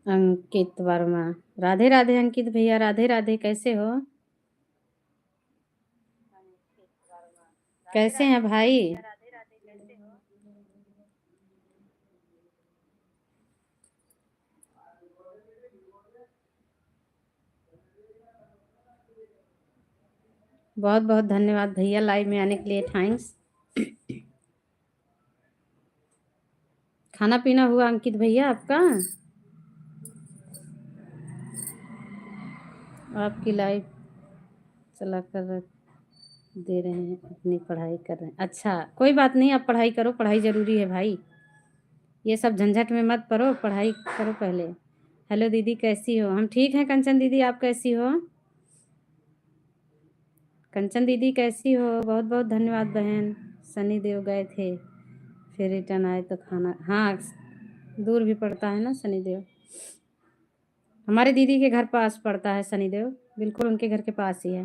अंकित वर्मा, राधे राधे अंकित भैया, राधे राधे। कैसे हो? कैसे हैं भाई? बहुत बहुत धन्यवाद भैया लाइव में आने के लिए, थैंक्स। खाना पीना हुआ अंकित भैया आपका? आपकी लाइव चला कर दे रहे हैं, अपनी पढ़ाई कर रहे हैं। अच्छा, कोई बात नहीं, आप पढ़ाई करो, पढ़ाई ज़रूरी है भाई। ये सब झंझट में मत पड़ो, पढ़ाई करो पहले। हेलो दीदी, कैसी हो? हम ठीक हैं कंचन दीदी, आप कैसी हो? कंचन दीदी कैसी हो? बहुत बहुत धन्यवाद बहन। सनी देव गए थे, फिर रिटर्न आए तो खाना, हाँ दूर भी पड़ता है ना शनि देव। हमारे दीदी के घर पास पड़ता है शनि देव, बिल्कुल उनके घर के पास ही है।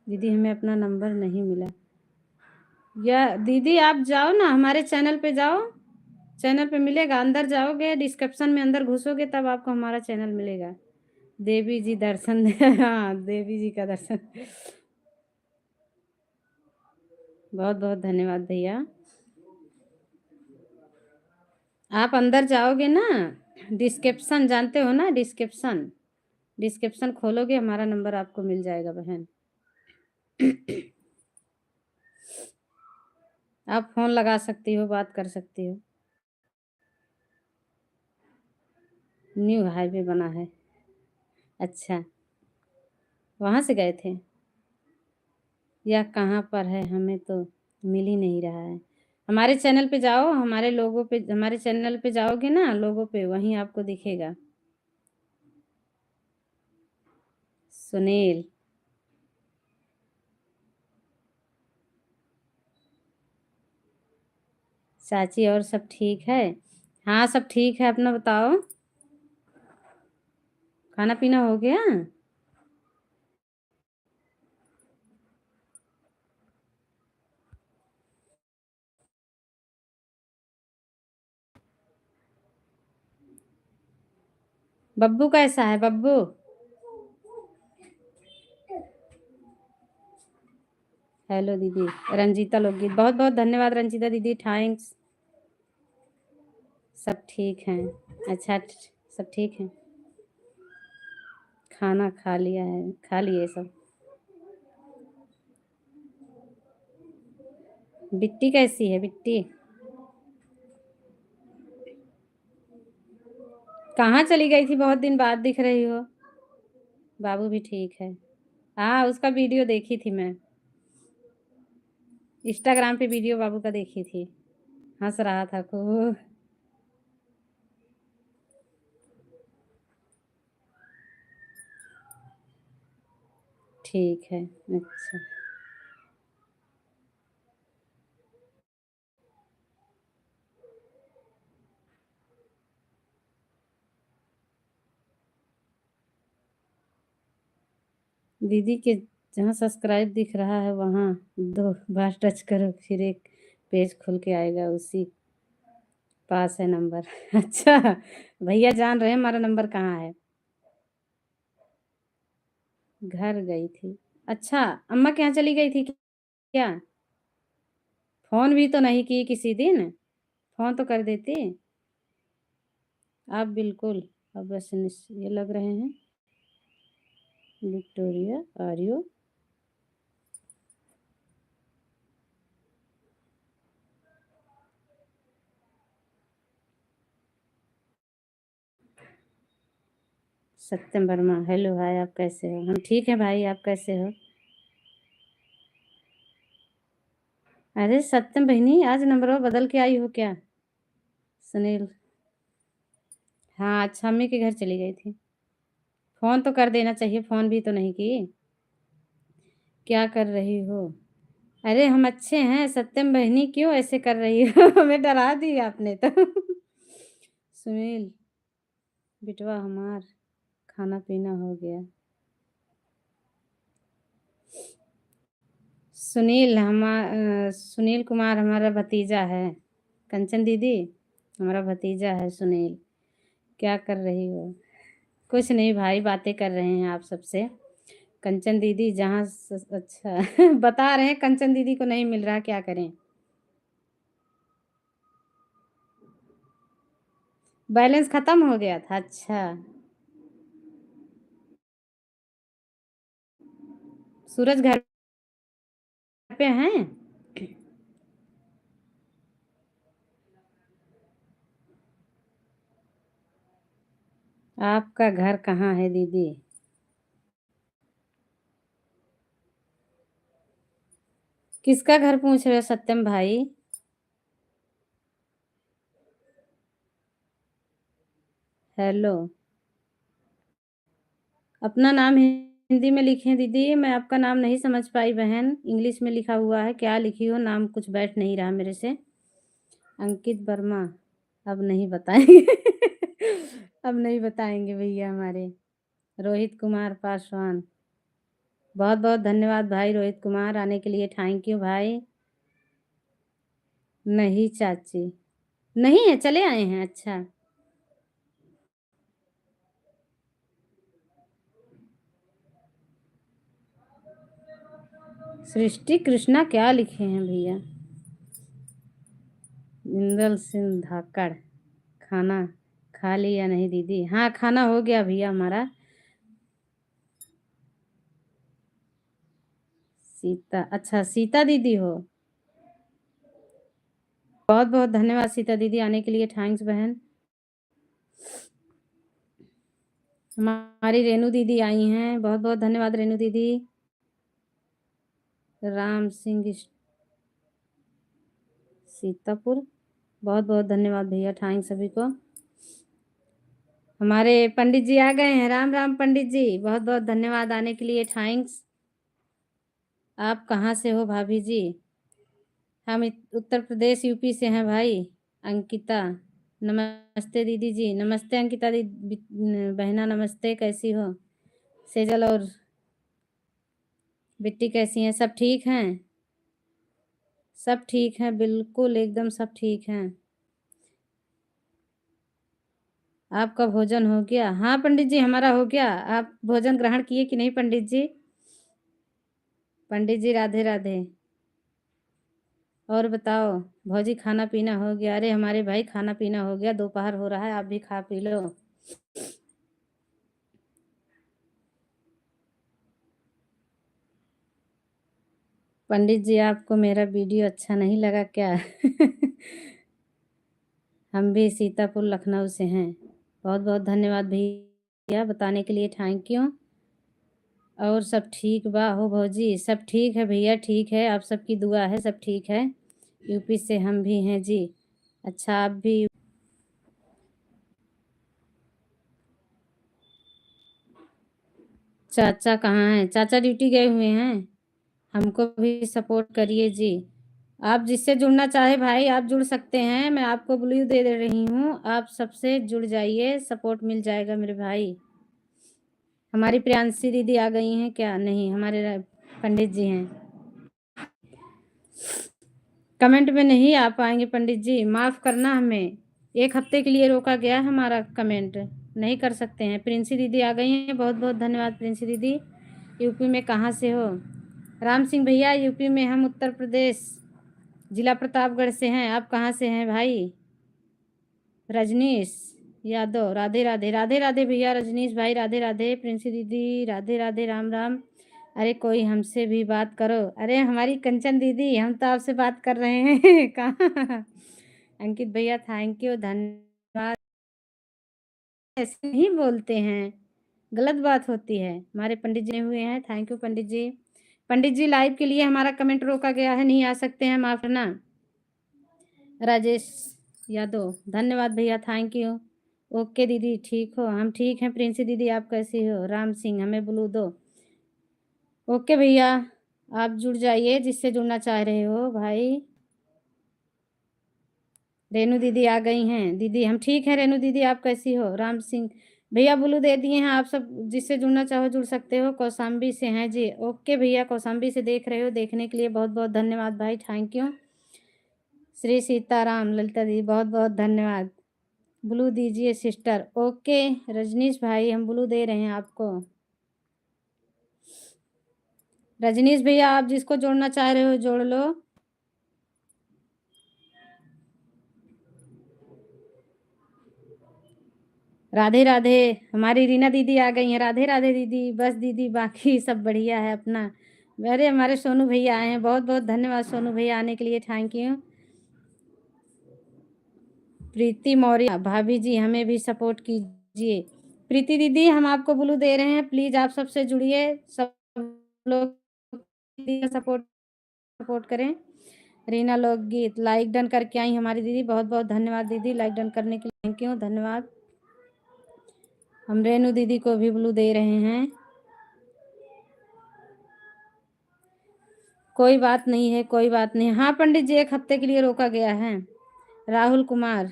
दीदी हमें अपना नंबर नहीं मिला। या दीदी आप जाओ ना, हमारे चैनल पे जाओ, चैनल पे मिलेगा। अंदर जाओगे, डिस्क्रिप्शन में अंदर घुसोगे तब आपको हमारा चैनल मिलेगा। देवी जी दर्शन हाँ, देवी जी का दर्शन। बहुत बहुत धन्यवाद भैया। आप अंदर जाओगे ना, डिस्क्रिप्शन जानते हो ना, डिस्क्रिप्शन डिस्क्रिप्शन खोलोगे, हमारा नंबर आपको मिल जाएगा बहन। आप फोन लगा सकती हो, बात कर सकती हो। न्यू हाईवे बना है, अच्छा वहाँ से गए थे? यह कहाँ पर है? हमें तो मिल ही नहीं रहा है। हमारे चैनल पे जाओ, हमारे लोगों पे, हमारे चैनल पे जाओगे ना, लोगों पे वहीं आपको दिखेगा। सुनील, चाची और सब ठीक है? हाँ सब ठीक है, अपना बताओ। खाना पीना हो गया? बब्बू कैसा है बब्बू? हेलो दीदी रंजीता लोकगीत, बहुत बहुत धन्यवाद रंजीता दीदी, थैंक्स। सब ठीक हैं? अच्छा सब ठीक हैं। खाना खा लिया है, खा लिए सब। बिट्टी कैसी है? बिट्टी कहाँ चली गई थी? बहुत दिन बाद दिख रही हो। बाबू भी ठीक है? हाँ उसका वीडियो देखी थी मैं, इंस्टाग्राम पे वीडियो बाबू का देखी थी, हंस रहा था खूब। ठीक है, अच्छा। दीदी के जहाँ सब्सक्राइब दिख रहा है वहाँ 2 बार टच करो, फिर एक पेज खुल के आएगा, उसी पास है नंबर। अच्छा भैया जान रहे हैं हमारा नंबर कहाँ है। घर गई थी। अच्छा, अम्मा के यहाँ चली गई थी क्या? फ़ोन भी तो नहीं की किसी दिन, फ़ोन तो कर देती। आप बिल्कुल अब बस ये लग रहे हैं। Victoria are you? Satyam Verma, hello hi, आप कैसे हो? हम ठीक हैं भाई, आप कैसे हो? अरे सत्यम बहिनी, आज नंबरवा बदल के आई हो क्या? सुनील, हाँ, अच्छा अम्मी के घर चली गई थी। फ़ोन तो कर देना चाहिए, फ़ोन भी तो नहीं की। क्या कर रही हो? अरे हम अच्छे हैं सत्यम बहिनी, क्यों ऐसे कर रही हो? हमें डरा दी आपने तो। सुनील, बिटवा हमार खाना पीना हो गया। सुनील कुमार हमारा भतीजा है। कंचन दीदी, हमारा भतीजा है सुनील। क्या कर रही हो? कुछ नहीं भाई, बातें कर रहे हैं आप सबसे। कंचन दीदी जहाँ अच्छा बता रहे हैं कंचन दीदी को नहीं मिल रहा, क्या करें? बैलेंस खत्म हो गया था, अच्छा। सूरज घर पे हैं? आपका घर कहाँ है दीदी? किसका घर पूछ रहे हो सत्यम भाई? हेलो, अपना नाम हिंदी में लिखें दीदी, मैं आपका नाम नहीं समझ पाई बहन, इंग्लिश में लिखा हुआ है, क्या लिखी हो? नाम कुछ बैठ नहीं रहा मेरे से। अंकित वर्मा, अब नहीं बताएंगे। अब नहीं बताएंगे भैया हमारे। रोहित कुमार पासवान, बहुत बहुत धन्यवाद भाई रोहित कुमार, आने के लिए थैंक यू भाई। नहीं चाची, नहीं है, चले आए हैं, अच्छा। सृष्टि कृष्णा क्या लिखे हैं भैया? इंदल सिंह धाकड़, खाना खा लिया नहीं दीदी? हाँ, खाना हो गया भैया हमारा। सीता, अच्छा सीता दीदी हो। बहुत बहुत धन्यवाद सीता दीदी, आने के लिए थैंक्स बहन। हमारी रेनू दीदी आई हैं, बहुत बहुत धन्यवाद रेनू दीदी। राम सिंह सीतापुर, बहुत बहुत धन्यवाद भैया, थैंक्स सभी को। हमारे पंडित जी आ गए हैं, राम राम पंडित जी, बहुत बहुत धन्यवाद, आने के लिए थैंक्स। आप कहाँ से हो भाभी जी? हम उत्तर प्रदेश यूपी से हैं भाई। अंकिता, नमस्ते दीदी जी, नमस्ते अंकिता दीदी, बहना नमस्ते, कैसी हो? सेजल और बिट्टी कैसी हैं? सब ठीक हैं? सब ठीक हैं, बिल्कुल एकदम सब ठीक हैं। आपका भोजन हो गया? हाँ पंडित जी, हमारा हो गया। आप भोजन ग्रहण किए कि नहीं पंडित जी? पंडित जी राधे राधे। और बताओ भौजी, खाना पीना हो गया? अरे हमारे भाई खाना पीना हो गया, दोपहर हो रहा है, आप भी खा पी लो। पंडित जी, आपको मेरा वीडियो अच्छा नहीं लगा क्या? हम भी सीतापुर लखनऊ से हैं। बहुत बहुत धन्यवाद भैया, बताने के लिए थैंक यू। और सब ठीक बा हो भौजी? सब ठीक है भैया, ठीक है, आप सबकी दुआ है, सब ठीक है। यूपी से हम भी हैं जी। अच्छा, आप भी? चाचा कहाँ हैं? चाचा ड्यूटी गए हुए हैं। हमको भी सपोर्ट करिए जी। आप जिससे जुड़ना चाहे भाई आप जुड़ सकते हैं, मैं आपको ब्लू दे रही हूँ, आप सबसे जुड़ जाइए, सपोर्ट मिल जाएगा मेरे भाई। हमारी प्रियांशी दीदी आ गई हैं क्या? नहीं, हमारे पंडित जी हैं। कमेंट में नहीं आ पाएंगे पंडित जी, माफ़ करना हमें, एक हफ्ते के लिए रोका गया है हमारा कमेंट, नहीं कर सकते हैं। प्रिंसी दीदी आ गई हैं, बहुत बहुत धन्यवाद प्रिंसी दीदी। यूपी में कहाँ से हो? राम सिंह भैया, यूपी में हम उत्तर प्रदेश जिला प्रतापगढ़ से हैं। आप कहाँ से हैं भाई? रजनीश यादव, राधे राधे। राधे राधे भैया, रजनीश भाई राधे राधे। प्रिंसी दीदी राधे राधे, राम राम। अरे कोई हमसे भी बात करो। अरे हमारी कंचन दीदी, हम तो आपसे बात कर रहे हैं। कहाँ? अंकित भैया थैंक यू, धन्यवाद। ऐसे नहीं बोलते हैं, गलत बात होती है। हमारे पंडित जी हुए हैं, thank you Pandit ji. Pandit ji live के लिए हमारा कमेंट रोका गया है, नहीं आ सकते हैं, माफ करना। राजेश यादव, धन्यवाद भैया, थैंक यू। ओके दीदी, ठीक हो? हम ठीक हैं। प्रिंसी दीदी आप कैसी हो? राम सिंह, हमें ब्लू दो। ओके भैया, आप जुड़ जाइए जिससे जुड़ना चाह रहे हो भाई। रेनू दीदी आ गई हैं। दीदी हम ठीक हैं। रेनू दीदी आप कैसी हो? राम सिंह भैया ब्लू दे दिए हैं। आप सब जिससे जुड़ना चाहो जुड़ सकते हो। कौशाम्बी से हैं जी। ओके भैया, कौशाम्बी से देख रहे हो, देखने के लिए बहुत बहुत धन्यवाद भाई, थैंक यू। श्री सीताराम, ललिता दीदी बहुत बहुत धन्यवाद। ब्लू दीजिए सिस्टर। ओके रजनीश भाई, हम ब्लू दे रहे हैं आपको। रजनीश भैया आप जिसको जोड़ना चाह रहे हो जोड़ लो। राधे राधे, हमारी रीना दीदी आ गई हैं। राधे राधे दीदी। बस दीदी बाकी सब बढ़िया है अपना। अरे हमारे सोनू भैया आए हैं, बहुत बहुत धन्यवाद सोनू भैया आने के लिए, थैंक यू। प्रीति मौर्य भाभी जी, हमें भी सपोर्ट कीजिए। प्रीति दीदी हम आपको ब्लू दे रहे हैं, प्लीज आप सबसे जुड़िए, सब लोग सपोर्ट सपोर्ट करें। रीना लोकगीत लाइक डन करके आई हमारी दीदी, बहुत बहुत धन्यवाद दीदी लाइक डन करने के लिए, थैंक यू, धन्यवाद। हम रेनू दीदी को भी ब्लू दे रहे हैं। कोई बात नहीं है, कोई बात नहीं। हाँ पंडित जी, 1 हफ्ते के लिए रोका गया है। राहुल कुमार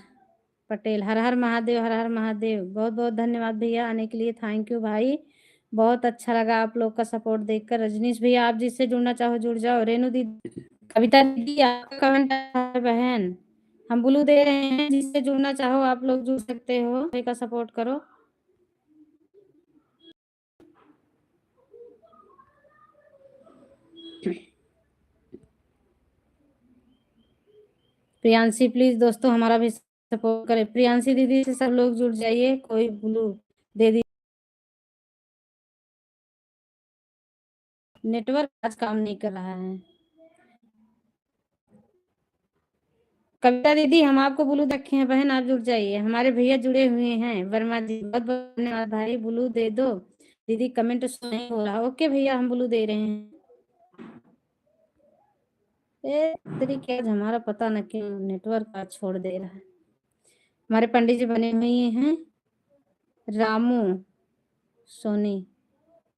पटेल, हर हर महादेव, हर हर महादेव। बहुत बहुत धन्यवाद भैया आने के लिए, थैंक यू भाई, बहुत अच्छा लगा आप लोग का सपोर्ट देखकर। रजनीश भैया आप जिससे जुड़ना चाहो जुड़ जाओ। रेनू दीदी, कविता दीदी आपका कमेंट है बहन, हम ब्लू दे रहे हैं, जिससे जुड़ना चाहो आप लोग जुड़ सकते हो, का सपोर्ट करो। प्रियांशी प्लीज दोस्तों हमारा भी सपोर्ट करें। प्रियांशी दीदी से सब लोग जुड़ जाइए, कोई ब्लू दे दी। नेटवर्क आज काम नहीं कर रहा है। कविता दीदी हम आपको ब्लू रखे हैं बहन, आप जुड़ जाइए। हमारे भैया जुड़े हुए हैं, वर्मा जी बहुत बहुत धन्यवाद भाई, ब्लू दे दो। दीदी कमेंट शो नहीं हो रहा। ओके भैया हम ब्लू दे रहे हैं। तरीके आज हमारा पता न क्यों नेटवर्क आज छोड़ दे रहा है। हमारे पंडित जी बने हुए हैं, रामू सोनी।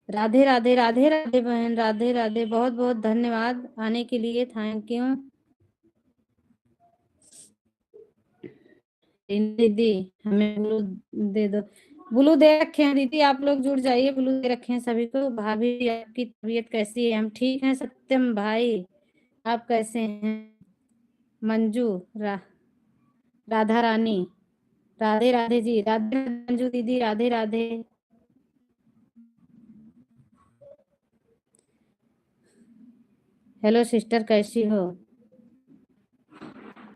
राधे राधे, राधे राधे बहन, राधे राधे, बहुत बहुत धन्यवाद आने के लिए, थैंक यू। दीदी हमें ब्लू दे दो। ब्लू दे रखे हैं दीदी, आप लोग जुड़ जाइए, ब्लू दे रखे हैं सभी को। भाभी आपकी तबीयत कैसी है? हम ठीक हैं सत्यम भाई, आप कैसे हैं? मंजू राधा रानी, राधे राधे जी, राधे मंजू दीदी, राधे राधे। हेलो सिस्टर कैसी हो?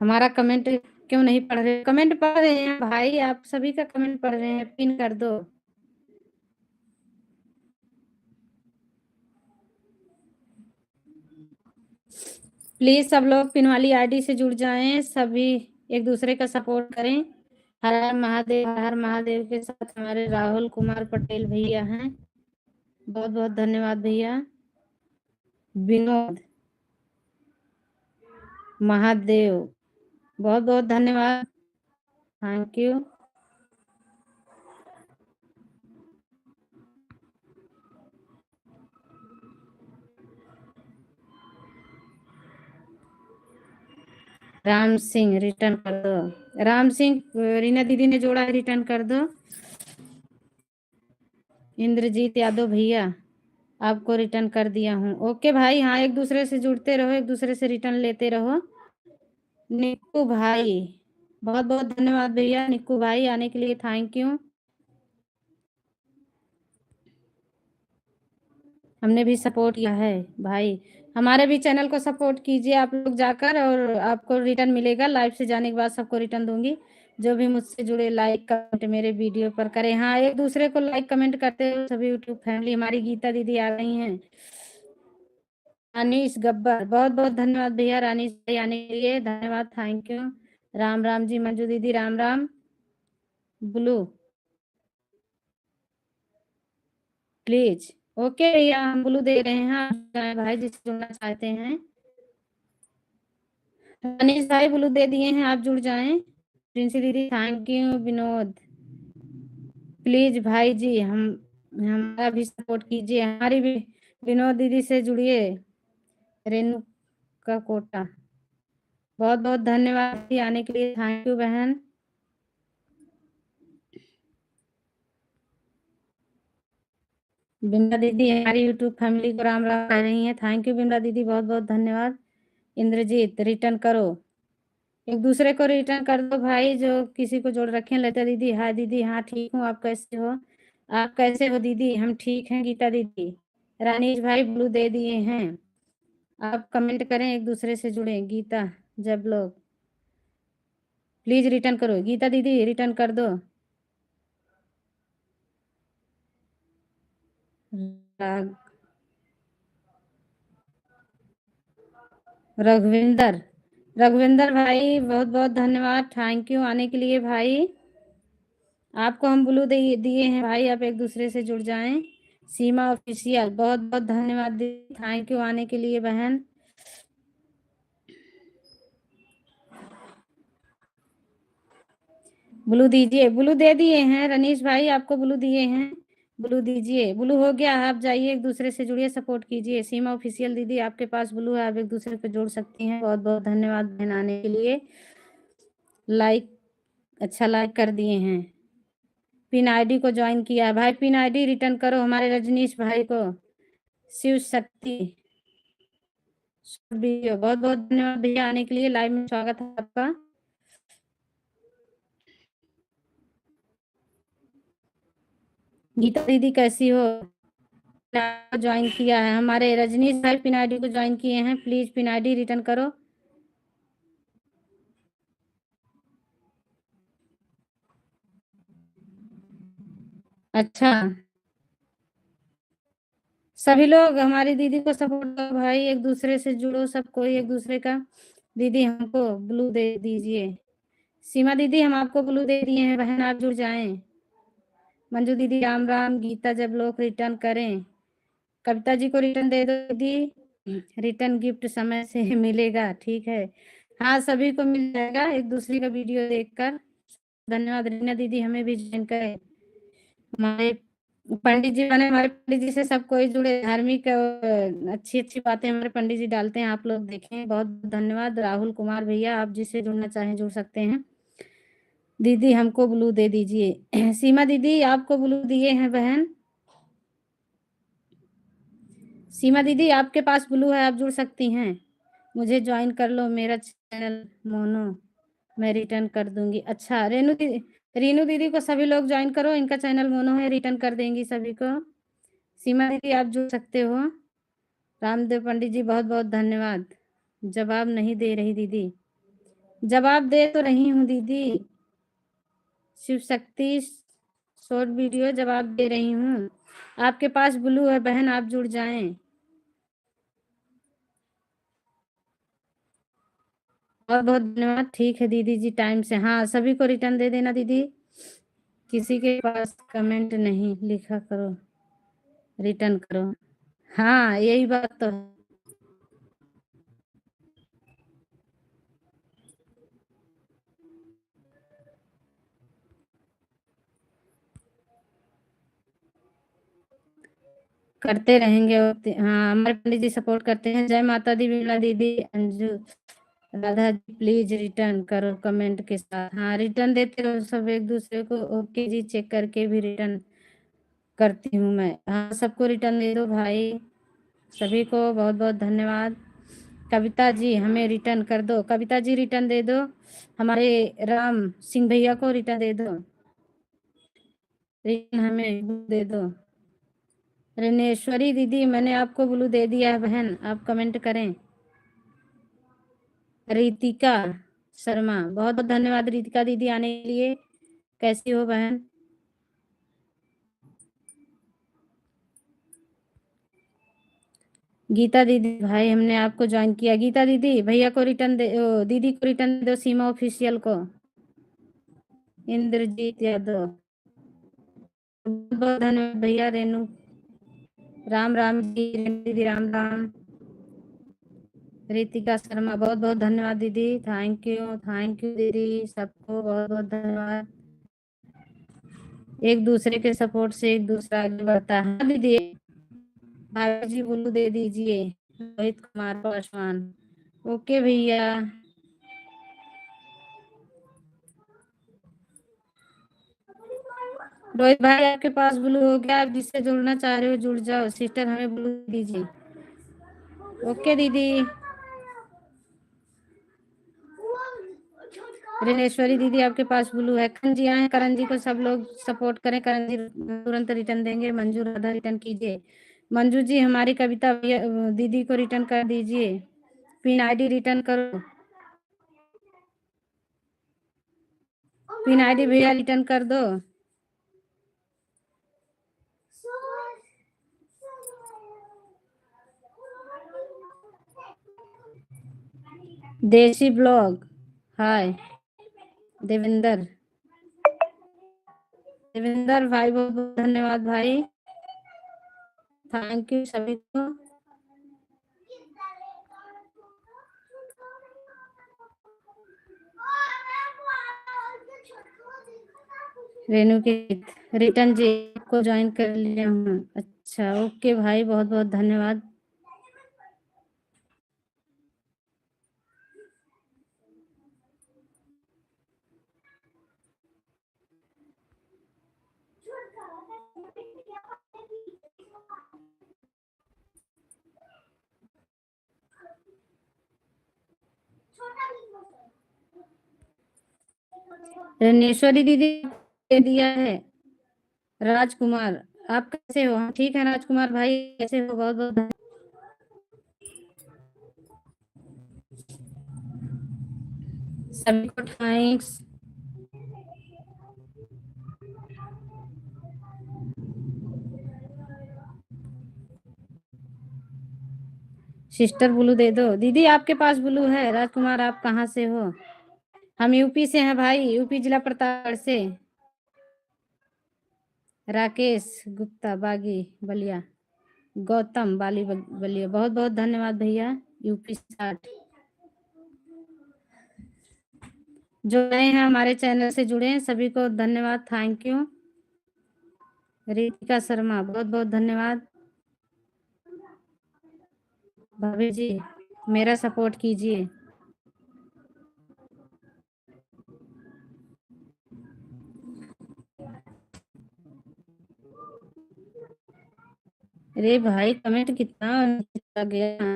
हमारा कमेंट क्यों नहीं पढ़ रहे? कमेंट पढ़ रहे हैं भाई, आप सभी का कमेंट पढ़ रहे हैं, पिन कर दो। प्लीज सब लोग पिन वाली आईडी से जुड़ जाएं, सभी एक दूसरे का सपोर्ट करें। हर हर महादेव, हर हर महादेव के साथ हमारे राहुल कुमार पटेल भैया हैं, बहुत बहुत धन्यवाद भैया। विनोद महादेव बहुत बहुत धन्यवाद, thank you. Ram Singh return कर दो। राम सिंह रीना दीदी ने जोड़ा है, रिटर्न कर दो। इंद्रजीत यादव भैया आपको रिटर्न कर दिया हूँ। ओके भाई, हाँ एक दूसरे से जुड़ते रहो, एक दूसरे से रिटर्न लेते रहो। निक्कू भाई बहुत बहुत धन्यवाद भैया, निक्कू भाई आने के लिए थैंक यू। हमने भी सपोर्ट किया है भाई। हमारे भी चैनल को सपोर्ट कीजिए आप लोग जाकर, और आपको रिटर्न मिलेगा। लाइव से जाने के बाद सबको रिटर्न दूंगी। जो भी मुझसे जुड़े लाइक कमेंट मेरे वीडियो पर करें। हाँ, एक दूसरे को लाइक कमेंट करते हो सभी यूट्यूब फैमिली। हमारी गीता दीदी आ गई हैं। अनीश गब्बर, बहुत बहुत धन्यवाद भैया। रानीश भाई आने के लिए धन्यवाद, थैंक यू। राम राम जी मंजू दीदी, Ram Ram. Blue please, okay भैया, हम ब्लू दे रहे हैं। आप जाएं भाई जिसे जुड़ना चाहते हैं। अनिश भाई ब्लू दे दिए हैं, आप जुड़ जाएं। प्रिंसी दीदी थैंक यू। विनोद प्लीज भाई जी, हम हमारा भी सपोर्ट कीजिए, हमारी भी। विनोद दीदी से जुड़िए। रेणु का कोटा, बहुत बहुत धन्यवाद आने के लिए, थैंक यू बहन। बिमला दीदी हमारी यूट्यूब फैमिली को राम राम कर रही हैं, थैंक यू बिमला दीदी, बहुत बहुत धन्यवाद। इंद्रजीत रिटर्न करो, एक दूसरे को रिटर्न कर दो भाई जो किसी को जोड़ रखे हैं। लता दीदी हाय दीदी, हाँ ठीक हूँ, आप कैसे हो? आप कैसे हो दीदी? हम ठीक हैं। गीता दीदी, रानीश भाई ब्लू दे दिए हैं। आप कमेंट करें, एक दूसरे से जुड़े। गीता जब लोग प्लीज रिटर्न करो। गीता दीदी रिटर्न कर दो। रघुविंदर, रघुविंदर भाई बहुत बहुत धन्यवाद, थैंक यू आने के लिए भाई। आपको हम ब्लू दिए हैं भाई, आप एक दूसरे से जुड़ जाएं। सीमा ऑफिशियल, बहुत बहुत धन्यवाद दीदी, थैंक यू आने के लिए बहन। ब्लू दीजिए, ब्लू दे दिए हैं रनीश भाई, आपको ब्लू दिए हैं। ब्लू दीजिए, ब्लू हो गया। आप जाइए एक दूसरे से जुड़िए, सपोर्ट कीजिए। सीमा ऑफिशियल दीदी आपके पास ब्लू है, आप एक दूसरे को जोड़ सकती हैं। बहुत बहुत धन्यवाद बहन आने के लिए। लाइक, अच्छा लाइक कर दिए हैं। पिन आईडी को ज्वाइन किया है भाई, पिन आईडी रिटर्न करो हमारे रजनीश भाई को। शिव शक्ति वीडियो, बहुत बहुत धन्यवाद भैया आने के लिए। लाइव में स्वागत है आपका। गीता दीदी कैसी हो? ज्वाइन किया है हमारे रजनीश भाई, पिन आईडी को ज्वाइन किए हैं, प्लीज पिन आईडी रिटर्न करो। अच्छा, सभी लोग हमारी दीदी को सपोर्ट करो भाई, एक दूसरे से जुड़ो सब कोई एक दूसरे का। दीदी हमको ब्लू दे दीजिए। सीमा दीदी हम आपको ब्लू दे दिए हैं बहन, आप जुड़ जाएं। मंजू दीदी राम राम। गीता जब लोग रिटर्न करें। कविता जी को रिटर्न दे दो दीदी, रिटर्न गिफ्ट समय से मिलेगा, ठीक है। हाँ, सभी को मिल जाएगा एक दूसरे का वीडियो देखकर। धन्यवाद। रीना दीदी हमें भी ज्वाइन करें। हमारे पंडित जी बने, हमारे पंडित जी से सब कोई जुड़े। धार्मिक अच्छी अच्छी बातें हमारे पंडित जी डालते हैं, आप लोग देखें। बहुत धन्यवाद। राहुल कुमार भैया, आप जिससे जुड़ना चाहें जुड़ सकते हैं। दीदी हमको ब्लू दे दीजिए। सीमा दीदी आपको ब्लू दिए हैं बहन। सीमा दीदी आपके पास ब्लू है, आप जुड़ सकती हैं। मुझे ज्वाइन कर लो, मेरा चैनल मोनो मैं रिटर्न कर दूंगी। अच्छा, रीनू दीदी को सभी लोग ज्वाइन करो, इनका चैनल मोनो है, रिटर्न कर देंगी सभी को। सीमा दीदी आप जुड़ सकते हो। रामदेव पंडित जी बहुत बहुत धन्यवाद। जवाब नहीं दे रही दीदी, जवाब दे तो रही हूँ दीदी। शिव शक्ति शॉर्ट वीडियो जवाब दे रही हूँ। आपके पास ब्लू है बहन, आप जुड़ जाएं। बहुत बहुत धन्यवाद, ठीक है दीदी जी, टाइम से। हाँ, सभी को रिटर्न दे देना दीदी। किसी के पास कमेंट नहीं लिखा करो, रिटर्न करो। हाँ, यही बात तो है। करते रहेंगे। हाँ, हमारे पंडित जी सपोर्ट करते हैं। जय माता दी। विमला दीदी, अंजू, राधा जी प्लीज रिटर्न करो कमेंट के साथ। हाँ, रिटर्न देते रहो सब एक दूसरे को। ओके जी, चेक करके भी रिटर्न करती हूँ मैं। हाँ, सबको रिटर्न दे दो भाई, सभी को बहुत बहुत धन्यवाद। कविता जी हमें रिटर्न कर दो, कविता जी रिटर्न दे दो। हमारे राम सिंह भैया को रिटर्न दे दो, रिटर्न हमें दे दो। रिनेश्वरी दीदी मैंने आपको ब्लू दे दिया है बहन, आप कमेंट करें। रितिका शर्मा, बहुत बहुत धन्यवाद रितिका दीदी आने के लिए। कैसी हो बहन? गीता दीदी भाई हमने आपको ज्वाइन किया। गीता दीदी भैया को रिटर्न दे, दीदी को रिटर्न दे दो, सीमा ऑफिशियल को। इंद्रजीत यादव, बहुत बहुत धन्यवाद भैया। रेणु, राम राम जी, रेणु दीदी राम राम। रितिका शर्मा, बहुत बहुत धन्यवाद दीदी, थैंक यू दीदी, सबको बहुत बहुत धन्यवाद। एक दूसरे के सपोर्ट से एक दूसरा आगे बढ़ता है। हाँ दीदी, भाभी जी बोलू दे दीजिए। रोहित कुमार पासवान, ओके भैया। रोहित भाई आपके पास ब्लू हो गया, आप जिससे जुड़ना चाह रहे हो जुड़ जाओ। सिस्टर हमें ब्लू दीजिए। ओके दीदी। रिनेश्वरी दीदी आपके पास ब्लू है। करण जी आए, करण जी को सब लोग सपोर्ट करें, करण जी तुरंत रिटर्न देंगे। मंजू राधा रिटर्न कीजिए। मंजू जी हमारी कविता दीदी को रिटर्न कर दीजिए। पिन आईडी रिटर्न करो। पिन आईडी भैया रिटर्न कर दो। देसी ब्लॉग, हाय देवेंद्र, देवेंद्र भाई बहुत बहुत धन्यवाद भाई, थैंक यू सभी को। रेणु के रिटर्न जी को ज्वाइन कर लिया हूँ। अच्छा ओके भाई, बहुत बहुत धन्यवाद। रनेश्वरी दीदी दे दिया है। राजकुमार, आप कैसे हो? ठीक है राजकुमार भाई, कैसे हो? बहुत बहुत सभी को थैंक्स। सिस्टर ब्लू दे दो। दीदी आपके पास ब्लू है। राजकुमार आप कहाँ से हो? हम यूपी से हैं भाई, यूपी जिला प्रतापगढ़ से। राकेश गुप्ता बागी बलिया, गौतम बाली बलिया, बहुत बहुत धन्यवाद भैया। यूपी 60 जो नए हैं हमारे चैनल से जुड़े हैं सभी को धन्यवाद, थैंक यू। रितिका शर्मा, बहुत बहुत धन्यवाद। भाभी जी मेरा सपोर्ट कीजिए। अरे भाई कमेंट कितना आ गया।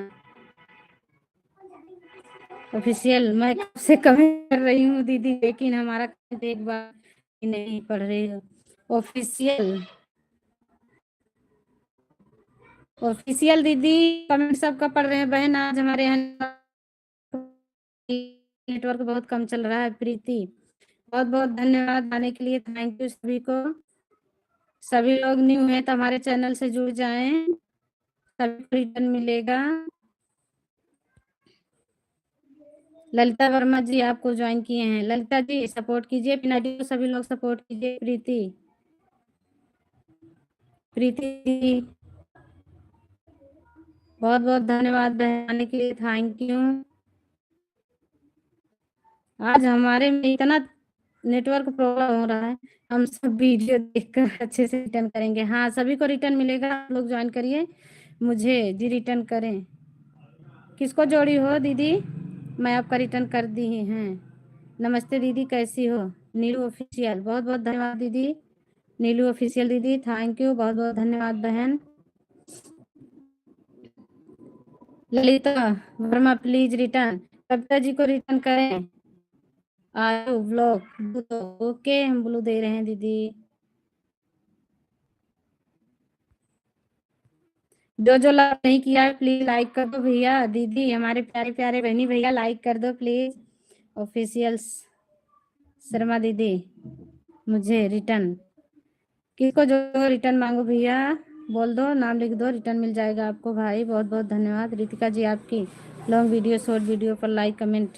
ऑफिशियल, मैं कब से कमेंट कर रही हूँ दीदी, लेकिन हमारा कमेंट एक बार नहीं पढ़ रही हो। ऑफिशियल, ऑफिशियल दीदी कमेंट सबका पढ़ रहे हैं बहन। आज हमारे यहाँ नेटवर्क बहुत कम चल रहा है। प्रीति, बहुत बहुत धन्यवाद आने के लिए, थैंक यू सभी को। सभी लोग न्यू हैं तो हमारे चैनल से जुड़ जाएं, सभी को रिटर्न मिलेगा। ललिता वर्मा जी आपको ज्वाइन किए हैं। ललिता जी सपोर्ट कीजिए, पिनाडी को सभी लोग सपोर्ट कीजिए। प्रीति, प्रीति बहुत बहुत धन्यवाद बहन आने के लिए, थैंक यू। आज हमारे में इतना नेटवर्क प्रॉब्लम हो रहा है, हम सब वीडियो देखकर अच्छे से रिटर्न करेंगे। हाँ सभी को रिटर्न मिलेगा, आप लोग ज्वाइन करिए, मुझे जी रिटर्न करें। किसको जोड़ी हो दीदी? मैं आपका रिटर्न कर दी हैं। नमस्ते दीदी कैसी हो? नीलू ऑफिशियल, बहुत बहुत धन्यवाद दीदी। नीलू ऑफिशियल दीदी थैंक यू, बहुत बहुत धन्यवाद बहन। ललिता वर्मा प्लीज रिटर्न, कविता जी को रिटर्न करें। आयु ब्लॉक, ओके हम ब्लू दे रहे हैं दीदी। जो जो लाइक नहीं किया है प्लीज लाइक कर दो भैया। दीदी हमारे प्यारे प्यारे बहनी भैया लाइक कर दो प्लीज। ऑफिशियल शर्मा दीदी मुझे रिटर्न किसको जो रिटर्न मांगो भैया बोल दो, नाम लिख दो, रिटर्न मिल जाएगा आपको भाई। बहुत बहुत धन्यवाद। रितिका जी आपकी लॉन्ग वीडियो शॉर्ट वीडियो पर लाइक कमेंट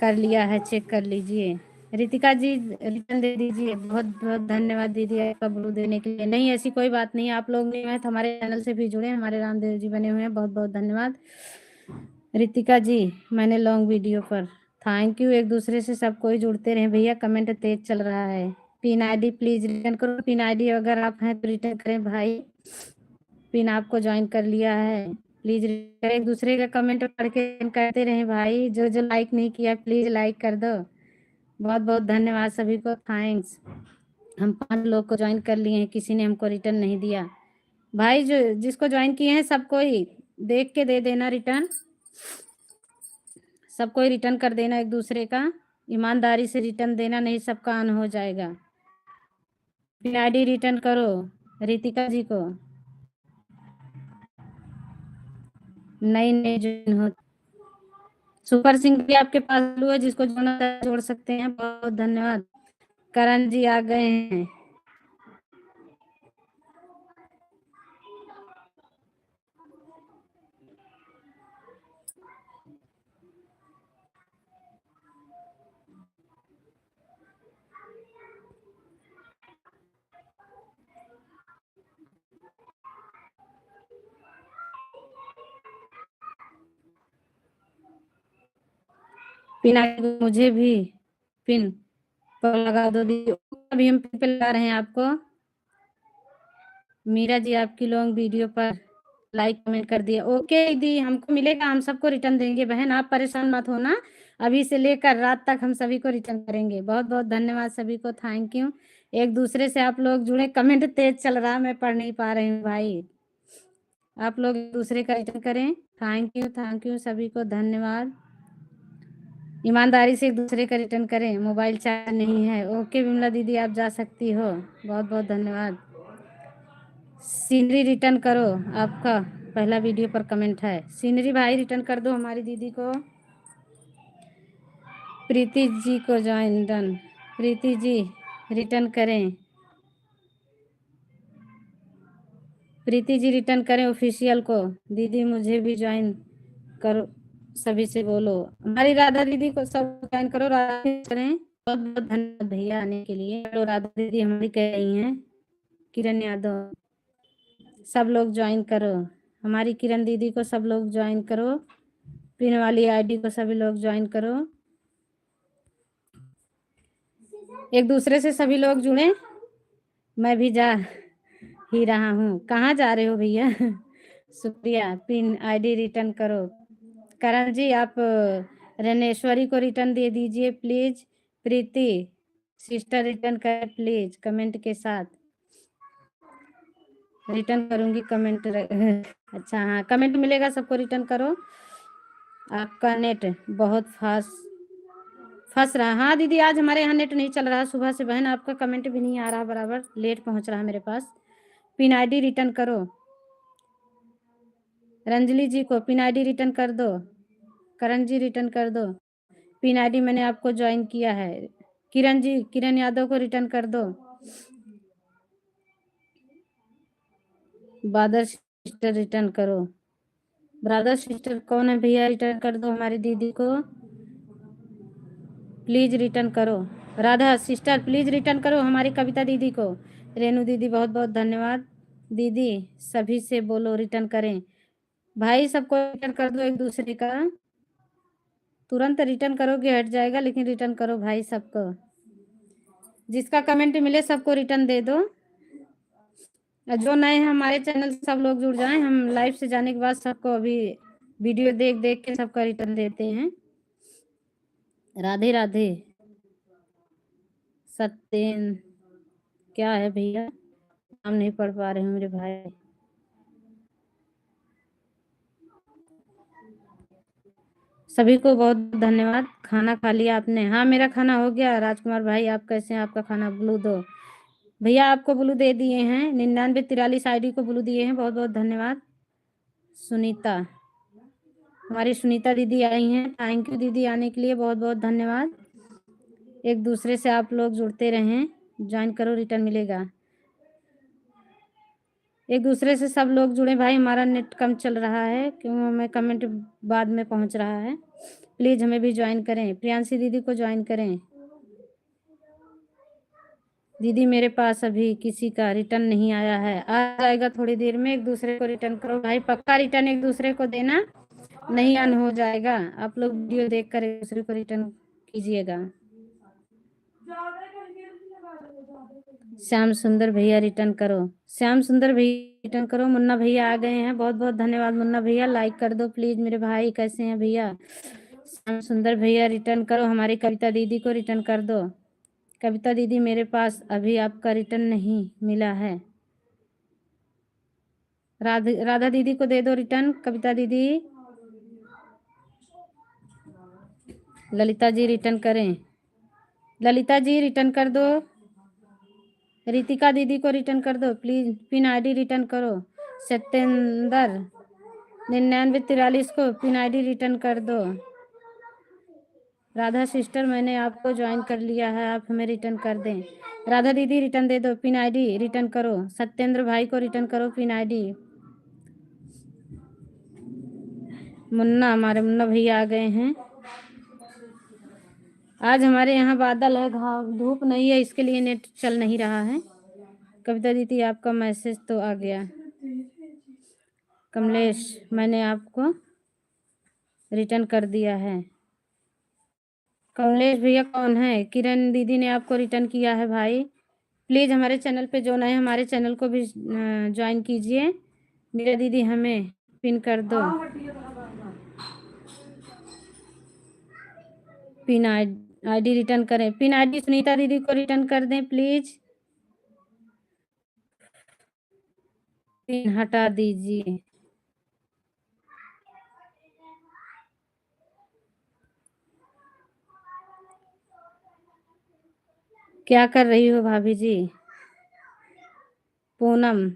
कर लिया है, चेक कर लीजिए। रितिका जी रिटर्न दे दीजिए। बहुत बहुत धन्यवाद दीदी आपका ब्लू देने के लिए। नहीं ऐसी कोई बात नहीं, आप लोग नहीं हैं तो हमारे चैनल से भी जुड़े, हमारे रामदेव जी बने हुए हैं। बहुत बहुत धन्यवाद रितिका जी। मैंने लॉन्ग वीडियो पर थैंक यू। एक दूसरे से सब कोई जुड़ते रहे भैया। कमेंट तेज चल रहा है। पिन आईडी प्लीज रिटर्न करो। पिन आईडी अगर आप हैं तो रिटर्न करें भाई। पिन आपको ज्वाइन कर लिया है, प्लीज एक दूसरे का कमेंट पढ़ के करते रहे भाई। जो जो लाइक नहीं किया प्लीज लाइक कर दो। बहुत बहुत धन्यवाद सभी को, थैंक्स। हम 5 लोग को ज्वाइन कर लिए हैं, किसी ने हमको रिटर्न नहीं दिया भाई। जो जिसको ज्वाइन किए हैं सबको ही देख के दे देना रिटर्न। सबको ही रिटर्न कर देना एक दूसरे का, ईमानदारी से रिटर्न देना, नहीं सबका ऑन हो जाएगा। फिर आईडी रिटर्न करो रितिका जी को। नई नई ज्वाइन हो। सुपर सिंह भी आपके पास चालू है, जिसको जोड़ना जोड़ सकते हैं। बहुत बहुत धन्यवाद। करण जी आ गए हैं। पिन मुझे भी पिन पर लगा दो दीदी। अभी हम पिन पे लगा रहे हैं आपको। मीरा जी आपकी लॉन्ग वीडियो पर लाइक कमेंट कर दिया। ओके दीदी हमको मिलेगा, हम सबको रिटर्न देंगे बहन, आप परेशान मत होना। अभी से लेकर रात तक हम सभी को रिटर्न करेंगे। बहुत बहुत धन्यवाद सभी को, थैंक यू। एक दूसरे से आप लोग जुड़े। कमेंट तेज चल रहा है, मैं पढ़ नहीं पा रही हूँ भाई। आप लोग एक दूसरे का रिटर्न करें। थैंक यू सभी को, धन्यवाद। ईमानदारी से एक दूसरे का रिटर्न करें। मोबाइल चार्ज नहीं है। ओके विमला दीदी आप जा सकती हो। बहुत बहुत धन्यवाद। सीनरी रिटर्न करो, आपका पहला वीडियो पर कमेंट है। सीनरी भाई रिटर्न कर दो हमारी दीदी को। प्रीति जी को join done. Preeti ji return करें। प्रीति जी रिटर्न करें ऑफिशियल को। दीदी मुझे भी ज्वाइन करो, सभी से बोलो। हमारी राधा दीदी को सब ज्वाइन करो, राधा करें। बहुत बहुत धन्यवाद भैया आने के लिए। तो राधा दीदी हमारी कह रही हैं। किरण यादव सब लोग ज्वाइन करो। हमारी किरण दीदी को सब लोग ज्वाइन करो। पिन वाली आईडी को सभी लोग ज्वाइन करो। एक दूसरे से सभी लोग जुड़े। मैं भी जा ही रहा हूँ। कहाँ जा रहे हो भैया? शुक्रिया। पिन आईडी रिटर्न करो। करण जी आप रनेश्वरी को रिटर्न दे दीजिए प्लीज। प्रीति सिस्टर रिटर्न कर प्लीज कमेंट के साथ। रिटर्न करूंगी कमेंट अच्छा हाँ कमेंट मिलेगा सबको, रिटर्न करो। आपका नेट बहुत फंस रहा। हाँ दीदी आज हमारे यहाँ नेट नहीं चल रहा सुबह से बहन। आपका कमेंट भी नहीं आ रहा बराबर, लेट पहुंच रहा है मेरे पास। पिन आईडी रिटर्न करो। रंजली जी को पिन आईडी रिटर्न कर दो। करण जी रिटर्न कर दो। पिन आईडी मैंने आपको ज्वाइन किया है। किरण जी, किरण यादव को रिटर्न कर दो। ब्रदर सिस्टर रिटर्न करो। ब्रदर सिस्टर कौन है भैया? रिटर्न कर दो हमारी दीदी को, प्लीज रिटर्न करो। राधा सिस्टर प्लीज रिटर्न करो हमारी कविता दीदी को। रेनू दीदी बहुत बहुत धन्यवाद। दीदी सभी से बोलो रिटर्न करें भाई। सबको रिटर्न कर दो एक दूसरे का। तुरंत रिटर्न करोगे हट जाएगा, लेकिन रिटर्न करो भाई सबको। जिसका कमेंट मिले सबको रिटर्न दे दो। जो नए हैं हमारे चैनल से सब लोग जुड़ जाएं। हम लाइव से जाने के बाद सबको अभी वीडियो देख देख के सबका रिटर्न देते हैं। राधे राधे। सत्येन क्या है भैया? नाम नहीं पढ़ पा रहे हूँ मेरे भाई। सभी को बहुत धन्यवाद। खाना खा लिया आपने? हाँ मेरा खाना हो गया। राजकुमार भाई आप कैसे हैं? आपका खाना ब्लू दो भैया। आपको ब्लू दे दिए हैं। 9943 आईडी को ब्लू दिए हैं। बहुत बहुत धन्यवाद। सुनीता, हमारी सुनीता दीदी आई हैं। थैंक यू दीदी, आने के लिए बहुत बहुत धन्यवाद। एक दूसरे से आप लोग जुड़ते रहें, ज्वाइन करो, रिटर्न मिलेगा। एक दूसरे से सब लोग जुड़े भाई, हमारा नेट कम चल रहा है क्योंकि हमें कमेंट बाद में पहुंच रहा है। प्लीज़ हमें भी ज्वाइन करें, प्रियांशी दीदी को ज्वाइन करें। दीदी मेरे पास अभी किसी का रिटर्न नहीं आया है, आ जाएगा थोड़ी देर में। एक दूसरे को रिटर्न करो भाई, पक्का रिटर्न एक दूसरे को देना, नहीं अन हो जाएगा। आप लोग वीडियो देखकर एक दूसरे को रिटर्न कीजिएगा। श्याम सुंदर भैया रिटर्न करो, श्याम सुंदर भैया रिटर्न करो। मुन्ना भैया आ गए हैं, बहुत बहुत धन्यवाद मुन्ना भैया। लाइक कर दो प्लीज मेरे भाई, कैसे हैं भैया? श्याम सुंदर भैया रिटर्न करो। हमारी कविता दीदी को रिटर्न कर दो। कविता दीदी मेरे पास अभी आपका रिटर्न नहीं मिला है। राधा दीदी को दे दो रिटर्न। कविता दीदी, ललिता जी रिटर्न करें, ललिता जी रिटर्न कर दो। रितिका दीदी को रिटर्न कर दो प्लीज, पिन आईडी रिटर्न करो। सत्येंद्र 9943 को पिन आईडी रिटर्न कर दो। राधा सिस्टर मैंने आपको ज्वाइन कर लिया है, आप हमें रिटर्न कर दें। राधा दीदी रिटर्न दे दो, पिन आईडी रिटर्न करो। सत्येंद्र भाई को रिटर्न करो पिन आईडी। मुन्ना, हमारे मुन्ना भैया आ गए हैं। आज हमारे यहाँ बादल है, धूप नहीं है, इसके लिए नेट चल नहीं रहा है। कविता दीदी आपका मैसेज तो आ गया। कमलेश, मैंने आपको रिटर्न कर दिया है। कमलेश भैया कौन है? किरण दीदी ने आपको रिटर्न किया है भाई। प्लीज़ हमारे चैनल पे जो नए, हमारे चैनल को भी ज्वाइन कीजिए। मीरा दीदी हमें पिन कर दो, पिन आईडी रिटर्न करें। पिन आईडी सुनीता दीदी को रिटर्न कर दें प्लीज, पिन हटा दीजिए। क्या कर रही हो भाभी जी? पूनम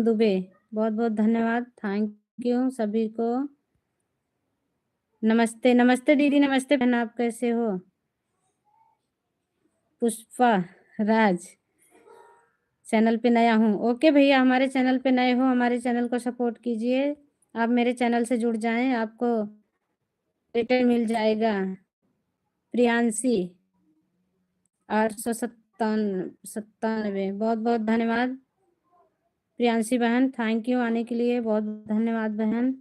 दुबे, बहुत बहुत धन्यवाद, थैंक यू सभी को। नमस्ते नमस्ते दीदी, नमस्ते बहन, आप कैसे हो? पुष्पा राज, चैनल पे नया हूँ। ओके भैया, हमारे चैनल पे नए हो, हमारे चैनल को सपोर्ट कीजिए। आप मेरे चैनल से जुड़ जाएं, आपको रिटर्न मिल जाएगा। प्रियांशी 897, बहुत बहुत धन्यवाद प्रियांशी बहन, थैंक यू आने के लिए, बहुत धन्यवाद बहन।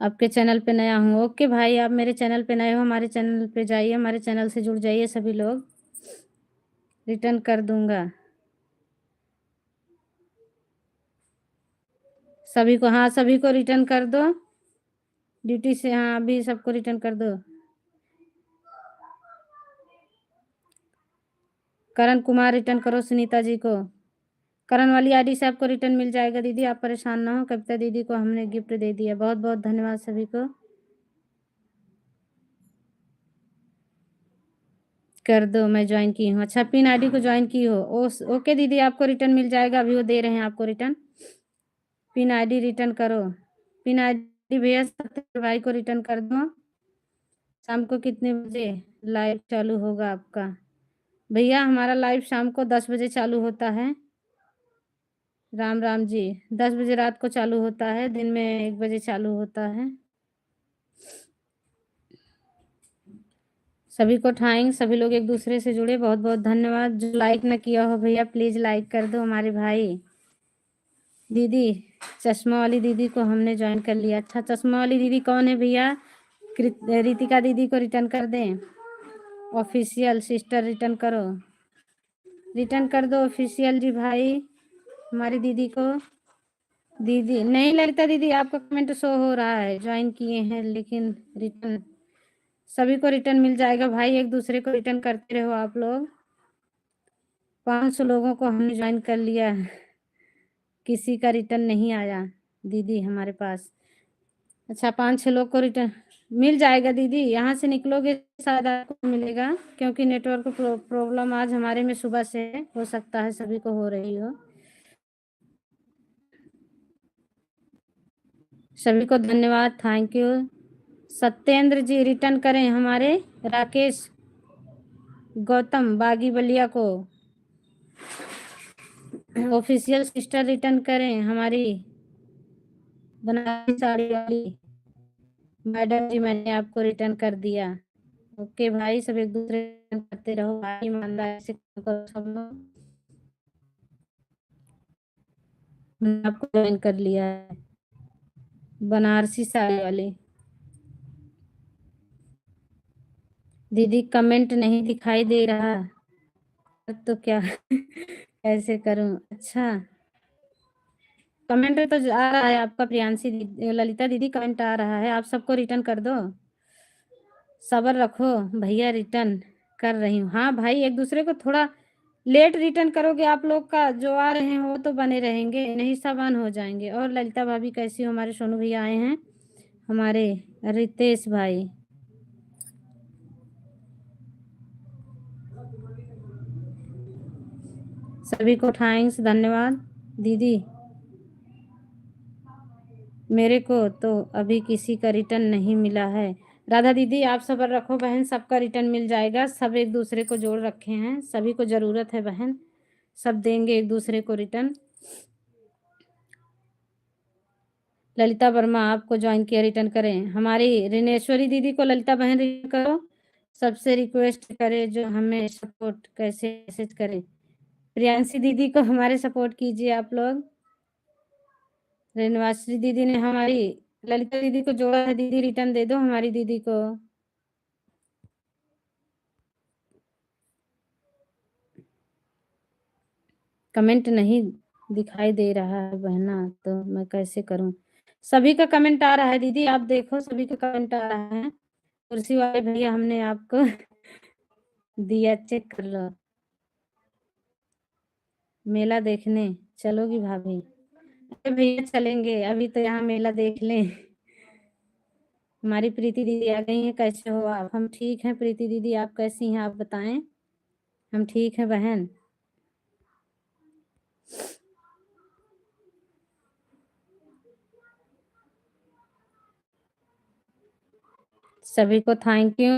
आपके चैनल पे नया हूँ। ओके भाई, आप मेरे चैनल पे नए हो, हमारे चैनल पे जाइए, हमारे चैनल से जुड़ जाइए सभी लोग, रिटर्न कर दूंगा सभी को। हाँ सभी को रिटर्न कर दो ड्यूटी से, हाँ अभी सबको रिटर्न कर दो। करण कुमार रिटर्न करो सुनीता जी को। करण वाली आईडी से आपको रिटर्न मिल जाएगा दीदी, आप परेशान ना हो। कविता दीदी को हमने गिफ्ट दे दिया, बहुत बहुत धन्यवाद सभी को। कर दो, मैं ज्वाइन की हूँ। अच्छा, पिन आईडी को ज्वाइन की हो। ओके दीदी, आपको रिटर्न मिल जाएगा, अभी वो दे रहे हैं आपको रिटर्न। पिन आईडी रिटर्न करो, पिन आईडी भैया सत्य भाई को रिटर्न कर दो। शाम को कितने बजे लाइव चालू होगा आपका? भैया हमारा लाइव शाम को 10 बजे चालू होता है। राम राम जी, 10 बजे रात को चालू होता है, दिन में 1 बजे चालू होता है। सभी को थैंक्स, सभी लोग एक दूसरे से जुड़े, बहुत बहुत धन्यवाद। जो लाइक न किया हो भैया प्लीज लाइक कर दो हमारे भाई। दीदी, चश्मा वाली दीदी को हमने ज्वाइन कर लिया। अच्छा, चश्मा वाली दीदी कौन है भैया? रितिका दीदी को रिटर्न कर दें। ऑफिशियल सिस्टर रिटर्न करो, रिटर्न कर दो ऑफिशियल जी भाई हमारी दीदी को। दीदी नहीं, ललिता दीदी आपका कमेंट शो हो रहा है, ज्वाइन किए हैं लेकिन रिटर्न, सभी को रिटर्न मिल जाएगा भाई, एक दूसरे को रिटर्न करते रहो आप लोग। 500 लोगों को हमने ज्वाइन कर लिया, किसी का रिटर्न नहीं आया दीदी हमारे पास। अच्छा, 5-6 लोग को रिटर्न मिल जाएगा दीदी, यहाँ से निकलोगे शायद आपको मिलेगा, क्योंकि नेटवर्क प्रॉब्लम आज हमारे में सुबह से है, हो सकता है सभी को हो रही हो। सभी को धन्यवाद, thank you. Satyendra ji return करें हमारे राकेश गौतम बागी बलिया को। ऑफिशियल सिस्टर रिटर्न करें हमारी बनारसी साड़ी वाली मैडम जी, मैंने आपको रिटर्न कर दिया। ओके भाई, सब एक दूसरे रिटर्न करते रहो भाई, ईमानदारी से काम करो सब लोग। मैंने आपको ज्वाइन कर लिया है बनारसी साड़ी वाली। दीदी कमेंट नहीं दिखाई दे रहा, तो क्या कैसे करूं? अच्छा, कमेंट तो आ रहा है आपका, प्रियांशी ललिता दीदी कमेंट आ रहा है, आप सबको रिटर्न कर दो, सब्र रखो भैया, रिटर्न कर रही हूँ। हाँ भाई, एक दूसरे को थोड़ा लेट रिटर्न करोगे, आप लोग का जो आ रहे हैं वो तो बने रहेंगे, नहीं सब ऑन हो जाएंगे। और ललिता भाभी कैसी हो? हमारे सोनू भैया आए हैं, हमारे रितेश भाई, सभी को थैंक्स, धन्यवाद। दीदी मेरे को तो अभी किसी का रिटर्न नहीं मिला है। राधा दीदी आप सब्र रखो बहन, सबका रिटर्न मिल जाएगा, सब एक दूसरे को जोड़ रखे हैं, सभी को ज़रूरत है बहन, सब देंगे एक दूसरे को रिटर्न। ललिता वर्मा आपको ज्वाइन किया, रिटर्न करें। हमारी रिनेश्वरी दीदी को ललिता बहन रिटर्न करो, सबसे रिक्वेस्ट करें जो हमें सपोर्ट कैसे मैसेज करें। प्रियांशी दीदी को हमारे सपोर्ट कीजिए आप लोग। रेणुवाश्री दीदी ने हमारी ललिता दीदी को जोड़ा है, दीदी रिटर्न दे दो हमारी दीदी को। कमेंट नहीं दिखाई दे रहा है बहना, तो मैं कैसे करूं? सभी का कमेंट आ रहा है दीदी, आप देखो सभी का कमेंट आ रहा है। कुर्सी वाले भैया हमने आपको दिया, चेक कर लो। मेला देखने चलोगी भाभी? अरे भैया चलेंगे, अभी तो यहाँ मेला देख लें। हमारी प्रीति दीदी आ गई हैं, कैसे हो आप? हम ठीक हैं प्रीति दीदी, आप कैसी हैं आप बताएं? हम ठीक हैं बहन। सभी को थैंक यू।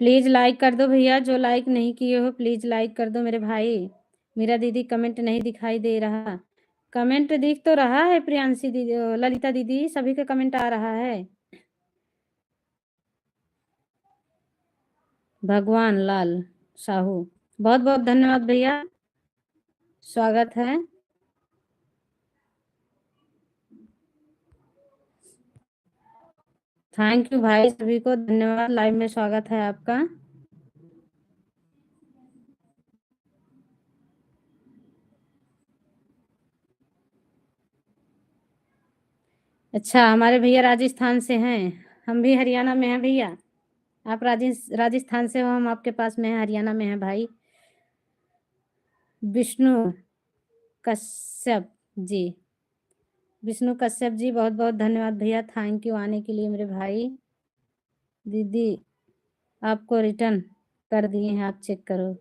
प्लीज लाइक कर दो भैया, जो लाइक नहीं किए हो प्लीज लाइक कर दो मेरे भाई। मेरा दीदी कमेंट नहीं दिखाई दे रहा, कमेंट दिख तो रहा है प्रियांशी दीदी, ललिता दीदी सभी का कमेंट आ रहा है। भगवान लाल साहू, बहुत बहुत धन्यवाद भैया, स्वागत है। थैंक यू भाई, सभी को धन्यवाद, लाइव में स्वागत है आपका। अच्छा, हमारे भैया राजस्थान से हैं, हम भी हरियाणा में हैं भैया। आप राजस्थान से हो, हम आपके पास में हैं, हरियाणा में हैं भाई। विष्णु कश्यप जी, विष्णु कश्यप जी बहुत बहुत धन्यवाद भैया, थैंक यू आने के लिए मेरे भाई। दीदी आपको रिटर्न कर दिए हैं, आप चेक करो।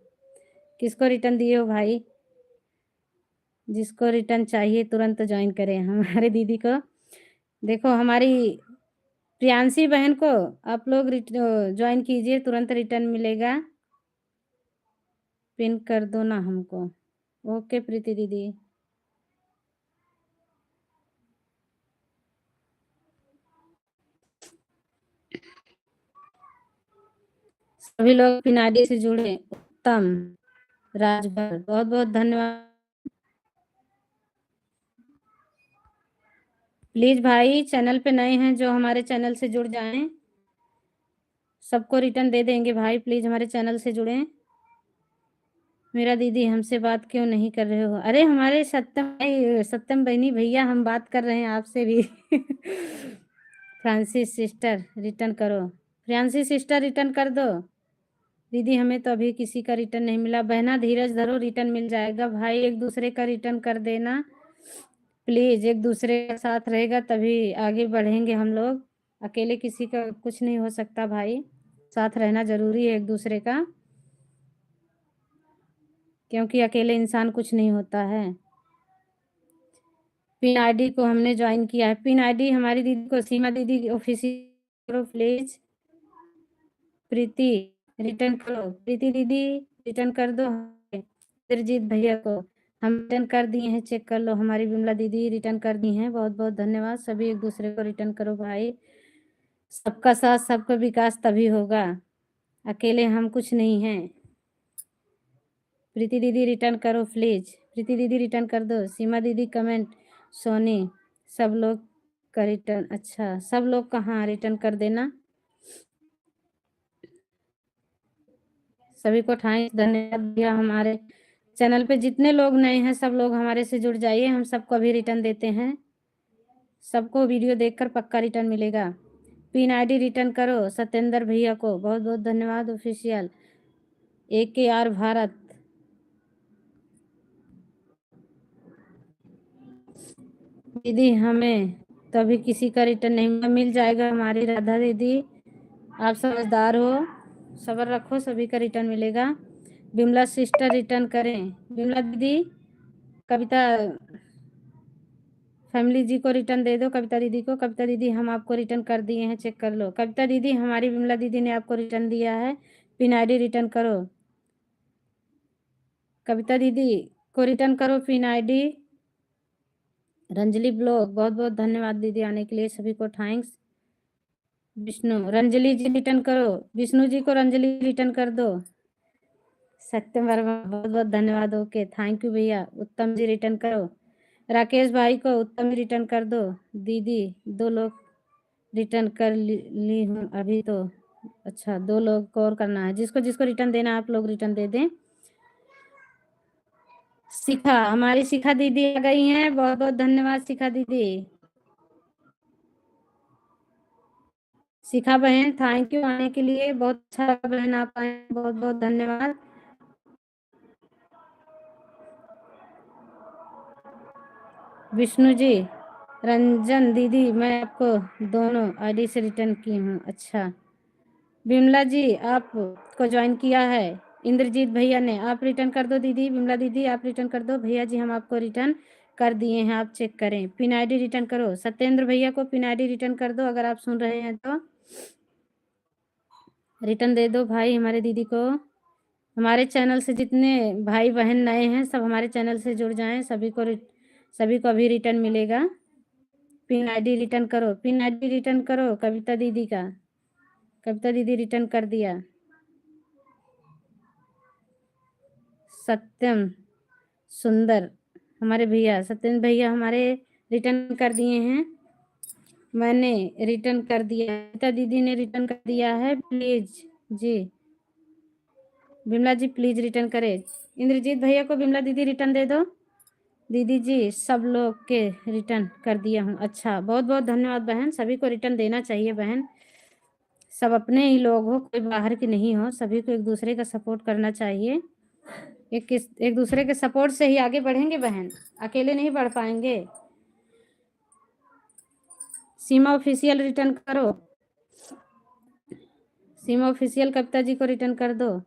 किसको रिटर्न दिए हो भाई? जिसको रिटर्न चाहिए तुरंत ज्वाइन करें हमारे दीदी को। देखो हमारी प्रियांशी बहन को आप लोग ज्वाइन कीजिए, तुरंत रिटर्न मिलेगा। पिन कर दो ना हमको। ओके प्रीति दीदी। सभी लोग पिन आईडी से जुड़े। उत्तम राजभर बहुत बहुत धन्यवाद। प्लीज भाई चैनल पे नए हैं जो हमारे चैनल से जुड़ जाएं, सबको रिटर्न दे देंगे भाई, प्लीज हमारे चैनल से जुड़ें। मेरा दीदी हमसे बात क्यों नहीं कर रहे हो? अरे हमारे सत्यम भाई, सत्यम बहनी भैया हम बात कर रहे हैं आपसे भी। फ्रांसिस सिस्टर रिटर्न करो, फ्रांसिस सिस्टर रिटर्न कर दो। दीदी हमें तो अभी किसी का रिटर्न नहीं मिला। बहना धीरज धरो, रिटर्न मिल जाएगा भाई, एक दूसरे का रिटर्न कर देना प्लीज, एक दूसरे के साथ रहेगा तभी आगे बढ़ेंगे हम लोग। अकेले किसी का कुछ नहीं हो सकता भाई, साथ रहना ज़रूरी है एक दूसरे का, क्योंकि अकेले इंसान कुछ नहीं होता है। पिन आईडी को हमने ज्वाइन किया है। पिन आईडी हमारी दीदी को, सीमा दीदी ऑफिशियल प्लीज। प्रीति रिटर्न करो, प्रीति दीदी रिटर्न कर दो। इंद्रजीत भैया को हम रिटर्न कर दिए हैं, चेक कर लो। हमारी विमला दीदी रिटर्न कर दी हैं, बहुत बहुत धन्यवाद। सभी एक दूसरे को रिटर्न करो भाई, सबका साथ सबका विकास तभी होगा, अकेले हम कुछ नहीं हैं। प्रीति दीदी रिटर्न करो प्लीज, प्रीति दीदी रिटर्न कर दो। सीमा दीदी कमेंट, सोनी सब लोग का रिटर्न, अच्छा सब लोग कहाँ रिटर्न कर देना। सभी को थैंक्स, धन्यवाद भैया। हमारे चैनल पे जितने लोग नए हैं सब लोग हमारे से जुड़ जाइए, हम सबको अभी रिटर्न देते हैं, सबको वीडियो देखकर पक्का रिटर्न मिलेगा। पिन आईडी रिटर्न करो सत्येंद्र भैया को, बहुत बहुत धन्यवाद। ऑफिशियल AKR भारत, दीदी हमें तो अभी किसी का रिटर्न नहीं मिल जाएगा। हमारी राधा दीदी आप समझदार हो, सब्र रखो, सभी का रिटर्न मिलेगा। विमला सिस्टर रिटर्न करें, विमला दीदी कविता फैमिली जी को रिटर्न दे दो, कविता दीदी को। कविता दीदी हम आपको रिटर्न कर दिए हैं, चेक कर लो। कविता दीदी हमारी विमला दीदी ने आपको रिटर्न दिया है, पिन आईडी रिटर्न करो। कविता दीदी को रिटर्न करो पिन आईडी। रंजली ब्लॉग बहुत बहुत धन्यवाद दीदी आने के लिए, सभी को थैंक्स। विष्णु रंजली जी रिटर्न करो, विष्णु जी को रंजली रिटर्न कर दो। सत्यम वर्मा बहुत बहुत धन्यवाद, ओके थैंक यू भैया। उत्तम जी रिटर्न करो, राकेश भाई को उत्तम ही रिटर्न कर दो। दीदी 2 लोग रिटर्न कर ली हूँ अभी तो, अच्छा 2 लोग को और करना है, जिसको जिसको रिटर्न देना आप लोग रिटर्न दे दें। शिखा हमारी शिखा दीदी आ गई हैं, बहुत बहुत धन्यवाद शिखा दीदी। शिखा बहन थैंक यू आने के लिए, बहुत अच्छा लगा बहन आप आए, बहुत बहुत धन्यवाद। विष्णु जी रंजन दीदी मैं आपको दोनों आईडी से रिटर्न की हूँ, अच्छा विमला जी आपको ज्वाइन किया है, इंद्रजीत भैया ने, आप रिटर्न कर दो दीदी। विमला दीदी आप रिटर्न कर दो, भैया जी हम आपको रिटर्न कर दिए हैं, आप चेक करें। पिन आईडी रिटर्न करो, सत्येंद्र भैया को पिन आईडी रिटर्न कर दो, अगर आप सुन रहे हैं तो रिटर्न दे दो भाई हमारे दीदी को। हमारे चैनल से जितने भाई बहन नए हैं सब हमारे चैनल से जुड़ जाएं, सभी को अभी रिटर्न मिलेगा। पिन आईडी रिटर्न करो, पिन आईडी रिटर्न करो कविता दीदी का, कविता दीदी रिटर्न कर दिया। सत्यम सुंदर हमारे भैया, सत्येंद्र भैया हमारे रिटर्न कर दिए हैं, मैंने रिटर्न कर दिया, कविता दीदी ने रिटर्न कर दिया है, प्लीज जी विमला जी प्लीज रिटर्न करें। इंद्रजीत भैया को विमला दीदी रिटर्न दे दो। दीदी जी सब लोग के रिटर्न कर दिया हूँ, अच्छा बहुत बहुत धन्यवाद बहन, सभी को रिटर्न देना चाहिए बहन, सब अपने ही लोग हो, कोई बाहर की नहीं हो, सभी को एक दूसरे का सपोर्ट करना चाहिए, एक दूसरे के सपोर्ट से ही आगे बढ़ेंगे बहन, अकेले नहीं बढ़ पाएंगे। सीमा ऑफिशियल रिटर्न करो, सीमा ऑफिशियल कविता जी को रिटर्न कर दो।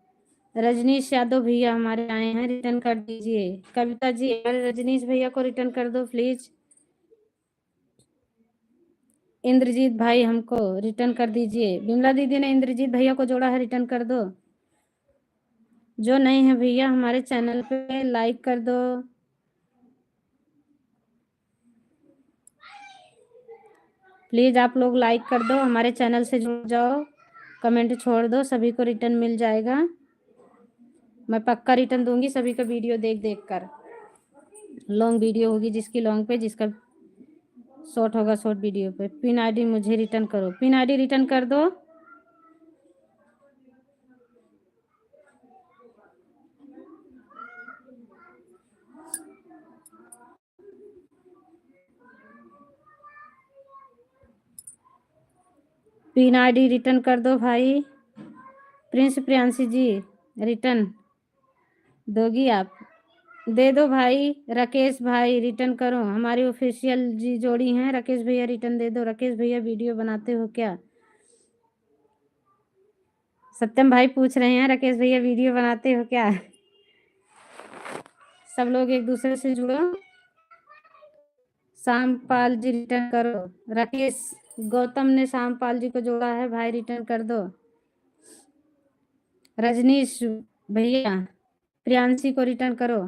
रजनीश यादव भैया हमारे आए हैं, रिटर्न कर दीजिए। कविता जी हमारे रजनीश भैया को रिटर्न कर दो प्लीज। इंद्रजीत भाई हमको रिटर्न कर दीजिए, विमला दीदी ने इंद्रजीत भैया को जोड़ा है, रिटर्न कर दो। जो नहीं है भैया हमारे चैनल पे लाइक कर दो, प्लीज आप लोग लाइक कर दो, हमारे चैनल से जुड़ जाओ, कमेंट छोड़ दो, सभी को रिटर्न मिल जाएगा, मैं पक्का रिटर्न दूंगी सभी का वीडियो देख देख कर। लॉन्ग वीडियो होगी जिसकी लॉन्ग पे, जिसका शॉर्ट होगा शॉर्ट वीडियो पे। पिन आईडी मुझे रिटर्न करो, पिन आईडी रिटर्न कर दो। पिन आईडी रिटर्न कर दो भाई। प्रिंस प्रियांशी जी रिटर्न दोगी आप, दे दो भाई। राकेश भाई रिटर्न करो, हमारी ऑफिशियल जी जोड़ी हैं। राकेश भैया रिटर्न दे दो। राकेश भैया वीडियो बनाते हो क्या? सत्यम भाई पूछ रहे हैं राकेश भैया वीडियो बनाते हो क्या? सब लोग एक दूसरे से जुड़ो। शामपाल जी रिटर्न करो। राकेश गौतम ने शामपाल जी को जोड़ा है, भाई रिटर्न कर दो। रजनीश भैया प्रियांशी को रिटर्न करो।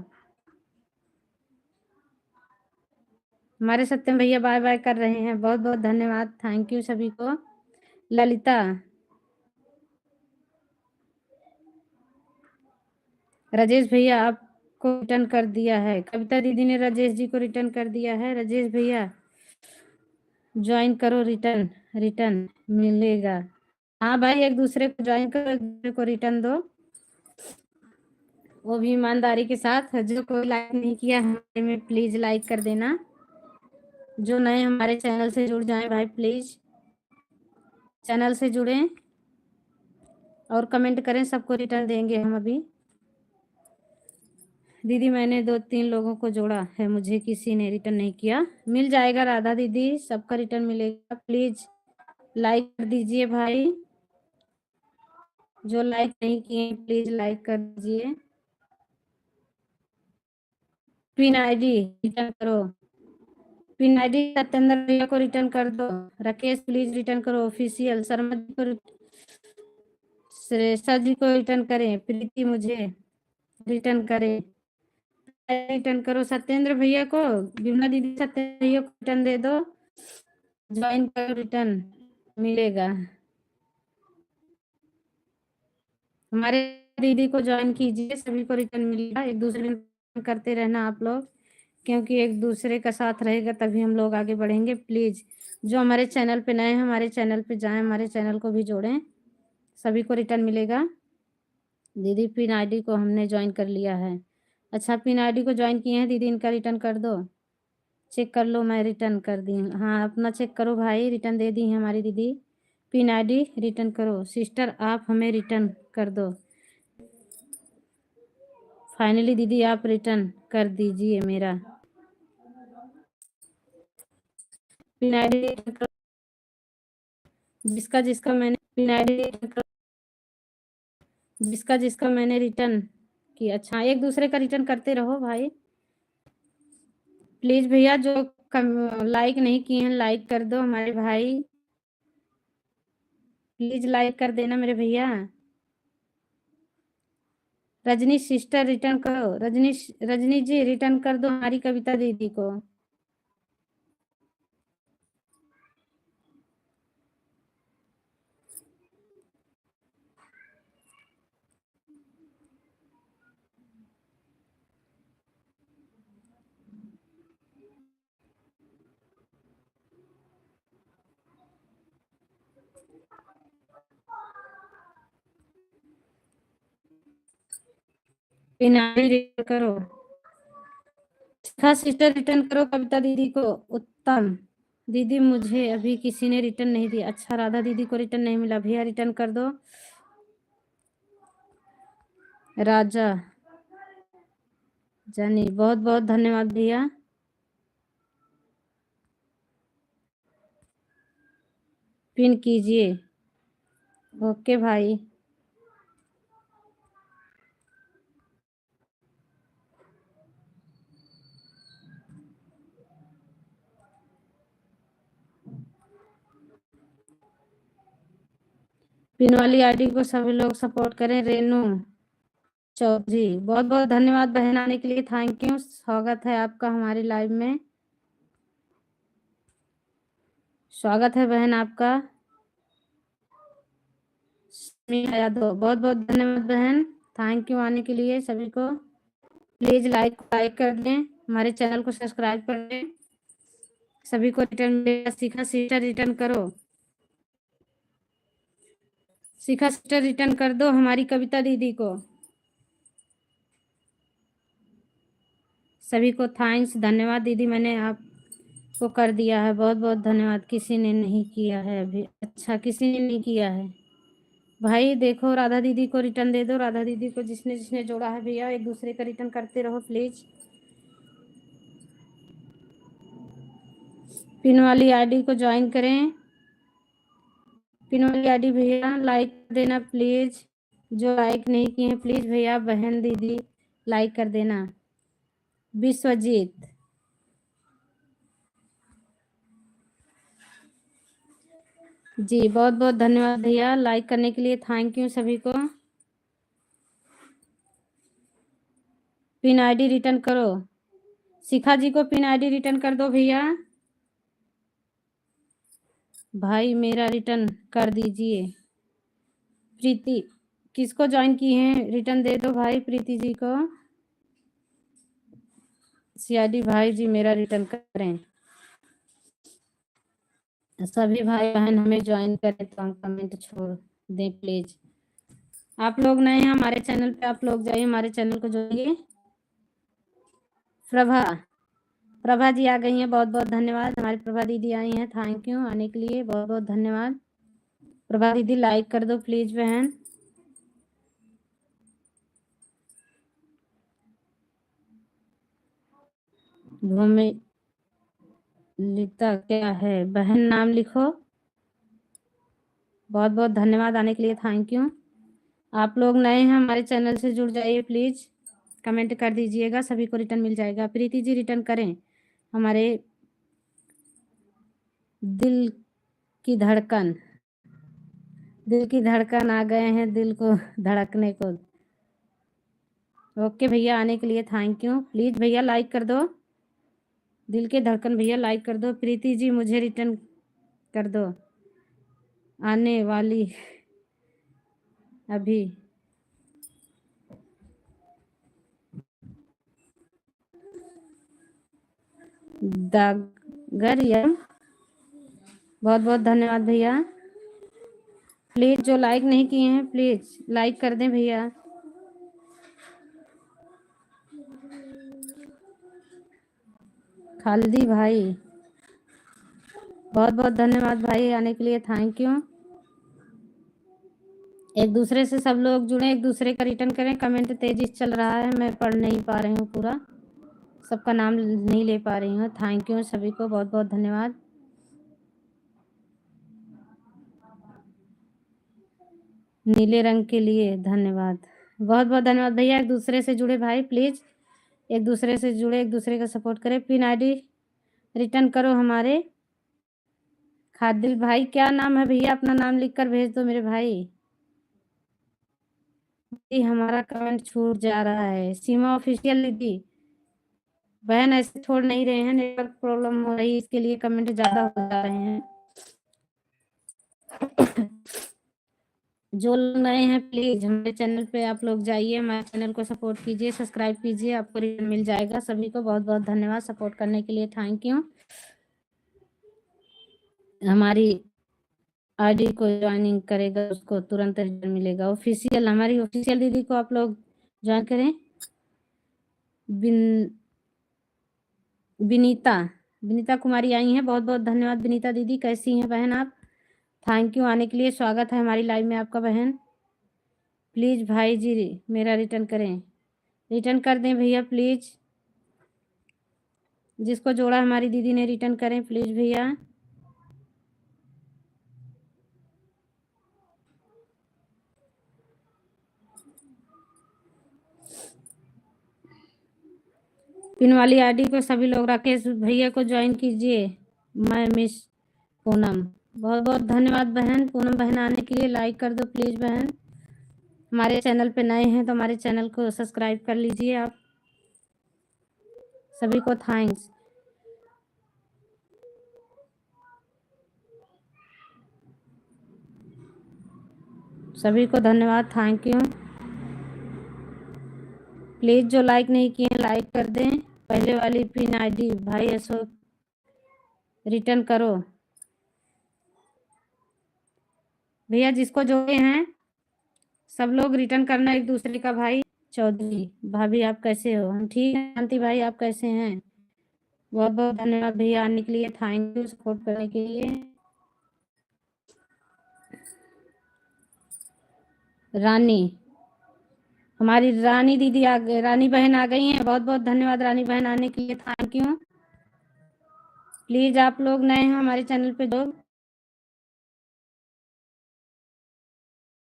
हमारे सत्यम भैया बाय बाय कर रहे हैं, बहुत बहुत धन्यवाद, थैंक यू सभी को। ललिता, राजेश भैया आपको रिटर्न कर दिया है। कविता दीदी ने राजेश जी को रिटर्न कर दिया है। राजेश भैया ज्वाइन करो, रिटर्न रिटर्न मिलेगा। हाँ भाई, एक दूसरे को ज्वाइन करो, एक दूसरे को रिटर्न दो, वो भी ईमानदारी के साथ। जो कोई लाइक नहीं किया हमारे में प्लीज लाइक कर देना। जो नए हमारे चैनल से जुड़ जाएं भाई प्लीज चैनल से जुड़ें और कमेंट करें, सबको रिटर्न देंगे हम अभी। दीदी मैंने 2-3 लोगों को जोड़ा है, मुझे किसी ने रिटर्न नहीं किया। मिल जाएगा राधा दीदी, सबका रिटर्न मिलेगा। प्लीज लाइक कर दीजिए भाई, जो लाइक नहीं किए प्लीज लाइक कर दीजिए। पिन आईडी रिटर्न करो। पिन आईडी सत्येंद्र भैया को रिटर्न कर दो। राकेश प्लीज रिटर्न करो। ऑफिशियल शर्मा जी को, श्रेष्ठा जी को रिटर्न करें। प्रीति मुझे रिटर्न करें, रिटर्न करो। सत्येंद्र भैया को, विमला दीदी सत्येंद्र भैया को रिटर्न दे दो। ज्वाइन करो, रिटर्न मिलेगा। हमारे दीदी को ज्वाइन कीजिए, सभी को रिटर्न मिलेगा। एक दूसरे को करते रहना आप लोग, क्योंकि एक दूसरे का साथ रहेगा तभी हम लोग आगे बढ़ेंगे। प्लीज जो हमारे चैनल पे नए हैं, हमारे चैनल पे जाएं, हमारे चैनल को भी जोड़ें, सभी को रिटर्न मिलेगा। दीदी पिन आईडी को हमने ज्वाइन कर लिया है। अच्छा, पिन आईडी को ज्वाइन किए हैं दीदी, इनका रिटर्न कर दो। चेक कर लो, मैं रिटर्न कर दी हूँ। हाँ अपना चेक करो भाई, रिटर्न दे दी है हमारी दीदी। पिन आईडी रिटर्न करो। सिस्टर आप हमें रिटर्न कर दो। फाइनली दीदी आप रिटर्न कर दीजिए मेरा पिन आईडी। जिसका जिसका मैंने पिन आईडी, जिसका जिसका मैंने रिटर्न किया। अच्छा, एक दूसरे का रिटर्न करते रहो भाई प्लीज। भैया जो लाइक नहीं किए हैं लाइक कर दो हमारे भाई, प्लीज लाइक कर देना मेरे भैया। रजनी सिस्टर रिटर्न करो। रजनी जी रिटर्न कर दो हमारी कविता दीदी को। पिन आईडी रिटर्न करो। सिस्टर रिटर्न करो कविता दीदी को। उत्तम दीदी मुझे अभी किसी ने रिटर्न नहीं दिया। अच्छा, राधा दीदी को रिटर्न नहीं मिला, भैया रिटर्न कर दो। राजा जानी बहुत बहुत धन्यवाद भैया। पिन कीजिए। ओके भाई। पिन वाली आईडी को सभी लोग सपोर्ट करें। रेनू चौधरी बहुत बहुत धन्यवाद बहन आने के लिए, थैंक यू। स्वागत है आपका हमारी लाइव में, स्वागत है बहन आपका। यादव बहुत बहुत धन्यवाद बहन, थैंक यू आने के लिए सभी को। प्लीज लाइक कर दें, हमारे चैनल को सब्सक्राइब कर दें। सभी को रिटर्न मिलेगा। शिखा सिस्टर रिटर्न करो। शिखा सिस्टर रिटर्न कर दो हमारी कविता दीदी को। सभी को थैंक्स, धन्यवाद दीदी, मैंने आपको कर दिया है, बहुत बहुत धन्यवाद। किसी ने नहीं किया है अभी। अच्छा, किसी ने नहीं किया है। भाई देखो राधा दीदी को रिटर्न दे दो, राधा दीदी को जिसने जिसने जोड़ा है भैया, एक दूसरे का रिटर्न करते रहो प्लीज। पिन वाली आईडी को ज्वाइन करें। पिन वाली आईडी भैया लाइक कर देना प्लीज, जो लाइक नहीं किए हैं प्लीज भैया बहन दीदी लाइक कर देना। विश्वजीत, जी बहुत बहुत धन्यवाद भैया लाइक करने के लिए, थैंक यू सभी को। पिन आईडी रिटर्न करो, शिखा जी को पिन आईडी रिटर्न कर दो भैया। भाई मेरा रिटर्न कर दीजिए। प्रीति, किसको ज्वाइन किए हैं रिटर्न दे दो भाई, प्रीति जी को। सीआईडी भाई जी मेरा रिटर्न करें, सभी भाई बहन हमें ज्वाइन करें तो हम कमेंट छोड़ दें प्लीज। आप लोग नए हैं हमारे चैनल पे, आप लोग जाइए हमारे चैनल को जोड़िए। प्रभा, प्रभा जी आ गई हैं, बहुत बहुत धन्यवाद। हमारी प्रभा दीदी आई हैं, थैंक यू आने के लिए, बहुत बहुत धन्यवाद। प्रभा दीदी लाइक कर दो प्लीज बहन। भूमि लिता क्या है बहन, नाम लिखो। बहुत बहुत धन्यवाद आने के लिए, थैंक यू। आप लोग नए हैं हमारे चैनल से जुड़ जाइए प्लीज, कमेंट कर दीजिएगा, सभी को रिटर्न मिल जाएगा। प्रीति जी रिटर्न करें। हमारे दिल की धड़कन, दिल की धड़कन आ गए हैं दिल को धड़कने को। ओके भैया आने के लिए थैंक यू, प्लीज भैया लाइक कर दो, दिल के धड़कन भैया लाइक कर दो। प्रीति जी मुझे रिटर्न कर दो, आने वाली अभी। दागर यम, बहुत बहुत धन्यवाद भैया। प्लीज जो लाइक नहीं किए हैं प्लीज लाइक कर दें भैया। खालिदी भाई, बहुत बहुत धन्यवाद भाई आने के लिए, थैंक यू। एक दूसरे से सब लोग जुड़े, एक दूसरे का रिटर्न करें। कमेंट तेजी से चल रहा है, मैं पढ़ नहीं पा रही हूँ पूरा, सबका नाम नहीं ले पा रही हूँ। थैंक यू सभी को, बहुत बहुत धन्यवाद। नीले रंग के लिए धन्यवाद, बहुत बहुत धन्यवाद भैया। एक दूसरे से जुड़े भाई प्लीज, एक दूसरे से जुड़े, एक दूसरे का सपोर्ट करें। पिन आईडी रिटर्न करो हमारे। खादिल भाई क्या नाम है भैया, अपना नाम लिख कर भेज दो मेरे भाई। जी हमारा कमेंट छूट जा रहा है। सीमा ऑफिशियल दीदी बहन ऐसे छोड़ नहीं रहे हैं, नेटवर्क प्रॉब्लम हो रही है, इसके लिए कमेंट ज्यादा हो जा रहे हैं। जो लोग नए हैं प्लीज हमारे चैनल पे आप लोग जाइए, हमारे चैनल को सपोर्ट कीजिए, सब्सक्राइब कीजिए, आपको रिटर्न मिल जाएगा। सभी को बहुत बहुत धन्यवाद सपोर्ट करने के लिए, थैंक यू। हमारी आईडी को ज्वाइनिंग करेगा उसको तुरंत रिटर्न मिलेगा। ऑफिशियल, हमारी ऑफिशियल दीदी को आप लोग ज्वाइन करें। विनीता, विनीता कुमारी आई हैं, बहुत बहुत धन्यवाद विनीता दीदी, कैसी हैं बहन आप? थैंक यू आने के लिए, स्वागत है हमारी लाइव में आपका बहन। प्लीज भाई जी मेरा रिटर्न करें, रिटर्न कर दें भैया प्लीज, जिसको जोड़ा हमारी दीदी ने रिटर्न करें प्लीज भैया। पिन वाली आईडी को सभी लोग, राकेश भैया को ज्वाइन कीजिए। मैं मिस पूनम, बहुत बहुत धन्यवाद बहन। पूनम बहन आने के लिए लाइक कर दो प्लीज बहन। हमारे चैनल पे नए हैं तो हमारे चैनल को सब्सक्राइब कर लीजिए आप। सभी को थैंक्स, सभी को धन्यवाद, थैंक यू। प्लीज जो लाइक नहीं किए लाइक कर दें। पहले वाली पिन आईडी भाई अशोक रिटर्न करो भैया, जिसको जोड़े हैं सब लोग रिटर्न करना एक दूसरे का। भाई चौधरी भाभी आप कैसे हो? हम ठीक हैं। शांति भाई आप कैसे हैं? बहुत बहुत धन्यवाद भैया आने के लिए, थैंक यू सपोर्ट करने के लिए। रानी, हमारी रानी दीदी आ गई, रानी बहन आ गई हैं। बहुत बहुत धन्यवाद रानी बहन आने के लिए, थैंक यू। प्लीज आप लोग नए हैं हमारे चैनल पे जो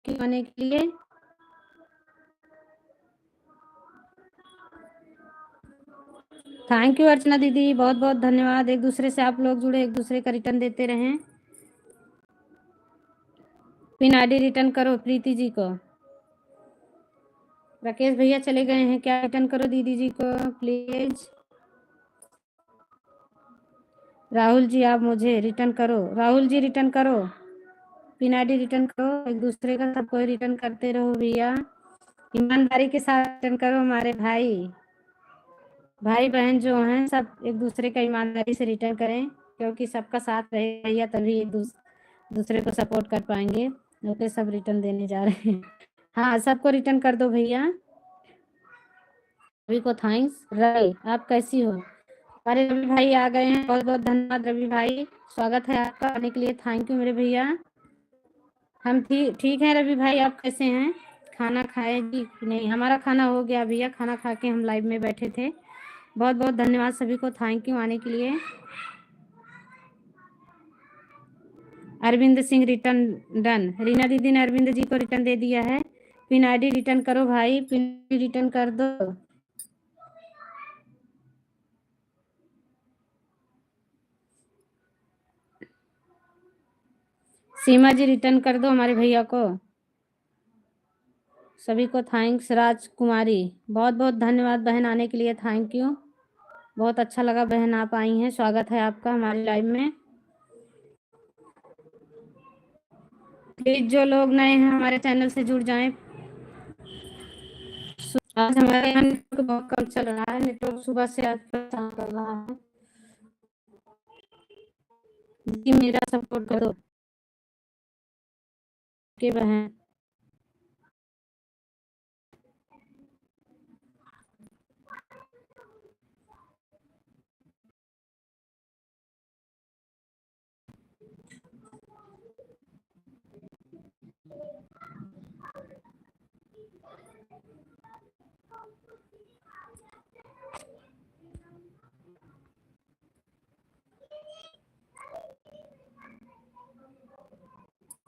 आने के लिए। थैंक यू अर्चना दीदी, बहुत बहुत धन्यवाद। एक दूसरे से आप लोग जुड़े, एक दूसरे का रिटर्न देते रहें। पिन आईडी रिटर्न करो प्रीति जी को। राकेश भैया चले गए हैं क्या? रिटर्न करो दीदी जी को प्लीज। राहुल जी आप मुझे रिटर्न करो, राहुल जी रिटर्न करो, पिन आईडी रिटर्न करो। एक दूसरे का सबको रिटर्न करते रहो भैया, ईमानदारी के साथ रिटर्न करो। हमारे भाई भाई बहन जो हैं सब एक दूसरे का ईमानदारी से रिटर्न करें, क्योंकि सबका साथ रहेगा तभी एक दूसरे को सपोर्ट कर पाएंगे। ओके सब रिटर्न देने जा रहे हैं। हाँ सबको रिटर्न कर दो भैया। रवि को थैंक्स। रवि आप कैसी हो? हमारे रवि भाई आ गए हैं, बहुत बहुत धन्यवाद रवि भाई, स्वागत है आपका आने के लिए, थैंक यू मेरे भैया। हम ठीक है रवि भाई, आप कैसे हैं? खाना खाए जी नहीं? हमारा खाना हो गया भैया, खाना खा के हम लाइव में बैठे थे। बहुत बहुत धन्यवाद सभी को, थैंक यू आने के लिए। Arvind Singh return done. रीना दीदी ने अरविंद जी को रिटर्न दे दिया है। पिन आईडी रिटर्न करो भाई, पिन रिटर्न कर दो। सीमा जी रिटर्न कर दो हमारे भैया को। सभी को थैंक्स। राजकुमारी बहुत बहुत धन्यवाद बहन आने के लिए, थैंक यू। बहुत अच्छा लगा बहन आप आई हैं, स्वागत है आपका हमारे लाइव में। प्लीज जो लोग नए हैं हमारे चैनल से जुड़ जाएं। आज हमारे यहाँ नेटवर्क बहुत कम चल रहा है, नेटवर्क सुबह से आज परेशान कर रहा है जी, मेरा सपोर्ट करो के बहन।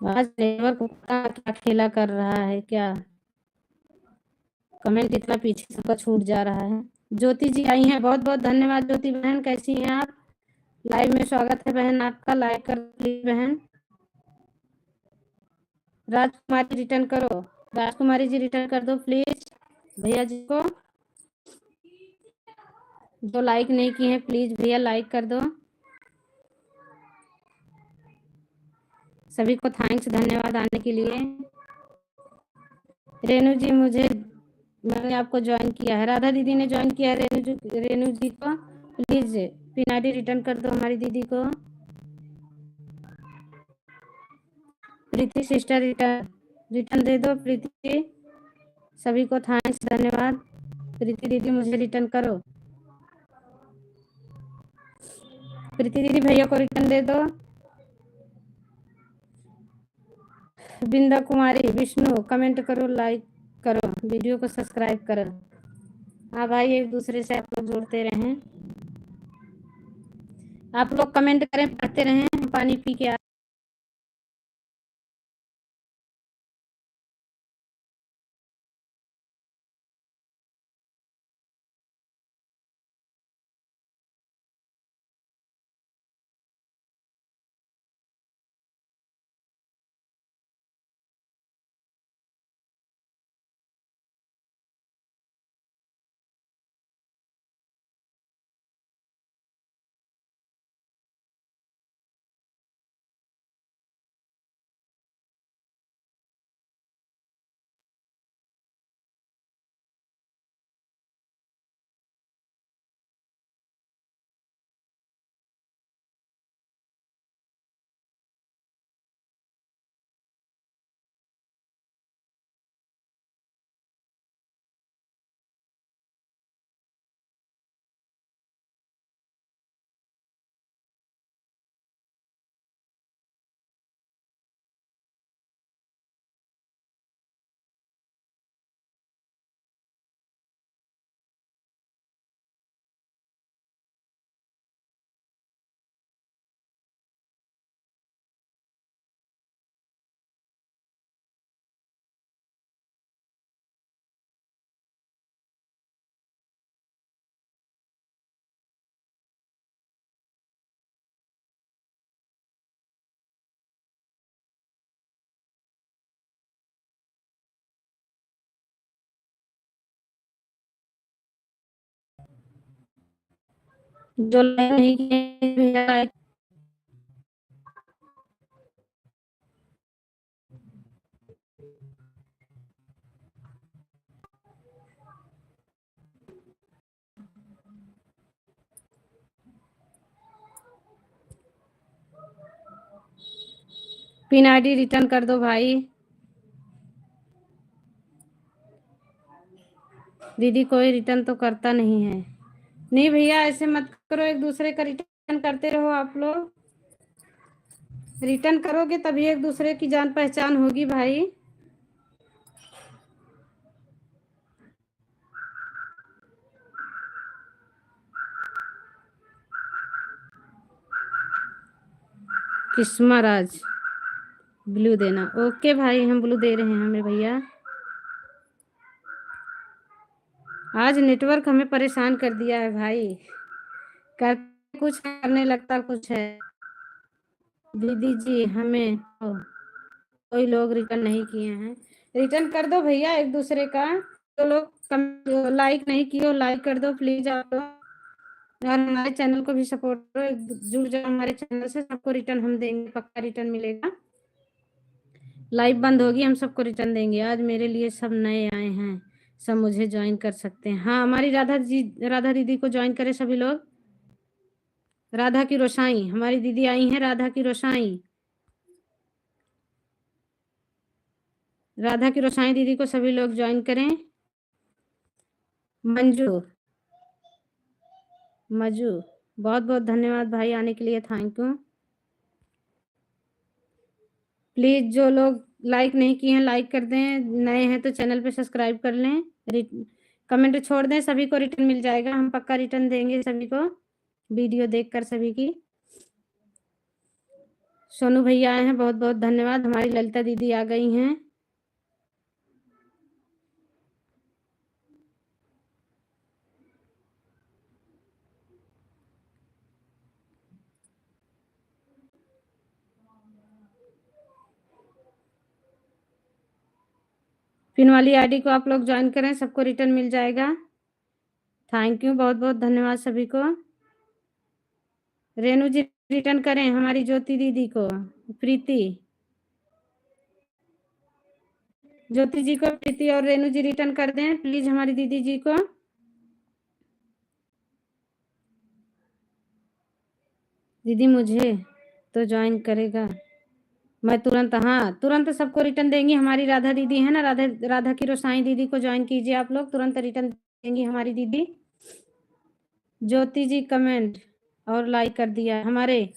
आज नेटवर्क क्या खेला कर रहा है क्या? कमेंट इतना पीछे सबका छूट जा रहा है। ज्योति जी आई हैं, बहुत बहुत धन्यवाद ज्योति बहन, कैसी हैं आप? लाइव में स्वागत है बहन आपका, लाइक कर प्लीज बहन। राजकुमारी रिटर्न करो, राजकुमारी जी रिटर्न कर दो प्लीज भैया जी को। जो लाइक नहीं किए हैं प्लीज भैया लाइक कर दो। सभी को थैंक्स, धन्यवाद आने के लिए। रेणु जी मैंने आपको ज्वाइन किया है, राधा दीदी ने ज्वाइन किया है रेणु जी को। प्लीज पिन आईडी रिटर्न कर दो हमारी दीदी को। प्रीति सिस्टर रिटर्न रिटर्न दे दो प्रीति। सभी को थैंक्स, धन्यवाद। प्रीति दीदी मुझे रिटर्न करो, प्रीति दीदी भैया को रिटर्न दे दो। बिंदा कुमारी विष्णु कमेंट करो, लाइक करो, वीडियो को सब्सक्राइब करो। हाँ भाई एक दूसरे से आप लोग जुड़ते रहें, आप लोग कमेंट करें, पढ़ते रहें, पानी पी के जो लाइक नहीं किए भैया लाइक। पिन आईडी रिटर्न कर दो भाई। दीदी कोई रिटर्न तो करता नहीं है। नहीं भैया ऐसे मत करो, एक दूसरे का रिटर्न करते रहो आप लोग। रिटर्न करोगे तभी एक दूसरे की जान पहचान होगी भाई। किस्मा राज ब्लू देना। ओके भाई हम ब्लू दे रहे हैं मेरे भैया। आज नेटवर्क हमें परेशान कर दिया है भाई, कर कुछ करने लगता कुछ है। दीदी जी हमें तो कोई लोग रिटर्न नहीं किए हैं। रिटर्न कर दो भैया एक दूसरे का। तो लोग लाइक नहीं किए हो लाइक कर दो प्लीज आप लोग। और हमारे चैनल को भी सपोर्ट करो, जुड़ जाओ हमारे चैनल से। सबको रिटर्न हम देंगे, पक्का रिटर्न मिलेगा। लाइव बंद होगी हम सबको रिटर्न देंगे। आज मेरे लिए सब नए आए हैं, सब मुझे ज्वाइन कर सकते हैं। हाँ हमारी राधा दीदी को ज्वाइन करें सभी लोग। राधा की रोशाई हमारी दीदी आई हैं, राधा की रोशाई। राधा की रोशाई दीदी को सभी लोग ज्वाइन करें। मंजू मजू बहुत बहुत धन्यवाद भाई आने के लिए, थैंक यू। प्लीज जो लोग लाइक नहीं किए हैं लाइक कर दें, नए हैं तो चैनल पे सब्सक्राइब कर लें। कमेंट छोड़ दें, सभी को रिटर्न मिल जाएगा, हम पक्का रिटर्न देंगे सभी को वीडियो देखकर सभी की। सोनू भैया आए हैं, बहुत बहुत धन्यवाद। हमारी ललिता दीदी आ गई हैं। पिन वाली आईडी को आप लोग ज्वाइन करें, सबको रिटर्न मिल जाएगा। थैंक यू, बहुत बहुत धन्यवाद सभी को। रेणु जी रिटर्न करें हमारी ज्योति दीदी को। प्रीति ज्योति जी को, प्रीति और रेणु जी रिटर्न कर दें प्लीज हमारी दीदी जी को। दीदी मुझे तो ज्वाइन करेगा, मैं तुरंत, हाँ तुरंत सबको रिटर्न देंगी। हमारी राधा दीदी है ना, राधा की रोसाई दीदी को ज्वाइन कीजिए आप लोग, तुरंत रिटर्न देंगी हमारी दीदी। ज्योति जी कमेंट और लाइक कर दिया हमारे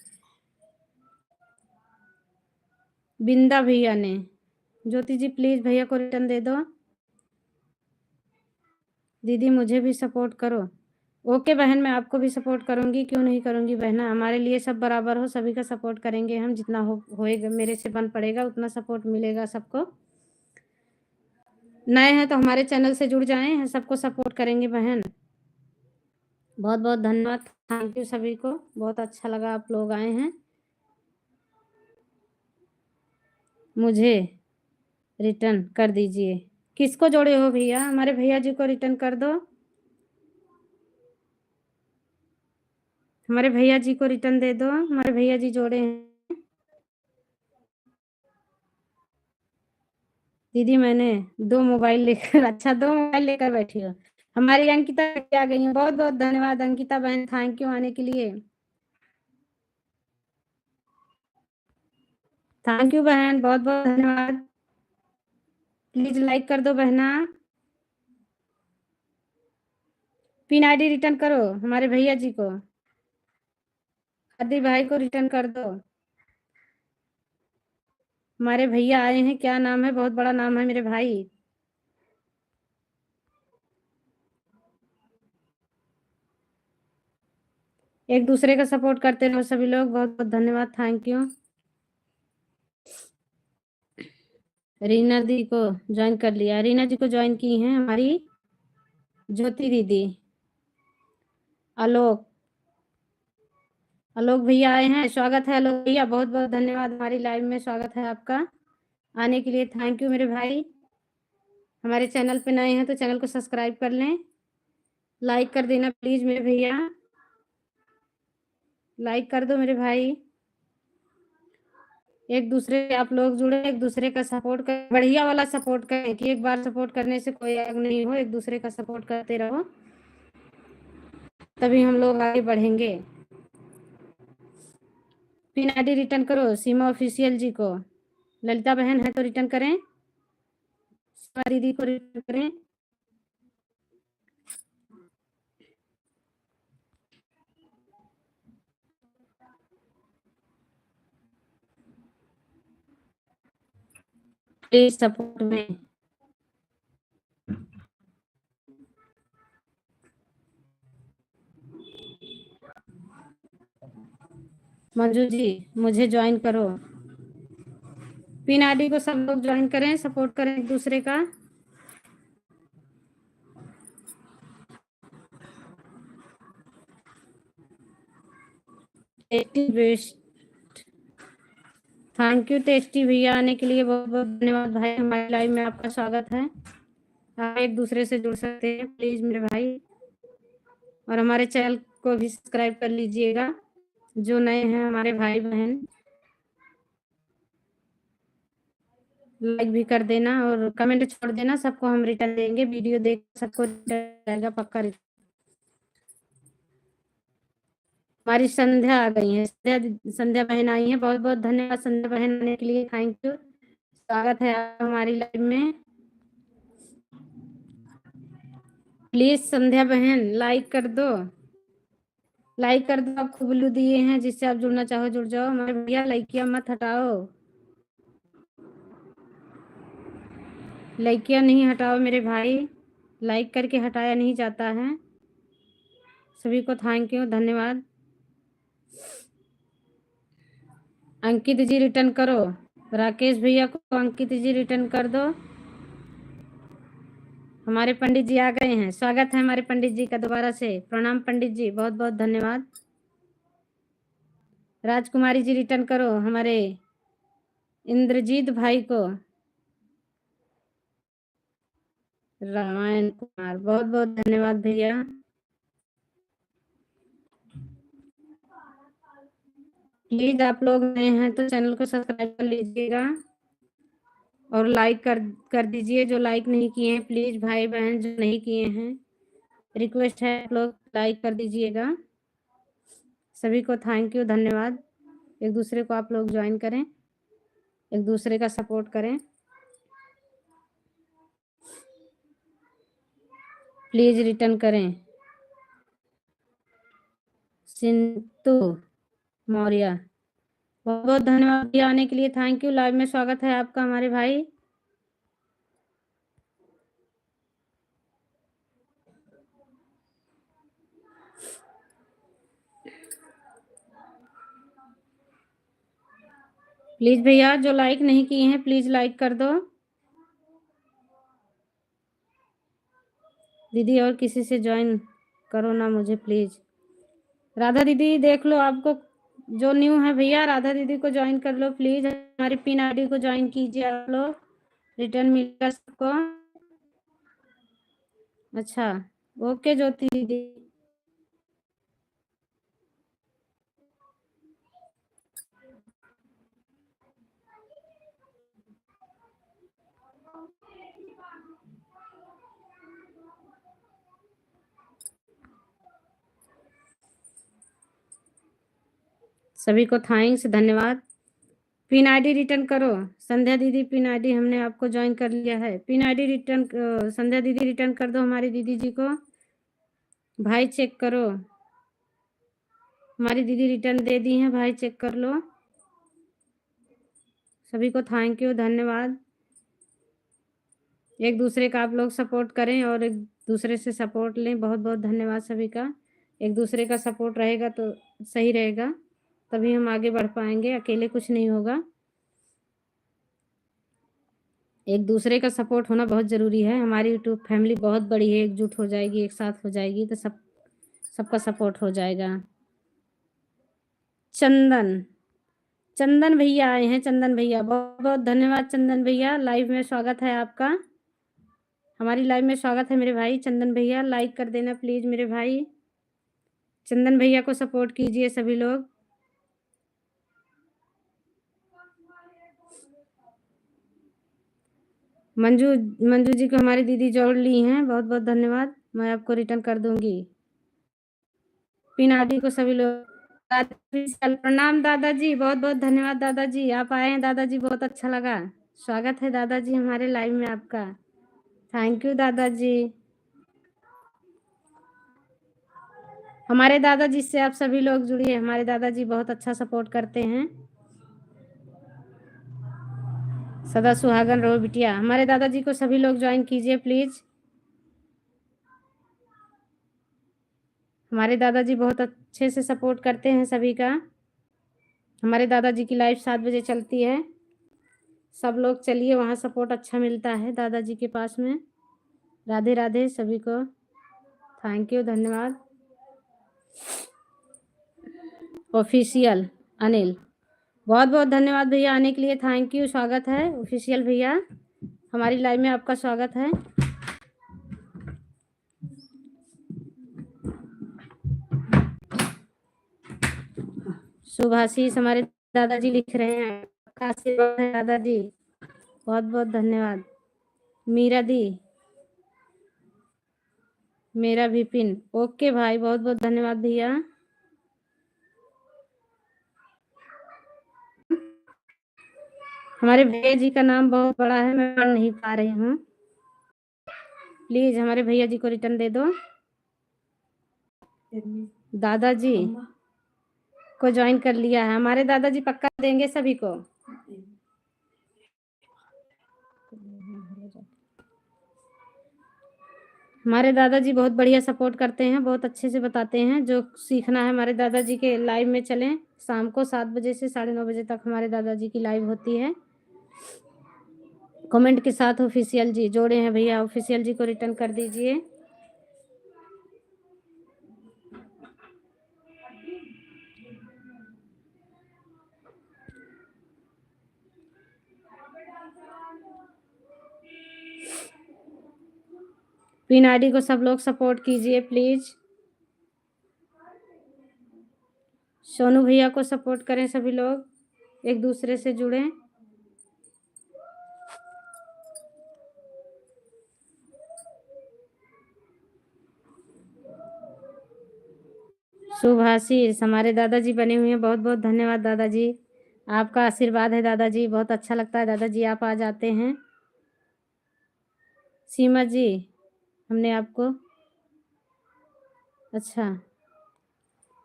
बिंदा भैया ने। ज्योति जी प्लीज भैया को रिटर्न दे दो। दीदी मुझे भी सपोर्ट करो। ओके बहन मैं आपको भी सपोर्ट करूंगी, क्यों नहीं करूंगी बहना। हमारे लिए सब बराबर हो, सभी का सपोर्ट करेंगे हम, जितना होएगा मेरे से बन पड़ेगा उतना सपोर्ट मिलेगा सबको। नए हैं तो हमारे चैनल से जुड़ जाएं, सबको सपोर्ट करेंगे बहन। बहुत बहुत धन्यवाद, थैंक यू सभी को, बहुत अच्छा लगा आप लोग आए हैं। मुझे रिटर्न कर दीजिए। किसको जोड़े हो भैया, हमारे भैया जी को रिटर्न कर दो। हमारे भैया जी को रिटर्न दे दो, हमारे भैया जी जोड़े हैं। दीदी मैंने 2 मोबाइल लेकर अच्छा 2 मोबाइल लेकर बैठी हो। हमारी अंकिता आ गई है, बहुत बहुत धन्यवाद अंकिता बहन, थैंक यू आने के लिए। थैंक यू बहन, बहुत बहुत धन्यवाद। प्लीज लाइक कर दो बहना। पिन आईडी रिटर्न करो हमारे भैया जी को, आदि भाई को रिटर्न कर दो। हमारे भैया आए हैं, क्या नाम है, बहुत बड़ा नाम है मेरे भाई। एक दूसरे का सपोर्ट करते रहो सभी लोग, बहुत बहुत धन्यवाद, थैंक यू। रीना दी को ज्वाइन कर लिया, रीना जी को ज्वाइन की हैं हमारी ज्योति दीदी। आलोक आलोक भैया आए हैं, स्वागत है आलोक भैया, बहुत बहुत धन्यवाद, हमारी लाइव में स्वागत है आपका आने के लिए, थैंक यू मेरे भाई। हमारे चैनल पे नए हैं तो चैनल को सब्सक्राइब कर लें, लाइक कर देना प्लीज मेरे भैया। लाइक कर दो मेरे भाई। एक दूसरे आप लोग जुड़े, एक दूसरे का सपोर्ट कर, बढ़िया वाला सपोर्ट करें कि एक बार सपोर्ट करने से कोई आग नहीं हो, एक दूसरे का सपोर्ट करते रहो, तभी हम लोग आगे बढ़ेंगे। पिन आईडी रिटर्न करो सीमा ऑफिशियल जी को। ललिता बहन है तो रिटर्न करें, सीमा दीदी को रिटर्न करें। प्लीज सपोर्ट में। मंजू जी मुझे ज्वाइन करो। पिन आईडी को सब लोग ज्वाइन करें, सपोर्ट करें एक दूसरे का। थैंक यू टेस्टी भैया, आने के लिए बहुत बहुत धन्यवाद भाई। हमारे लाइव में आपका स्वागत है। आप एक दूसरे से जुड़ सकते हैं प्लीज मेरे भाई, और हमारे चैनल को भी सब्सक्राइब कर लीजिएगा जो नए हैं हमारे भाई बहन। लाइक भी कर देना और कमेंट छोड़ देना, सबको हम रिटर्न देंगे। वीडियो देख सबको रिटर्न जाएगा पक्का। हमारी संध्या आ गई है, संध्या बहन आई है। बहुत बहुत धन्यवाद संध्या बहन आने के लिए, थैंक यू। स्वागत है हमारी लाइव में। प्लीज संध्या बहन लाइक कर दो, लाइक कर दो। आपको ब्लू दिए हैं, जिससे आप जुड़ना चाहो जुड़ जाओ। हमारे भैया लाइकिया मत हटाओ, लाइकिया नहीं हटाओ मेरे भाई, लाइक करके हटाया नहीं जाता है। सभी को थैंक यू, धन्यवाद। अंकित जी रिटर्न करो, राकेश भैया को अंकित जी रिटर्न कर दो। हमारे पंडित जी आ गए हैं, स्वागत है हमारे पंडित जी का दोबारा से। प्रणाम पंडित जी, बहुत बहुत धन्यवाद। राजकुमारी जी रिटर्न करो हमारे इंद्रजीत भाई को। रामायण कुमार, बहुत बहुत धन्यवाद भैया। प्लीज आप लोग नए हैं तो चैनल को सब्सक्राइब कर लीजिएगा और लाइक कर दीजिए जो लाइक नहीं किए हैं। प्लीज भाई बहन जो नहीं किए हैं, रिक्वेस्ट है आप लोग लाइक कर दीजिएगा। सभी को थैंक यू, धन्यवाद। एक दूसरे को आप लोग ज्वाइन करें, एक दूसरे का सपोर्ट करें। प्लीज रिटर्न करें। सिंतु मौर्य, बहुत बहुत धन्यवाद भैया आने के लिए, थैंक यू। लाइव में स्वागत है आपका हमारे भाई। प्लीज भैया जो लाइक नहीं किए हैं प्लीज लाइक कर दो। दीदी और किसी से ज्वाइन करो ना मुझे प्लीज। राधा दीदी देख लो, आपको जो न्यू है भैया राधा दीदी को ज्वाइन कर लो प्लीज। हमारी पिन आईडी को ज्वाइन कीजिए आप लोग, रिटर्न मिलेगा सबको। अच्छा ओके ज्योति दीदी। सभी को थैंक्स, धन्यवाद। पिन आईडी रिटर्न करो संध्या दीदी, पिन आईडी हमने आपको ज्वाइन कर लिया है। पिन आईडी रिटर्न संध्या दीदी रिटर्न कर दो हमारी दीदी जी को। भाई चेक करो, हमारी दीदी रिटर्न दे दी है, भाई चेक कर लो। सभी को थैंक यू, धन्यवाद। एक दूसरे का आप लोग सपोर्ट करें और एक दूसरे से सपोर्ट लें। बहुत बहुत धन्यवाद सभी का। एक दूसरे का सपोर्ट रहेगा तो सही रहेगा, तभी हम आगे बढ़ पाएंगे, अकेले कुछ नहीं होगा। एक दूसरे का सपोर्ट होना बहुत ज़रूरी है। हमारी यूट्यूब फैमिली बहुत बड़ी है, एकजुट हो जाएगी, एक साथ हो जाएगी तो सबका सपोर्ट हो जाएगा। चंदन, चंदन भैया आए हैं, चंदन भैया बहुत बहुत धन्यवाद। चंदन भैया लाइव में स्वागत है आपका, हमारी लाइव में स्वागत है मेरे भाई। चंदन भैया लाइक कर देना प्लीज मेरे भाई। चंदन भैया को सपोर्ट कीजिए सभी लोग। मंजू मंजू जी को हमारी दीदी जोड़ ली हैं, बहुत बहुत धन्यवाद। मैं आपको रिटर्न कर दूंगी। पिन आदि को सभी लोग प्रणाम दादाजी, बहुत बहुत धन्यवाद दादाजी, आप आए हैं दादाजी, बहुत अच्छा लगा। स्वागत है दादाजी हमारे लाइव में आपका। थैंक यू दादाजी। हमारे दादाजी से आप सभी लोग जुड़िए, हमारे दादाजी बहुत अच्छा सपोर्ट करते हैं। सदा सुहागन रहो बिटिया। हमारे दादाजी को सभी लोग ज्वाइन कीजिए प्लीज। हमारे दादाजी बहुत अच्छे से सपोर्ट करते हैं सभी का। हमारे दादाजी की लाइव 7 बजे चलती है, सब लोग चलिए, वहाँ सपोर्ट अच्छा मिलता है दादाजी के पास में। राधे राधे सभी को, थैंक यू, धन्यवाद। ऑफिशियल अनिल, बहुत बहुत धन्यवाद भैया आने के लिए, थैंक यू, स्वागत है ऑफिशियल भैया, हमारी लाइव में आपका स्वागत है। शुभाशीष हमारे दादाजी लिख रहे हैं, आपका आशीर्वाद है दादाजी, बहुत बहुत धन्यवाद। मीरा दी, मेरा भी पिन, ओके भाई, बहुत बहुत धन्यवाद भैया। हमारे भैया जी का नाम बहुत बड़ा है, मैं पढ़ नहीं पा रही हूँ, प्लीज हमारे भैया जी को रिटर्न दे दो। दादाजी को ज्वाइन कर लिया है, हमारे दादाजी पक्का देंगे सभी को। हमारे दादाजी बहुत बढ़िया सपोर्ट करते हैं, बहुत अच्छे से बताते हैं, जो सीखना है हमारे दादाजी के लाइव में चलें। शाम को 7 बजे से 9:30 बजे तक हमारे दादाजी की लाइव होती है। कमेंट के साथ ऑफिशियल जी जोड़े हैं भैया, ऑफिशियल जी को रिटर्न कर दीजिए। पिन आईडी को सब लोग सपोर्ट कीजिए प्लीज। सोनू भैया को सपोर्ट करें सभी लोग, एक दूसरे से जुड़ें। शुभाशीष हमारे दादाजी बने हुए हैं, बहुत बहुत धन्यवाद दादाजी, आपका आशीर्वाद है दादाजी, बहुत अच्छा लगता है दादाजी आप आ जाते हैं। सीमा जी, हमने आपको अच्छा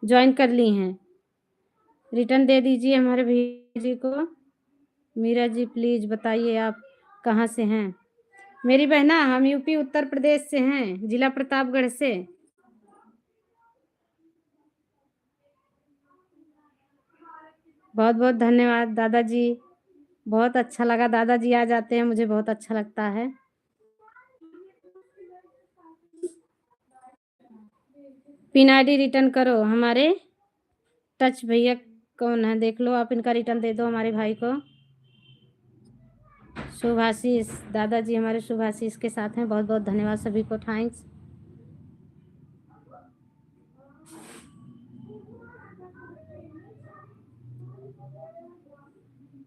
ज्वाइन कर ली हैं, रिटर्न दे दीजिए हमारे भैया जी को। मीरा जी प्लीज बताइए आप कहाँ से हैं। मेरी बहना हम यूपी उत्तर प्रदेश से हैं, जिला प्रतापगढ़ से। बहुत बहुत धन्यवाद दादाजी, बहुत अच्छा लगा, दादाजी आ जाते हैं मुझे बहुत अच्छा लगता है। पिन आईडी रिटर्न करो, हमारे टच भैया कौन है देख लो आप, इनका रिटर्न दे दो हमारे भाई को। शुभाशीष दादाजी हमारे शुभाशीष के साथ हैं, बहुत बहुत धन्यवाद सभी को, थैंक्स।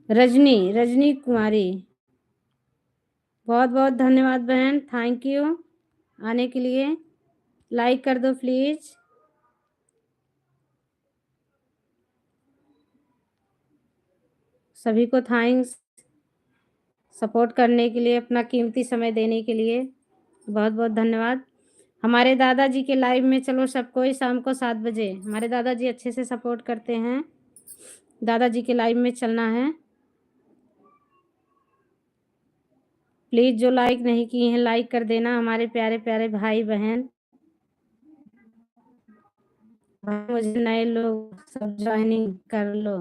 रजनी, रजनी कुमारी, बहुत बहुत धन्यवाद बहन, थैंक यू आने के लिए, लाइक कर दो प्लीज। सभी को थैंक्स सपोर्ट करने के लिए, अपना कीमती समय देने के लिए, बहुत बहुत धन्यवाद। हमारे दादाजी के लाइव में चलो सबको ही शाम को 7 बजे, हमारे दादाजी अच्छे से सपोर्ट करते हैं, दादाजी के लाइव में चलना है। प्लीज जो लाइक नहीं किए हैं लाइक कर देना हमारे प्यारे प्यारे भाई बहन। मुझे नए लोग सब ज्वाइनिंग कर लो।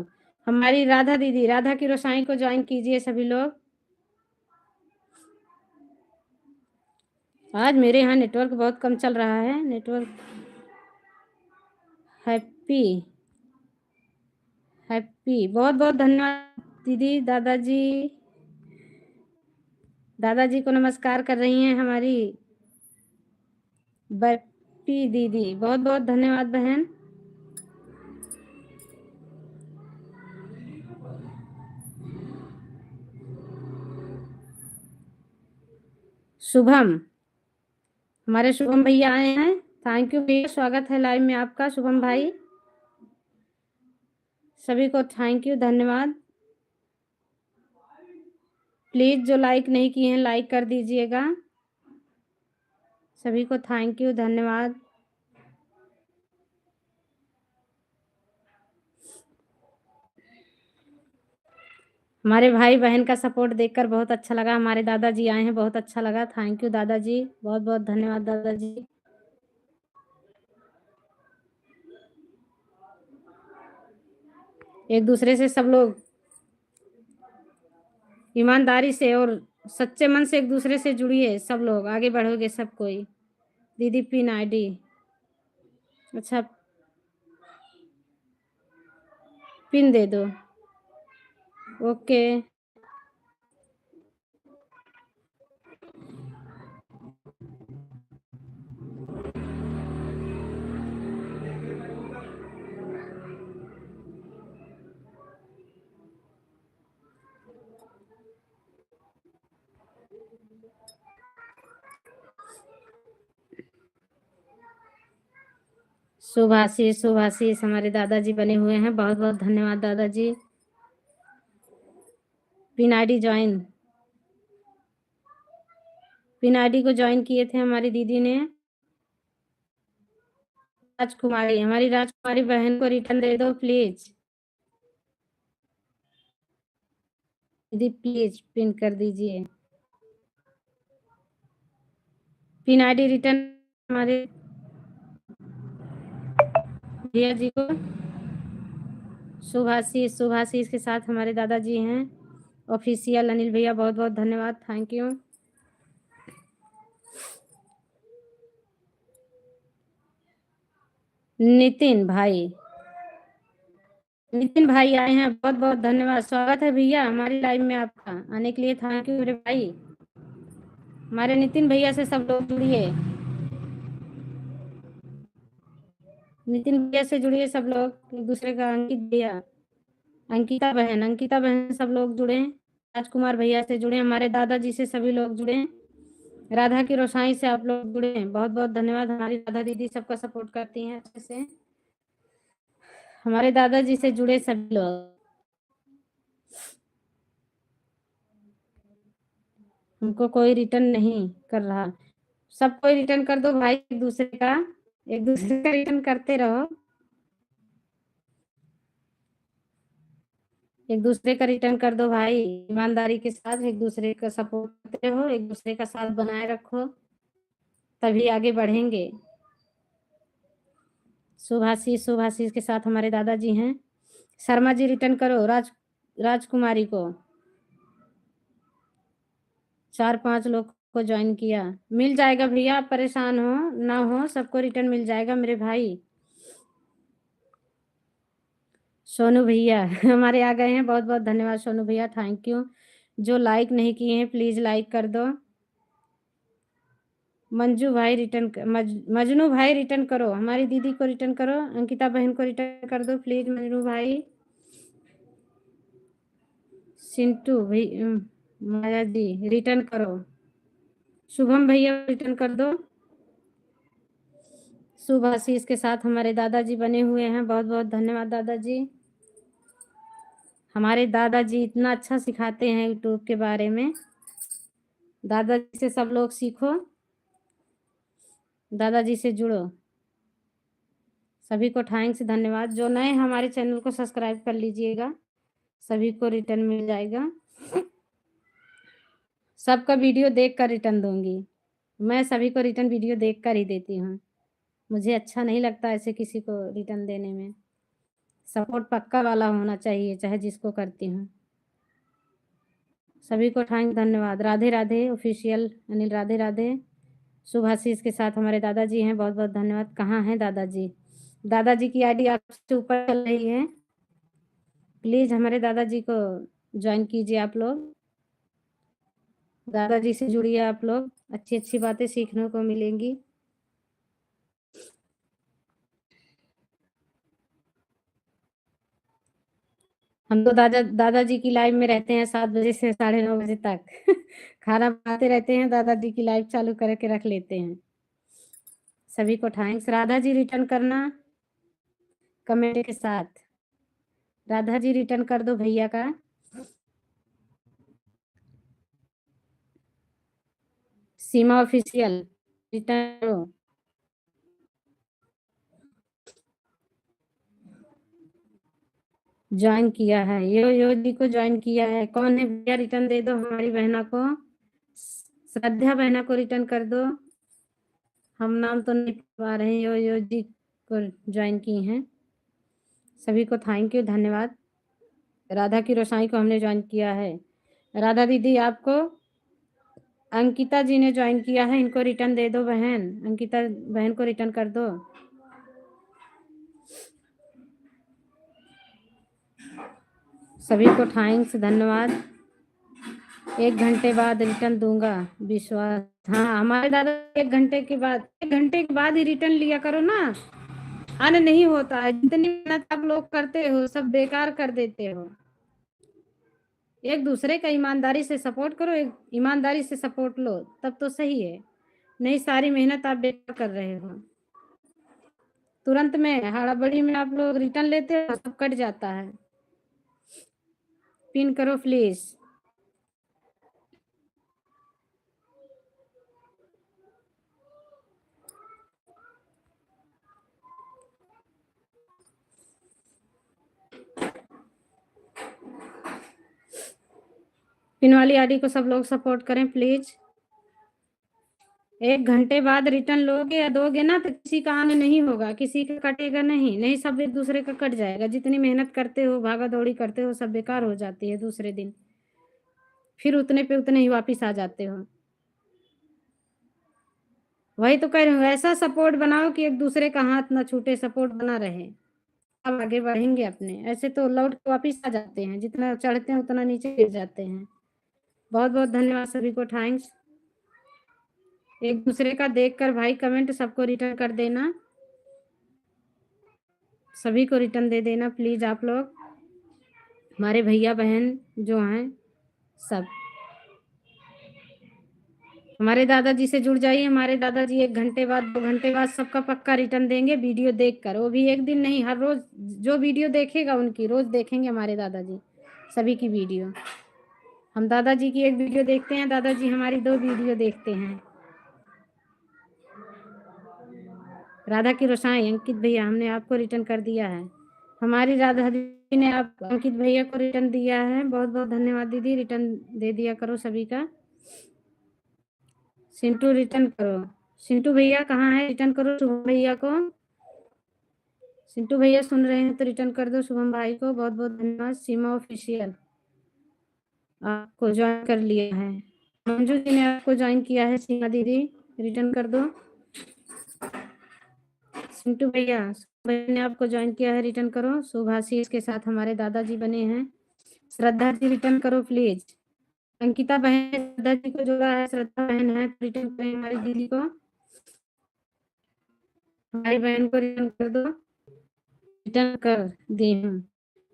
हमारी राधा दीदी, राधा की रोसाई को ज्वाइन कीजिए सभी लोग। आज मेरे यहाँ नेटवर्क बहुत कम चल रहा है, नेटवर्क। हैप्पी हैप्पी, बहुत बहुत धन्यवाद दीदी। दादाजी, दादाजी को नमस्कार कर रही हैं हमारी बप्पी दीदी, बहुत बहुत धन्यवाद बहन। शुभम, हमारे शुभम भैया आए हैं। थैंक यू भैया, स्वागत है लाइव में आपका शुभम भाई। सभी को थैंक यू, धन्यवाद। प्लीज जो लाइक नहीं किए हैं लाइक कर दीजिएगा। सभी को थैंक यू, धन्यवाद। हमारे भाई बहन का सपोर्ट देखकर बहुत अच्छा लगा। हमारे दादाजी आए हैं, बहुत अच्छा लगा। थैंक यू दादाजी, बहुत बहुत धन्यवाद दादाजी। एक दूसरे से सब लोग ईमानदारी से और सच्चे मन से एक दूसरे से जुड़िए, सब लोग आगे बढ़ोगे सब कोई। दीदी पिन आईडी, अच्छा पिन दे दो, ओके। शुभाशीष, शुभाशीष हमारे दादाजी बने हुए हैं, बहुत बहुत धन्यवाद दादाजी। Pin ID join, pin ID को ज्वाइन किए थे हमारी दीदी ने। राजकुमारी, हमारी राजकुमारी बहन को रिटर्न दे दो प्लीज। दीदी प्लीज पिन कर दीजिए। पिन आईडी रिटर्न हमारे भैया जी को। शुभाशीष, शुभाशीष के साथ हमारे दादाजी हैं ऑफिशियल। अनिल भैया बहुत बहुत धन्यवाद, थैंक यू। नितिन भाई, नितिन भाई आए हैं, बहुत बहुत धन्यवाद। स्वागत है भैया हमारी लाइव में आपका, आने के लिए थैंक यू मेरे भाई। हमारे नितिन भैया से सब लोग जुड़िए, नितिन भैया से जुड़िए सब लोग एक दूसरे का। अंकित भैया, अंकिता बहन, अंकिता बहन सब लोग जुड़े। राजकुमार भैया से जुड़े, हमारे दादाजी से सभी लोग जुड़े। राधा की रोशाई से आप लोग जुड़े हैं, बहुत बहुत धन्यवाद। हमारी राधा दीदी सबका सपोर्ट करती हैं अच्छे से। हमारे दादाजी से जुड़े सभी लोग, हमको कोई रिटर्न नहीं कर रहा। सब कोई रिटर्न कर दो भाई, एक दूसरे का, एक दूसरे का रिटर्न करते रहो। एक दूसरे का रिटर्न कर दो भाई, ईमानदारी के साथ एक दूसरे का सपोर्ट करते रहो, एक दूसरे का साथ बनाए रखो, तभी आगे बढ़ेंगे। शुभाशीष, शुभाशीष के साथ हमारे दादाजी हैं। शर्मा जी रिटर्न करो राजकुमारी को। 4-5 लोग को ज्वाइन किया, मिल जाएगा भैया, आप परेशान हो ना हो, सबको रिटर्न मिल जाएगा मेरे भाई। सोनू भैया हमारे आ गए हैं, बहुत बहुत धन्यवाद सोनू भैया, थैंक यू। जो लाइक नहीं किए हैं प्लीज लाइक कर दो। मंजू भाई रिटर्न मजनू भाई रिटर्न करो, हमारी दीदी को रिटर्न करो, अंकिता बहन को रिटर्न कर दो प्लीज मजनू भाई। सिंटू भाई, माया जी रिटर्न करो। शुभम भैया रिटर्न कर दो। शुभाशीष के साथ हमारे दादाजी बने हुए हैं, बहुत बहुत धन्यवाद दादाजी। हमारे दादाजी इतना अच्छा सिखाते हैं यूट्यूब के बारे में, दादाजी से सब लोग सीखो, दादाजी से जुड़ो। सभी को थैंक्स, धन्यवाद। जो नए हमारे चैनल को सब्सक्राइब कर लीजिएगा, सभी को रिटर्न मिल जाएगा। सबका वीडियो देख कर रिटर्न दूंगी, मैं सभी को रिटर्न वीडियो देख कर ही देती हूँ। मुझे अच्छा नहीं लगता ऐसे किसी को रिटर्न देने में। सपोर्ट पक्का वाला होना चाहिए, चाहे जिसको करती हूँ। सभी को थैंक, धन्यवाद। राधे राधे ऑफिशियल अनिल, राधे राधे। शुभाशीष के साथ हमारे दादाजी हैं, बहुत बहुत धन्यवाद। कहाँ हैं दादाजी? दादाजी की आईडी आपसे ऊपर चल रही है, प्लीज हमारे दादाजी को ज्वाइन कीजिए आप लोग। दादाजी से जुड़िए आप लोग, अच्छी अच्छी बातें सीखने को मिलेंगी। हम तो दादाजी की लाइव में रहते हैं 7 बजे से 9:30 बजे तक खाना बनाते रहते हैं, दादाजी की लाइव चालू करके रख लेते हैं। सभी को थैंक्स। राधा जी रिटर्न करना कमेंट के साथ। राधा जी रिटर्न कर दो भैया का। सीमा ऑफिशियल रिटर्न करो। ज्वाइन किया है, यो जी को ज्वाइन किया है। कौन है भैया? रिटर्न दे दो हमारी बहना को। श्रद्धा बहना को रिटर्न कर दो। हम नाम तो नहीं पा रहे हैं। यो जी को ज्वाइन की हैं। सभी को थैंक यू, धन्यवाद। राधा की रोशनाई को हमने ज्वाइन किया है। राधा दीदी आपको अंकिता जी ने ज्वाइन किया है, इनको रिटर्न दे दो बहन। अंकिता बहन को रिटर्न कर दो। सभी को थैंक्स, धन्यवाद। 1 घंटे बाद रिटर्न दूंगा, विश्वास। हाँ, हमारे दादा 1 घंटे के बाद ही रिटर्न लिया करो ना। आने नहीं होता है। जितनी मेहनत आप लोग करते हो सब बेकार कर देते हो। एक दूसरे का ईमानदारी से सपोर्ट करो, एक ईमानदारी से सपोर्ट लो, तब तो सही है। नहीं, सारी मेहनत आप बेकार कर रहे हो। तुरंत में हड़बड़ी में आप लोग रिटर्न लेते हो, सब कट जाता है। पिन करो प्लीज। पिन वाली आईडी को सब लोग सपोर्ट करें प्लीज। 1 घंटे बाद रिटर्न लोगे या दोगे ना तो किसी का आने नहीं होगा, किसी का कटेगा नहीं। नहीं, सब एक दूसरे का कट जाएगा। जितनी मेहनत करते हो, भागा दौड़ी करते हो, सब बेकार हो जाती है दूसरे दिन। फिर उतने पे उतने ही वापिस आ जाते हो। वही तो कह रही हूँ, ऐसा सपोर्ट बनाओ कि एक दूसरे का हाथ ना छूटे, सपोर्ट बना रहे। अब आगे बढ़ेंगे अपने। ऐसे तो लौट के वापिस आ जाते हैं, जितना चढ़ते हैं उतना नीचे गिर जाते हैं। बहुत बहुत धन्यवाद, सभी को थैंक्स। एक दूसरे का देखकर भाई कमेंट सबको रिटर्न कर देना। सभी को रिटर्न दे देना प्लीज आप लोग। हमारे भैया बहन जो हैं सब। हमारे दादाजी से जुड़ जाइए। हमारे दादाजी 1 घंटे बाद 2 घंटे बाद सबका पक्का रिटर्न देंगे, वीडियो देखकर। वो भी एक दिन नहीं, हर रोज जो वीडियो देखेगा उनकी रोज देखेंगे हमारे दादाजी सभी की वीडियो। हम दादाजी की एक वीडियो देखते हैं, दादाजी हमारी 2 वीडियो देखते हैं। राधा की रोशनाई अंकित भैया हमने आपको रिटर्न कर दिया है। हमारी राधा दीदी ने आप अंकित भैया को रिटर्न दिया है। बहुत बहुत धन्यवाद दीदी, रिटर्न दे दिया करो सभी का। सिंटू रिटर्न करो। सिंटू भैया कहाँ है? रिटर्न करो शुभम भैया को। सिंटू भैया सुन रहे हैं तो रिटर्न कर दो शुभम भाई को। बहुत बहुत धन्यवाद। सीमा ऑफिशियल आपको ज्वाइन कर लिया है। मंजू जी ने आपको ज्वाइन किया है। सीमा दीदी रिटर्न कर दो। सिंटू भैया ने आपको ज्वाइन किया है, रिटर्न करो। शुभाशीष के साथ हमारे दादाजी बने हैं। श्रद्धा जी रिटर्न करो प्लीज। अंकिता बहन श्रद्धा जी को जोड़ा है, श्रद्धा बहन है, रिटर्न करें हमारी दीदी को। हमारी बहन को रिटर्न कर दो। रिटर्न कर दी हूँ।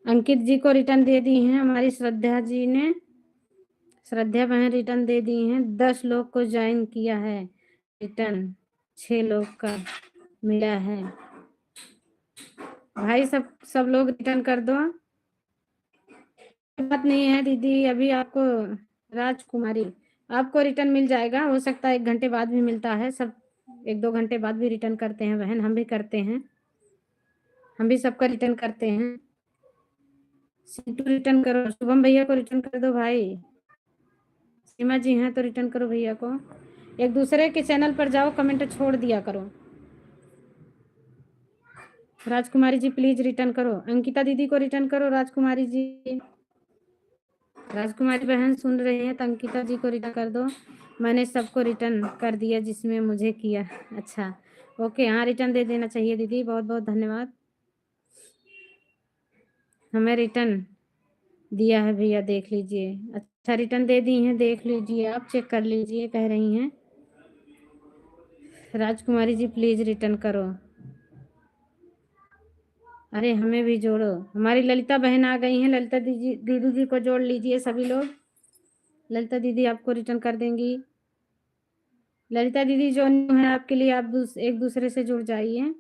अंकित जी को रिटर्न दे दी है हमारी श्रद्धा जी ने। श्रद्धा बहन रिटर्न दे दी हैं। 10 लोग को ज्वाइन किया है, रिटर्न 6 लोग का मिला है। भाई सब लोग रिटर्न कर दो। बात नहीं है दीदी, अभी आपको राजकुमारी आपको रिटर्न मिल जाएगा। हो सकता है 1 घंटे बाद भी मिलता है। सब 1-2 घंटे बाद भी रिटर्न करते हैं बहन, हम भी करते हैं। हम भी सबका रिटर्न करते हैं। सिंटू रिटर्न करो। शुभम भैया को रिटर्न कर दो भाई। सीमा जी हैं तो रिटर्न करो भैया को। एक दूसरे के चैनल पर जाओ, कमेंट छोड़ दिया करो। राजकुमारी जी प्लीज रिटर्न करो। अंकिता दीदी को रिटर्न करो। राजकुमारी जी, राजकुमारी बहन सुन रही हैं तो अंकिता जी को रिटर्न कर दो। मैंने सबको रिटर्न कर दिया जिसमें मुझे किया। अच्छा ओके, हाँ रिटर्न दे देना चाहिए दीदी। बहुत बहुत धन्यवाद। हमें रिटर्न दिया है भैया, देख लीजिए। अच्छा रिटर्न दे दी हैं, देख लीजिए, आप चेक कर लीजिए। कह रही हैं राजकुमारी जी प्लीज रिटर्न करो। अरे हमें भी जोड़ो। हमारी ललिता बहन आ गई हैं, ललिता दीदी दीदी जी को जोड़ लीजिए सभी लोग। ललिता दीदी आपको रिटर्न कर देंगी। ललिता दीदी जो न्यू है आपके लिए, आप एक दूसरे से जुड़ जाइए।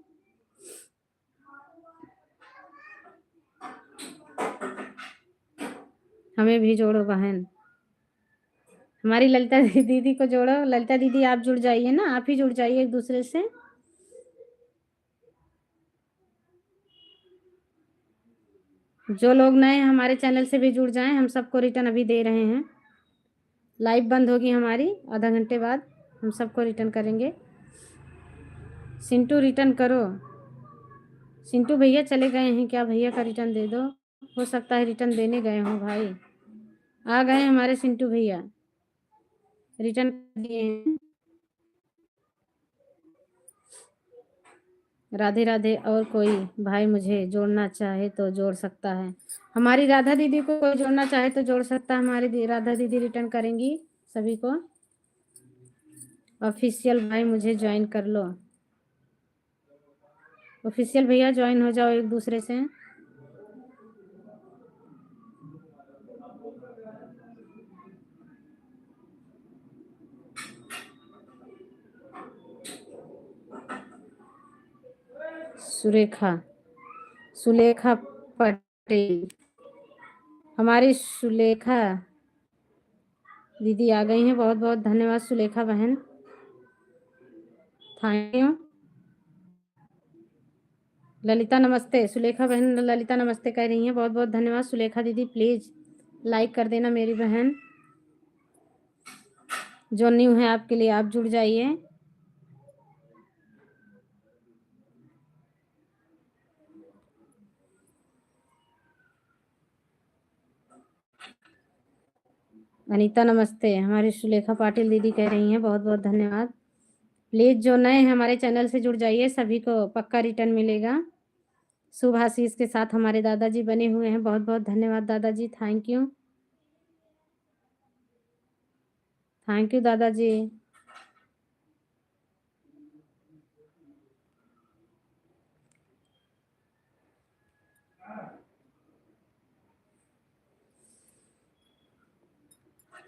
हमें भी जोड़ो बहन। हमारी ललिता दीदी को जोड़ो। ललिता दीदी आप जुड़ जाइए ना, आप ही जुड़ जाइए एक दूसरे से। जो लोग नए हैं हमारे चैनल से भी जुड़ जाएं, हम सबको रिटर्न अभी दे रहे हैं। लाइव बंद होगी हमारी आधा घंटे बाद, हम सबको रिटर्न करेंगे। सिंटू रिटर्न करो। सिंटू भैया चले गए हैं क्या? भैया का रिटर्न दे दो। हो सकता है रिटर्न देने गए हों भाई। आ गए हमारे सिंटू भैया, रिटर्न दिए हैं। राधे राधे। और कोई भाई मुझे जोड़ना चाहे तो जोड़ सकता है। हमारी राधा दीदी को कोई जोड़ना चाहे तो जोड़ सकता है। हमारी राधा दीदी रिटर्न करेंगी सभी को। ऑफिशियल भाई मुझे ज्वाइन कर लो। ऑफिशियल भैया ज्वाइन हो जाओ एक दूसरे से। सुरेखा, सुलेखा पटेल, हमारी सुलेखा दीदी आ गई हैं। बहुत बहुत धन्यवाद सुलेखा बहन, थैंक यू। ललिता नमस्ते। सुलेखा बहन ललिता नमस्ते कह रही हैं। बहुत बहुत धन्यवाद सुलेखा दीदी। प्लीज़ लाइक कर देना मेरी बहन। जो न्यू है आपके लिए, आप जुड़ जाइए। अनीता नमस्ते। हमारी सुलेखा पाटिल दीदी कह रही हैं बहुत बहुत धन्यवाद। प्लीज़ जो नए हैं हमारे चैनल से जुड़ जाइए, सभी को पक्का रिटर्न मिलेगा। शुभ आशीष के साथ हमारे दादाजी बने हुए हैं। बहुत बहुत धन्यवाद दादाजी, थैंक यू। थैंक यू दादाजी।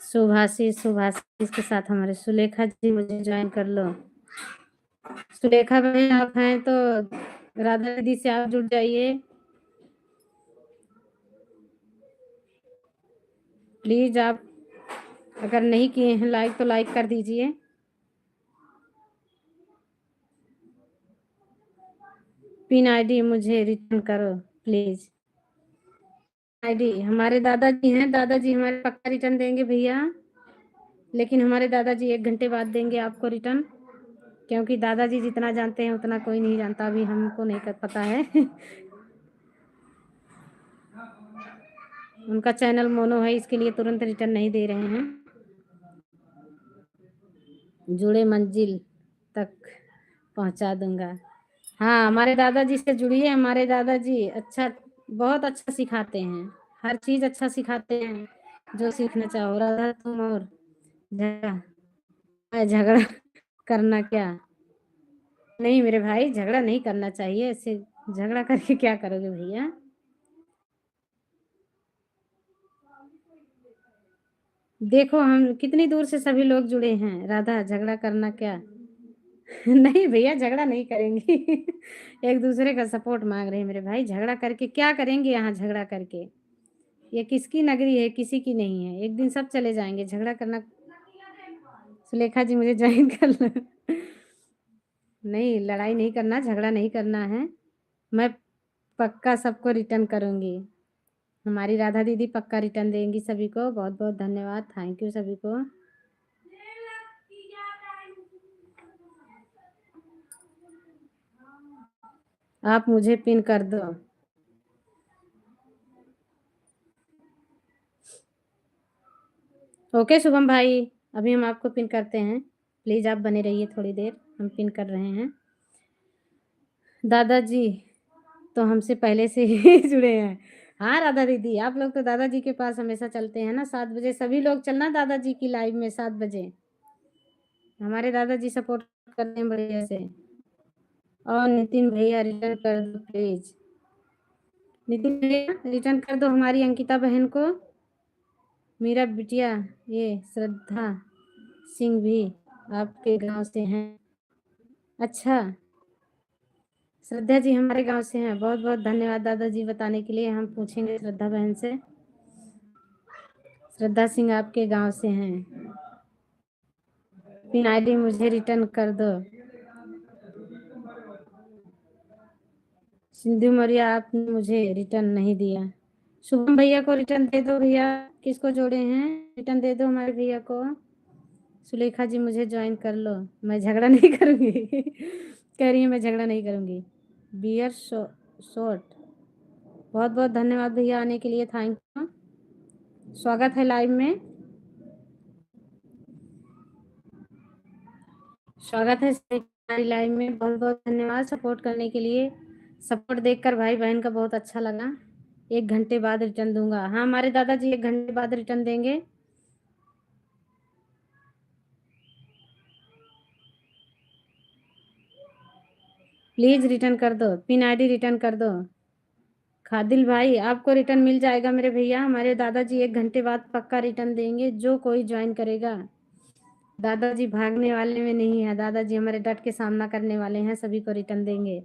शुभाशीष के साथ हमारे सुलेखा जी मुझे ज्वाइन कर लो। सुलेखा बहन आप हैं तो राधा दीदी से आप जुड़ जाइए प्लीज। आप अगर नहीं किए हैं लाइक तो लाइक कर दीजिए। पिन आईडी मुझे रिटर्न करो प्लीज। आईडी हमारे दादाजी हैं, दादाजी हमारे पक्का रिटर्न देंगे भैया, लेकिन हमारे दादाजी 1 घंटे बाद देंगे आपको रिटर्न, क्योंकि दादाजी जितना जानते हैं उतना कोई नहीं जानता, अभी हमको नहीं कर पता है। उनका चैनल मोनो है, इसके लिए तुरंत रिटर्न नहीं दे रहे हैं। जुड़े मंजिल तक पहुंचा दूंगा। हाँ हमारे दादाजी से जुड़िए। हमारे दादाजी अच्छा, बहुत अच्छा सिखाते हैं, हर चीज अच्छा सिखाते हैं। जो सीखना चाहो। राधा तुम और झगड़ा करना क्या? नहीं मेरे भाई, झगड़ा नहीं करना चाहिए ऐसे। झगड़ा करके क्या करोगे भैया? देखो हम कितनी दूर से सभी लोग जुड़े हैं। राधा झगड़ा करना क्या? नहीं भैया झगड़ा नहीं करेंगी। एक दूसरे का सपोर्ट मांग रहे हैं मेरे भाई। झगड़ा करके क्या करेंगे यहाँ? झगड़ा करके ये किसकी नगरी है? किसी की नहीं है। एक दिन सब चले जाएंगे। झगड़ा करना। सुलेखा जी मुझे ज्वाइन कर लो। नहीं लड़ाई नहीं करना, झगड़ा नहीं करना है। मैं पक्का सबको रिटर्न करूंगी। हमारी राधा दीदी पक्का रिटर्न देंगी सभी को। बहुत बहुत धन्यवाद, थैंक यू सभी को। आप मुझे पिन कर दो। ओके शुभम भाई, अभी हम आपको पिन करते हैं। प्लीज आप बने रहिए थोड़ी देर, हम पिन कर रहे हैं। दादाजी तो हमसे पहले से ही जुड़े हैं। हाँ राधा दीदी, आप लोग तो दादाजी के पास हमेशा चलते हैं ना। 7 बजे सभी लोग चलना दादाजी की लाइव में 7 बजे। हमारे दादाजी सपोर्ट करते हैं बढ़िया से। और नितिन भैया रिटर्न कर दो प्लीज। नितिन भैया रिटर्न कर दो हमारी अंकिता बहन को। मेरा बिटिया ये श्रद्धा सिंह भी आपके गांव से हैं। अच्छा, श्रद्धा जी हमारे गांव से हैं। बहुत बहुत धन्यवाद दादाजी बताने के लिए। हम पूछेंगे श्रद्धा बहन से। श्रद्धा सिंह आपके गांव से हैं। पिन आईडी मुझे रिटर्न कर दो। सिंधु मौर्य आपने मुझे रिटर्न नहीं दिया। शुभम भैया को रिटर्न दे दो भैया। किसको जोड़े हैं रिटर्न दे दो हमारे भैया को। सुलेखा जी मुझे ज्वाइन कर लो, मैं झगड़ा नहीं करूंगी। कह रही है मैं झगड़ा नहीं करूंगी। बियर शॉर्ट, बहुत बहुत धन्यवाद भैया आने के लिए। थैंक यू, स्वागत है लाइव में। स्वागत है हमारी लाइव में। बहुत बहुत धन्यवाद सपोर्ट करने के लिए। सपोर्ट देखकर भाई बहन का बहुत अच्छा लगा। 1 घंटे बाद रिटर्न दूंगा। हाँ हमारे दादाजी 1 घंटे बाद रिटर्न देंगे। प्लीज रिटर्न कर दो, पिन आईडी रिटर्न कर दो। खादिल भाई आपको रिटर्न मिल जाएगा मेरे भैया। हमारे दादाजी 1 घंटे बाद पक्का रिटर्न देंगे जो कोई ज्वाइन करेगा। दादाजी भागने वाले में नहीं है, दादाजी हमारे डट के सामना करने वाले हैं। सभी को रिटर्न देंगे।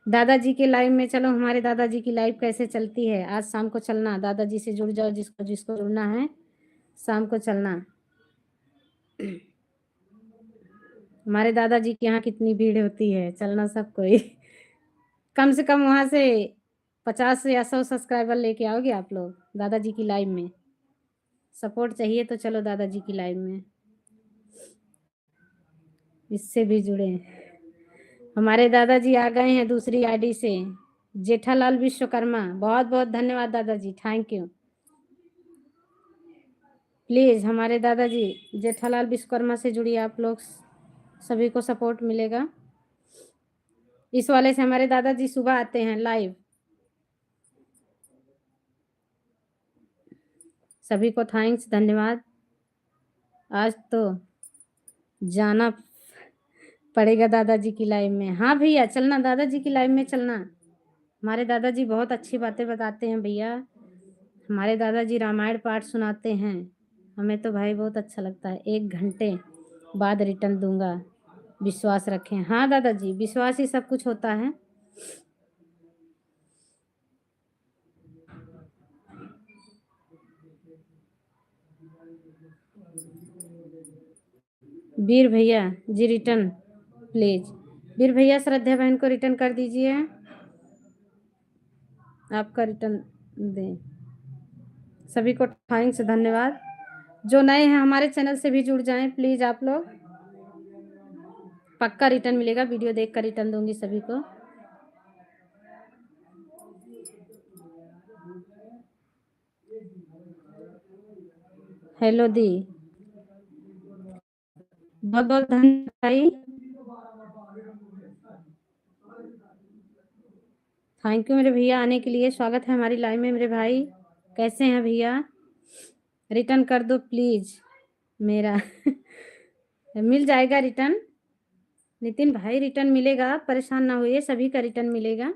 दादाजी के लाइव में चलो। हमारे दादाजी की लाइव कैसे चलती है? आज शाम को चलना, दादाजी से जुड़ जाओ। जिसको जिसको जुड़ना है शाम को चलना। हमारे दादाजी के यहाँ कितनी भीड़ होती है, चलना सब कोई। कम से कम वहाँ से 50 या 100 सब्सक्राइबर लेके आओगे आप लोग दादाजी की लाइव में। सपोर्ट चाहिए तो चलो दादाजी की लाइव में। इससे भी जुड़े। हमारे दादाजी आ गए हैं दूसरी आईडी से। जेठालाल विश्वकर्मा, बहुत बहुत धन्यवाद दादाजी, थैंक यू। प्लीज़ हमारे दादाजी जेठालाल विश्वकर्मा से जुड़िए आप लोग। सभी को सपोर्ट मिलेगा। इस वाले से हमारे दादाजी सुबह आते हैं लाइव। सभी को थैंक्स, धन्यवाद। आज तो जाना पड़ेगा दादाजी की लाइव में। हाँ भैया चलना, दादाजी की लाइव में चलना। हमारे दादाजी बहुत अच्छी बातें बताते हैं भैया। हमारे दादाजी रामायण पाठ सुनाते हैं। हमें तो भाई बहुत अच्छा लगता है। 1 घंटे बाद रिटर्न दूंगा, विश्वास रखें। हाँ दादाजी विश्वास ही सब कुछ होता है। वीर भैया जी रिटर्न प्लीज। वीर भैया श्रद्धा बहन को रिटर्न कर दीजिए। आपका रिटर्न दें। सभी को थैंक्स, धन्यवाद। जो नए हैं हमारे चैनल से भी जुड़ जाएं प्लीज आप लोग। पक्का रिटर्न मिलेगा, वीडियो देख कर रिटर्न दूंगी सभी को। हेलो दी, बहुत बहुत धन्यवाद भाई। थैंक यू मेरे भैया आने के लिए। स्वागत है हमारी लाइव में मेरे भाई। कैसे हैं भैया? रिटर्न कर दो प्लीज मेरा। मिल जाएगा रिटर्न। नितिन भाई रिटर्न मिलेगा, परेशान ना होइए, सभी का रिटर्न मिलेगा।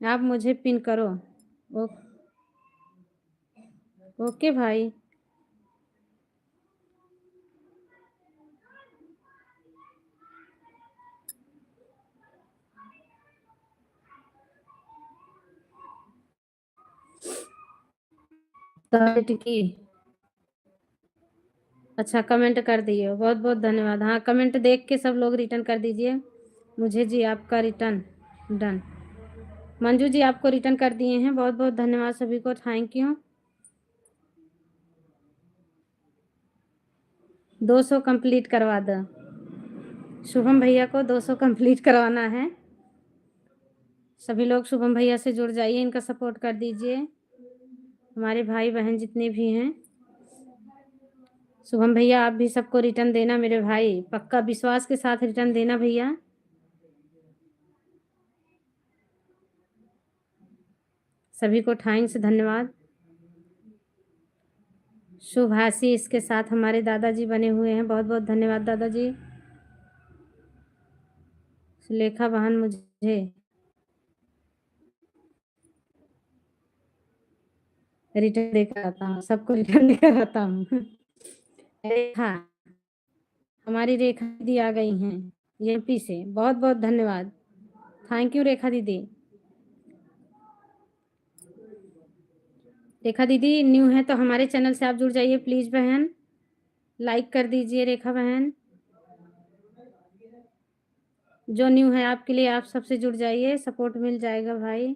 आप मुझे पिन करो। ओ, ओके भाई। की अच्छा कमेंट कर दिए, बहुत बहुत धन्यवाद। हाँ कमेंट देख के सब लोग रिटर्न कर दीजिए मुझे जी। आपका रिटर्न डन। मंजू जी आपको रिटर्न कर दिए हैं, बहुत बहुत धन्यवाद सभी को, थैंक यू। 200 कंप्लीट करवा दो। शुभम भैया को 200 कंप्लीट करवाना है। सभी लोग शुभम भैया से जुड़ जाइए, इनका सपोर्ट कर दीजिए। हमारे भाई बहन जितने भी हैं। शुभम भैया आप भी सबको रिटर्न देना मेरे भाई, पक्का विश्वास के साथ रिटर्न देना भैया। सभी को थैंक्स, धन्यवाद। शुभाशी इसके साथ हमारे दादाजी बने हुए हैं, बहुत बहुत धन्यवाद दादाजी। सुलेखा बहन मुझे रिटर्न देकर आता हूँ, सबको रिटर्न देकर आता हूँ। रेखा, हमारी रेखा दीदी आ गई हैं यूपी से, बहुत-बहुत धन्यवाद। थैंक यू रेखा दीदी। रेखा दीदी न्यू है तो हमारे चैनल से आप जुड़ जाइए प्लीज़ बहन, लाइक कर दीजिए रेखा बहन। जो न्यू है आपके लिए आप सबसे जुड़ जाइए, सपोर्ट मिल जाएगा भाई।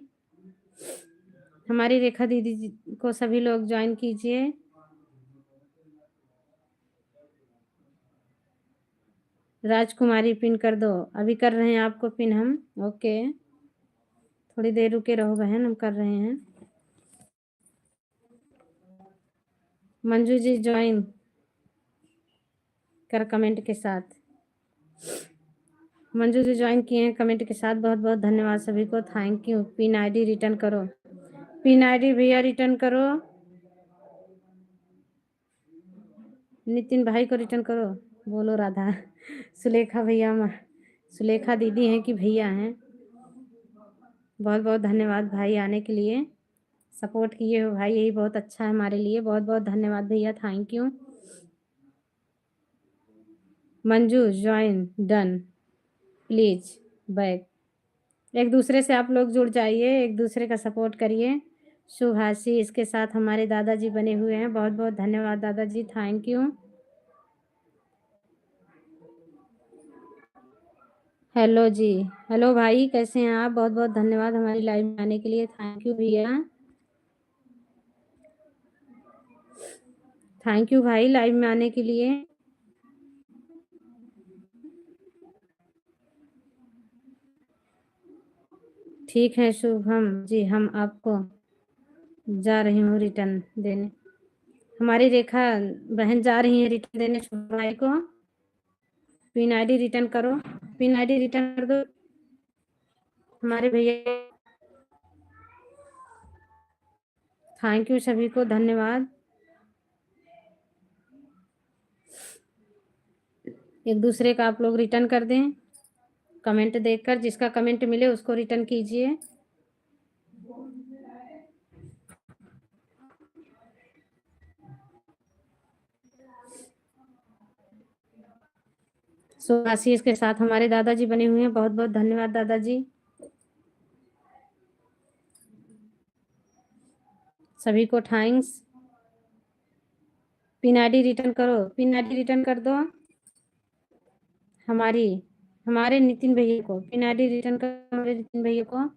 हमारी रेखा दीदी जी को सभी लोग ज्वाइन कीजिए। राजकुमारी पिन कर दो, अभी कर रहे हैं आपको पिन हम। ओके, थोड़ी देर रुके रहो बहन, हम कर रहे हैं। मंजू जी ज्वाइन कर कमेंट के साथ। मंजू जी ज्वाइन किए हैं कमेंट के साथ, बहुत बहुत धन्यवाद सभी को, thank you. Pin ID return करो, पिन आईडी भैया रिटर्न करो, नितिन भाई को रिटर्न करो, बोलो राधा। सुलेखा भैया, सुलेखा दीदी हैं कि भैया हैं? बहुत बहुत धन्यवाद भाई आने के लिए, सपोर्ट किए हो भाई, यही बहुत अच्छा है हमारे लिए, बहुत बहुत धन्यवाद भैया, thank you. Manju join done, please back. एक दूसरे से आप लोग जुड़ जाइए, एक दूसरे का सपोर्ट करिए। शुभाशी, इसके साथ हमारे दादाजी बने हुए हैं, बहुत बहुत धन्यवाद दादाजी, थैंक यू। हेलो जी, हेलो भाई, कैसे हैं आप? बहुत बहुत धन्यवाद हमारी लाइव में आने के लिए, थैंक यू भैया, थैंक यू भाई लाइव में आने के लिए। ठीक है शुभम जी, हम आपको जा रही हूँ रिटर्न देने, हमारी रेखा बहन जा रही है रिटर्न देने शुभम भाई को। पिन आईडी रिटर्न करो, पिन आईडी रिटर्न कर दो हमारे भैया। थैंक यू सभी को, धन्यवाद। एक दूसरे का आप लोग रिटर्न कर दें, कमेंट देखकर, जिसका कमेंट मिले उसको रिटर्न कीजिए। सुभाषी, इसके साथ हमारे दादाजी बने हुए हैं, बहुत बहुत धन्यवाद दादाजी। सभी को थैंक्स। पिन आईडी रिटर्न करो, पिन आईडी रिटर्न कर दो हमारे नितिन भैया को, पिन आईडी रिटर्न करो हमारे नितिन भैया को।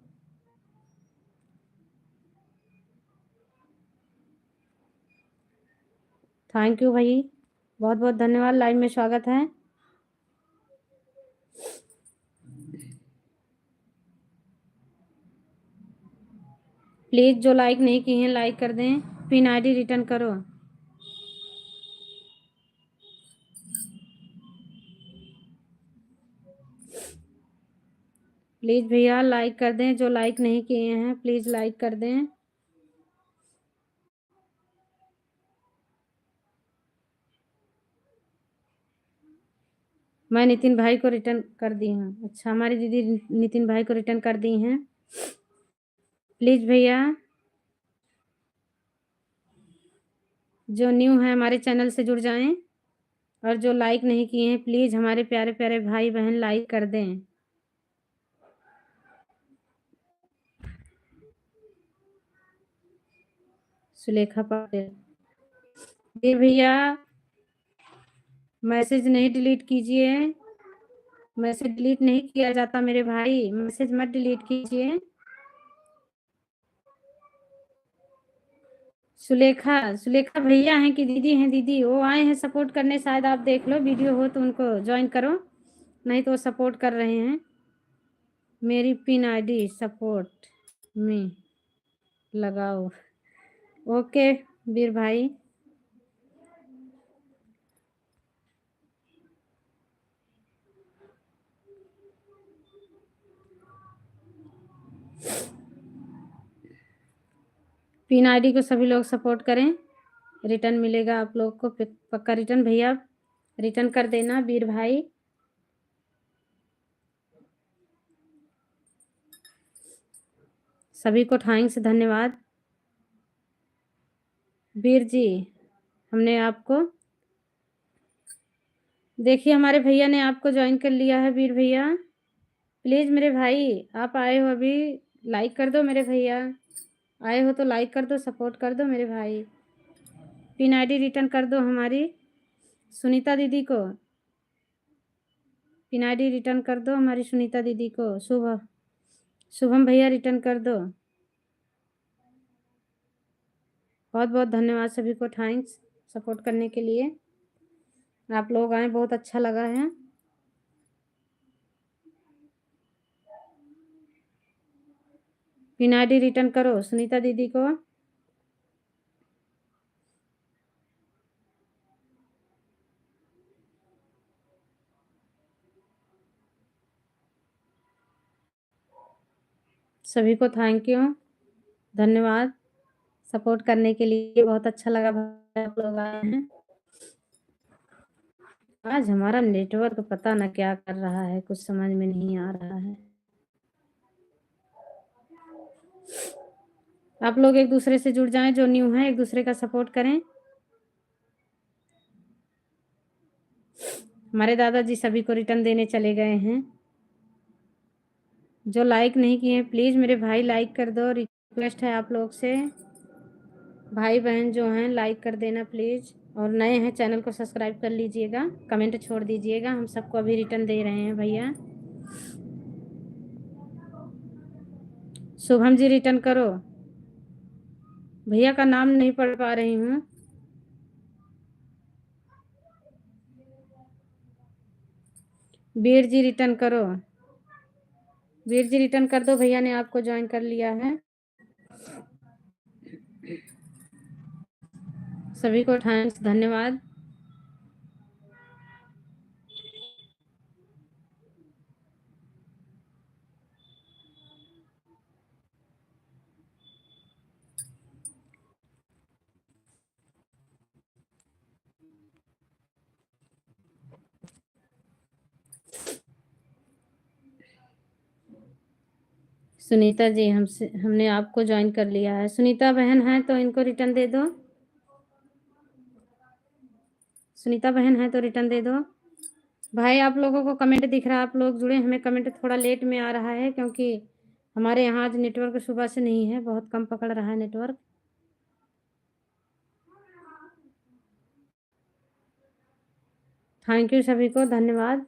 थैंक यू भाई, बहुत बहुत धन्यवाद, लाइव में स्वागत है। प्लीज जो लाइक नहीं किए हैं लाइक कर दें, पिन आईडी रिटर्न करो। प्लीज भैया लाइक कर दें, जो लाइक नहीं किए हैं प्लीज लाइक कर दें। मैं नितिन भाई को रिटर्न कर दी हूँ। अच्छा, हमारी दीदी नितिन भाई को रिटर्न कर दी हैं। प्लीज भैया जो न्यू है हमारे चैनल से जुड़ जाएं, और जो लाइक नहीं किए हैं प्लीज हमारे प्यारे प्यारे भाई बहन लाइक कर दें। सुलेखा पाटिल, ये भैया मैसेज नहीं डिलीट कीजिए, मैसेज डिलीट नहीं किया जाता मेरे भाई, मैसेज मत डिलीट कीजिए। सुलेखा, सुलेखा भैया हैं कि दीदी हैं? दीदी वो आए हैं सपोर्ट करने, शायद आप देख लो, वीडियो हो तो उनको ज्वाइन करो, नहीं तो वो सपोर्ट कर रहे हैं। मेरी पिन आईडी सपोर्ट में लगाओ। ओके वीर भाई, पिन आईडी को सभी लोग सपोर्ट करें, रिटर्न मिलेगा आप लोग को पक्का रिटर्न। भैया रिटर्न कर देना वीर भाई। सभी को थैंक्स, धन्यवाद। वीर जी, हमने आपको देखिए हमारे भैया ने आपको जॉइन कर लिया है वीर भैया। प्लीज़ मेरे भाई आप आए हो अभी, लाइक कर दो मेरे भैया। आए हो तो लाइक कर दो, सपोर्ट कर दो मेरे भाई। पिन आईडी रिटर्न कर दो हमारी सुनीता दीदी को। पिन आईडी रिटर्न कर दो हमारी सुनीता दीदी को। शुभम भैया रिटर्न कर दो। बहुत बहुत धन्यवाद सभी को, थैंक्स सपोर्ट करने के लिए। आप लोग आए, बहुत अच्छा लगा है। पिन आईडी रिटर्न करो सुनीता दीदी को। सभी को थैंक यू, धन्यवाद सपोर्ट करने के लिए। बहुत अच्छा लगा भाई आप लोग आए हैं। आज हमारा नेटवर्क पता न क्या कर रहा है, कुछ समझ में नहीं आ रहा है। आप लोग एक दूसरे से जुड़ जाएं, जो न्यू है एक दूसरे का सपोर्ट करें। हमारे दादाजी सभी को रिटर्न देने चले गए हैं। जो लाइक नहीं किए प्लीज़ मेरे भाई लाइक कर दो, रिक्वेस्ट है आप लोग से। भाई बहन जो हैं लाइक कर देना प्लीज़, और नए हैं चैनल को सब्सक्राइब कर लीजिएगा, कमेंट छोड़ दीजिएगा। हम सबको अभी रिटर्न दे रहे हैं भैया। शुभम जी रिटर्न करो। भैया का नाम नहीं पढ़ पा रही हूँ। वीर जी रिटर्न करो। वीर जी रिटर्न कर दो, भैया ने आपको ज्वाइन कर लिया है। सभी को थैंक्स, धन्यवाद। सुनीता जी हमने आपको ज्वाइन कर लिया है। सुनीता बहन है तो इनको रिटर्न दे दो। सुनीता बहन है तो रिटर्न दे दो। भाई आप लोगों को कमेंट दिख रहा है, आप लोग जुड़े। हमें कमेंट थोड़ा लेट में आ रहा है क्योंकि हमारे यहाँ आज नेटवर्क सुबह से नहीं है, बहुत कम पकड़ रहा है नेटवर्क। थैंक यू सभी को, धन्यवाद।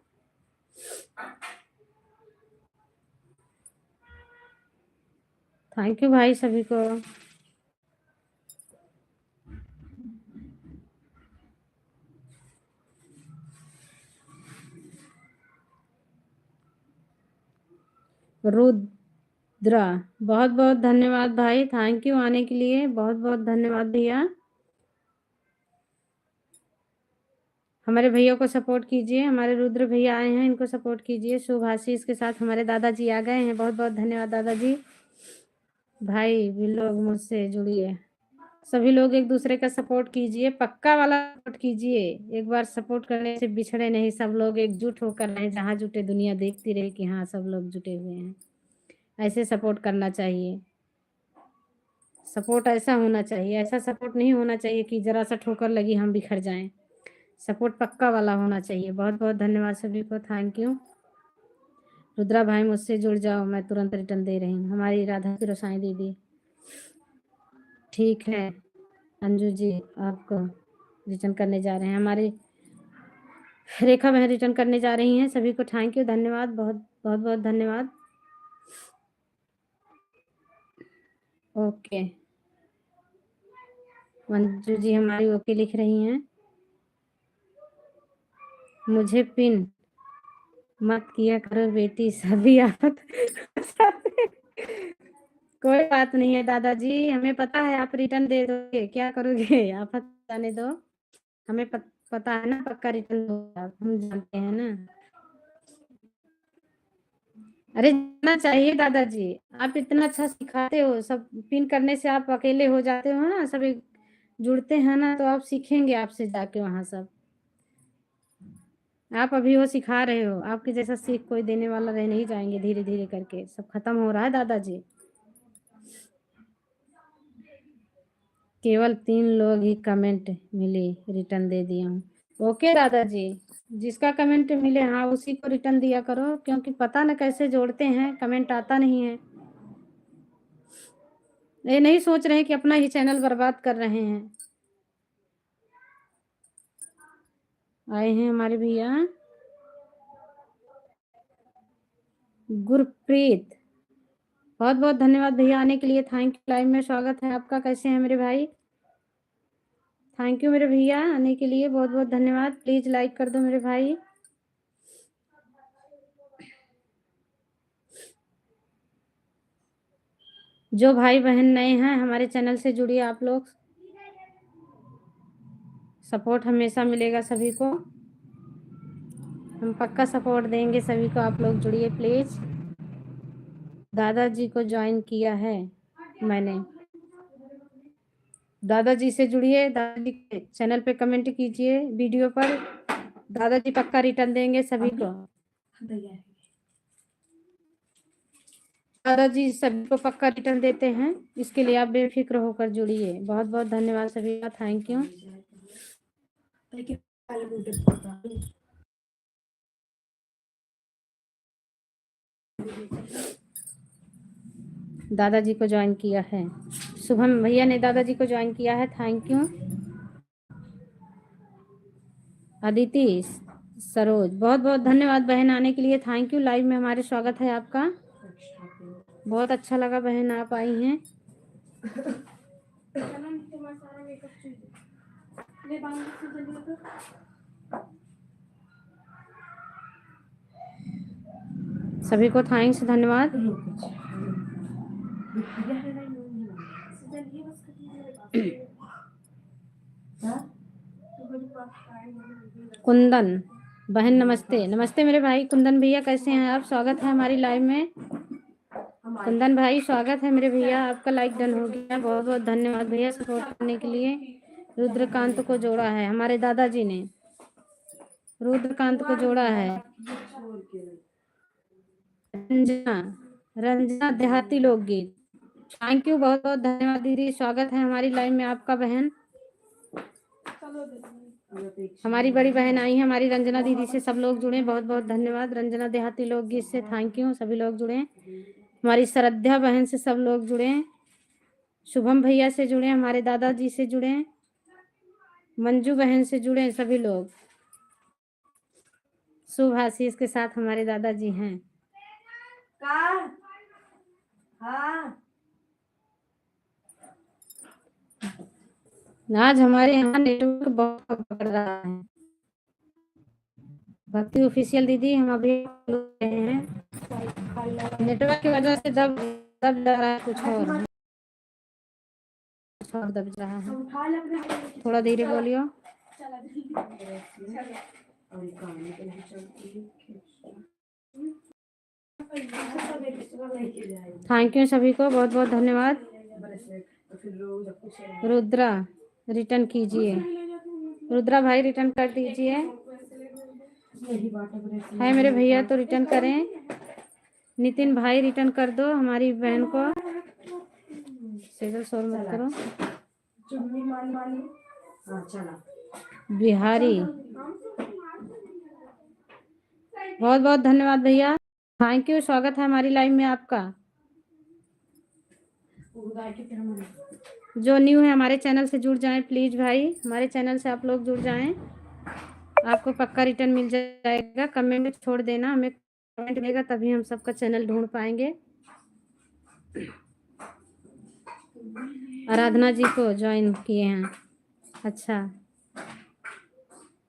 थैंक यू भाई सभी को। रुद्रा बहुत बहुत धन्यवाद भाई, थैंक यू आने के लिए, बहुत बहुत धन्यवाद भैया। हमारे भैया को सपोर्ट कीजिए, हमारे रुद्र भैया आए हैं, इनको सपोर्ट कीजिए। शुभाशीष के साथ हमारे दादाजी आ गए हैं, बहुत बहुत धन्यवाद दादाजी। भाई भी लोग मुझसे जुड़िए, सभी लोग एक दूसरे का सपोर्ट कीजिए, पक्का वाला सपोर्ट कीजिए। एक बार सपोर्ट करने से बिछड़े नहीं, सब लोग एकजुट होकर रहें। जहाँ जुटे दुनिया देखती रहे कि हाँ सब लोग जुटे हुए हैं। ऐसे सपोर्ट करना चाहिए, सपोर्ट ऐसा होना चाहिए। ऐसा सपोर्ट नहीं होना चाहिए कि जरा सा ठोकर लगी हम बिखर जाएं। सपोर्ट पक्का वाला होना चाहिए। बहुत बहुत धन्यवाद सभी को, थैंक यू। रुद्रा भाई मुझसे जुड़ जाओ, मैं तुरंत रिटर्न दे रही हूँ। हमारी राधा की रोसाई दीदी, ठीक है। अंजू जी आपको रिटर्न करने जा रहे हैं। हमारी रेखा बहन रिटर्न करने जा रही हैं। सभी को थैंक यू, धन्यवाद, बहुत बहुत बहुत धन्यवाद। ओके, मंजू जी हमारी ओके लिख रही हैं। मुझे पिन मत किया करो बेटी, सभी आफत कोई बात नहीं है दादाजी, हमें पता है आप रिटर्न दे दोगे, क्या करोगे आफत जाने दो। हमें पता है ना, पक्का रिटर्न दोगे आप, हम जानते हैं ना। अरे जाना चाहिए दादाजी, आप इतना अच्छा सिखाते हो। सब पिन करने से आप अकेले हो जाते हो ना, सब जुड़ते हैं ना, तो आप सीखेंगे आपसे जाके वहाँ सब। आप अभी वो सिखा रहे हो, आपके जैसा सीख कोई देने वाला रह नहीं जाएंगे। धीरे धीरे करके सब खत्म हो रहा है दादाजी। केवल 3 लोग ही कमेंट मिली, रिटर्न दे दिया हूँ। ओके दादाजी, जिसका कमेंट मिले हाँ उसी को रिटर्न दिया करो, क्योंकि पता न कैसे जोड़ते हैं, कमेंट आता नहीं है। ये नहीं सोच रहे कि अपना ही चैनल बर्बाद कर रहे हैं। आए हैं हमारे भैया गुरप्रीत, बहुत बहुत धन्यवाद भैया आने के लिए, थैंक यू। लाइव में स्वागत है आपका। कैसे हैं मेरे भाई? थैंक यू मेरे भैया आने के लिए, बहुत बहुत धन्यवाद। प्लीज लाइक कर दो मेरे भाई। जो भाई बहन नए हैं हमारे चैनल से जुड़िए आप लोग, सपोर्ट हमेशा मिलेगा सभी को, हम पक्का सपोर्ट देंगे सभी को। आप लोग जुड़िए प्लीज। दादाजी को ज्वाइन किया है मैंने, दादाजी से जुड़िए, दादाजी के चैनल पे कमेंट कीजिए वीडियो पर, दादाजी पक्का रिटर्न देंगे सभी को। दादाजी सभी को पक्का रिटर्न देते हैं, इसके लिए आप बेफिक्र होकर जुड़िए। बहुत बहुत धन्यवाद सभी का, थैंक यू। दादाजी को ज्वाइन किया है, शुभम भैया ने दादाजी को ज्वाइन किया है, थैंक यू। अदिति सरोज, बहुत बहुत धन्यवाद बहन आने के लिए, थैंक यू। लाइव में हमारे स्वागत है आपका, बहुत अच्छा लगा बहन आप आई हैं। सभी को थैंक्स, धन्यवाद। कुंदन बहन नमस्ते, नमस्ते मेरे भाई कुंदन भैया, कैसे हैं आप? स्वागत है हमारी लाइव में। कुंदन भाई स्वागत है मेरे भैया, आपका लाइक डन हो गया, बहुत बहुत धन्यवाद भैया सपोर्ट करने के लिए। रुद्रकांत को जोड़ा है हमारे दादाजी ने, रुद्रकांत को जोड़ा है। रंजना, रंजना देहाती लोकगीत, थैंक यू, बहुत बहुत धन्यवाद दीदी, स्वागत है हमारी लाइव में आपका बहन। हमारी बड़ी बहन आई है हमारी रंजना दीदी से सब लोग जुड़े, बहुत बहुत धन्यवाद। रंजना देहाती लोकगीत से थैंक यू, सभी लोग जुड़े। हमारी श्रद्धा बहन से सब लोग जुड़े, शुभम भैया से जुड़े, हमारे दादाजी से जुड़े, मंजू बहन से जुड़े, सभी लोग। शुभ आशीष के साथ हमारे दादाजी हैं। आज हमारे यहाँ नेटवर्क बहुत पकड़ रहा है। भक्ति ऑफिशियल दीदी हम अभी रहे हैं, नेटवर्क की वजह से दब दब जा रहा है, कुछ और दब रहा है, थोड़ा धीरे बोलियो। थैंक यू सभी को, बहुत बहुत धन्यवाद। रुद्रा रिटर्न कीजिए, रुद्रा भाई रिटर्न कर दीजिए। है मेरे भैया तो रिटर्न करें। नितिन भाई रिटर्न कर दो हमारी बहन को, सेजल शोर मत करो। बिहारी, बहुत बहुत धन्यवाद भैया, थैंक यू, स्वागत है हमारी लाइव में आपका। जो न्यू है हमारे चैनल से जुड़ जाएं प्लीज भाई, हमारे चैनल से आप लोग जुड़ जाएं, आपको पक्का रिटर्न मिल जाएगा। कमेंट छोड़ देना, हमें कमेंट मिलेगा तभी हम सबका चैनल ढूंढ पाएंगे। आराधना जी को ज्वाइन किए हैं, अच्छा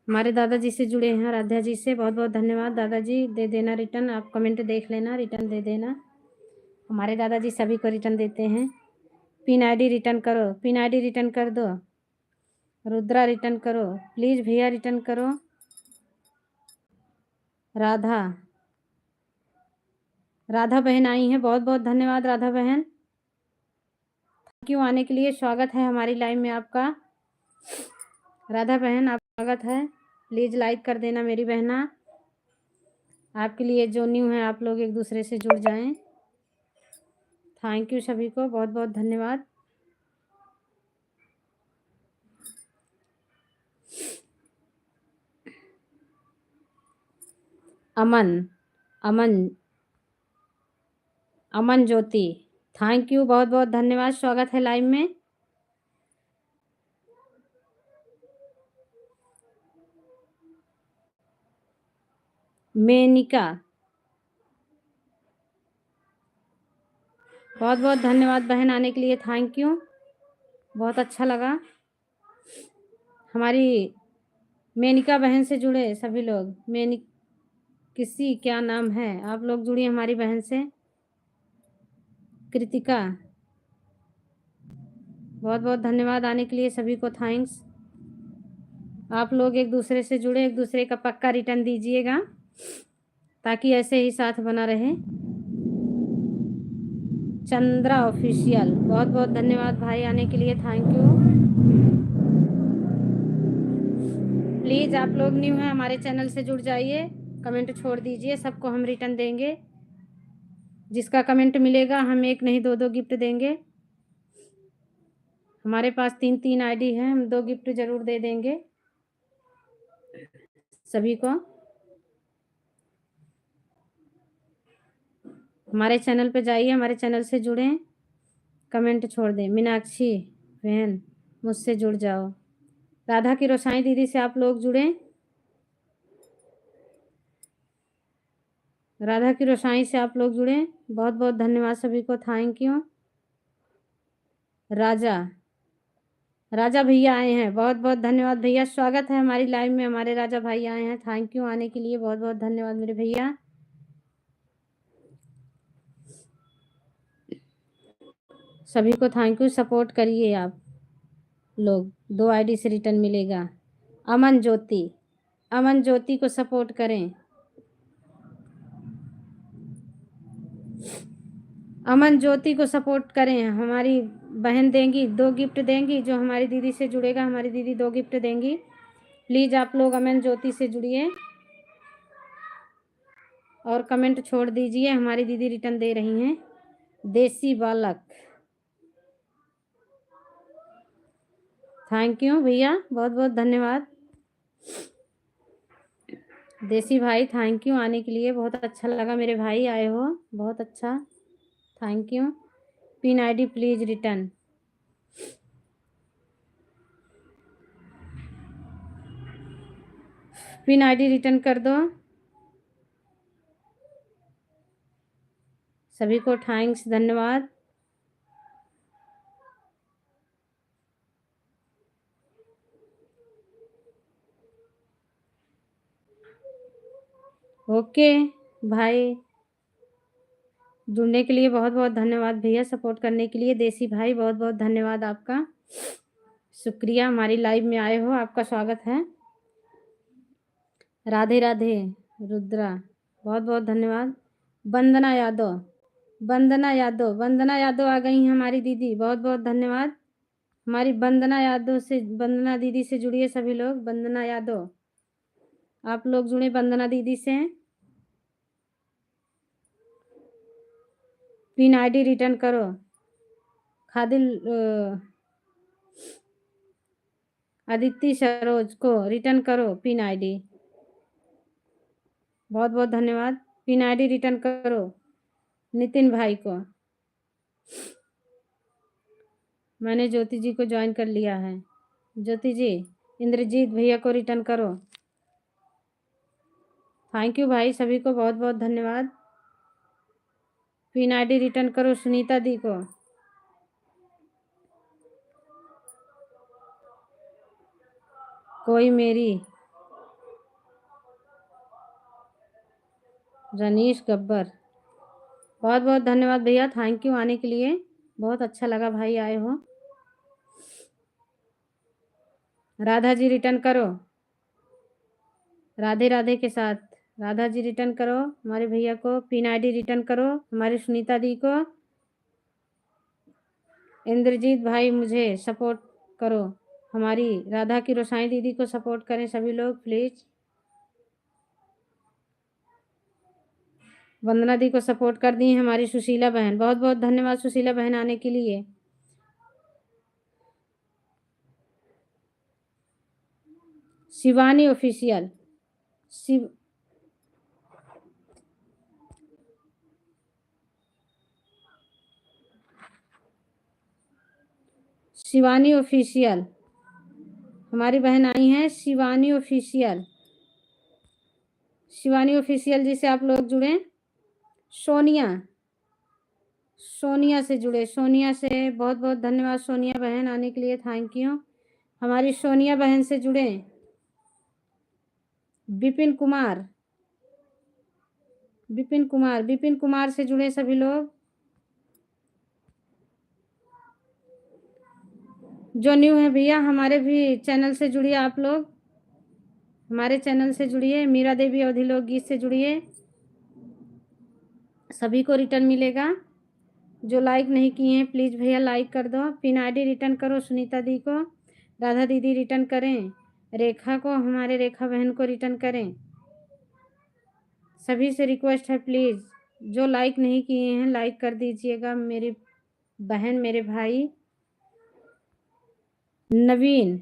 हमारे दादाजी से जुड़े हैं, आराध्या जी से, बहुत बहुत धन्यवाद। दादाजी दे देना रिटर्न, आप कमेंट देख लेना, रिटर्न दे देना। हमारे दादाजी सभी को रिटर्न देते हैं। पिन आईडी रिटर्न करो, पिन आईडी रिटर्न कर दो। रुद्रा रिटर्न करो प्लीज भैया, रिटर्न करो। राधा, राधा बहन आई हैं, बहुत बहुत धन्यवाद राधा बहन, थैंक यू आने के लिए, स्वागत है हमारी लाइव में आपका। राधा बहन आप स्वागत है, प्लीज लाइक कर देना मेरी बहना, आपके लिए जो न्यू है आप लोग एक दूसरे से जुड़ जाएं। थैंक यू सभी को, बहुत बहुत धन्यवाद। अमन अमन अमन ज्योति, थैंक यू, बहुत बहुत धन्यवाद, स्वागत है लाइव में। मेनिका, बहुत बहुत धन्यवाद बहन आने के लिए, थैंक यू, बहुत अच्छा लगा। हमारी मेनिका बहन से जुड़े सभी लोग, किसी क्या नाम है, आप लोग जुड़िए हमारी बहन से। कृतिका, बहुत बहुत धन्यवाद आने के लिए सभी को, थैंक्स। आप लोग एक दूसरे से जुड़े, एक दूसरे का पक्का रिटर्न दीजिएगा ताकि ऐसे ही साथ बना रहे। चंद्रा ऑफिशियल, बहुत बहुत धन्यवाद भाई आने के लिए, थैंक यू। प्लीज़ आप लोग न्यू हैं हमारे चैनल से जुड़ जाइए, कमेंट छोड़ दीजिए, सबको हम रिटर्न देंगे। जिसका कमेंट मिलेगा हम एक नहीं दो दो गिफ्ट देंगे। हमारे पास 3 आईडी है, हम 2 गिफ्ट जरूर दे देंगे सभी को। हमारे चैनल पे जाइए, हमारे चैनल से जुड़ें, कमेंट छोड़ दें। मीनाक्षी बहन मुझसे जुड़ जाओ। राधा की रोशानी दीदी से आप लोग जुड़ें, राधा की रोशानी से आप लोग जुड़ें, बहुत बहुत धन्यवाद सभी को, थैंक यू। राजा भैया आए हैं, बहुत बहुत धन्यवाद भैया, स्वागत है हमारी लाइव में, हमारे राजा भाई आए हैं, थैंक यू आने के लिए, बहुत बहुत धन्यवाद मेरे भैया। सभी को थैंक यू, सपोर्ट करिए आप लोग, 2 आईडी से रिटर्न मिलेगा। अमन ज्योति को सपोर्ट करें। अमन ज्योति को सपोर्ट करें, हमारी बहन देंगी 2 गिफ्ट देंगी, जो हमारी दीदी से जुड़ेगा हमारी दीदी 2 गिफ्ट देंगी। प्लीज़ आप लोग अमन ज्योति से जुड़िए और कमेंट छोड़ दीजिए, हमारी दीदी रिटर्न दे रही हैं। देसी बालक, थैंक यू भैया, बहुत बहुत धन्यवाद। देसी भाई थैंक यू आने के लिए, बहुत अच्छा लगा मेरे भाई आए हो, बहुत अच्छा, thank you. Pin ID please return, pin ID return कर दो सभी को, थैंक्स, धन्यवाद। ओके भाई, जुड़ने के लिए बहुत बहुत धन्यवाद भैया, सपोर्ट करने के लिए। देसी भाई बहुत बहुत धन्यवाद आपका, शुक्रिया, हमारी लाइव में आए हो, आपका स्वागत है। राधे राधे रुद्रा, बहुत बहुत धन्यवाद। वंदना यादव आ गई हैं हमारी दीदी, बहुत बहुत धन्यवाद। हमारी वंदना दीदी से जुड़िए सभी लोग। वंदना यादव, आप लोग जुड़े वंदना दीदी से। पिन आईडी रिटर्न करो, खादिल अदिति सरोज को रिटर्न करो पिन आईडी, बहुत बहुत धन्यवाद। पिन आईडी रिटर्न करो नितिन भाई को, मैंने ज्योति जी को ज्वाइन कर लिया है। ज्योति जी, इंद्रजीत भैया को रिटर्न करो, थैंक यू भाई, सभी को बहुत बहुत धन्यवाद। पिन आईडी रिटर्न करो सुनीता दी को, कोई मेरी, रनीश गब्बर, बहुत बहुत धन्यवाद भैया, थैंक यू आने के लिए, बहुत अच्छा लगा भाई आए हो। राधा जी रिटर्न करो, राधे राधे के साथ राधा जी रिटर्न करो हमारे भैया को, पिन आईडी रिटर्न करो हमारी सुनीता दी को। इंद्रजीत भाई मुझे सपोर्ट करो, हमारी राधा की रोशानी दीदी को सपोर्ट करें सभी लोग प्लीज। वंदना दी को सपोर्ट कर दी हमारी सुशीला बहन, बहुत बहुत धन्यवाद सुशीला बहन आने के लिए। शिवानी ऑफिशियल, शिवानी ऑफिशियल, हमारी बहन आई हैं शिवानी ऑफिशियल। शिवानी ऑफिशियल जी से आप लोग जुड़े। सोनिया, सोनिया से जुड़े। सोनिया से बहुत बहुत धन्यवाद सोनिया बहन आने के लिए, थैंक यू। हमारी सोनिया बहन से जुड़े। विपिन कुमार, विपिन कुमार, विपिन कुमार से जुड़े सभी लोग। जो न्यू है भैया हमारे भी चैनल से जुड़िए, आप लोग हमारे चैनल से जुड़िए। मीरा देवी अवधि लोकगीत से जुड़िए, सभी को रिटर्न मिलेगा। जो लाइक नहीं किए हैं प्लीज़ भैया लाइक कर दो। पिन आईडी रिटर्न करो सुनीता दी को, राधा दीदी रिटर्न करें, रेखा को, हमारे रेखा बहन को रिटर्न करें। सभी से रिक्वेस्ट है प्लीज़, जो लाइक नहीं किए हैं लाइक कर दीजिएगा। मेरी बहन, मेरे भाई। नवीन,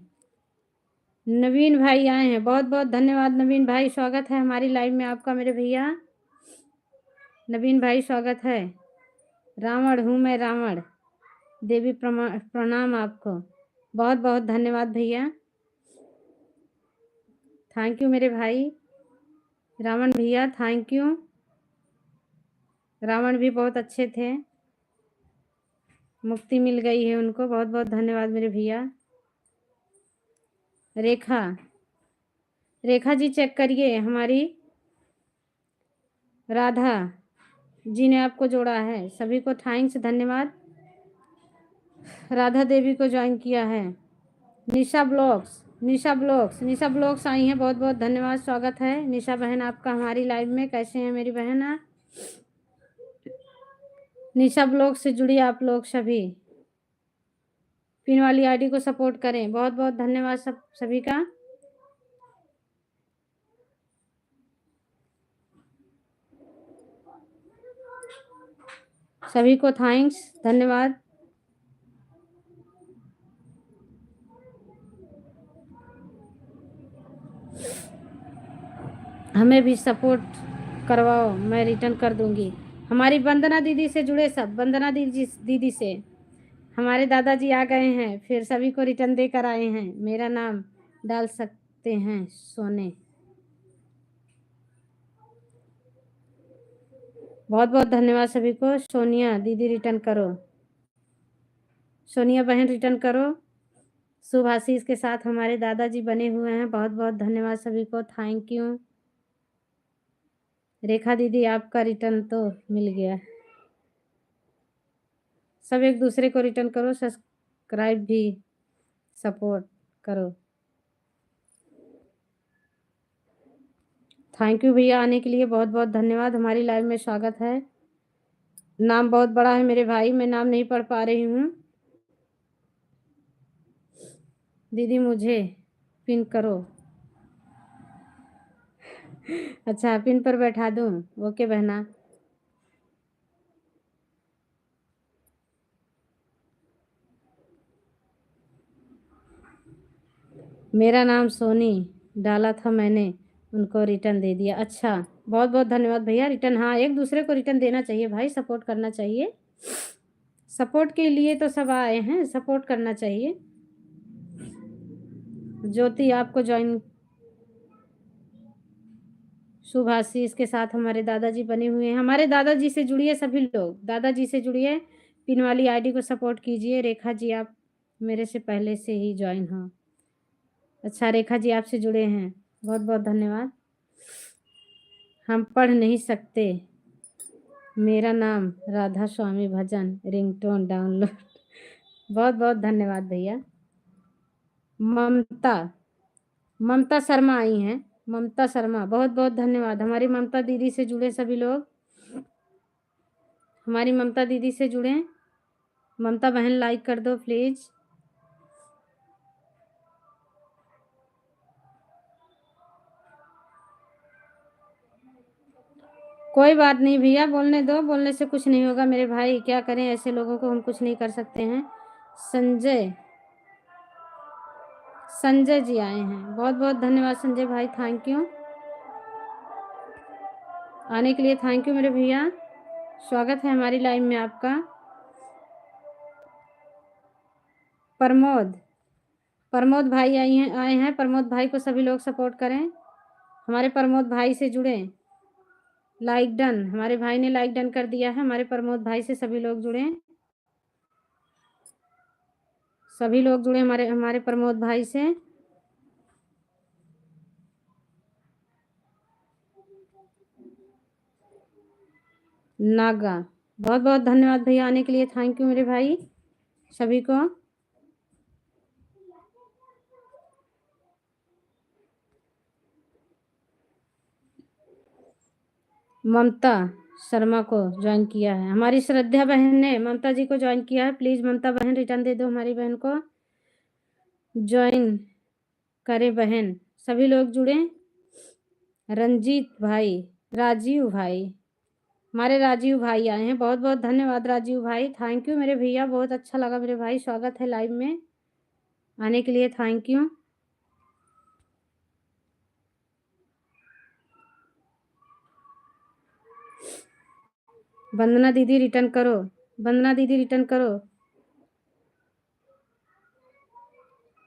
नवीन भाई आए हैं, बहुत बहुत धन्यवाद नवीन भाई, स्वागत है हमारी लाइव में आपका मेरे भैया। नवीन भाई स्वागत है। रावण हूँ मैं, रावण देवी प्रणाम आपको, बहुत बहुत धन्यवाद भैया, थैंक यू मेरे भाई। रावण भैया थैंक यू, रावण भी बहुत अच्छे थे, मुक्ति मिल गई है उनको, बहुत बहुत धन्यवाद मेरे भैया। रेखा, रेखा जी चेक करिए, हमारी राधा जी ने आपको जोड़ा है, सभी को थैंक्स धन्यवाद। राधा देवी को ज्वाइन किया है। Nisha blogs, Nisha blogs, Nisha blogs आई हैं, बहुत बहुत धन्यवाद, स्वागत है निशा बहन आपका हमारी लाइव में। कैसे हैं मेरी बहन आप? निशा ब्लॉग से जुड़िए आप लोग सभी, पिन वाली आईडी को सपोर्ट करें। बहुत बहुत धन्यवाद सब सभी का। सभी को थैंक्स धन्यवाद। हमें भी सपोर्ट करवाओ, मैं रिटर्न कर दूंगी। हमारी वंदना दीदी से जुड़े सब, वंदना दीदी से। हमारे दादाजी आ गए हैं, फिर सभी को रिटर्न देकर आए हैं। मेरा नाम डाल सकते हैं सोने। बहुत बहुत धन्यवाद सभी को। सोनिया दीदी रिटर्न करो, सोनिया बहन रिटर्न करो। शुभ आशीष के साथ हमारे दादाजी बने हुए हैं, बहुत बहुत धन्यवाद सभी को, थैंक यू। रेखा दीदी आपका रिटर्न तो मिल गया। सब एक दूसरे को रिटर्न करो, सब्सक्राइब भी सपोर्ट करो। थैंक यू भैया आने के लिए, बहुत बहुत धन्यवाद, हमारी लाइव में स्वागत है। नाम बहुत बड़ा है मेरे भाई, मैं नाम नहीं पढ़ पा रही हूँ। दीदी मुझे पिन करो। अच्छा पिन पर बैठा दूँ, ओके बहना। मेरा नाम सोनी डाला था मैंने, उनको रिटर्न दे दिया। अच्छा बहुत बहुत धन्यवाद भैया, रिटर्न, हाँ एक दूसरे को रिटर्न देना चाहिए भाई, सपोर्ट करना चाहिए। सपोर्ट के लिए तो सब आए हैं, सपोर्ट करना चाहिए। ज्योति आपको ज्वाइन, शुभ आशीष के साथ हमारे दादाजी बने हुए हैं। हमारे दादाजी से जुड़िए सभी लोग, दादाजी से जुड़िए, पिन वाली आईडी को सपोर्ट कीजिए। रेखा जी आप मेरे से पहले से ही ज्वाइन हो। अच्छा रेखा जी आपसे जुड़े हैं, बहुत बहुत धन्यवाद। हम पढ़ नहीं सकते, मेरा नाम राधा स्वामी भजन रिंगटोन डाउनलोड। बहुत बहुत धन्यवाद भैया। ममता, ममता शर्मा आई हैं, ममता शर्मा, बहुत बहुत धन्यवाद। हमारी ममता दीदी से जुड़े सभी लोग, हमारी ममता दीदी से जुड़े। ममता बहन लाइक कर दो प्लीज। कोई बात नहीं भैया, बोलने दो, बोलने से कुछ नहीं होगा मेरे भाई, क्या करें ऐसे लोगों को, हम कुछ नहीं कर सकते हैं। संजय, संजय जी आए हैं, बहुत बहुत धन्यवाद संजय भाई, थैंक यू आने के लिए, थैंक यू मेरे भैया, स्वागत है हमारी लाइव में आपका। प्रमोद भाई आए हैं। प्रमोद भाई को सभी लोग सपोर्ट करें। हमारे प्रमोद भाई से जुड़ें। लाइक डन, हमारे भाई ने लाइक डन कर दिया है। हमारे प्रमोद भाई से सभी लोग जुड़ें। सभी लोग जुड़े हमारे प्रमोद भाई से। नागा, बहुत बहुत धन्यवाद भैया आने के लिए। थैंक यू मेरे भाई सभी को। ममता शर्मा को ज्वाइन किया है। हमारी श्रद्धा बहन ने ममता जी को ज्वाइन किया है। प्लीज ममता बहन रिटर्न दे दो हमारी बहन को। ज्वाइन करे बहन, सभी लोग जुड़े। रंजीत भाई, राजीव भाई, हमारे राजीव भाई आए हैं। बहुत बहुत धन्यवाद राजीव भाई। थैंक यू मेरे भैया, बहुत अच्छा लगा मेरे भाई। स्वागत है लाइव में आने के लिए। Thank you. वंदना दीदी रिटर्न करो। वंदना दीदी रिटर्न करो।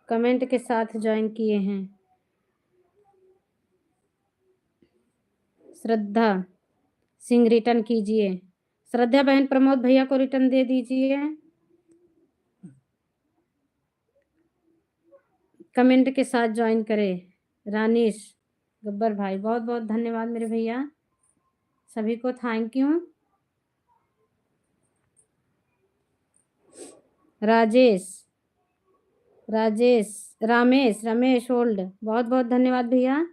कमेंट के साथ ज्वाइन किए हैं। श्रद्धा सिंह रिटर्न कीजिए। श्रद्धा बहन प्रमोद भैया को रिटर्न दे दीजिए। कमेंट के साथ ज्वाइन करें। रानीश गब्बर भाई, बहुत बहुत धन्यवाद मेरे भैया सभी को। Thank you. रमेश ओल्ड, बहुत बहुत धन्यवाद भैया।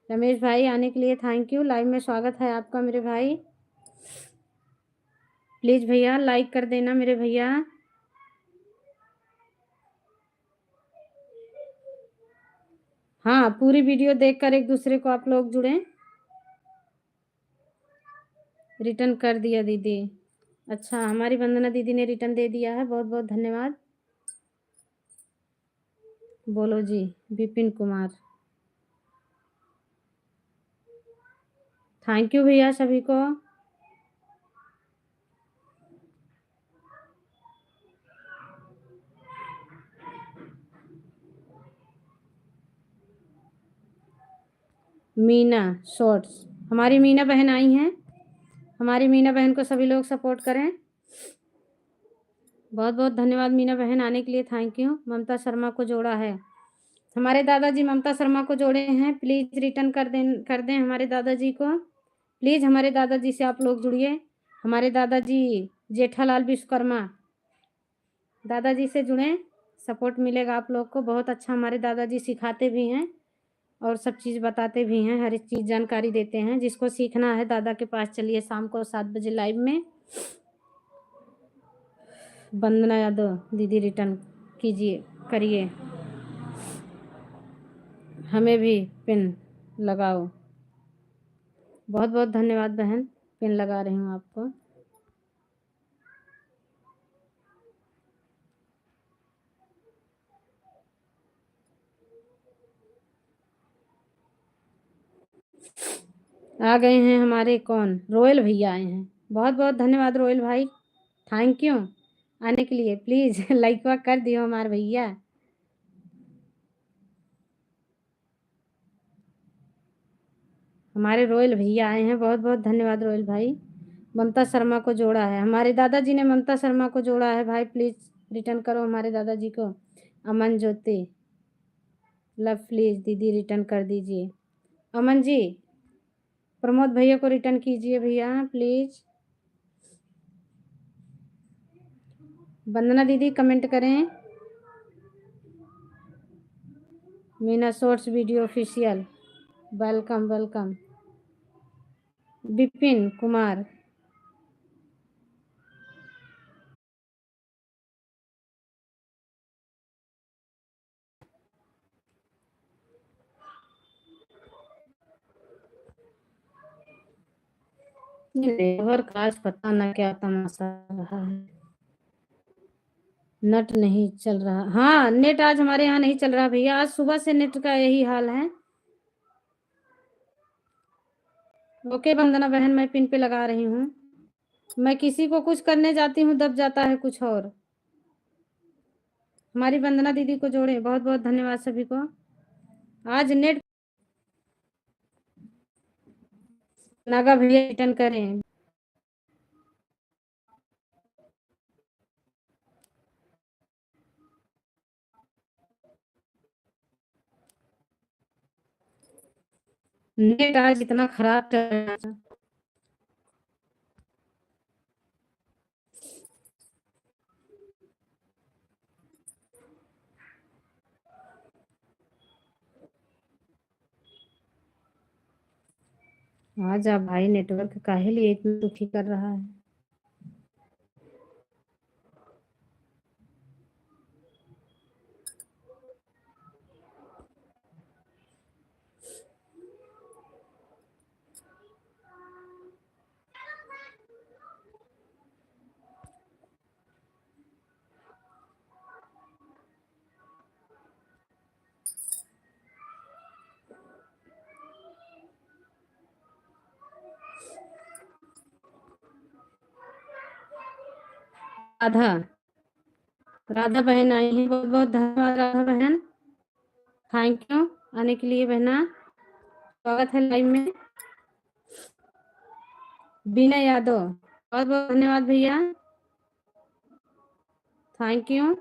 रमेश भाई आने के लिए थैंक यू। लाइव में स्वागत है आपका मेरे भाई। प्लीज भैया लाइक कर देना मेरे भैया। हाँ, पूरी वीडियो देखकर एक दूसरे को आप लोग जुड़े। रिटर्न कर दिया दीदी। अच्छा, हमारी वंदना दीदी ने रिटर्न दे दिया है। बहुत बहुत धन्यवाद। बोलो जी। विपिन कुमार, थैंक यू भैया सभी को। मीना शॉर्ट्स, हमारी मीना बहन आई हैं। हमारी मीना बहन को सभी लोग सपोर्ट करें। बहुत बहुत धन्यवाद मीना बहन आने के लिए। Thank you. ममता शर्मा को जोड़ा है। हमारे दादाजी ममता शर्मा को जोड़े हैं। प्लीज रिटर्न कर दें हमारे दादाजी को। प्लीज हमारे दादाजी से आप लोग जुड़िए। हमारे दादाजी जेठालाल विश्वकर्मा, दादाजी से जुड़ें। सपोर्ट मिलेगा आप लोग को। बहुत अच्छा हमारे दादाजी सिखाते भी हैं और सब चीज़ बताते भी हैं। हर एक चीज़ जानकारी देते हैं। जिसको सीखना है दादा के पास चलिए शाम को 7 बजे लाइव में। वंदना यादव दीदी रिटर्न कीजिए, करिए। हमें भी पिन लगाओ। बहुत बहुत धन्यवाद बहन, पिन लगा रही हूँ आपको। आ गए हैं हमारे कौन, रोयल भैया आए हैं। बहुत बहुत धन्यवाद रोयल भाई, थैंक यू आने के लिए। प्लीज लाइक कर दियो हमारे भैया। हमारे रोयल भैया आए हैं। बहुत बहुत धन्यवाद रोयल भाई। ममता शर्मा को जोड़ा है। हमारे दादाजी ने ममता शर्मा को जोड़ा है। भाई प्लीज रिटर्न करो हमारे दादाजी को। अमन ज्योति लव, प्लीज दीदी रिटर्न कर दीजिए। अमन जी प्रमोद भैया को रिटर्न कीजिए भैया प्लीज। वंदना दीदी कमेंट करें। Meena shorts video official, welcome welcome. Vipin Kumar, never cause पता न क्या तमाशा रहा है। नेट नहीं चल रहा। हाँ, नेट आज हमारे यहाँ नहीं चल रहा भैया। आज सुबह से नेट का यही हाल है। ओके वंदना बहन, मैं पिन पे लगा रही हूँ। मैं किसी को कुछ करने जाती हूँ दब जाता है कुछ और। हमारी वंदना दीदी को जोड़े। बहुत बहुत धन्यवाद सभी को। आज नेट नागा भैया रिटर्न करें। नेट आज इतना खराब चल रहा है। आज आप भाई नेटवर्क काहे लिए इतना दुखी कर रहा है। राधा राधा बहन आई है। बहुत बहुत धन्यवाद राधा बहन। थैंक यू आने के लिए बहना। स्वागत है लाइव में। बीना यादव बहुत बहुत धन्यवाद भैया। Thank you.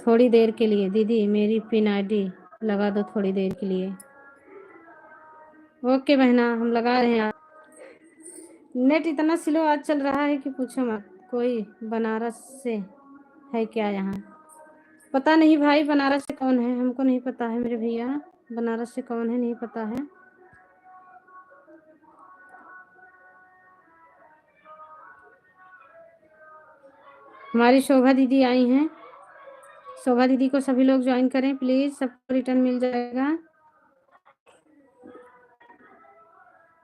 थोड़ी देर के लिए दीदी मेरी पिन आईडी लगा दो थोड़ी देर के लिए। ओके बहना हम लगा रहे हैं। नेट इतना स्लो आज चल रहा है कि पूछो मत। कोई बनारस से है क्या यहाँ? पता नहीं भाई बनारस से कौन है, हमको नहीं पता है मेरे भैया। बनारस से कौन है नहीं पता है। हमारी शोभा दीदी आई हैं। शोभा दीदी को सभी लोग ज्वाइन करें प्लीज, सबको रिटर्न मिल जाएगा।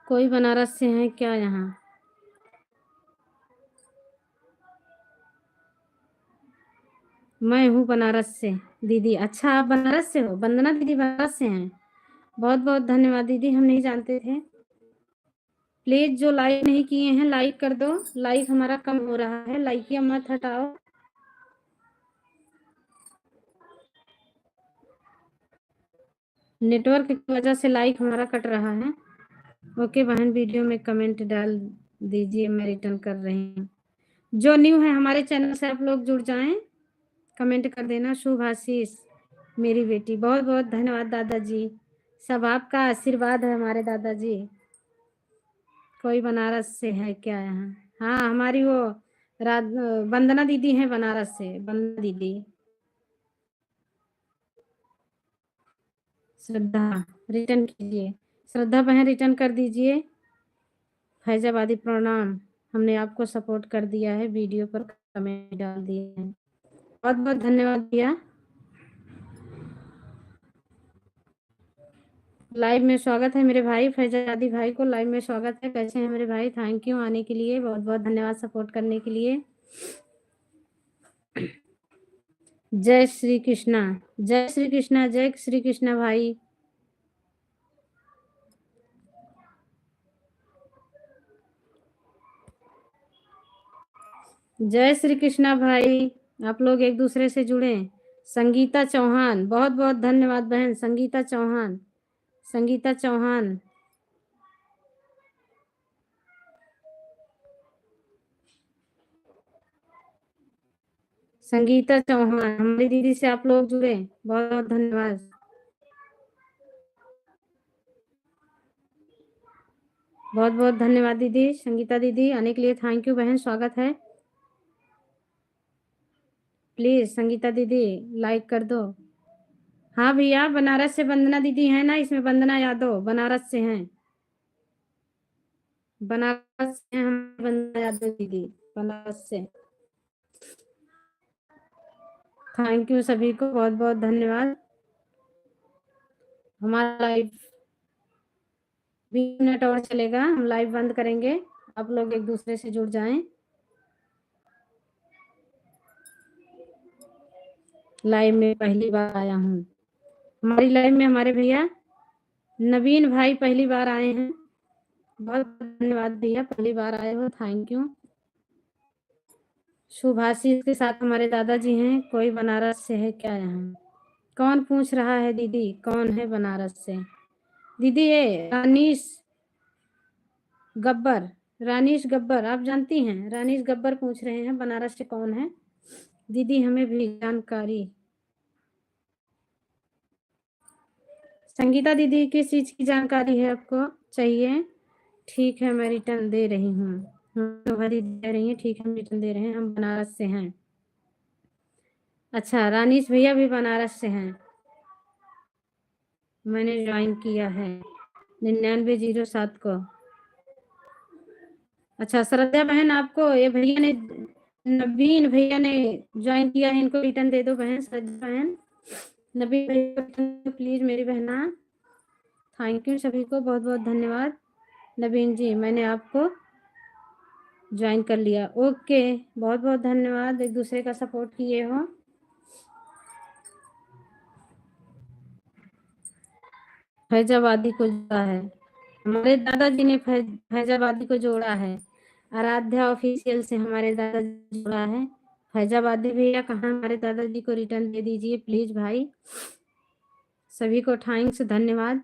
कोई बनारस से है क्या यहाँ? मैं हूँ बनारस से दीदी। अच्छा आप बनारस से हो? वंदना दीदी बनारस से हैं। बहुत बहुत धन्यवाद दीदी, हम नहीं जानते थे। प्लीज जो लाइक नहीं किए हैं लाइक कर दो। लाइक हमारा कम हो रहा है, लाइकिया मत हटाओ। नेटवर्क की वजह से लाइक हमारा कट रहा है। ओके बहन वीडियो में कमेंट डाल दीजिए, मैं रिटर्न कर रही हूँ। जो न्यू है हमारे चैनल से आप लोग जुड़ जाएं, कमेंट कर देना। शुभ आशीष मेरी बेटी। बहुत बहुत धन्यवाद दादाजी, सब आपका आशीर्वाद है हमारे दादाजी। कोई बनारस से है क्या यहाँ? हाँ हमारी वो वंदना दीदी है बनारस से। वंदना दीदी। श्रद्धा रिटर्न कीजिए। श्रद्धा बहन रिटर्न कर दीजिए। फैजाबादी प्रणाम। हमने आपको सपोर्ट कर दिया है, वीडियो पर कमेंट डाल दिए हैं। बहुत बहुत धन्यवाद भैया। लाइव में स्वागत है मेरे भाई फैजादी भाई को। लाइव में स्वागत है। कैसे हैं मेरे भाई? थैंक यू आने के लिए। बहुत बहुत धन्यवाद सपोर्ट करने के लिए। जय श्री कृष्णा। जय श्री कृष्णा। जय श्री कृष्णा भाई। जय श्री कृष्णा भाई। आप लोग एक दूसरे से जुड़े। संगीता चौहान बहुत बहुत धन्यवाद बहन। संगीता चौहान। संगीता चौहान। संगीता चौहान हमारी दीदी से आप लोग जुड़े। बहुत बहुत धन्यवाद। बहुत बहुत धन्यवाद दीदी। संगीता दीदी आने के लिए थैंक यू बहन। स्वागत है। प्लीज संगीता दीदी लाइक कर दो। हाँ भैया बनारस से वंदना दीदी है ना, इसमें वंदना यादव बनारस से हैं। बनारस से हैं हम वंदना यादव दीदी बनारस से। थैंक यू सभी को। बहुत बहुत धन्यवाद। हमारा लाइव 20 मिनट और चलेगा, हम लाइव बंद करेंगे। आप लोग एक दूसरे से जुड़ जाएं। लाइव में पहली बार आया हूँ। हमारी लाइव में हमारे भैया नवीन भाई पहली बार आए हैं। बहुत धन्यवाद भैया, पहली बार आए हो। Thank you. शुभाशीष के साथ हमारे दादाजी हैं। कोई बनारस से है क्या यहाँ? कौन पूछ रहा है दीदी, कौन है बनारस से? दीदी ये रानीश गब्बर, रानीश गब्बर आप जानती हैं? रानीश गब्बर पूछ रहे हैं बनारस से कौन है। दीदी हमें भी जानकारी। संगीता दीदी किस चीज की जानकारी है आपको चाहिए? ठीक है मैं रिटर्न दे रही हूँ। शोभा दीदी दे रही है, ठीक है हम रिटर्न दे रहे हैं, हम बनारस से हैं। अच्छा रानीश भैया भी बनारस से हैं। मैंने ज्वाइन किया है 9907 को। अच्छा श्रद्धा बहन आपको ये भैया ने, नवीन भैया ने ज्वाइन किया है, इनको रिटर्न दे दो बहन। श्रद्धा बहन नवीन भैया प्लीज मेरी बहना। थैंक यू सभी को, बहुत बहुत धन्यवाद। नवीन जी मैंने आपको ज्वाइन कर लिया। ओके बहुत बहुत धन्यवाद, एक दूसरे का सपोर्ट किए हो। फैजाबादी को जोड़ा है, हमारे दादाजी ने फैजाबादी को जोड़ा है। आराध्या ऑफिशियल से हमारे दादाजी जोड़ा है। फैजाबादी भैया कहाँ, हमारे दादाजी को रिटर्न दे दीजिए प्लीज भाई। सभी को थैंक्स धन्यवाद।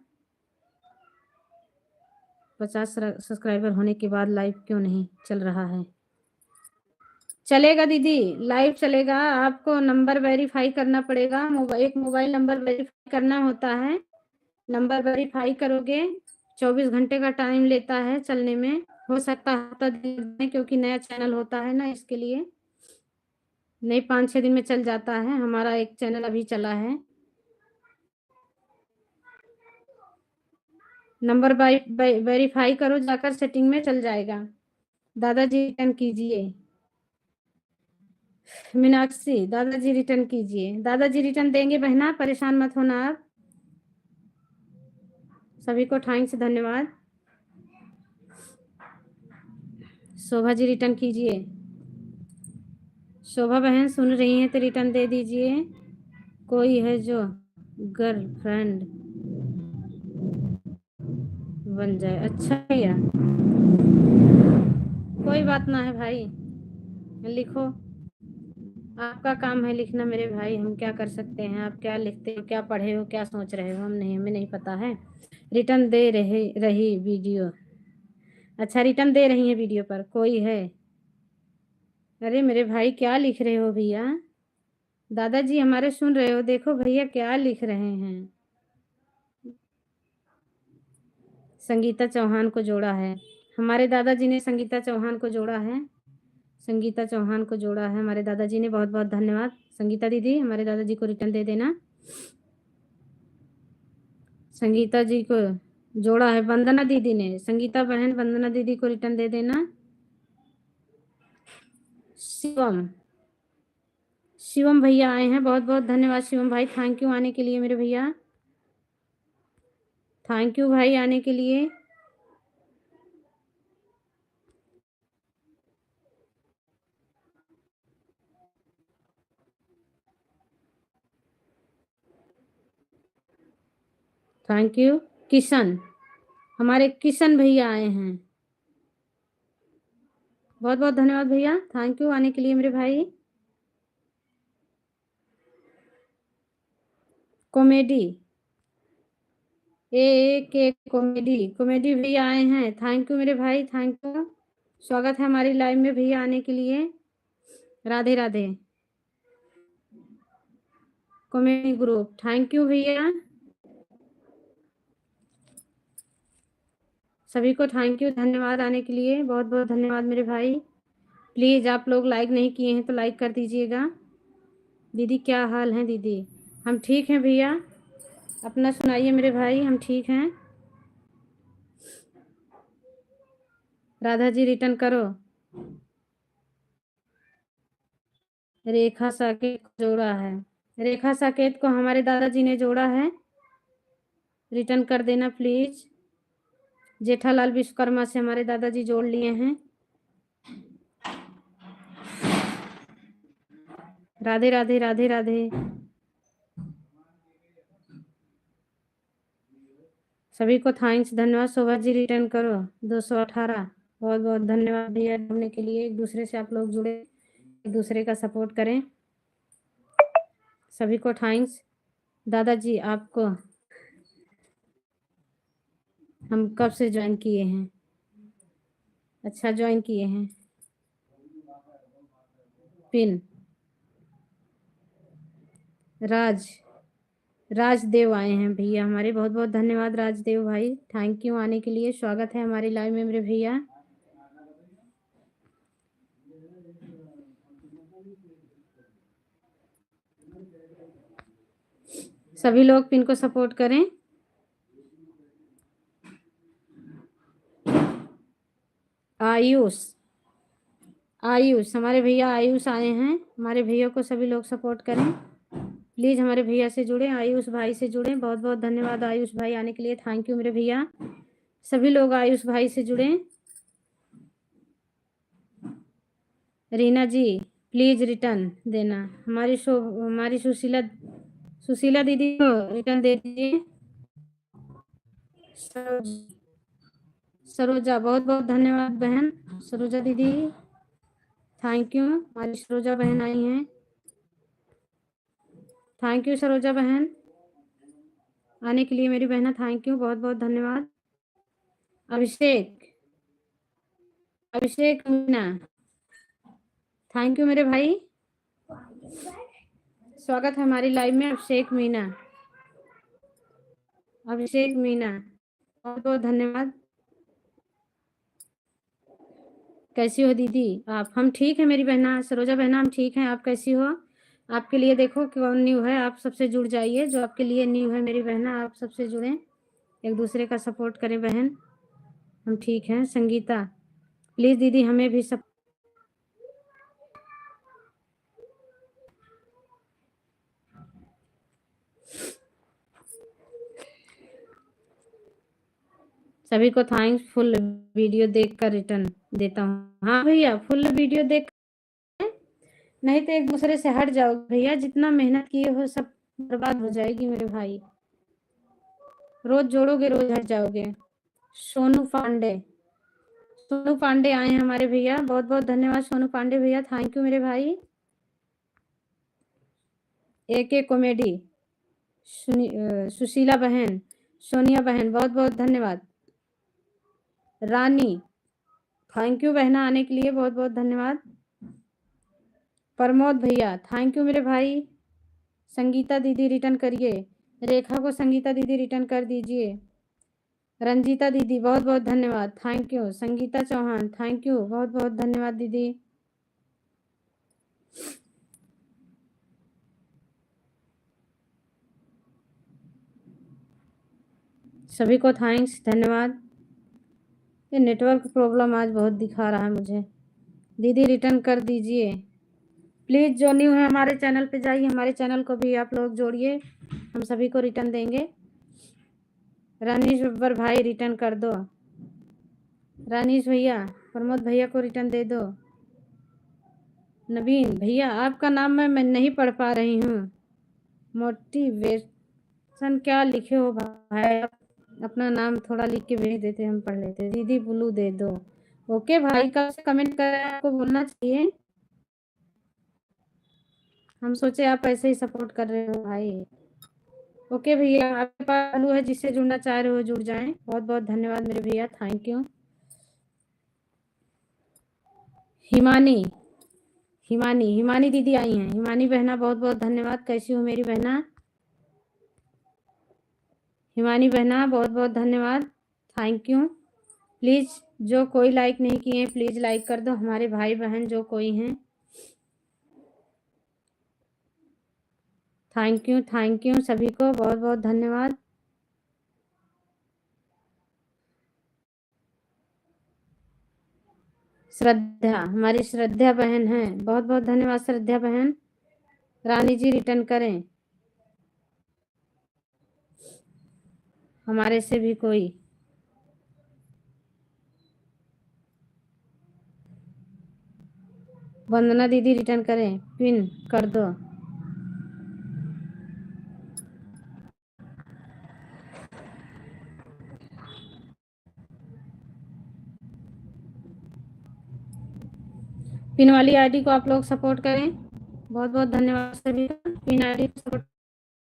50 सब्सक्राइबर होने के बाद लाइव क्यों नहीं चल रहा है? चलेगा दीदी, लाइव चलेगा। आपको नंबर वेरीफाई करना पड़ेगा, एक मोबाइल नंबर वेरीफाई करना होता है। नंबर वेरीफाई करोगे, 24 घंटे का टाइम लेता है चलने में। हो सकता है हफ्ता दिन में, क्योंकि नया चैनल होता है ना, इसके लिए नहीं 5-6 दिन में चल जाता है। हमारा एक चैनल अभी चला है। नंबर वेरीफाई करो जाकर, सेटिंग में चल जाएगा। दादाजी रिटर्न कीजिए। मीनाक्षी दादाजी रिटर्न कीजिए। दादाजी रिटर्न देंगे बहना, परेशान मत होना आप। सभी को थैंक्स धन्यवाद। शोभा जी रिटर्न कीजिए। शोभा बहन सुन रही हैं तो रिटर्न दे दीजिए। कोई है जो गर्लफ्रेंड बन जाए। अच्छा भैया कोई बात ना है भाई, लिखो, आपका काम है लिखना मेरे भाई, हम क्या कर सकते हैं। आप क्या लिखते हो, क्या पढ़े हो, क्या सोच रहे हो, हम नहीं, हमें नहीं पता है। रिटर्न दे रही वीडियो। अच्छा रिटर्न दे रही है वीडियो पर, कोई है? अरे मेरे भाई क्या लिख रहे हो भैया? दादाजी हमारे सुन रहे हो? देखो भैया क्या लिख रहे हैं। संगीता चौहान को जोड़ा है, हमारे दादाजी ने संगीता चौहान को जोड़ा है। संगीता चौहान को जोड़ा है हमारे दादाजी ने, बहुत बहुत धन्यवाद। संगीता दीदी हमारे दादाजी को रिटर्न दे देना। संगीता जी को जोड़ा है वंदना दीदी ने। संगीता बहन वंदना दीदी को रिटर्न दे देना। शिवम, शिवम भैया आए हैं, बहुत बहुत धन्यवाद शिवम भाई, थैंक यू आने के लिए मेरे भैया। थैंक यू भाई आने के लिए। Thank you. किशन, हमारे किशन भैया आए हैं, बहुत बहुत धन्यवाद भैया, थैंक यू आने के लिए मेरे भाई। कॉमेडी एक कॉमेडी, कॉमेडी भैया आए हैं, थैंक यू मेरे भाई, थैंक यू। स्वागत है हमारी लाइव में भैया आने के लिए। Radhe Radhe. Comedy group, thank you भैया। सभी को थैंक यू धन्यवाद आने के लिए, बहुत बहुत धन्यवाद मेरे भाई। प्लीज़ आप लोग लाइक नहीं किए हैं तो लाइक कर दीजिएगा। दीदी क्या हाल है दीदी? हम ठीक हैं भैया, अपना सुनाइए मेरे भाई। हम ठीक हैं। राधा जी रिटर्न करो। रेखा साकेत को जोड़ा है, रेखा साकेत को हमारे दादाजी ने जोड़ा है, रिटर्न कर देना प्लीज। जेठालाल विश्वकर्मा से हमारे दादाजी जोड़ लिए हैं। राधे राधे राधे राधे। सभी को थैंक्स धन्यवाद। शोभा जी रिटर्न करो 218, बहुत बहुत धन्यवाद भैया जुड़ने के लिए। एक दूसरे से आप लोग जुड़े, एक दूसरे का सपोर्ट करें। सभी को थैंक्स। दादाजी आपको हम कब से ज्वाइन किए हैं? अच्छा ज्वाइन किए हैं। पिन राजदेव आए हैं भैया हमारे, बहुत बहुत धन्यवाद राजदेव भाई, थैंक यू आने के लिए। स्वागत है हमारी लाइव में मेरे भैया। सभी लोग पिन को सपोर्ट करें। आयुष हमारे भैया आयुष आए हैं, हमारे भैया को सभी लोग सपोर्ट करें प्लीज़। हमारे भैया से जुड़े, आयुष भाई से जुड़े। बहुत बहुत धन्यवाद आयुष भाई आने के लिए, थैंक यू मेरे भैया। सभी लोग आयुष भाई से जुड़े। रीना जी प्लीज़ रिटर्न देना। हमारी सुशीला दीदी को रिटर्न दे दीजिए। सरोजा बहुत बहुत धन्यवाद बहन। सरोजा दीदी थैंक यू, हमारी सरोजा बहन आई हैं, थैंक यू सरोजा बहन आने के लिए मेरी बहना, थैंक यू बहुत बहुत धन्यवाद। अभिषेक मीना थैंक यू मेरे भाई, स्वागत है हमारी लाइव में। अभिषेक मीना बहुत बहुत धन्यवाद। कैसी हो दीदी आप? हम ठीक है मेरी बहना सरोजा बहना, हम ठीक हैं। आप कैसी हो? आपके लिए देखो कौन न्यू है, आप सबसे जुड़ जाइए। जो आपके लिए न्यू है मेरी बहना, आप सबसे जुड़ें, एक दूसरे का सपोर्ट करें बहन। हम ठीक हैं। संगीता प्लीज़ दीदी हमें भी सब सभी को थैंक्स। फुल वीडियो देखकर रिटर्न देता हूँ। हाँ भैया फुल वीडियो देख, नहीं तो एक दूसरे से हट जाओ भैया। जितना मेहनत किए हो सब बर्बाद हो जाएगी मेरे भाई। रोज जोड़ोगे रोज हट जाओगे। सोनू पांडे आए हैं हमारे भैया, बहुत बहुत धन्यवाद सोनू पांडे भैया, थैंक यू मेरे भाई। AK कॉमेडी सुशीला बहन, सोनिया बहन बहुत बहुत धन्यवाद। रानी थैंक यू बहना आने के लिए, बहुत बहुत धन्यवाद। प्रमोद भैया थैंक यू मेरे भाई। संगीता दीदी रिटर्न करिए, रेखा को संगीता दीदी रिटर्न कर दीजिए। रंजीता दीदी बहुत बहुत धन्यवाद, thank you. Sangeeta Chauhan thank you, बहुत बहुत धन्यवाद दीदी। सभी को थैंक्स धन्यवाद। ये नेटवर्क प्रॉब्लम आज बहुत दिखा रहा है मुझे। दीदी रिटर्न कर दीजिए प्लीज़। जो न्यू है हमारे चैनल पे जाइए, हमारे चैनल को भी आप लोग जोड़िए, हम सभी को रिटर्न देंगे। रानीश बब्बर भाई रिटर्न कर दो। रानीश भैया प्रमोद भैया को रिटर्न दे दो। नवीन भैया आपका नाम मैं नहीं पढ़ पा रही हूँ। मोटिवेशन क्या लिखे हो भाई? अपना नाम थोड़ा लिख के भेज देते, हम पढ़ लेते। दीदी ब्लू दे दो। ओके भाई, कब से कमेंट कर रहे हैं, आपको बोलना चाहिए। हम सोचे आप ऐसे ही सपोर्ट कर रहे हो भाई। ओके भैया, आपके पास ब्लू है, जिससे जुड़ना चाह रहे हो जुड़ जाएं। बहुत बहुत धन्यवाद मेरे भैया, थैंक यू। हिमानी दीदी आई हैं। हिमानी बहना बहुत बहुत धन्यवाद। कैसी हो मेरी बहना? हिमानी बहना बहुत बहुत धन्यवाद, थैंक यू। प्लीज़ जो कोई लाइक नहीं किए हैं प्लीज़ लाइक कर दो, हमारे भाई बहन जो कोई हैं। थैंक यू सभी को बहुत बहुत धन्यवाद। श्रद्धा हमारी श्रद्धा बहन है, बहुत बहुत धन्यवाद श्रद्धा बहन। रानी जी रिटर्न करें हमारे से भी कोई। वंदना दीदी रिटर्न करें, पिन कर दो। पिन वाली आईडी को आप लोग सपोर्ट करें। बहुत बहुत धन्यवाद सभी का पिन आईडी को सपोर्ट।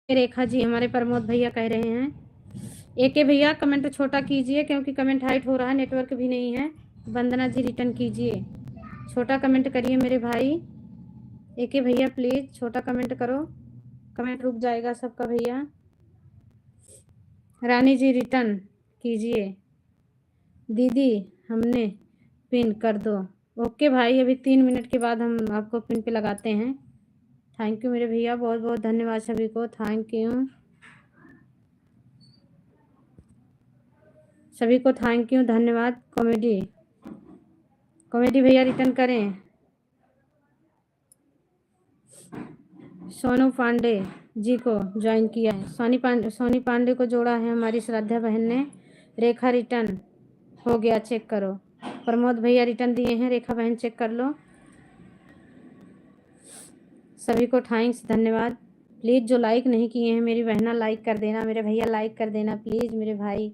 रेखा जी हमारे प्रमोद भैया कह रहे हैं। एके भैया कमेंट छोटा कीजिए क्योंकि कमेंट हाइट हो रहा है, नेटवर्क भी नहीं है। वंदना जी रिटर्न कीजिए, छोटा कमेंट करिए मेरे भाई। एके भैया प्लीज छोटा कमेंट करो, कमेंट रुक जाएगा सबका भैया। रानी जी रिटर्न कीजिए। दीदी हमने पिन कर दो। ओके भाई, अभी 3 मिनट के बाद हम आपको पिन पे लगाते हैं। थैंक यू मेरे भैया, बहुत बहुत धन्यवाद सभी को, थैंक यू सभी को, थैंक यू धन्यवाद। कॉमेडी कॉमेडी भैया रिटर्न करें। सोनू पांडे जी को ज्वाइन किया है, सोनी पांडे को जोड़ा है हमारी श्रद्धा बहन ने। रेखा रिटर्न हो गया, चेक करो। प्रमोद भैया रिटर्न दिए हैं, रेखा बहन चेक कर लो। सभी को थैंक्स धन्यवाद। प्लीज़ जो लाइक नहीं किए हैं मेरी बहना लाइक कर देना, मेरे भैया लाइक कर देना प्लीज़ मेरे भाई।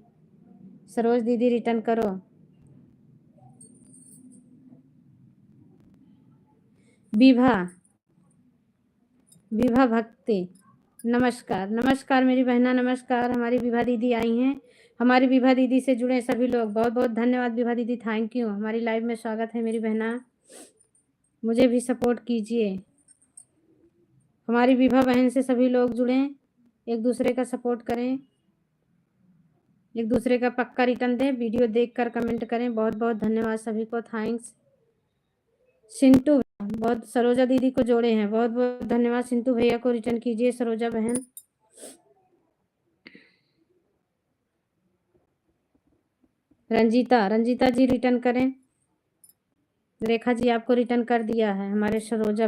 सरोज दीदी रिटर्न करो। विभा भक्ति नमस्कार, नमस्कार मेरी बहना, नमस्कार। हमारी विभा दीदी आई हैं, हमारी विभा दीदी से जुड़े सभी लोग बहुत बहुत धन्यवाद विभा दीदी, थैंक यू। हमारी लाइव में स्वागत है मेरी बहना, मुझे भी सपोर्ट कीजिए। हमारी विभा बहन से सभी लोग जुड़ें, एक दूसरे का सपोर्ट करें, एक दूसरे का पक्का रिटर्न दें, वीडियो देखकर कमेंट करें। बहुत बहुत धन्यवाद सभी को, थैंक्स। सिंटू बहुत सरोजा दीदी को जोड़े हैं, बहुत बहुत धन्यवाद। सिंटू भैया को रिटर्न कीजिए सरोजा बहन। रंजीता जी रिटर्न करें। रेखा जी आपको रिटर्न कर दिया है, हमारे सरोजा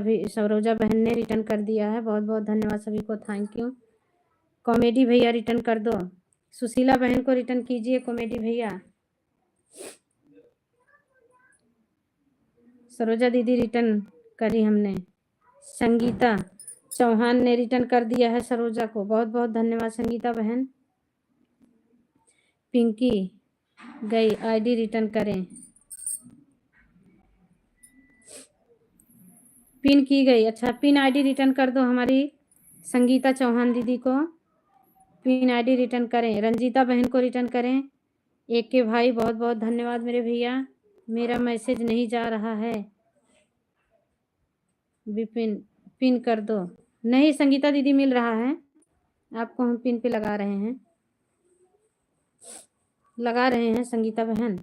बहन ने रिटर्न कर दिया है, बहुत बहुत धन्यवाद सभी को, थैंक यू। कॉमेडी भैया रिटर्न कर दो। सुशीला बहन को रिटर्न कीजिए कॉमेडी भैया। सरोजा दीदी रिटर्न करी हमने। संगीता चौहान ने रिटर्न कर दिया है सरोजा को, बहुत बहुत धन्यवाद संगीता बहन। पिंकी गई, आईडी रिटर्न करें। पिन की गई, अच्छा पिन आईडी रिटर्न कर दो हमारी संगीता चौहान दीदी को, पिन आईडी रिटर्न करें। रंजीता बहन को रिटर्न करें। एक के भाई बहुत बहुत धन्यवाद मेरे भैया, मेरा मैसेज नहीं जा रहा है। विपिन पिन कर दो। नहीं संगीता दीदी मिल रहा है आपको, हम पिन पे लगा रहे हैं संगीता बहन।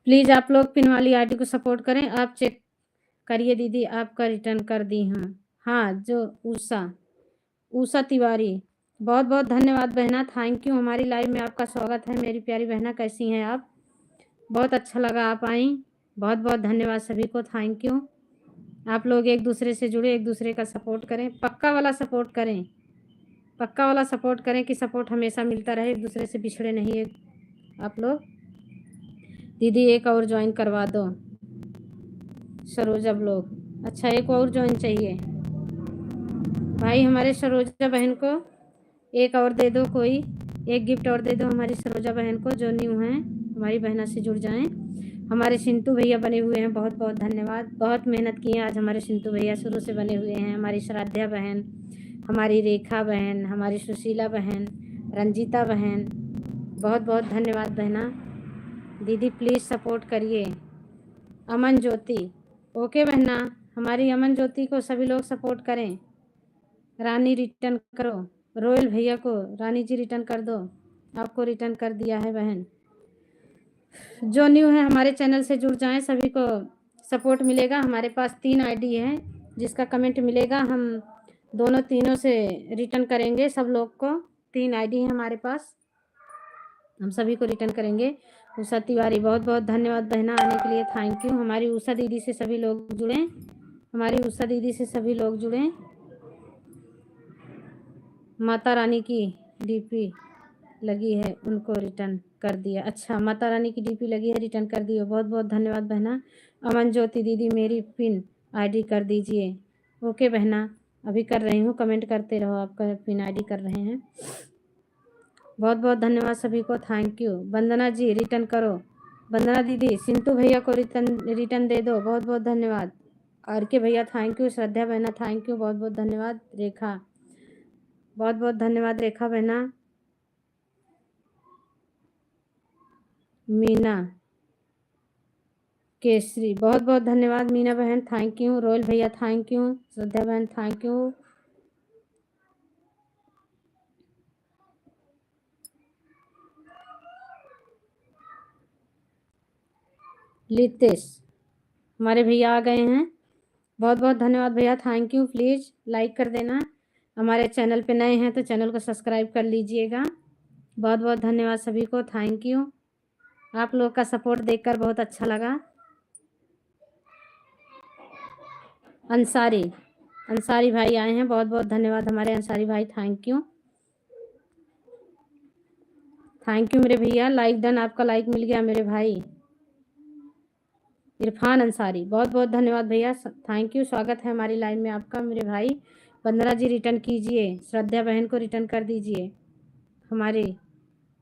प्लीज़ आप लोग पिन वाली आईडी को सपोर्ट करें। आप चेक करिए दीदी, आपका रिटर्न कर दी हूँ। हाँ जो उषा तिवारी, बहुत बहुत धन्यवाद बहना, थैंक यू। हमारी लाइव में आपका स्वागत है मेरी प्यारी बहना, कैसी हैं आप? बहुत अच्छा लगा आप आई, बहुत बहुत धन्यवाद सभी को, थैंक यू। आप लोग एक दूसरे से जुड़े, एक दूसरे का सपोर्ट करें, पक्का वाला सपोर्ट करें, पक्का वाला सपोर्ट करें कि सपोर्ट हमेशा मिलता रहे, एक दूसरे से पिछड़े नहीं आप लोग। दीदी एक और ज्वाइन करवा दो सरोजा ब्लॉग, अच्छा एक और ज्वाइन चाहिए भाई, हमारे सरोजा बहन को एक और दे दो, कोई एक गिफ्ट और दे दो हमारी सरोजा बहन को जो न्यू हैं, हमारी बहना से जुड़ जाएं। हमारे सिंटू भैया बने हुए हैं, बहुत बहुत धन्यवाद, बहुत मेहनत की है आज हमारे सिंटू भैया, शुरू से बने हुए हैं। हमारी श्राद्धा बहन, हमारी रेखा बहन, हमारी सुशीला बहन, रंजीता बहन, बहुत बहुत धन्यवाद बहना। दीदी प्लीज़ सपोर्ट करिए। अमन ज्योति, ओके बहना, हमारी अमन ज्योति को सभी लोग सपोर्ट करें। रानी रिटर्न करो, रोयल भैया को रानी जी रिटर्न कर दो, आपको रिटर्न कर दिया है बहन। जो न्यू है हमारे चैनल से जुड़ जाएं, सभी को सपोर्ट मिलेगा। हमारे पास 3 आईडी है, जिसका कमेंट मिलेगा हम दोनों तीनों से रिटर्न करेंगे सब लोग को। 3 आईडी है हमारे पास, हम सभी को रिटर्न करेंगे। उषा तिवारी बहुत बहुत धन्यवाद बहना आने के लिए, थैंक यू। हमारी उषा दीदी से सभी लोग जुड़ें, हमारी उषा दीदी से सभी लोग जुड़ें। माता रानी की डीपी लगी है, उनको रिटर्न कर दिया। अच्छा, माता रानी की डीपी लगी है, रिटर्न कर दिए। बहुत बहुत धन्यवाद बहना। अमन ज्योति दीदी मेरी पिन आईडी कर दीजिए। ओके बहना, अभी कर रही हूँ, कमेंट करते रहो, आपका पिन आईडी कर रहे हैं। बहुत बहुत धन्यवाद सभी को, thank you. Vandana ji return करो। वंदना दीदी सिंटू भैया को रिटर्न दे दो। बहुत बहुत धन्यवाद। आर के भैया थैंक यू। श्रद्धा बहना थैंक यू, बहुत बहुत धन्यवाद। रेखा बहुत बहुत धन्यवाद। रेखा बहना। मीना केसरी बहुत बहुत धन्यवाद। मीना बहन थैंक यू। रोयल भैया थैंक यू। श्रद्धा बहन थैंक यू। लितेश हमारे भैया आ गए हैं। बहुत बहुत धन्यवाद भैया, थैंक यू। प्लीज़ लाइक कर देना। हमारे चैनल पे नए हैं तो चैनल को सब्सक्राइब कर लीजिएगा। बहुत बहुत धन्यवाद सभी को, थैंक यू। आप लोग का सपोर्ट देखकर बहुत अच्छा लगा। अंसारी भाई आए हैं, बहुत बहुत धन्यवाद हमारे अंसारी भाई, थैंक यू। थैंक यू मेरे भैया। लाइक डन, आपका लाइक मिल गया मेरे भाई। इरफान अंसारी बहुत बहुत धन्यवाद भैया, थैंक यू। स्वागत है हमारी लाइन में आपका मेरे भाई। वंदना जी रिटर्न कीजिए। श्रद्धा बहन को रिटर्न कर दीजिए। हमारे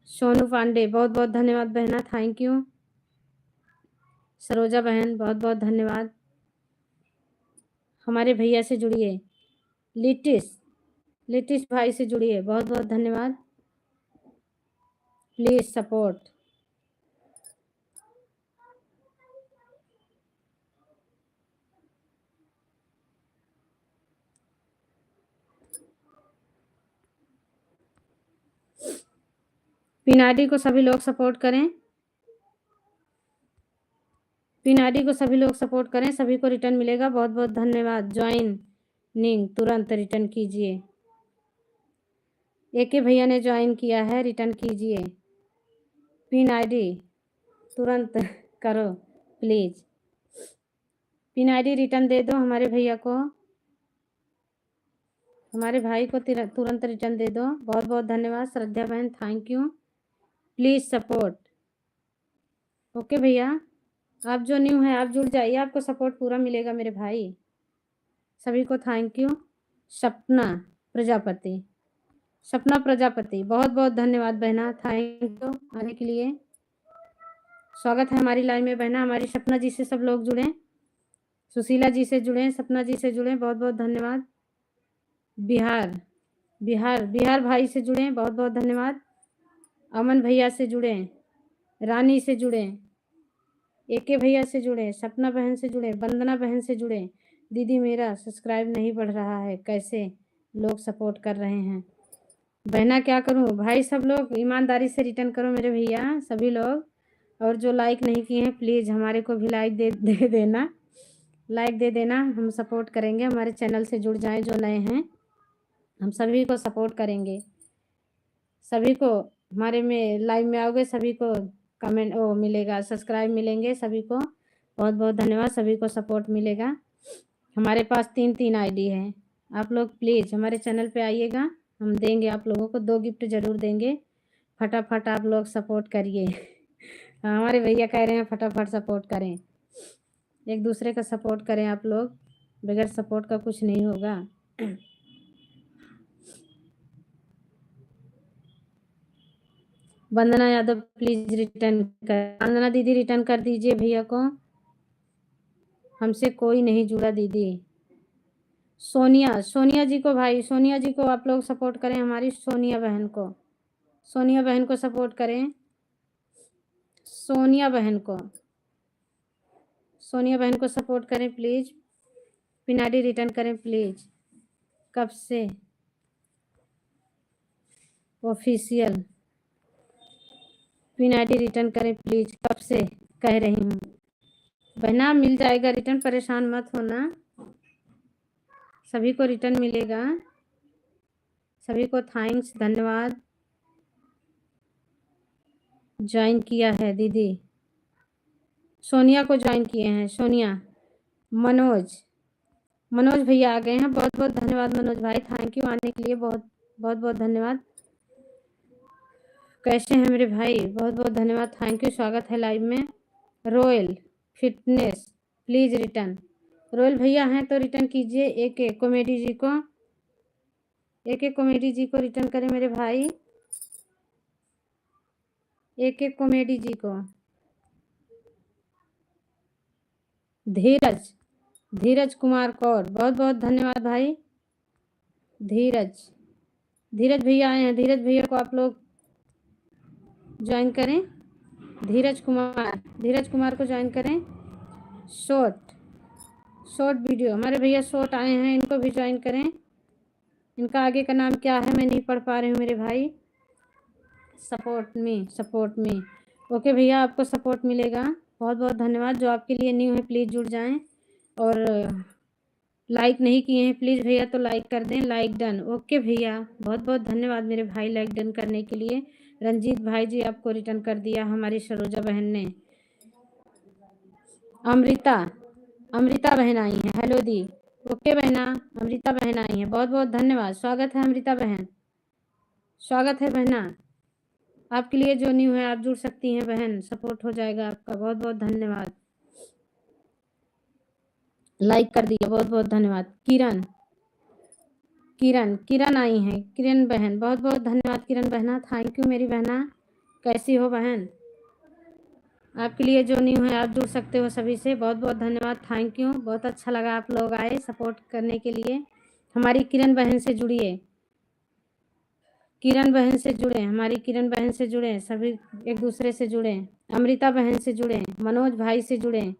सोनू पांडे बहुत बहुत धन्यवाद बहना, थैंक यू। सरोजा बहन बहुत बहुत धन्यवाद। हमारे भैया से जुड़िए। लिटिस भाई से जुड़िए। बहुत बहुत धन्यवाद। Please support. पिनाडी को सभी लोग सपोर्ट करें। पिनाडी को सभी लोग सपोर्ट करें, सभी को रिटर्न मिलेगा। बहुत बहुत धन्यवाद। ज्वाइनिंग तुरंत रिटर्न कीजिए। एक भैया ने ज्वाइन किया है, रिटर्न कीजिए। पिन आईडी तुरंत करो प्लीज़। पिन आईडी रिटर्न दे दो हमारे भैया को, हमारे भाई को तुरंत रिटर्न दे दो। बहुत बहुत धन्यवाद। श्रद्धा बहन thank you. Please support. Okay भैया, आप जो न्यू हैं आप जुड़ जाइए, आपको सपोर्ट पूरा मिलेगा मेरे भाई। सभी को थैंक यू। सपना प्रजापति बहुत बहुत धन्यवाद बहना, थैंक यू आने के लिए। स्वागत है हमारी लाइन में बहना। हमारी सपना जी से सब लोग जुड़ें, सुशीला जी से जुड़ें, सपना जी से जुड़ें। बहुत बहुत धन्यवाद। बिहार भाई से जुड़ें, बहुत बहुत धन्यवाद। अमन भैया से जुड़ें, रानी से जुड़ें, एके भैया से जुड़ें, सपना बहन से जुड़ें, वंदना बहन से जुड़ें। दीदी मेरा सब्सक्राइब नहीं बढ़ रहा है, कैसे लोग सपोर्ट कर रहे हैं। बहना क्या करूं भाई, सब लोग ईमानदारी से रिटर्न करो मेरे भैया सभी लोग। और जो लाइक नहीं किए हैं प्लीज़ हमारे को भी लाइक दे देना। लाइक दे देना, हम सपोर्ट करेंगे। हमारे चैनल से जुड़ जाएं जो नए हैं, हम सभी को सपोर्ट करेंगे। सभी को हमारे में लाइव में आओगे, सभी को कमेंट वो मिलेगा, सब्सक्राइब मिलेंगे सभी को। बहुत बहुत धन्यवाद, सभी को सपोर्ट मिलेगा। हमारे पास 3 आईडी है। आप लोग प्लीज़ हमारे चैनल पे आइएगा, हम देंगे आप लोगों को 2 गिफ्ट ज़रूर देंगे। फटाफट आप लोग सपोर्ट करिए। हमारे भैया कह रहे हैं फटाफट सपोर्ट करें, एक दूसरे का सपोर्ट करें आप लोग। बगैर सपोर्ट का कुछ नहीं होगा। वंदना यादव प्लीज रिटर्न कर। वंदना दीदी रिटर्न कर दीजिए भैया को। हमसे कोई नहीं जुड़ा दीदी। सोनिया जी को भाई, सोनिया जी को आप लोग सपोर्ट करें। हमारी सोनिया बहन को सपोर्ट करें। सोनिया बहन को सपोर्ट करें प्लीज़। पिनाडी रिटर्न करें प्लीज़। कब से ऑफिशियल पिनाडी रिटर्न करें प्लीज़, कब से कह रही हूँ। बहना मिल जाएगा रिटर्न, परेशान मत होना, सभी को रिटर्न मिलेगा। सभी को थैंक्स, धन्यवाद। ज्वाइन किया है दीदी, सोनिया को ज्वाइन किए हैं। सोनिया, मनोज भैया आ गए हैं। बहुत बहुत धन्यवाद मनोज भाई, थैंक यू आने के लिए। बहुत बहुत बहुत धन्यवाद। कैसे हैं मेरे भाई? बहुत बहुत धन्यवाद, थैंक यू। स्वागत है लाइव में। Royal fitness please return. Royal भैया हैं तो रिटर्न कीजिए। एक एक कॉमेडी जी को, एक एक कॉमेडी जी को रिटर्न करें मेरे भाई, एक एक कॉमेडी जी को। धीरज, धीरज कुमार कौर, बहुत बहुत धन्यवाद भाई। धीरज, धीरज भैया आए हैं, धीरज भैया को आप लोग ज्वाइन करें। धीरज कुमार, धीरज कुमार को ज्वाइन करें। शॉर्ट, शॉर्ट वीडियो, हमारे भैया शॉर्ट आए हैं, इनको भी ज्वाइन करें। इनका आगे का नाम क्या है मैं नहीं पढ़ पा रही हूँ मेरे भाई। Support me, support me. Okay भैया, आपको सपोर्ट मिलेगा। बहुत बहुत धन्यवाद। जो आपके लिए न्यू है प्लीज़ जुड़ जाएं, और लाइक नहीं किए हैं प्लीज़ भैया तो लाइक कर दें। Like done. ओके भैया, बहुत बहुत धन्यवाद मेरे भाई लाइक डन करने के लिए। रंजीत भाई जी आपको रिटर्न कर दिया हमारी सरोजा बहन ने। अमृता, अमृता बहन आई हैं, हेलो दी। ओके बहना, अमृता बहन आई हैं, बहुत बहुत धन्यवाद। स्वागत है अमृता बहन, स्वागत है बहना। आपके लिए जो न्यू है आप जुड़ सकती हैं बहन, सपोर्ट हो जाएगा आपका। बहुत बहुत धन्यवाद, लाइक कर दिया, बहुत बहुत धन्यवाद। किरण, किरण, किरण आई हैं, किरण बहन, बहुत बहुत धन्यवाद किरण बहना, थैंक यू मेरी बहना। कैसी हो बहन? आपके लिए जो न्यू है आप जुड़ सकते हो सभी से। बहुत बहुत धन्यवाद, थैंक यू। बहुत अच्छा लगा आप लोग आए सपोर्ट करने के लिए। हमारी किरण बहन से जुड़िए, किरण बहन से जुड़े, हमारी किरण बहन से जुड़े, सभी एक दूसरे से जुड़े। अमृता बहन से जुड़े, मनोज भाई से जुड़े।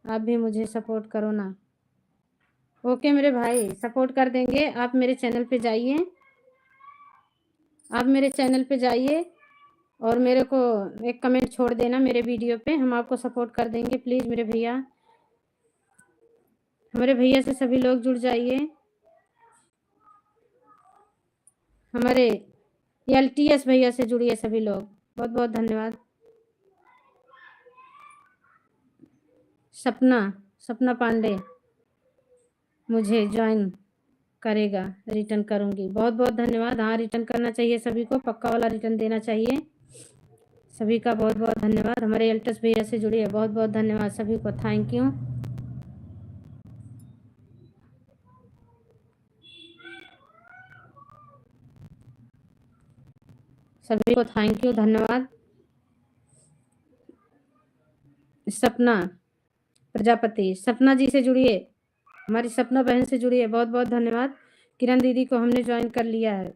आप भी मुझे सपोर्ट करो ना। ओके मेरे भाई, सपोर्ट कर देंगे। आप मेरे चैनल पे जाइए, आप मेरे चैनल पे जाइए और मेरे को एक कमेंट छोड़ देना मेरे वीडियो पे, हम आपको सपोर्ट कर देंगे। प्लीज़ मेरे भैया, हमारे भैया से सभी लोग जुड़ जाइए। हमारे LTS भैया से जुड़िए सभी लोग, बहुत बहुत धन्यवाद। सपना, सपना पांडे मुझे ज्वाइन करेगा, रिटर्न करूँगी, बहुत बहुत धन्यवाद। हाँ रिटर्न करना चाहिए सभी को, पक्का वाला रिटर्न देना चाहिए सभी का। बहुत बहुत धन्यवाद। हमारे एल्टस भैया से जुड़िए, बहुत बहुत धन्यवाद सभी को, थैंक यू। सभी को थैंक यू, धन्यवाद। सपना प्रजापति, सपना जी से जुड़िए, हमारी सपना बहन से जुड़िए, बहुत बहुत धन्यवाद। किरण दीदी को हमने ज्वाइन कर लिया है।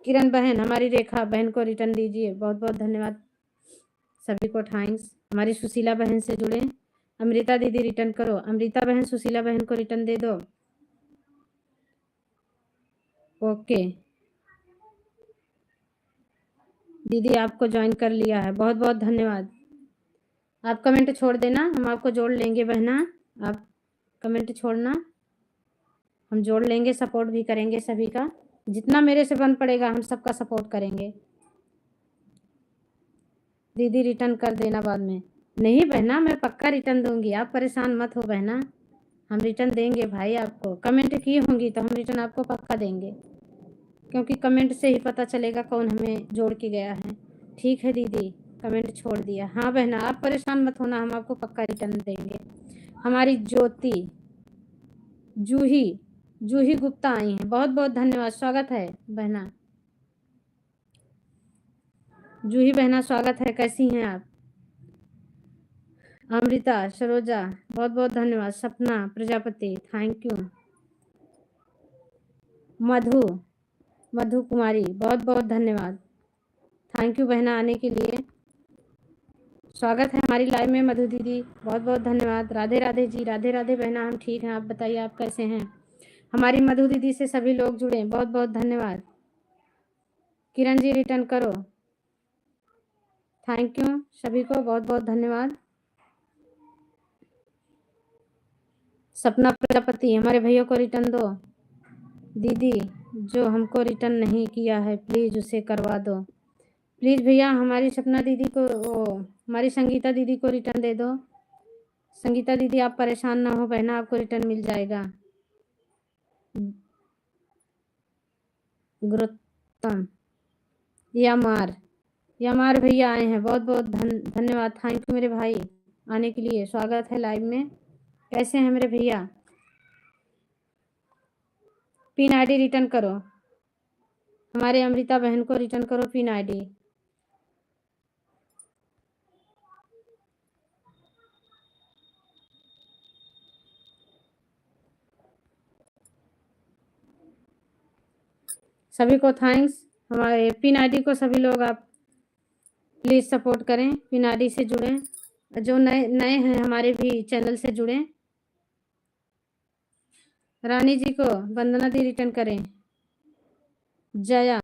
किरण बहन, हमारी रेखा बहन को रिटर्न दीजिए, बहुत बहुत धन्यवाद सभी को, थैंक्स। हमारी सुशीला बहन से जुड़े। अमृता दीदी रिटर्न करो, अमृता बहन सुशीला बहन को रिटर्न दे दो। ओके दीदी आपको ज्वाइन कर लिया है, बहुत बहुत धन्यवाद। आप कमेंट छोड़ देना, हम आपको जोड़ लेंगे बहना। आप कमेंट छोड़ना, हम जोड़ लेंगे, सपोर्ट भी करेंगे सभी का। जितना मेरे से बन पड़ेगा हम सबका सपोर्ट करेंगे। दीदी रिटर्न कर देना बाद में। नहीं बहना, मैं पक्का रिटर्न दूंगी, आप परेशान मत हो बहना, हम रिटर्न देंगे भाई आपको। कमेंट की होंगी तो हम रिटर्न आपको पक्का देंगे, क्योंकि कमेंट से ही पता चलेगा कौन हमें जोड़ के गया है। ठीक है दीदी, कमेंट छोड़ दिया। हाँ बहना, आप परेशान मत होना, हम आपको पक्का रिटर्न देंगे। हमारी ज्योति, जूही, जूही गुप्ता आई हैं, बहुत बहुत धन्यवाद, स्वागत है बहना। जूही बहना स्वागत है, कैसी हैं आप? अमृता, सरोजा, बहुत बहुत धन्यवाद। सपना प्रजापति, थैंक यू। मधु, मधु कुमारी, बहुत बहुत धन्यवाद, थैंक यू बहना आने के लिए। स्वागत है हमारी लाइव में मधु दीदी, बहुत बहुत धन्यवाद। राधे राधे जी, राधे राधे बहना, हम ठीक हैं, आप बताइए आप कैसे हैं? हमारी मधु दीदी से सभी लोग जुड़े, बहुत बहुत धन्यवाद। किरण जी रिटर्न करो, थैंक यू सभी को, बहुत बहुत धन्यवाद। सपना प्रजापति, हमारे भैया को रिटर्न दो। दीदी जो हमको रिटर्न नहीं किया है प्लीज़ उसे करवा दो। प्लीज़ भैया हमारी सपना दीदी को, हमारी संगीता दीदी को रिटर्न दे दो। संगीता दीदी आप परेशान ना हो बहना, आपको रिटर्न मिल जाएगा। गुरुत्तम, यमार भैया आए हैं, बहुत बहुत धन्यवाद, थैंक यू मेरे भाई आने के लिए, स्वागत है लाइव में। कैसे हैं मेरे भैया? पिन आईडी रिटर्न करो, हमारे अमृता बहन को रिटर्न करो पिन आईडी। सभी को थैंक्स। हमारे पिन आईडी को सभी लोग आप प्लीज़ सपोर्ट करें, पिन आईडी से जुड़ें, जो नए हैं हमारे भी चैनल से जुड़ें। रानी जी को वंदना दी रिटर्न करें। जया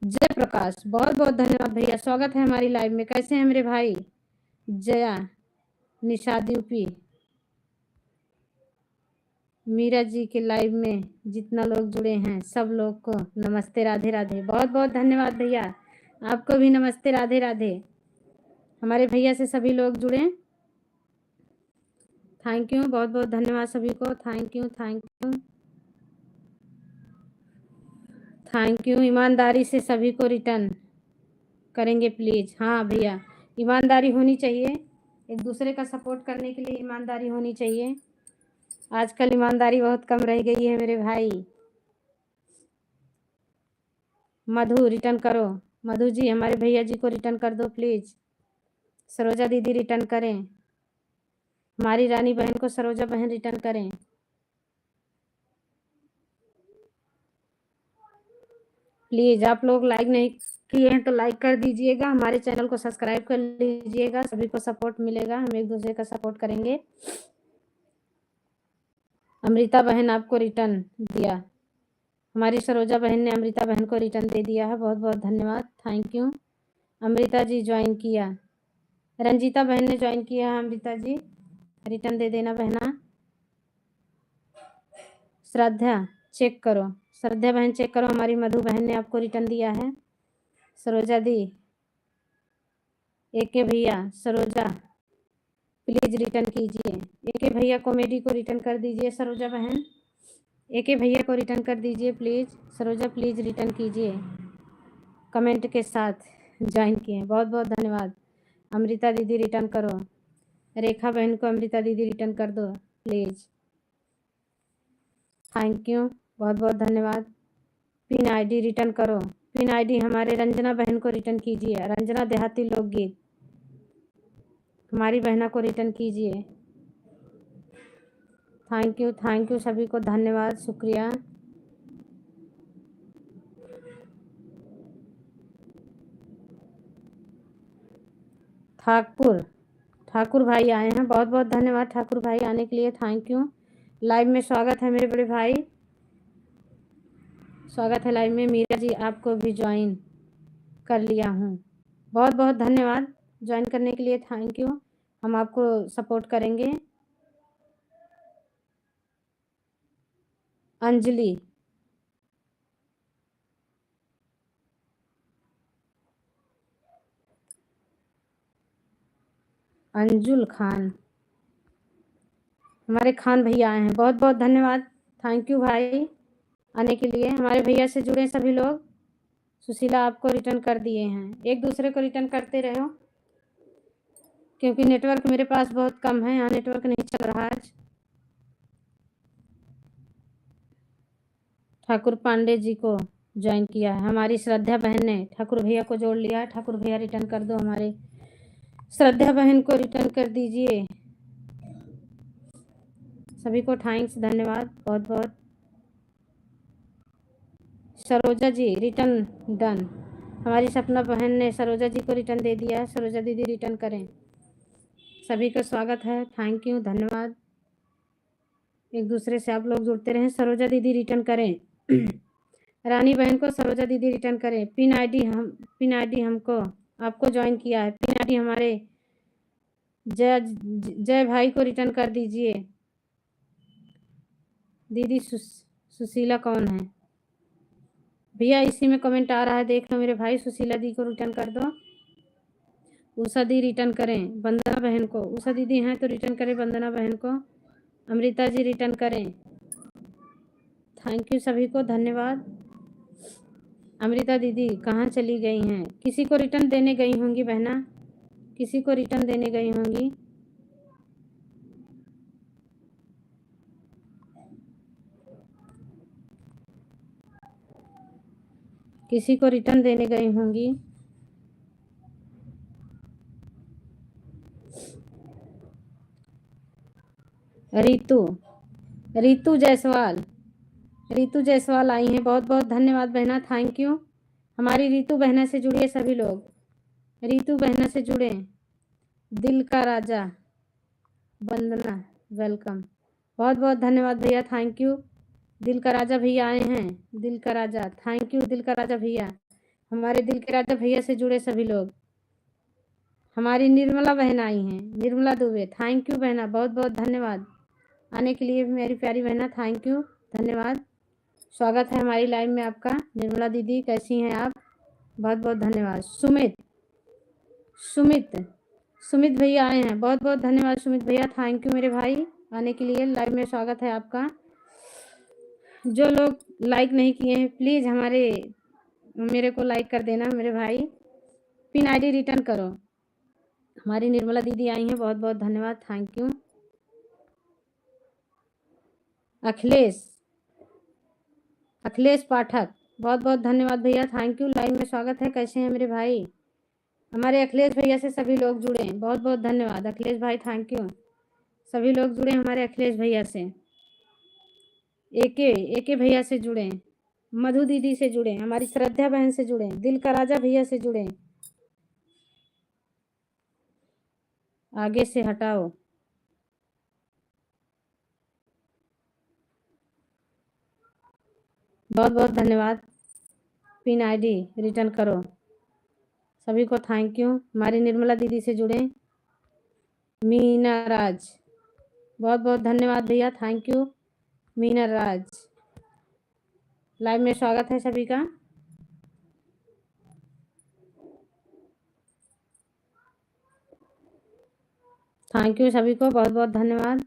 जय प्रकाश, बहुत बहुत धन्यवाद भैया, स्वागत है हमारी लाइव में। कैसे हैं मेरे भाई? जया, निशाद यूपी, मीरा जी के लाइव में जितना लोग जुड़े हैं सब लोग को नमस्ते, राधे राधे, बहुत बहुत धन्यवाद भैया, आपको भी नमस्ते, राधे राधे। हमारे भैया से सभी लोग जुड़े, थैंक यू, बहुत बहुत धन्यवाद सभी को, thank you thank you thank you. ईमानदारी से सभी को रिटर्न करेंगे प्लीज़। हाँ भैया, ईमानदारी होनी चाहिए, एक दूसरे का सपोर्ट करने के लिए ईमानदारी होनी चाहिए। आजकल ईमानदारी बहुत कम रह गई है मेरे भाई। मधु रिटर्न करो, मधु जी हमारे भैया जी को रिटर्न कर दो प्लीज़। सरोजा दीदी रिटर्न करें, हमारी रानी बहन को सरोजा बहन रिटर्न करें। प्लीज़ आप लोग लाइक नहीं किए हैं तो लाइक कर दीजिएगा, हमारे चैनल को सब्सक्राइब कर लीजिएगा, सभी को सपोर्ट मिलेगा, हम एक दूसरे का सपोर्ट करेंगे। अमृता बहन आपको रिटर्न दिया, हमारी सरोजा बहन ने अमृता बहन को रिटर्न दे दिया है, बहुत बहुत धन्यवाद, thank you. Amrita ji join किया, रंजीता बहन ने ज्वाइन किया है, अमृता जी रिटर्न दे देना बहना। श्रद्धा चेक करो, श्रद्धा बहन चेक करो, हमारी मधु बहन ने आपको रिटर्न दिया है। सरोजा दी, एके भैया, सरोजा प्लीज रिटर्न कीजिए, एके भैया कॉमेडी को रिटर्न कर दीजिए, सरोजा बहन एके भैया को रिटर्न कर दीजिए प्लीज़। सरोजा प्लीज़ रिटर्न कीजिए, कमेंट के साथ ज्वाइन किए, बहुत बहुत धन्यवाद। अमृता दीदी रिटर्न करो, रेखा बहन को अमृता दीदी रिटर्न कर दो प्लीज़, थैंक यू, बहुत बहुत धन्यवाद। पिन आईडी रिटर्न करो, पिन आईडी हमारे रंजना बहन को रिटर्न कीजिए, रंजना देहाती लोकगीत हमारी बहना को रिटर्न कीजिए, थैंक यू सभी को धन्यवाद, शुक्रिया। ठाकुर भाई आए हैं, बहुत बहुत धन्यवाद ठाकुर भाई आने के लिए, थैंक यू। लाइव में स्वागत है मेरे बड़े भाई, स्वागत है लाइव में। मीरा जी आपको भी ज्वाइन कर लिया हूँ, बहुत बहुत धन्यवाद ज्वाइन करने के लिए, थैंक यू, हम आपको सपोर्ट करेंगे। अंजलि, अंजुल खान, हमारे खान भैया आए हैं, बहुत बहुत धन्यवाद, थैंक यू भाई आने के लिए। हमारे भैया से जुड़े सभी लोग, सुशीला आपको रिटर्न कर दिए हैं, एक दूसरे को रिटर्न करते रहो, क्योंकि नेटवर्क मेरे पास बहुत कम है, यहाँ नेटवर्क नहीं चल रहा आज। ठाकुर पांडे जी को ज्वाइन किया है, हमारी श्रद्धा बहन ने ठाकुर भैया को जोड़ लिया है, ठाकुर भैया रिटर्न कर दो, हमारे श्रद्धा बहन को रिटर्न कर दीजिए। सभी को थैंक्स, धन्यवाद बहुत बहुत। सरोजा जी रिटर्न डन, हमारी सपना बहन ने सरोजा जी को रिटर्न दे दिया है, सरोजा दीदी रिटर्न करें। सभी का स्वागत है, थैंक यू धन्यवाद, एक दूसरे से आप लोग जुड़ते रहें। सरोजा दीदी रिटर्न करें, रानी बहन को सरोजा दीदी रिटर्न करें। पिन आईडी हमको आपको ज्वाइन किया है, पिन आईडी हमारे जय भाई को रिटर्न कर दीजिए। दीदी सुशीला कौन है भैया? इसी में कमेंट आ रहा है, देख लो मेरे भाई, सुशीला दी को रिटर्न कर दो। उषा दी रिटर्न करें वंदना बहन को। उषा दीदी हैं तो रिटर्न करें वंदना बहन को। अमृता जी रिटर्न करें। थैंक यू सभी को, धन्यवाद। अमृता दीदी कहाँ चली गई हैं? किसी को रिटर्न देने गई होंगी बहना, किसी को रिटर्न देने गई होंगी। किसी को रिटर्न देने गई होंगी। रीतू जायसवाल, रीतू जायसवाल आई हैं, बहुत बहुत धन्यवाद बहना, थैंक यू। हमारी रीतू बहना से जुड़िए सभी लोग, रीतू बहना से जुड़े। दिल का राजा वंदना वेलकम, बहुत बहुत धन्यवाद भैया, थैंक यू। दिल का राजा भैया आए हैं, दिल का राजा, थैंक यू दिल का राजा भैया। हमारे दिल के राजा भैया से जुड़े सभी लोग। हमारी निर्मला बहन आई हैं, निर्मला दुबे, थैंक यू बहना, बहुत बहुत धन्यवाद आने के लिए मेरी प्यारी बहना, थैंक यू, धन्यवाद। स्वागत है हमारी लाइव में आपका। निर्मला दीदी कैसी हैं आप? बहुत बहुत धन्यवाद। सुमित भैया आए हैं, बहुत बहुत धन्यवाद सुमित भैया, थैंक यू मेरे भाई आने के लिए लाइव में, स्वागत है आपका। जो लोग लाइक नहीं किए हैं प्लीज़ मेरे को लाइक कर देना मेरे भाई। पिन आईडी रिटर्न करो। हमारी निर्मला दीदी आई हैं, बहुत बहुत धन्यवाद, थैंक यू। अखिलेश पाठक, बहुत बहुत धन्यवाद भैया, थैंक यू, लाइव में स्वागत है। कैसे हैं मेरे भाई? हमारे अखिलेश भैया से सभी लोग जुड़े हैं, बहुत बहुत धन्यवाद अखिलेश भाई, थैंक यू। सभी लोग जुड़े हमारे अखिलेश भैया से, एके भैया से जुड़े, मधु दीदी से जुड़े, हमारी श्रद्धा बहन से जुड़े, दिल का राजा भैया से जुड़े। आगे से हटाओ, बहुत बहुत धन्यवाद। पिन आईडी रिटर्न करो, सभी को थैंक यू। हमारी निर्मला दीदी से जुड़े, मीना राज, बहुत बहुत धन्यवाद भैया, thank you Meena Raj. Live में स्वागत है सभी का। थैंक यू सभी को, बहुत बहुत धन्यवाद।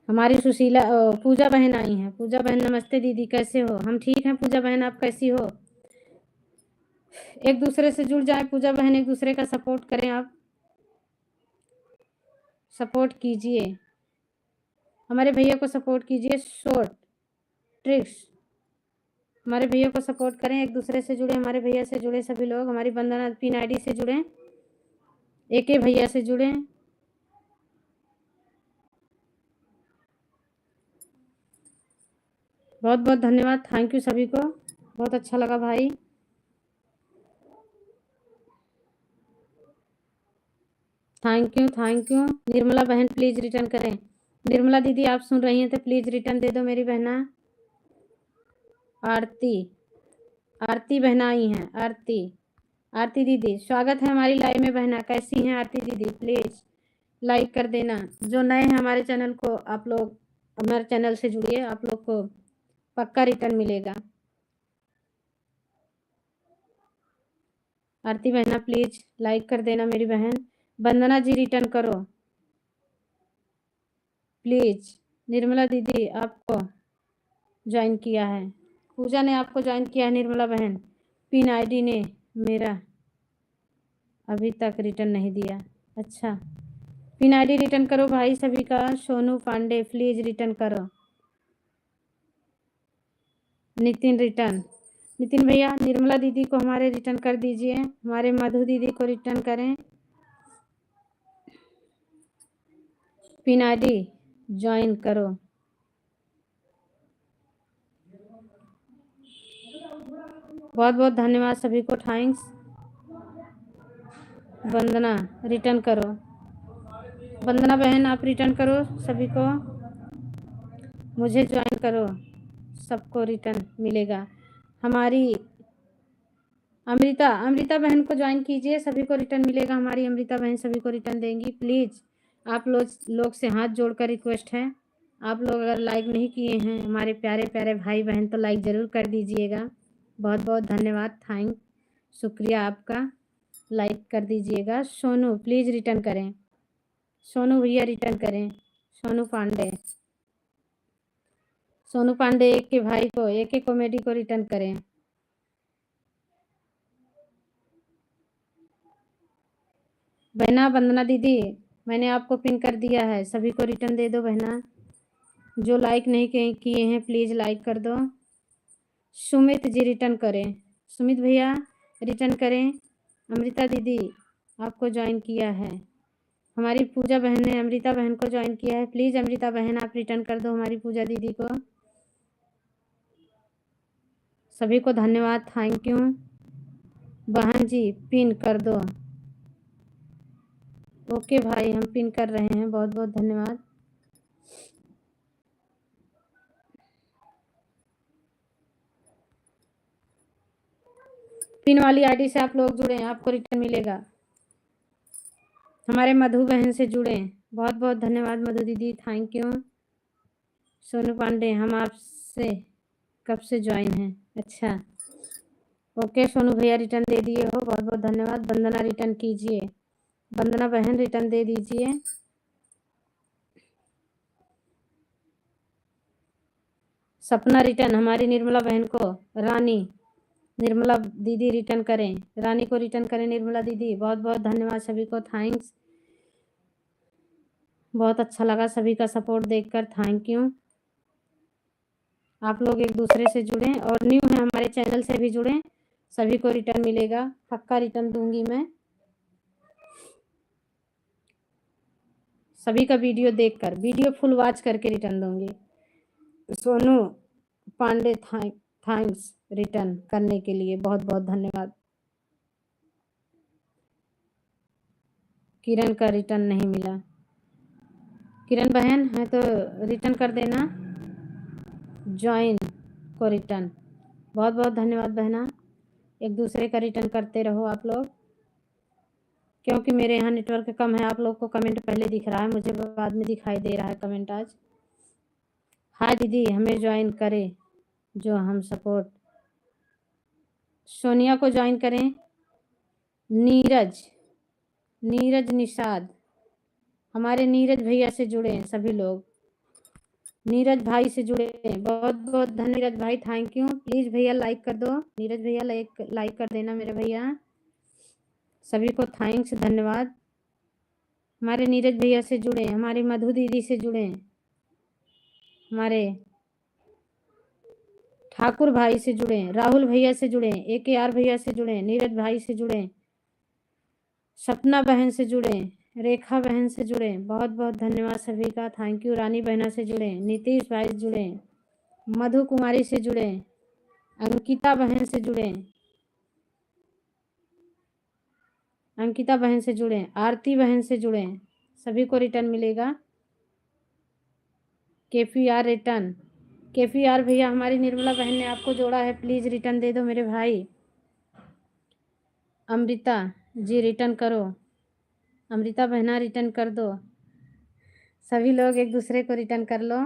हमारी सुशीला पूजा बहन आई हैं। पूजा बहन नमस्ते दीदी, कैसे हो? हम ठीक हैं पूजा बहन, आप कैसी हो? एक दूसरे से जुड़ जाए पूजा बहन, एक दूसरे का सपोर्ट करें, आप सपोर्ट कीजिए, हमारे भैया को सपोर्ट कीजिए। शॉर्ट ट्रिक्स, हमारे भैया को सपोर्ट करें, एक दूसरे से जुड़े, हमारे भैया से जुड़े सभी लोग। हमारी वंदना पिन आईडी से जुड़े, एके भैया से जुड़े, बहुत बहुत धन्यवाद, थैंक यू सभी को, बहुत अच्छा लगा भाई। Thank you. निर्मला बहन प्लीज रिटर्न करें। निर्मला दीदी आप सुन रही हैं तो प्लीज रिटर्न दे दो मेरी बहना। आरती बहना आई हैं, आरती दीदी स्वागत है हमारी लाइव में बहना, कैसी हैं आरती दीदी? प्लीज लाइक कर देना। जो नए हैं हमारे चैनल को, आप लोग हमारे चैनल से जुड़िए, आप लोग को पक्का रिटर्न मिलेगा। आरती बहना प्लीज लाइक कर देना मेरी बहन। वंदना जी रिटर्न करो प्लीज। निर्मला दीदी आपको ज्वाइन किया है, पूजा ने आपको ज्वाइन किया है निर्मला बहन। पिन आईडी ने मेरा अभी तक रिटर्न नहीं दिया। अच्छा, पिन आईडी रिटर्न करो भाई सभी का। सोनू पांडे प्लीज रिटर्न करो। नितिन रिटर्न, नितिन भैया निर्मला दीदी को हमारे रिटर्न कर दीजिए। हमारे मधु दीदी को रिटर्न करें। पिन आईडी ज्वाइन करो। बहुत बहुत धन्यवाद सभी को, थैंक्स। वंदना रिटर्न करो, वंदना बहन आप रिटर्न करो सभी को, मुझे ज्वाइन करो, सबको रिटर्न मिलेगा। हमारी अमृता बहन को ज्वाइन कीजिए, सभी को रिटर्न मिलेगा। हमारी अमृता बहन सभी को रिटर्न देंगी। प्लीज़ आप लोग से हाथ जोड़कर रिक्वेस्ट है, आप लोग अगर लाइक नहीं किए हैं हमारे प्यारे प्यारे भाई बहन तो लाइक ज़रूर कर दीजिएगा। बहुत बहुत धन्यवाद, शुक्रिया आपका। लाइक कर दीजिएगा। सोनू प्लीज़ रिटर्न करें, सोनू भैया रिटर्न करें। सोनू पांडे, सोनू पांडे एक के भाई को, एक एक कॉमेडी को रिटर्न करें। बहना वंदना दीदी, मैंने आपको पिन कर दिया है, सभी को रिटर्न दे दो बहना। जो लाइक नहीं किए हैं प्लीज़ लाइक कर दो। सुमित जी रिटर्न करें, सुमित भैया रिटर्न करें। अमृता दीदी आपको ज्वाइन किया है। हमारी पूजा बहन ने अमृता बहन को ज्वाइन किया है, प्लीज़ अमृता बहन आप रिटर्न कर दो हमारी पूजा दीदी को। सभी को धन्यवाद, थैंक यू। बहन जी पिन कर दो। ओके भाई हम पिन कर रहे हैं, बहुत बहुत धन्यवाद। पिन वाली आईडी से आप लोग जुड़े, आपको रिटर्न मिलेगा। हमारे मधु बहन से जुड़े, बहुत बहुत धन्यवाद मधु दीदी, थैंक यू। सोनू पांडे हम आपसे कब से ज्वाइन हैं? अच्छा ओके सोनू भैया रिटर्न दे दिए हो, बहुत बहुत धन्यवाद। वंदना रिटर्न कीजिए, वंदना बहन रिटर्न दे दीजिए। सपना रिटर्न हमारी निर्मला बहन को। रानी, निर्मला दीदी रिटर्न करें, रानी को रिटर्न करें निर्मला दीदी। बहुत बहुत धन्यवाद सभी को, थैंक्स। बहुत अच्छा लगा सभी का सपोर्ट देखकर, थैंक यू। आप लोग एक दूसरे से जुड़ें और न्यू है हमारे चैनल से भी जुड़ें, सभी को रिटर्न मिलेगा, पक्का रिटर्न दूंगी मैं। सभी का वीडियो देखकर, वीडियो फुल वॉच करके रिटर्न दूंगी। सोनू पांडे थैंक्स रिटर्न करने के लिए, बहुत बहुत धन्यवाद। किरण का रिटर्न नहीं मिला, किरण बहन है तो रिटर्न कर देना, ज्वाइन को रिटर्न। बहुत बहुत धन्यवाद बहना, एक दूसरे का रिटर्न करते रहो आप लोग। क्योंकि मेरे यहाँ नेटवर्क कम है, आप लोग को कमेंट पहले दिख रहा है, मुझे बाद में दिखाई दे रहा है कमेंट आज। हाय दीदी हमें ज्वाइन करें, जो हम सपोर्ट। सोनिया को ज्वाइन करें। नीरज, नीरज निषाद, हमारे नीरज भैया से जुड़े हैं सभी लोग, नीरज भाई से जुड़े हैं, बहुत बहुत धन्यवाद नीरज भाई, थैंक यू। प्लीज़ भैया लाइक कर दो, नीरज भैया लाइक कर देना मेरे भैया। सभी को थैंक्स, धन्यवाद। हमारे नीरज भैया से जुड़े, हमारी मधु दीदी से जुड़े, हमारे ठाकुर भाई से जुड़े, राहुल भैया से जुड़े, AKR भैया से जुड़े, नीरज भाई से जुड़े, सपना बहन से जुड़े, रेखा बहन से जुड़े, बहुत बहुत धन्यवाद सभी का, थैंक यू। रानी बहना से जुड़े, नीतीश भाई से जुड़े, मधु कुमारी से जुड़े, अंकिता बहन से जुड़े, अंकिता बहन से जुड़े, आरती बहन से जुड़े, सभी को रिटर्न मिलेगा। KPR रिटर्न, KPR भैया हमारी निर्मला बहन ने आपको जोड़ा है, प्लीज़ रिटर्न दे दो मेरे भाई। अमृता जी रिटर्न करो, अमृता बहना रिटर्न कर दो, सभी लोग एक दूसरे को रिटर्न कर लो।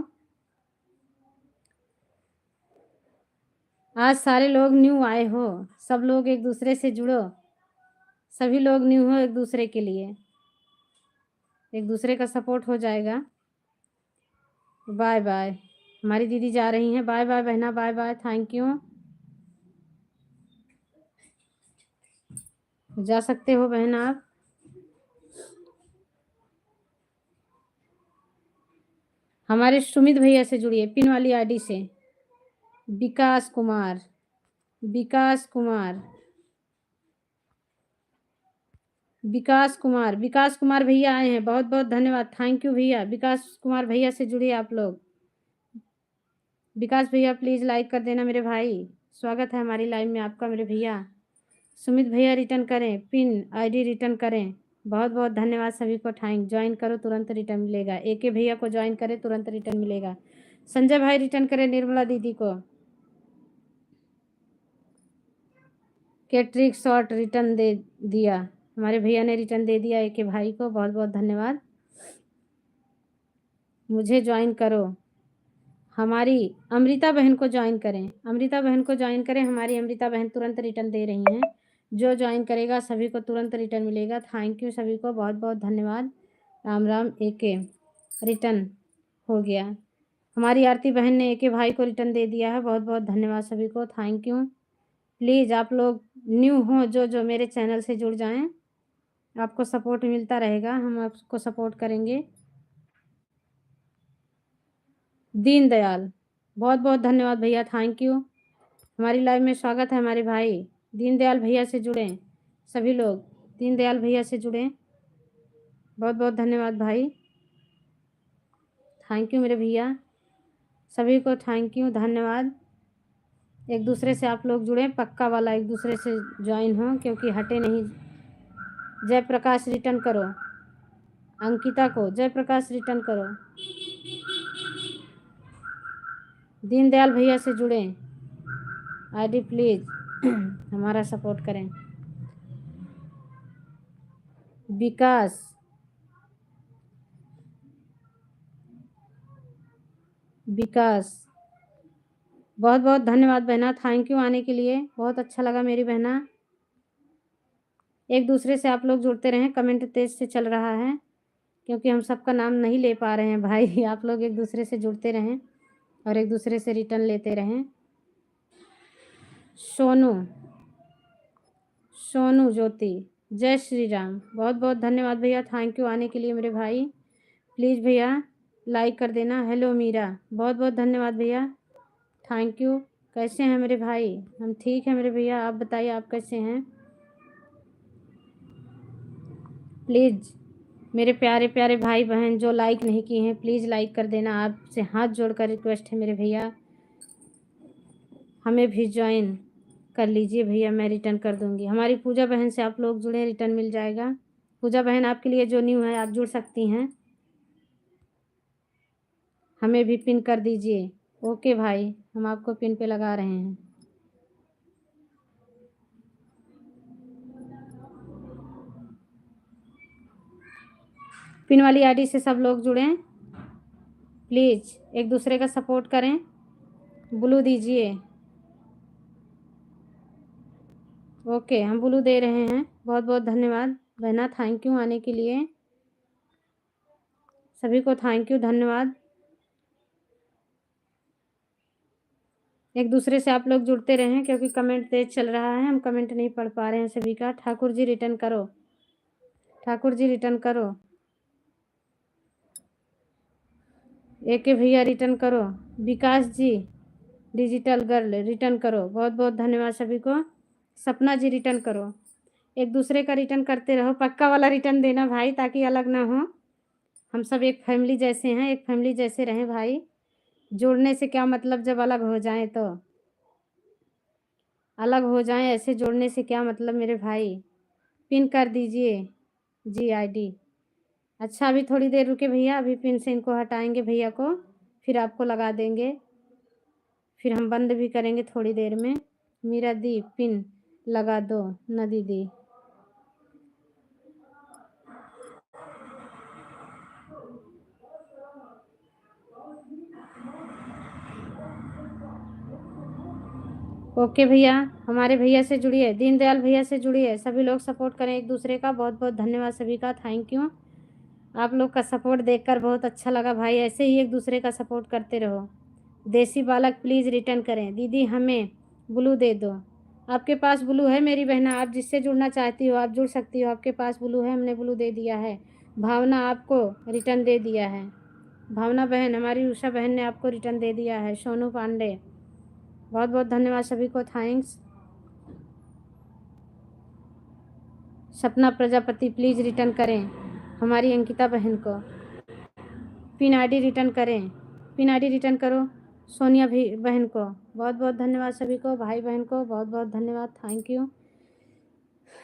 आज सारे लोग न्यू आए हो, सब लोग एक दूसरे से जुड़ो, सभी लोग न्यू हो एक दूसरे के लिए, एक दूसरे का सपोर्ट हो जाएगा। बाय बाय, हमारी दीदी जा रही हैं, बाय बाय बहना, बाय बाय, थैंक यू। जा सकते हो बहन आप। हमारे सुमित भैया से जुड़िए पिन वाली आईडी से, विकास कुमार, विकास कुमार, विकास कुमार, विकास कुमार भैया आए हैं, बहुत बहुत धन्यवाद, थैंक यू भैया। विकास कुमार भैया से जुड़िए आप लोग। विकास भैया प्लीज़ लाइक कर देना मेरे भाई, स्वागत है हमारी लाइव में आपका मेरे भैया। सुमित भैया रिटर्न करें, पिन आईडी रिटर्न करें, बहुत बहुत धन्यवाद सभी को, थैंक। ज्वाइन करो तुरंत रिटर्न मिलेगा, AK भैया को ज्वाइन करें तुरंत रिटर्न मिलेगा। संजय भाई रिटर्न करें निर्मला दीदी को। कैट्रिक शॉर्ट रिटर्न दे दिया, हमारे भैया ने रिटर्न दे दिया AK भाई को, बहुत बहुत धन्यवाद। मुझे ज्वाइन करो, हमारी अमृता बहन को ज्वाइन करें, अमृता बहन को ज्वाइन करें। हमारी अमृता बहन तुरंत रिटर्न दे रही हैं। जो ज्वाइन करेगा सभी को तुरंत रिटर्न मिलेगा। थैंक यू सभी को, बहुत बहुत धन्यवाद। राम राम। एके रिटर्न हो गया। हमारी आरती बहन ने एके भाई को रिटर्न दे दिया है। बहुत बहुत धन्यवाद सभी को, थैंक यू। प्लीज़ आप लोग न्यू हों जो जो मेरे चैनल से जुड़ जाएं, आपको सपोर्ट मिलता रहेगा, हम आपको सपोर्ट करेंगे। दीनदयाल, बहुत बहुत धन्यवाद भैया, थैंक यू। हमारी लाइव में स्वागत है हमारे भाई दीनदयाल भैया से जुड़ें। सभी लोग दीनदयाल भैया से जुड़ें। बहुत बहुत धन्यवाद भाई, थैंक यू मेरे भैया। सभी को थैंक यू, धन्यवाद। एक दूसरे से आप लोग जुड़ें, पक्का वाला एक दूसरे से ज्वाइन हो, क्योंकि हटे नहीं। जयप्रकाश रिटर्न करो, अंकिता को जयप्रकाश रिटर्न करो। दीनदयाल भैया से जुड़ें, आईडी प्लीज हमारा सपोर्ट करें। विकास, विकास, बहुत बहुत धन्यवाद बहना, थैंक यू आने के लिए, बहुत अच्छा लगा मेरी बहना। एक दूसरे से आप लोग जुड़ते रहें, कमेंट तेज से चल रहा है क्योंकि हम सबका नाम नहीं ले पा रहे हैं भाई। आप लोग एक दूसरे से जुड़ते रहें और एक दूसरे से रिटर्न लेते रहें। सोनू, सोनू ज्योति, जय श्री राम, बहुत बहुत धन्यवाद भैया, थैंक यू आने के लिए मेरे भाई। प्लीज़ भैया लाइक कर देना। हेलो मीरा, बहुत बहुत धन्यवाद भैया, थैंक यू। कैसे हैं मेरे भाई? हम ठीक हैं मेरे भैया, आप बताइए आप कैसे हैं? प्लीज़ मेरे प्यारे प्यारे भाई बहन जो लाइक नहीं किए हैं प्लीज़ लाइक कर देना। आपसे हाथ जोड़कर रिक्वेस्ट है मेरे भैया, हमें भी ज्वाइन कर लीजिए भैया, मैं रिटर्न कर दूंगी। हमारी पूजा बहन से आप लोग जुड़े, रिटर्न मिल जाएगा। पूजा बहन आपके लिए जो न्यू है आप जुड़ सकती हैं, हमें भी पिन कर दीजिए। ओके भाई, हम आपको पिन पे लगा रहे हैं। पिन वाली आईडी से सब लोग जुड़ें, प्लीज़ एक दूसरे का सपोर्ट करें। ब्लू दीजिए। ओके, हम ब्लू दे रहे हैं। बहुत बहुत धन्यवाद बहना, थैंक यू आने के लिए। सभी को थैंक यू, धन्यवाद। एक दूसरे से आप लोग जुड़ते रहें क्योंकि कमेंट तेज चल रहा है, हम कमेंट नहीं पढ़ पा रहे हैं सभी का। ठाकुर जी रिटर्न करो, ठाकुर जी रिटर्न करो। एके भैया रिटर्न करो। विकास जी डिजिटल गर्ल रिटर्न करो। बहुत बहुत धन्यवाद सभी को। सपना जी रिटर्न करो। एक दूसरे का रिटर्न करते रहो, पक्का वाला रिटर्न देना भाई ताकि अलग ना हो। हम सब एक फैमिली जैसे हैं, एक फैमिली जैसे रहें भाई। जोड़ने से क्या मतलब जब अलग हो जाएं तो, अलग हो जाएं ऐसे जोड़ने से क्या मतलब मेरे भाई। पिन कर दीजिए जी आईडी। अच्छा अभी थोड़ी देर रुके भैया, अभी पिन से इनको हटाएंगे भैया को, फिर आपको लगा देंगे, फिर हम बंद भी करेंगे थोड़ी देर में। मीरा दी पिन लगा दो न दीदी। ओके भैया, हमारे भैया से जुड़िए, दीनदयाल भैया से जुड़िए, सभी लोग सपोर्ट करें एक दूसरे का। बहुत बहुत धन्यवाद सभी का, थैंक यू। आप लोग का सपोर्ट देखकर बहुत अच्छा लगा भाई, ऐसे ही एक दूसरे का सपोर्ट करते रहो। देसी बालक प्लीज़ रिटर्न करें। दीदी हमें ब्लू दे दो। आपके पास ब्लू है मेरी बहना, आप जिससे जुड़ना चाहती हो आप जुड़ सकती हो, आपके पास ब्लू है, हमने ब्लू दे दिया है। भावना आपको रिटर्न दे दिया है। भावना बहन, हमारी उषा बहन ने आपको रिटर्न दे दिया है। सोनू पांडे, बहुत बहुत धन्यवाद सभी को, थैंक्स। सपना प्रजापति प्लीज़ रिटर्न करें हमारी अंकिता बहन को। पिन आईडी रिटर्न करें, पिन आईडी रिटर्न करो सोनिया भी बहन को। बहुत बहुत धन्यवाद सभी को, भाई बहन को बहुत बहुत धन्यवाद, थैंक यू।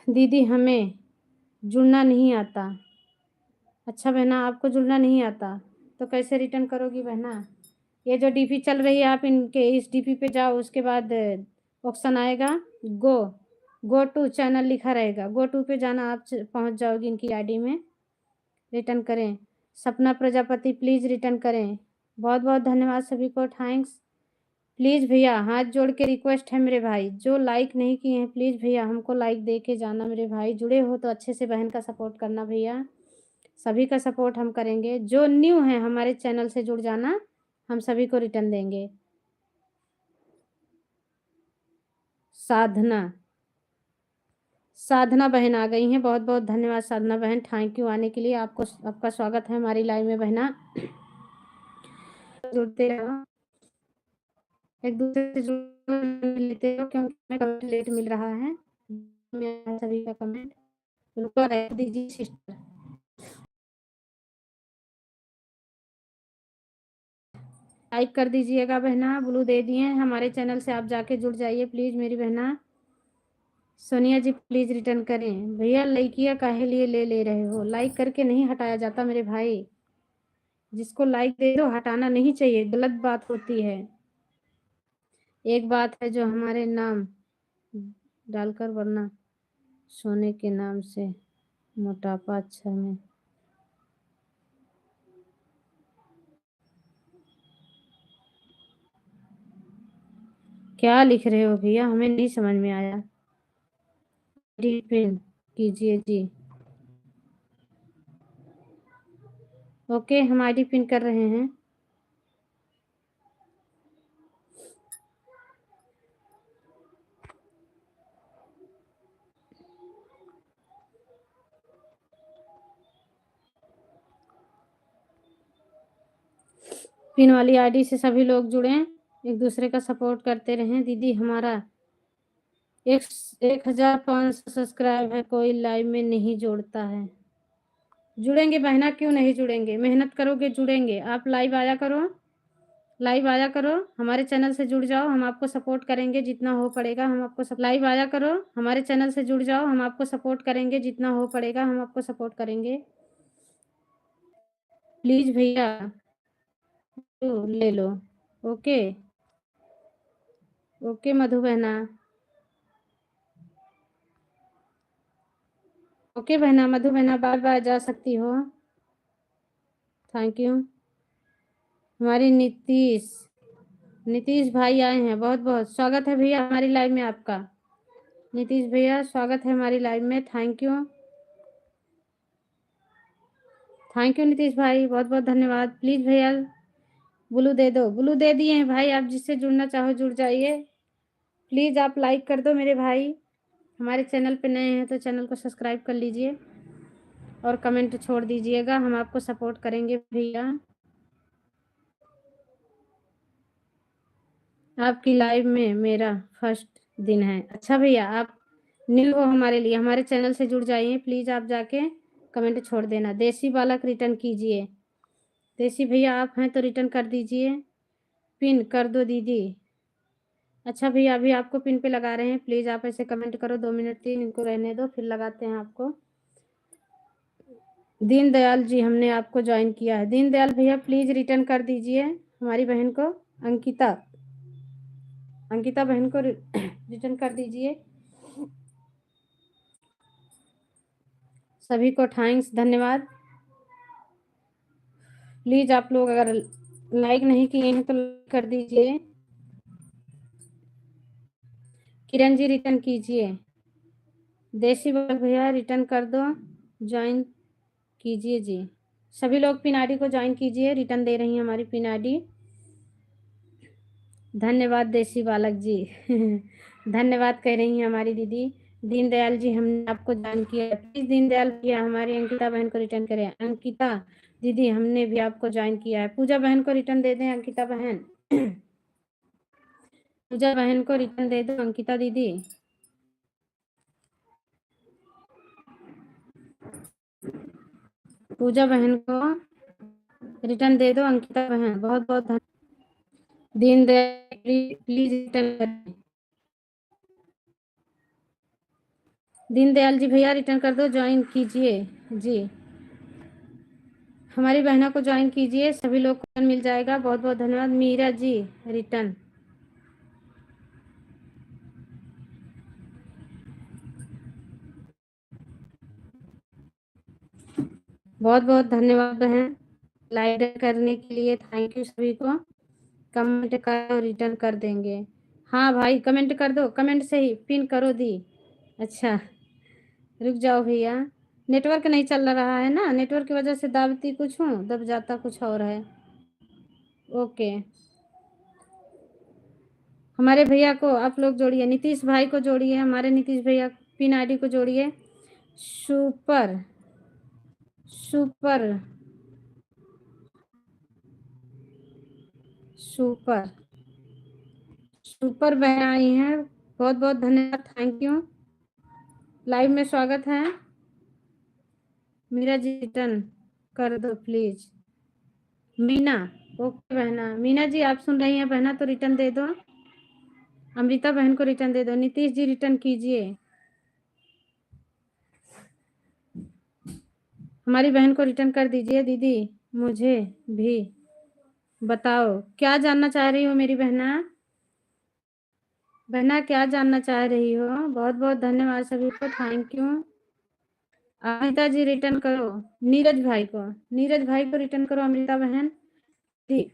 दीदी हमें जुड़ना नहीं आता। अच्छा बहना, आपको जुड़ना नहीं आता तो कैसे रिटर्न करोगी बहना? ये जो डीपी चल रही है आप इनके इस डीपी पे जाओ, उसके बाद ऑप्शन आएगा गो, गो टू चैनल लिखा रहेगा, गो टू पे जाना, आप पहुंच जाओगी इनकी आईडी में। रिटर्न करें। सपना प्रजापति प्लीज़ रिटर्न करें। बहुत बहुत धन्यवाद सभी को, थैंक्स। प्लीज़ भैया हाथ जोड़ के रिक्वेस्ट है मेरे भाई, जो लाइक नहीं किए हैं प्लीज़ भैया हमको लाइक दे के जाना मेरे भाई। जुड़े हो तो अच्छे से बहन का सपोर्ट करना भैया, सभी का सपोर्ट हम करेंगे। जो न्यू है हमारे चैनल से जुड़ जाना, हम सभी को रिटर्न देंगे। साधना, साधना बहन आ गई हैं, बहुत बहुत धन्यवाद साधना बहन, थैंक यू आने के लिए। आपको आपका स्वागत है हमारी लाइव में बहना। जुड़ते रहो, एक दूसरे से जुड़ लेते हो, क्योंकि हमें कमेंट लेट मिल रहा है। सभी का कमेंट रुको रख दीजिए सिस्टर। लाइक कर दीजिएगा बहना, ब्लू दे दिए हमारे चैनल से, आप जाके जुड़ जाइए प्लीज़ मेरी बहना। सोनिया जी प्लीज़ रिटर्न करें। भैया लाइकिया काहे लिए ले रहे हो? लाइक करके नहीं हटाया जाता मेरे भाई, जिसको लाइक दे दो हटाना नहीं चाहिए, गलत बात होती है। एक बात है जो हमारे नाम डालकर, वरना सोने के नाम से मोटापा अच्छा में। क्या लिख रहे हो भैया, हमें नहीं समझ में आया। पिन कीजिए जी। ओके हम आईडी पिन कर रहे हैं। पिन वाली आईडी से सभी लोग जुड़ें, एक दूसरे का सपोर्ट करते रहें। दीदी हमारा 1500 सब्सक्राइब है, कोई लाइव में नहीं जोड़ता है। जुड़ेंगे बहना, क्यों नहीं जुड़ेंगे, मेहनत करोगे जुड़ेंगे। आप लाइव आया करो, लाइव आया करो, हमारे चैनल से जुड़ जाओ, हम आपको सपोर्ट करेंगे जितना हो पड़ेगा। हम आपको लाइव आया करो, हमारे चैनल से जुड़ जाओ, हम आपको सपोर्ट करेंगे जितना हो पड़ेगा, हम आपको सपोर्ट करेंगे। प्लीज भैया ले लो। ओके ओके मधु बहना, ओके बहना, मधु बहना बार बार जा सकती हो। Thank you. हमारी नीतीश, नीतीश भाई आए हैं, बहुत बहुत स्वागत है भैया हमारी लाइव में आपका। नीतीश भैया स्वागत है हमारी लाइव में, thank you. Thank you Nitish भाई, बहुत बहुत धन्यवाद। प्लीज़ भैया ब्लू दे दो, ब्लू दे दिए हैं भाई, आप जिससे जुड़ना चाहो जुड़ जाइए। प्लीज़ आप लाइक कर दो मेरे भाई, हमारे चैनल पे नए हैं तो चैनल को सब्सक्राइब कर लीजिए और कमेंट छोड़ दीजिएगा, हम आपको सपोर्ट करेंगे भैया। आपकी लाइव में मेरा फर्स्ट दिन है। अच्छा भैया आप न्यू हो हमारे लिए, हमारे चैनल से जुड़ जाइए प्लीज़, आप जाके कमेंट छोड़ देना। देसी बालक रिटर्न कीजिए, देसी भैया आप हैं तो रिटर्न कर दीजिए। पिन कर दो दीदी। अच्छा भैया अभी आपको पिन पे लगा रहे हैं, प्लीज़ आप ऐसे कमेंट करो, 2 मिनट 3 इनको रहने दो फिर लगाते हैं आपको। दीनदयाल जी हमने आपको ज्वाइन किया है। दीनदयाल भैया प्लीज़ रिटर्न कर दीजिए हमारी बहन को। अंकिता, अंकिता बहन को रिटर्न कर दीजिए। सभी को थैंक्स, धन्यवाद। प्लीज़ आप लोग अगर लाइक नहीं किए हैं तो कर दीजिए। किरण जी रिटर्न कीजिए। देसी बालक भैया रिटर्न कर दो, ज्वाइन कीजिए जी। सभी लोग पिन आईडी को ज्वाइन कीजिए, रिटर्न दे रही हैं हमारी पिन आईडी। धन्यवाद देसी बालक जी धन्यवाद कह रही हैं हमारी दीदी। दीनदयाल जी हमने आपको ज्वाइन किया है, प्लीज दीनदयाल भैया हमारी अंकिता बहन को रिटर्न करें। अंकिता दीदी हमने भी आपको ज्वाइन किया है। पूजा बहन को रिटर्न दे दें अंकिता बहन पूजा बहन को रिटर्न दे दो अंकिता दीदी। पूजा बहन को रिटर्न दे दो अंकिता बहन, बहुत बहुत धन्यवाद। दीनदयाल प्लीज रिटर्न करें। दीनदयाल जी भैया रिटर्न कर दो, ज्वाइन कीजिए जी। हमारी बहना को ज्वाइन कीजिए, सभी लोग को मिल जाएगा। बहुत बहुत धन्यवाद। मीरा जी रिटर्न, बहुत बहुत धन्यवाद बहन। लाइक करने के लिए थैंक यू सभी को। कमेंट करो, रिटर्न कर देंगे। हाँ भाई कमेंट कर दो, कमेंट से ही पिन करो दी। अच्छा रुक जाओ भैया, नेटवर्क नहीं चल रहा है ना, नेटवर्क की वजह से दाबती कुछ हूँ, दब जाता कुछ और है। ओके, हमारे भैया को आप लोग जोड़िए, नीतीश भाई को जोड़िए, हमारे नीतीश भैया पिन आईडी को जोड़िए। सुपर सुपर सुपर सुपर बहन आई हैं, बहुत बहुत धन्यवाद, थैंक यू। लाइव में स्वागत है। मीरा जी रिटर्न कर दो प्लीज। मीना, ओके बहना, मीना जी आप सुन रही हैं बहना तो रिटर्न दे दो। अमृता बहन को रिटर्न दे दो। नीतीश जी रिटर्न कीजिए, हमारी बहन को रिटर्न कर दीजिए। दीदी मुझे भी बताओ क्या जानना चाह रही हो मेरी बहना, बहना क्या जानना चाह रही हो। बहुत बहुत धन्यवाद सभी को, thank you. Amrita ji return करो नीरज भाई को, नीरज भाई को रिटर्न करो अमृता बहन जी।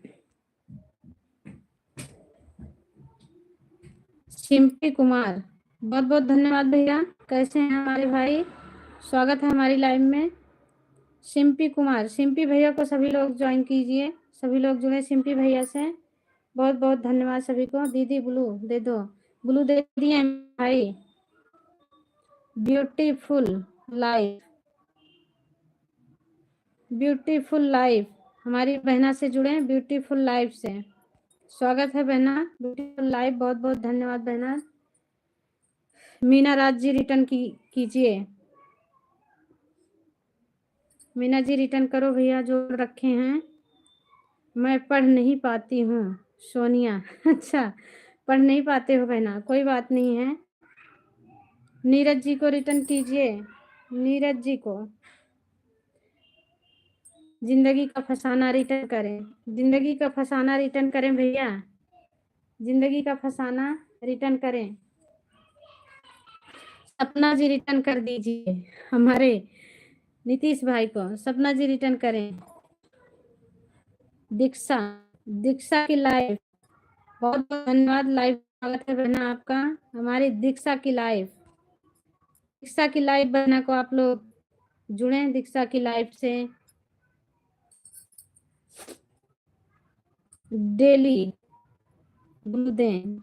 सिम्पी कुमार, बहुत बहुत धन्यवाद भैया, कैसे हैं हमारे भाई, स्वागत है हमारी लाइव में। सिम्पी कुमार, सिम्पी भैया को सभी लोग ज्वाइन कीजिए, सभी लोग जुड़े सिम्पी भैया से। बहुत बहुत धन्यवाद सभी को। दीदी ब्लू दे दो, ब्लू दे दिए भाई। ब्यूटीफुल लाइफ, ब्यूटीफुल लाइफ, हमारी बहना से जुड़े ब्यूटीफुल लाइफ से। स्वागत है बहना, ब्यूटीफुल लाइफ, बहुत बहुत धन्यवाद बहना। मीना राज जी रिटर्न कीजिए। मीना जी रिटर्न करो भैया, जो रखे हैं। मैं पढ़ नहीं पाती हूँ सोनिया अच्छा पढ़ नहीं पाते हो बहना, कोई बात नहीं है। नीरज जी को रिटर्न कीजिए, नीरज जी को। जिंदगी का फसाना रिटर्न करें, जिंदगी का फसाना रिटर्न करें भैया, जिंदगी का फसाना रिटर्न करें। सपना जी रिटर्न कर दीजिए हमारे नीतीश भाई को, सपना जी रिटर्न करें। दीक्षा, दीक्षा की लाइफ, बहुत बहुत धन्यवाद, लाइव स्वागत है बहना आपका। हमारी दीक्षा की लाइफ, दीक्षा की लाइफ बहना को आप लोग जुड़े दीक्षा की लाइफ से। डेली ब्लू दें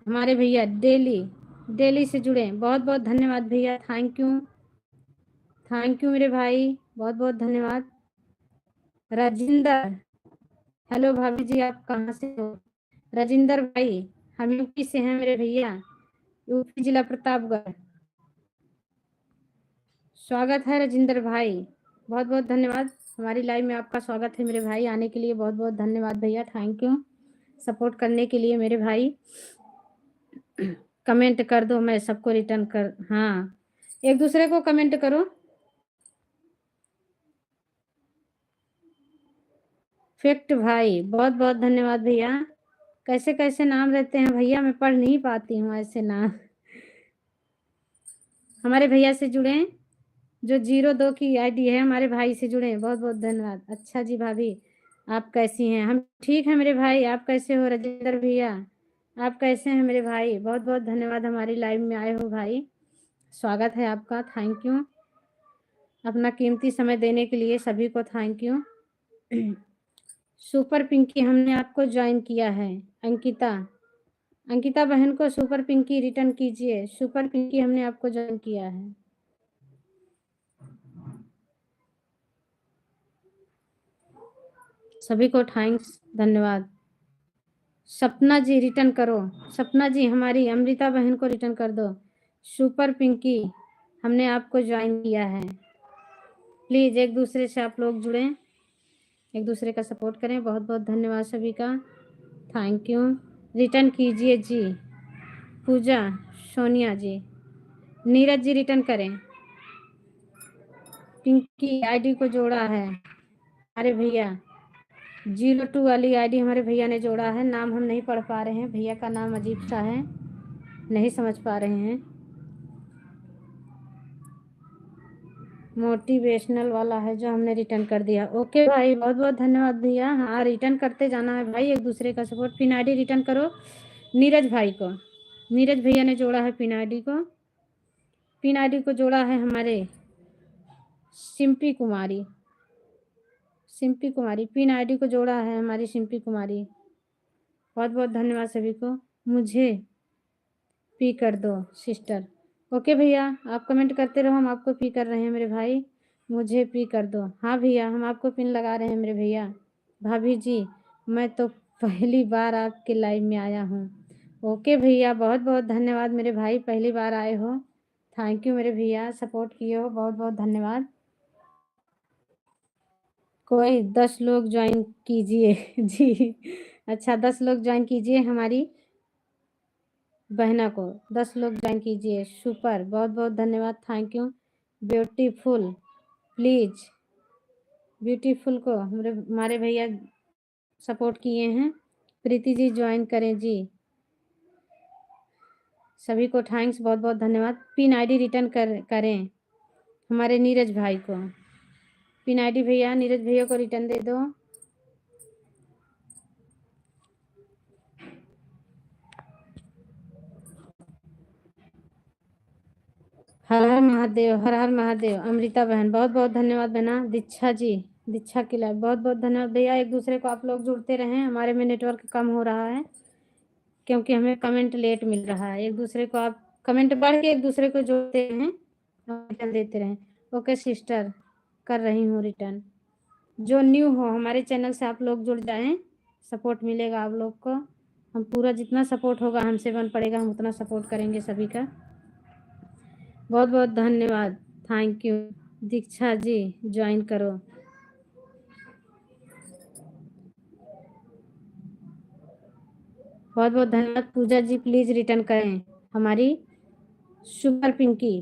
हमारे भैया, डेली डेली से जुड़े, बहुत बहुत धन्यवाद भैया, थैंक यू, थैंक यू मेरे भाई, बहुत बहुत धन्यवाद। राजिंदर, हेलो भाभी जी आप कहाँ से हो। राजिंदर भाई, हम यूपी से हैं मेरे भैया, यूपी जिला प्रतापगढ़। स्वागत है राजिंदर भाई, बहुत बहुत धन्यवाद, हमारी लाइव में आपका स्वागत है मेरे भाई, आने के लिए बहुत बहुत धन्यवाद भैया, थैंक यू सपोर्ट करने के लिए मेरे भाई। कमेंट कर दो, मैं सबको रिटर्न कर, हाँ एक दूसरे को कमेंट करो। फैक्ट भाई, बहुत बहुत धन्यवाद भैया। कैसे कैसे नाम रहते हैं भैया, मैं पढ़ नहीं पाती हूँ ऐसे नाम। हमारे भैया से जुड़े, जो 02 की आईडी है, हमारे भाई से जुड़े, बहुत बहुत धन्यवाद। अच्छा जी भाभी आप कैसी हैं, हम ठीक हैं मेरे भाई, आप कैसे हो राजेंद्र भैया, आप कैसे हैं मेरे भाई, बहुत बहुत धन्यवाद हमारी लाइव में आए हो भाई, स्वागत है आपका, थैंक यू अपना कीमती समय देने के लिए, सभी को थैंक यू। सुपर पिंकी हमने आपको ज्वाइन किया है। अंकिता, अंकिता बहन को सुपर पिंकी रिटर्न कीजिए, सुपर पिंकी हमने आपको ज्वाइन किया है। सभी को थैंक्स, धन्यवाद। सपना जी रिटर्न करो, सपना जी हमारी अमृता बहन को रिटर्न कर दो। सुपर पिंकी हमने आपको ज्वाइन किया है, प्लीज एक दूसरे से आप लोग जुड़ें, एक दूसरे का सपोर्ट करें, बहुत बहुत धन्यवाद सभी का, थैंक यू। रिटर्न कीजिए जी, पूजा, सोनिया जी, नीरज जी रिटर्न करें। पिंकी आईडी को जोड़ा है अरे भैया, 02 वाली आईडी हमारे भैया ने जोड़ा है, नाम हम नहीं पढ़ पा रहे हैं, भैया का नाम अजीब सा है, नहीं समझ पा रहे हैं। मोटिवेशनल वाला है जो हमने रिटर्न कर दिया। ओके भाई, बहुत बहुत धन्यवाद भैया। हाँ, रिटर्न करते जाना है भाई, एक दूसरे का सपोर्ट। पिन आईडी रिटर्न करो नीरज भाई को। नीरज भैया ने जोड़ा है पिन आईडी को। पिन आईडी को जोड़ा है हमारे सिंपी कुमारी। सिंपी कुमारी पिन आईडी को जोड़ा है हमारी सिंपी कुमारी। बहुत बहुत धन्यवाद सभी को। मुझे पी कर दो सिस्टर। ओके भैया, आप कमेंट करते रहो, हम आपको पी कर रहे हैं मेरे भाई। मुझे पी कर दो। हाँ भैया, हम आपको पिन लगा रहे हैं मेरे भैया। भाभी जी, मैं तो पहली बार आपके लाइव में आया हूँ। ओके भैया, बहुत बहुत धन्यवाद मेरे भाई, पहली बार आए हो। थैंक यू मेरे भैया, सपोर्ट किए हो, बहुत बहुत धन्यवाद। कोई 10 लोग ज्वाइन कीजिए जी। अच्छा, 10 लोग ज्वाइन कीजिए हमारी बहना को। 10 लोग ज्वाइन कीजिए। सुपर, बहुत बहुत धन्यवाद, thank you. Beautiful, please beautiful को हमारे भैया सपोर्ट किए हैं। प्रीति जी ज्वाइन करें जी। सभी को थैंक्स, बहुत बहुत धन्यवाद। पिन आईडी रिटर्न करें हमारे नीरज भाई को। पिन आईडी भैया नीरज भैया को रिटर्न दे दो। हर हर महादेव, हर हर महादेव। अमृता बहन, बहुत बहुत धन्यवाद बहना। दीक्षा जी, दीक्षा की लाइव, बहुत बहुत धन्यवाद भैया। एक दूसरे को आप लोग जुड़ते रहें, हमारे में नेटवर्क कम हो रहा है क्योंकि हमें कमेंट लेट मिल रहा है। एक दूसरे को आप कमेंट पढ़ के एक दूसरे को जोड़ते हैं, रिटर्न देते रहें। ओके सिस्टर, कर रही हूँ रिटर्न। जो न्यू हो हमारे चैनल से आप लोग जुड़ जाएं, सपोर्ट मिलेगा आप लोग को। हम पूरा जितना सपोर्ट होगा हमसे बन पड़ेगा, हम उतना सपोर्ट करेंगे सभी का। बहुत बहुत धन्यवाद, thank you. Diksha ji join करो। बहुत बहुत धन्यवाद। पूजा जी प्लीज रिटर्न करें हमारी सुपर पिंकी।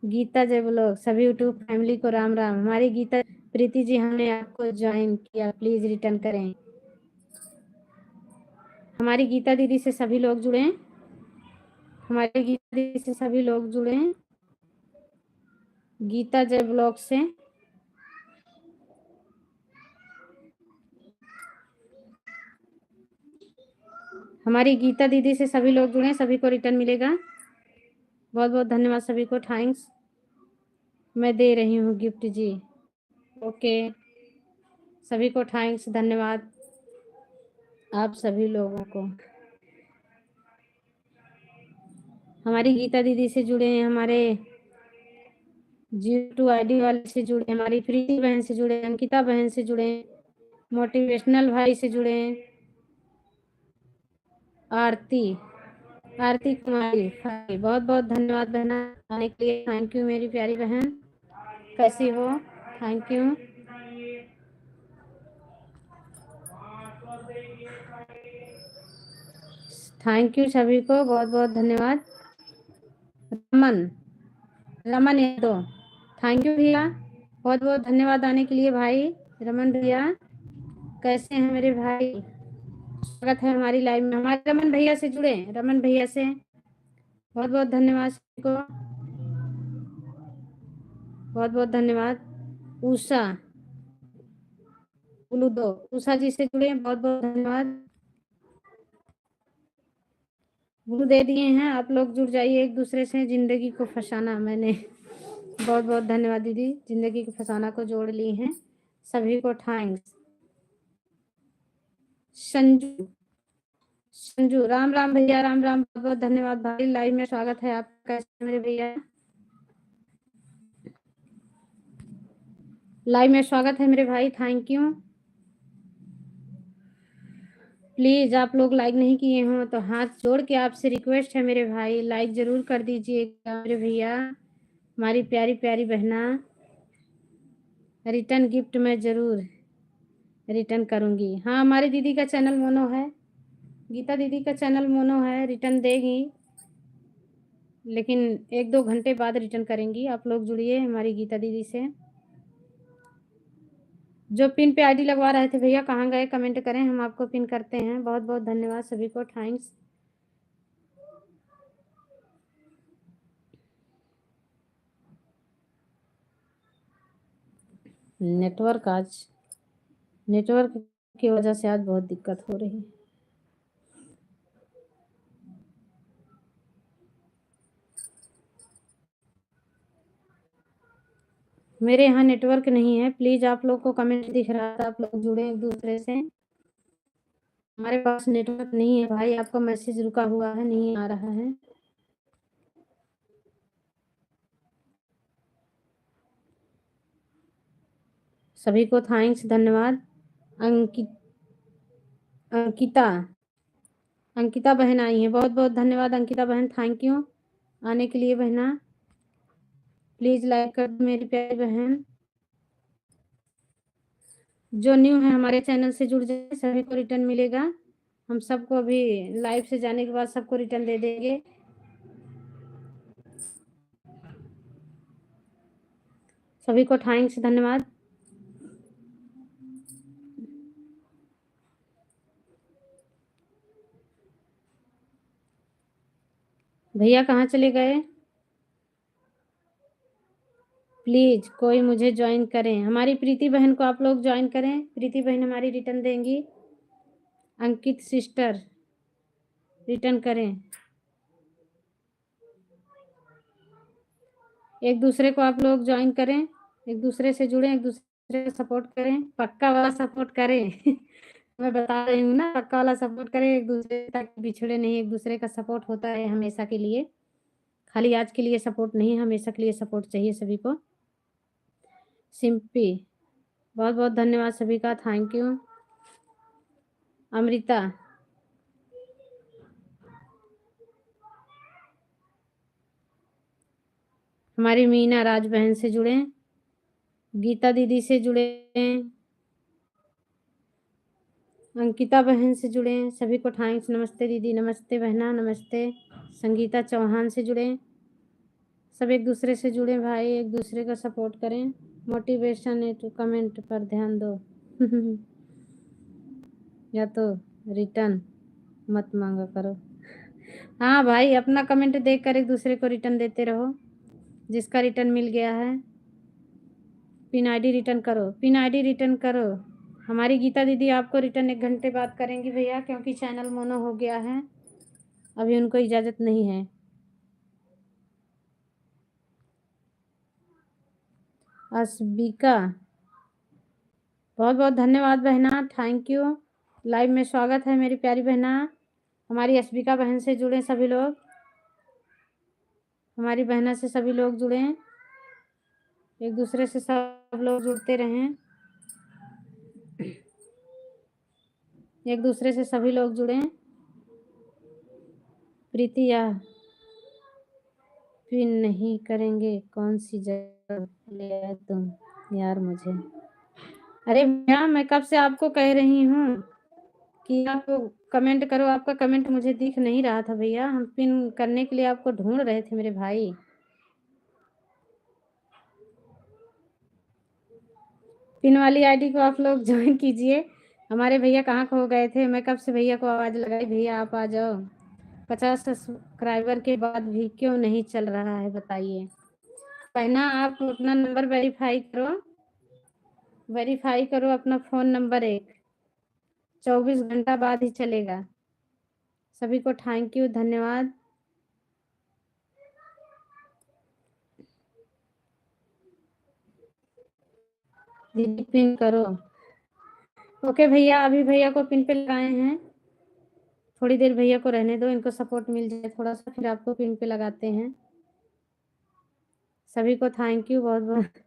गीता जय ब्लॉग, सभी यूट्यूब फैमिली को राम राम। हमारी गीता प्रीति जी, हमने आपको ज्वाइन किया, प्लीज रिटर्न करें। हमारी गीता दीदी से सभी लोग जुड़े। हमारी गीता दीदी से सभी लोग जुड़े। गीता जय ब्लॉग से हमारी गीता दीदी से सभी लोग जुड़े, सभी को रिटर्न मिलेगा। बहुत बहुत धन्यवाद सभी को, थैंक्स। मैं दे रही हूँ गिफ्ट जी। ओके, सभी को थैंक्स, धन्यवाद आप सभी लोगों को। हमारी गीता दीदी से जुड़े हैं, हमारे G2 आईडी वाले से जुड़े, हमारी प्रीति बहन से जुड़े, अंकिता बहन से जुड़े, मोटिवेशनल भाई से जुड़े, आरती आरती कुमारी, बहुत बहुत धन्यवाद बहना आने के लिए। थैंक यू मेरी प्यारी बहन, कैसी हो? Thank you. थैंक यू सभी को, बहुत बहुत धन्यवाद। रमन रमन यादव, थैंक यू भैया, बहुत बहुत धन्यवाद आने के लिए भाई। रमन भैया कैसे हैं मेरे भाई? स्वागत है हमारी लाइव में। हमारे रमन भैया से जुड़े, रमन भैया से बहुत बहुत धन्यवाद सभी को, बहुत बहुत धन्यवाद। उषा दो उषा जी से जुड़े, बहुत बहुत धन्यवाद। गुरु दे दिए हैं, आप लोग जुड़ जाइए एक दूसरे से। जिंदगी को फसाना, मैंने बहुत बहुत धन्यवाद दीदी, जिंदगी को फसाना को जोड़ ली हैं, सभी को थैंक्स। संजू संजू, राम राम भैया, राम राम, बहुत बहुत धन्यवाद भाई। लाइव में स्वागत है आपका। कैसे मेरे भैया? लाइव में स्वागत है मेरे भाई, थैंक यू। प्लीज आप लोग लाइक नहीं किए हो तो हाथ जोड़ के आपसे रिक्वेस्ट है मेरे भाई, लाइक जरूर कर दीजिएगा मेरे भैया। हमारी प्यारी प्यारी बहना, रिटर्न गिफ्ट मैं जरूर रिटर्न करूंगी। हाँ, हमारी दीदी का चैनल मोनो है, गीता दीदी का चैनल मोनो है, रिटर्न देगी लेकिन 1-2 घंटे बाद रिटर्न करेंगी। आप लोग जुड़िए हमारी गीता दीदी से। जो पिन पे आईडी लगवा रहे थे भैया कहाँ गए? कमेंट करें, हम आपको पिन करते हैं। बहुत बहुत धन्यवाद सभी को, थैंक्स। नेटवर्क की वजह से आज बहुत दिक्कत हो रही है। मेरे यहाँ नेटवर्क नहीं है। प्लीज आप लोग को कमेंट दिख रहा था, आप लोग जुड़े एक दूसरे से। हमारे पास नेटवर्क नहीं है भाई, आपका मैसेज रुका हुआ है, नहीं आ रहा है। सभी को थैंक्स, धन्यवाद। अंकिता अंकिता बहन आई है, बहुत बहुत धन्यवाद अंकिता बहन, थैंक यू आने के लिए बहना। प्लीज लाइक कर दो मेरी प्यारी बहन। जो न्यू है हमारे चैनल से जुड़ जाए, सभी को रिटर्न मिलेगा। हम सबको अभी लाइव से जाने के बाद सबको रिटर्न दे देंगे। सभी को थैंक्स, धन्यवाद। भैया कहाँ चले गए? प्लीज कोई मुझे ज्वाइन करें। हमारी प्रीति बहन को आप लोग ज्वाइन करें, प्रीति बहन हमारी रिटर्न देंगी। अंकित सिस्टर रिटर्न करें। एक दूसरे को आप लोग ज्वाइन करें, एक दूसरे से जुड़ें, एक दूसरे को सपोर्ट करें, पक्का वाला सपोर्ट करें। मैं बता रही हूँ ना, पक्का वाला सपोर्ट करें एक दूसरे तक, बिछड़े नहीं। एक दूसरे का सपोर्ट होता है हमेशा के लिए, खाली आज के लिए सपोर्ट नहीं, हमेशा के लिए सपोर्ट चाहिए सभी को। सिंपी बहुत बहुत धन्यवाद सभी का, थैंक यू। अमृता हमारी मीना राज बहन से जुड़े, गीता दीदी से जुड़े, अंकिता बहन से जुड़े, सभी को थैंक्स। नमस्ते दीदी, नमस्ते बहना, नमस्ते। संगीता चौहान से जुड़े, सब एक दूसरे से जुड़े भाई, एक दूसरे का सपोर्ट करें। मोटिवेशन है तो कमेंट पर ध्यान दो। या तो रिटर्न मत मांगा करो। हाँ भाई, अपना कमेंट देखकर एक दूसरे को रिटर्न देते रहो। जिसका रिटर्न मिल गया है, पिन आईडी रिटर्न करो, पिन आईडी रिटर्न करो। हमारी गीता दीदी आपको रिटर्न 1 घंटे बाद करेंगी भैया, क्योंकि चैनल मोनो हो गया है, अभी उनको इजाज़त नहीं है। अस्बिका बहुत बहुत धन्यवाद बहना, थैंक यू। लाइव में स्वागत है मेरी प्यारी बहना। हमारी अस्बिका बहन से जुड़े सभी लोग, हमारी बहना से सभी लोग जुड़े, एक दूसरे से सब लोग जुड़ते रहें, एक दूसरे से सभी लोग जुड़े। प्रीतिया पिन नहीं करेंगे, कौन सी जगह ले आए तुम यार मुझे। अरे भैया, मैं कब से आपको कह रही हूँ कि आप कमेंट करो, आपका कमेंट मुझे दिख नहीं रहा था भैया। हम पिन करने के लिए आपको ढूंढ रहे थे मेरे भाई। पिन वाली आईडी को आप लोग ज्वाइन कीजिए। हमारे भैया कहाँ खो गए थे, मैं कब से भैया को आवाज़ लगाई, भैया आप आ जाओ। 50 सब्सक्राइबर के बाद भी क्यों नहीं चल रहा है बताइए। पहना आप अपना नंबर वेरीफाई करो, वेरीफाई करो अपना फ़ोन नंबर, एक 24 घंटा बाद ही चलेगा। सभी को थैंक यू, धन्यवाद। दीदी पिन करो। ओके भैया, अभी भैया को पिन पे लगाए हैं, थोड़ी देर भैया को रहने दो, इनको सपोर्ट मिल जाए थोड़ा सा, फिर आपको पिन पे लगाते हैं। सभी को थैंक यू बहुत बहुत।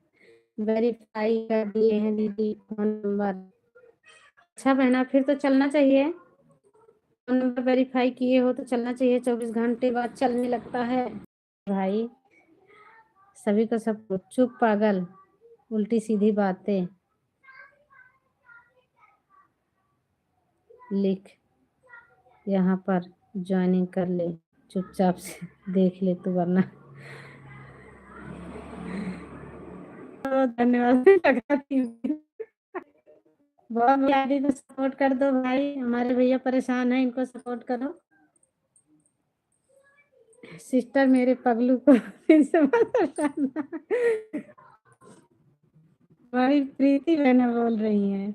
वेरीफाई कर दिए हैं दीदी फोन नंबर। अच्छा बहना, फिर तो चलना चाहिए। फोन नंबर वेरीफाई किए हो तो चलना चाहिए, 24 घंटे बाद चलने लगता है भाई। सभी को सब चुप पागल, उल्टी सीधी बातें लिख यहाँ पर ज्वाइनिंग कर ले, चुपचाप से देख ले तू, वरना। धन्यवाद लगाती हूँ। बहुत आईडी को सपोर्ट कर दो भाई, हमारे भैया परेशान है, इनको सपोर्ट करो। सिस्टर मेरे पगलू को फिर से मत हटाना। हमारी प्रीति बहना बोल रही हैं।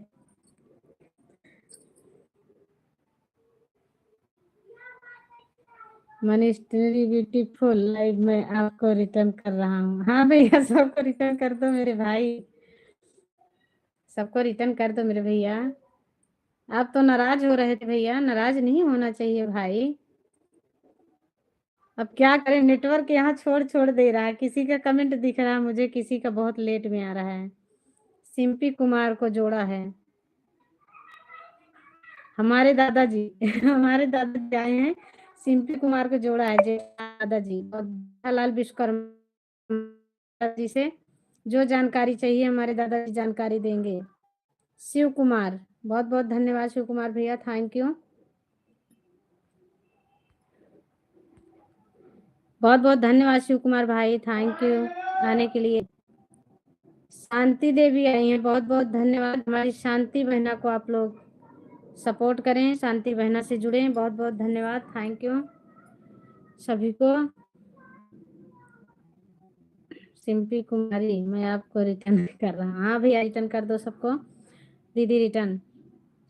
मनीष्टरी ब्यूटीफुल लाइव में आपको रिटर्न कर रहा हूँ। हाँ भैया, सबको रिटर्न कर दो मेरे भाई, सबको रिटर्न कर दो मेरे भैया। आप तो नाराज हो रहे थे भैया, नाराज नहीं होना चाहिए भाई। अब क्या करें, नेटवर्क यहाँ छोड़ छोड़ दे रहा है। किसी का कमेंट दिख रहा है मुझे, किसी का बहुत लेट में आ रहा है। सिम्पी कुमार को जोड़ा है हमारे दादाजी। हमारे दादाजी आए हैं, सिम्पी कुमार को जोड़ा है जय दादाजी और लाल विश्वकर्मा जी से जो जानकारी चाहिए हमारे दादाजी जानकारी देंगे। शिव कुमार, बहुत बहुत धन्यवाद शिव कुमार भैया, थैंक यू। बहुत बहुत धन्यवाद शिव कुमार भाई, थैंक यू आने के लिए। शांति देवी आई हैं, बहुत बहुत धन्यवाद। हमारी शांति बहना को आप लोग सपोर्ट करें, शांति बहना से जुड़े, बहुत बहुत धन्यवाद, थैंक यू सभी को। सिंपी कुमारी, मैं आपको रिटर्न कर रहा हूँ। हाँ भैया, रिटर्न कर दो सबको। दीदी रिटर्न,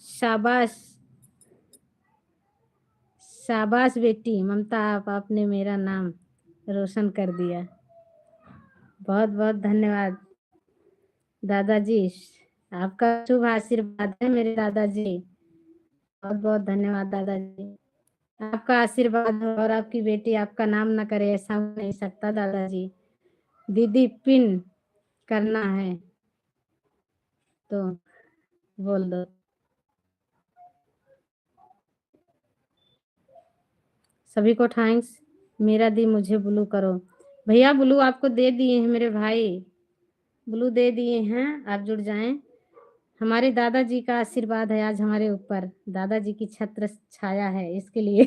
शाबाश शाबाश बेटी ममता, आपने मेरा नाम रोशन कर दिया। बहुत बहुत धन्यवाद दादाजी, आपका शुभ आशीर्वाद है मेरे दादाजी। बहुत बहुत धन्यवाद दादाजी, आपका आशीर्वाद हो और आपकी बेटी आपका नाम ना करे, ऐसा हो नहीं सकता दादाजी। दीदी पिन करना है तो बोल दो। सभी को थैंक्स। मेरा दी मुझे ब्लू करो भैया, ब्लू आपको दे दिए हैं मेरे भाई, ब्लू दे दिए हैं, आप जुड़ जाएं। हमारे दादाजी का आशीर्वाद है आज हमारे ऊपर, दादाजी की छत्र छाया है, इसके लिए।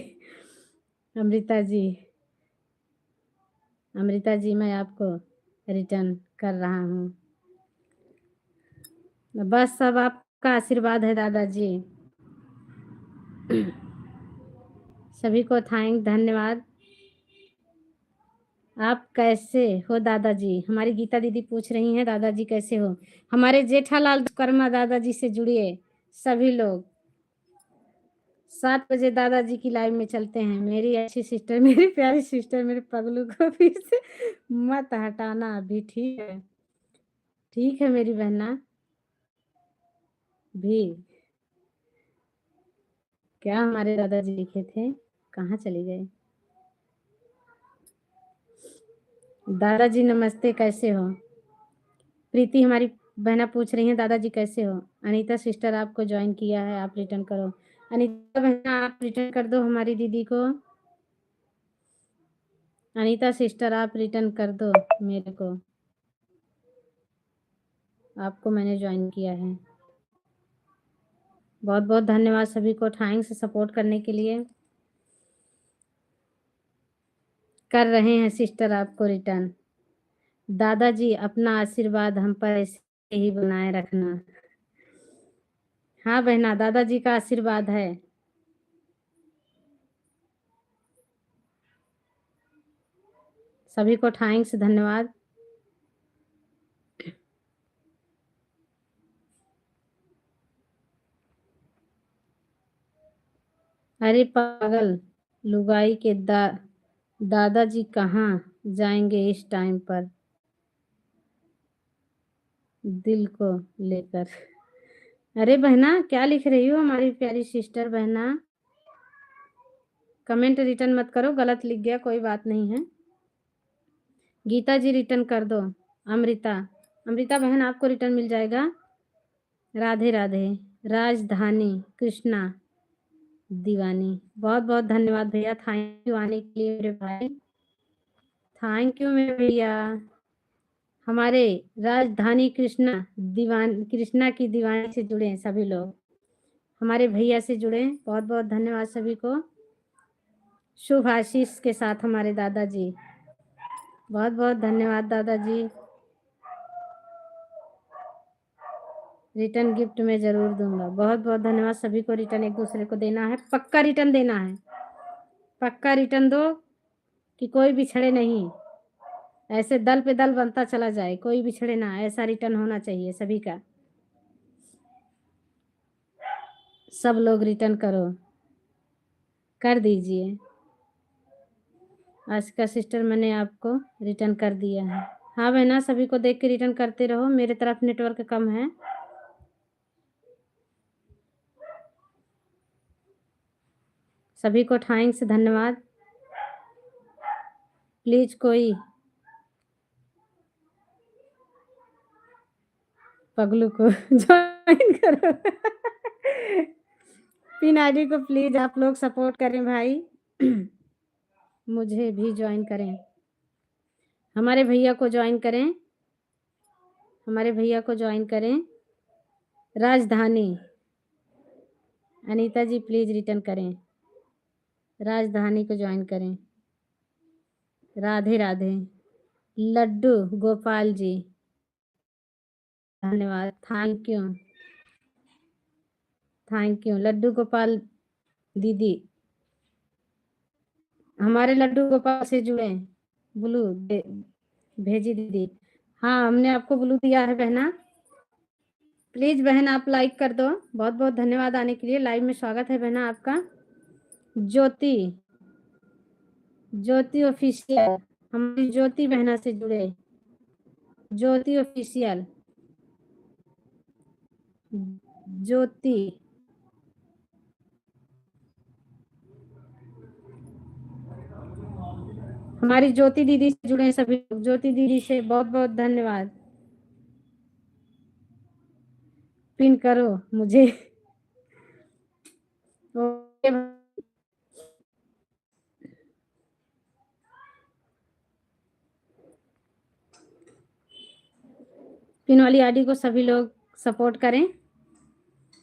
अमृता जी, अमृता जी मैं आपको रिटर्न कर रहा हूँ। बस सब आपका आशीर्वाद है दादाजी। सभी को थैंक धन्यवाद। आप कैसे हो दादाजी, हमारी गीता दीदी पूछ रही हैं दादाजी कैसे हो। हमारे जेठालाल कर्मा दादाजी से जुड़िए सभी लोग। 7 बजे दादाजी की लाइव में चलते हैं। मेरी अच्छी सिस्टर, मेरी प्यारी सिस्टर, मेरे पगलू को फिर से मत हटाना अभी, ठीक है, ठीक है मेरी बहना भी। क्या हमारे दादाजी लिखे थे, कहाँ चली गए। दादाजी नमस्ते, कैसे हो। प्रीति हमारी बहना पूछ रही हैं दादाजी कैसे हो। अनीता सिस्टर आपको ज्वाइन किया है, आप रिटर्न करो। अनीता बहना आप रिटर्न कर दो हमारी दीदी को। अनीता सिस्टर आप रिटर्न कर दो मेरे को, आपको मैंने ज्वाइन किया है। बहुत बहुत धन्यवाद सभी को, थैंक्स सपोर्ट करने के लिए। कर रहे हैं सिस्टर आपको रिटर्न। दादाजी अपना आशीर्वाद हम पर ऐसे ही बनाए रखना। हाँ बहना, दादाजी का आशीर्वाद है। सभी को थैंक्स धन्यवाद। अरे पागल लुगाई के दादाजी कहाँ जाएंगे इस टाइम पर दिल को लेकर। अरे बहना क्या लिख रही हो हमारी प्यारी सिस्टर बहना, कमेंट रिटर्न मत करो, गलत लिख गया कोई बात नहीं है। गीता जी रिटर्न कर दो। अमृता, अमृता बहन आपको रिटर्न मिल जाएगा। राधे राधे। राजधानी कृष्णा दीवानी, बहुत बहुत धन्यवाद भैया, थैंक यू आने के लिए मेरे भाई, थैंक यू मेरे भैया। हमारे राजधानी कृष्णा कृष्णा की दीवानी से जुड़े हैं सभी लोग, हमारे भैया से जुड़े, बहुत बहुत धन्यवाद सभी को। शुभ आशीष के साथ हमारे दादाजी, बहुत बहुत धन्यवाद दादाजी। रिटर्न गिफ्ट में जरूर दूंगा, बहुत बहुत धन्यवाद सभी को। रिटर्न एक दूसरे को देना है, पक्का रिटर्न देना है, पक्का रिटर्न दो कि कोई बिछड़े नहीं। ऐसे दल पे दल बनता चला जाए, कोई बिछड़े ना, ऐसा रिटर्न होना चाहिए सभी का। सब लोग रिटर्न करो, कर दीजिए। आज का सिस्टर मैंने आपको रिटर्न कर दिया है। हाँ बहना, सभी को देख के रिटर्न करते रहो, मेरे तरफ नेटवर्क कम है। सभी को थैंक्स, धन्यवाद। प्लीज कोई पगलू को ज्वाइन करो। पिन आईडी को प्लीज आप लोग सपोर्ट करें भाई। मुझे भी ज्वाइन करें, हमारे भैया को ज्वाइन करें, हमारे भैया को ज्वाइन करें। राजधानी, अनीता जी प्लीज रिटर्न करें, राजधानी को ज्वाइन करें। राधे राधे। लड्डू गोपाल जी, धन्यवाद, thank you, thank you. Laddu Gopal दीदी, हमारे लड्डू गोपाल से जुड़े। ब्लू भेजी दीदी, हाँ हमने आपको ब्लू दिया है बहना। प्लीज बहन आप लाइक कर दो। बहुत बहुत धन्यवाद आने के लिए, लाइव में स्वागत है बहना आपका। ज्योति, ज्योति ऑफिशियल, हमारी ज्योति बहना से जुड़े। ज्योति ऑफिशियल, ज्योति, हमारी ज्योति दीदी से जुड़े सभी लोग। ज्योति दीदी से बहुत बहुत धन्यवाद। पिन करो मुझे। ओके, पिन वाली आईडी को सभी लोग सपोर्ट करें,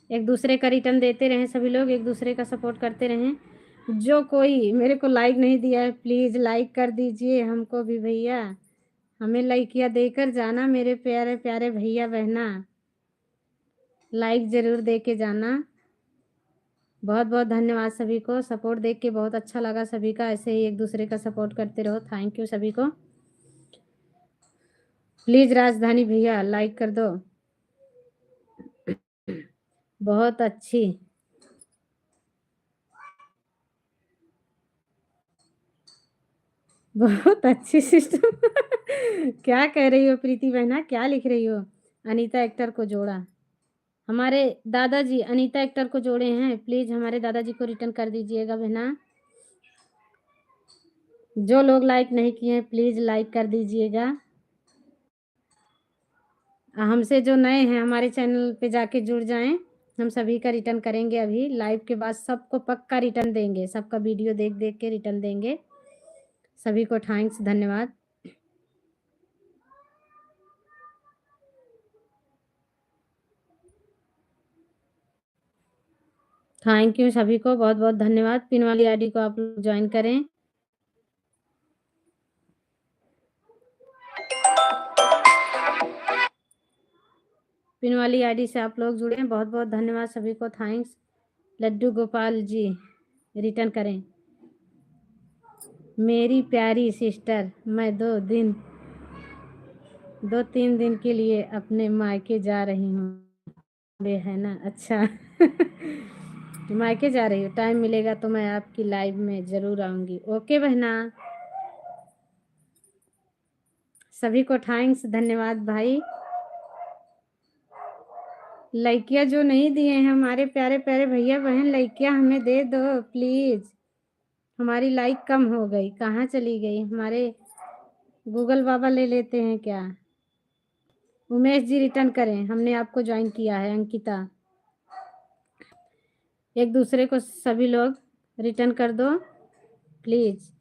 एक दूसरे का रिटर्न देते रहें, सभी लोग एक दूसरे का सपोर्ट करते रहें। जो कोई मेरे को लाइक नहीं दिया है प्लीज लाइक कर दीजिए हमको भी भैया, हमें लाइकिया देकर जाना मेरे प्यारे प्यारे भैया बहना, लाइक जरूर दे के जाना। बहुत बहुत धन्यवाद सभी को, सपोर्ट देख के बहुत अच्छा लगा सभी का, ऐसे ही एक दूसरे का सपोर्ट करते रहो। थैंक यू सभी को। प्लीज राजधानी भैया लाइक कर दो, बहुत अच्छी। बहुत अच्छी सिस्टम। क्या कह रही हो प्रीति बहना, क्या लिख रही हो? अनीता एक्टर को जोड़ा, हमारे दादाजी अनीता एक्टर को जोड़े हैं, प्लीज हमारे दादाजी को रिटर्न कर दीजिएगा बहना। जो लोग लाइक नहीं किए हैं प्लीज लाइक कर दीजिएगा। हमसे जो नए हैं हमारे चैनल पे जाके जुड़ जाएं, हम सभी का रिटर्न करेंगे। अभी लाइव के बाद सबको पक्का रिटर्न देंगे, सबका वीडियो देख देख के रिटर्न देंगे। सभी को थैंक्स, धन्यवाद। थैंक यू सभी को, बहुत बहुत धन्यवाद। पिन वाली आईडी को आप लोग ज्वाइन करें। पिन वाली आईडी से आप लोग जुड़े हैं, बहुत बहुत धन्यवाद सभी को, थैंक्स। लड्डू गोपाल जी रिटर्न करें। मेरी प्यारी सिस्टर, मैं 2-3 दिन के लिए अपने मायके जा रही हूँ। है ना, अच्छा। मायके जा रही हूँ, टाइम मिलेगा तो मैं आपकी लाइव में ज़रूर आऊँगी। ओके बहना, सभी को थैंक्स, धन्यवाद भाई। लाइकिया जो नहीं दिए हैं हमारे प्यारे प्यारे भैया बहन, लाइकिया हमें दे दो प्लीज़। हमारी लाइक कम हो गई, कहाँ चली गई? हमारे गूगल बाबा ले लेते हैं क्या? उमेश जी रिटर्न करें, हमने आपको ज्वाइन किया है। अंकिता, एक दूसरे को सभी लोग रिटर्न कर दो प्लीज़।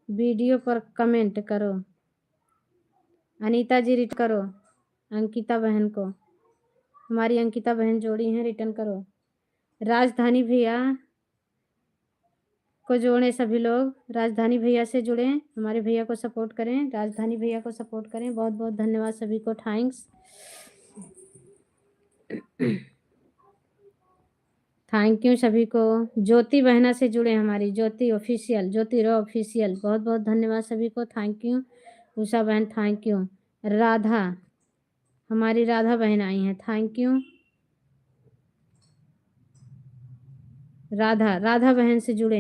वीडियो पर कमेंट करो। अनीता जी रिटर्न करो, अंकिता बहन को, हमारी अंकिता बहन जोड़ी हैं, रिटर्न करो। राजधानी भैया को जोड़ें सभी लोग, राजधानी भैया से जुड़ें, हमारे भैया को सपोर्ट करें, राजधानी भैया को सपोर्ट करें। बहुत बहुत धन्यवाद सभी को, थैंक्स। थैंक यू सभी को। ज्योति बहना से जुड़े, हमारी ज्योति ऑफिशियल, ज्योति रो ऑफिशियल, बहुत बहुत धन्यवाद सभी को, थैंक यू। उषा बहन थैंक यू। राधा, हमारी राधा बहन आई हैं, थैंक यू। राधा, राधा बहन से जुड़े,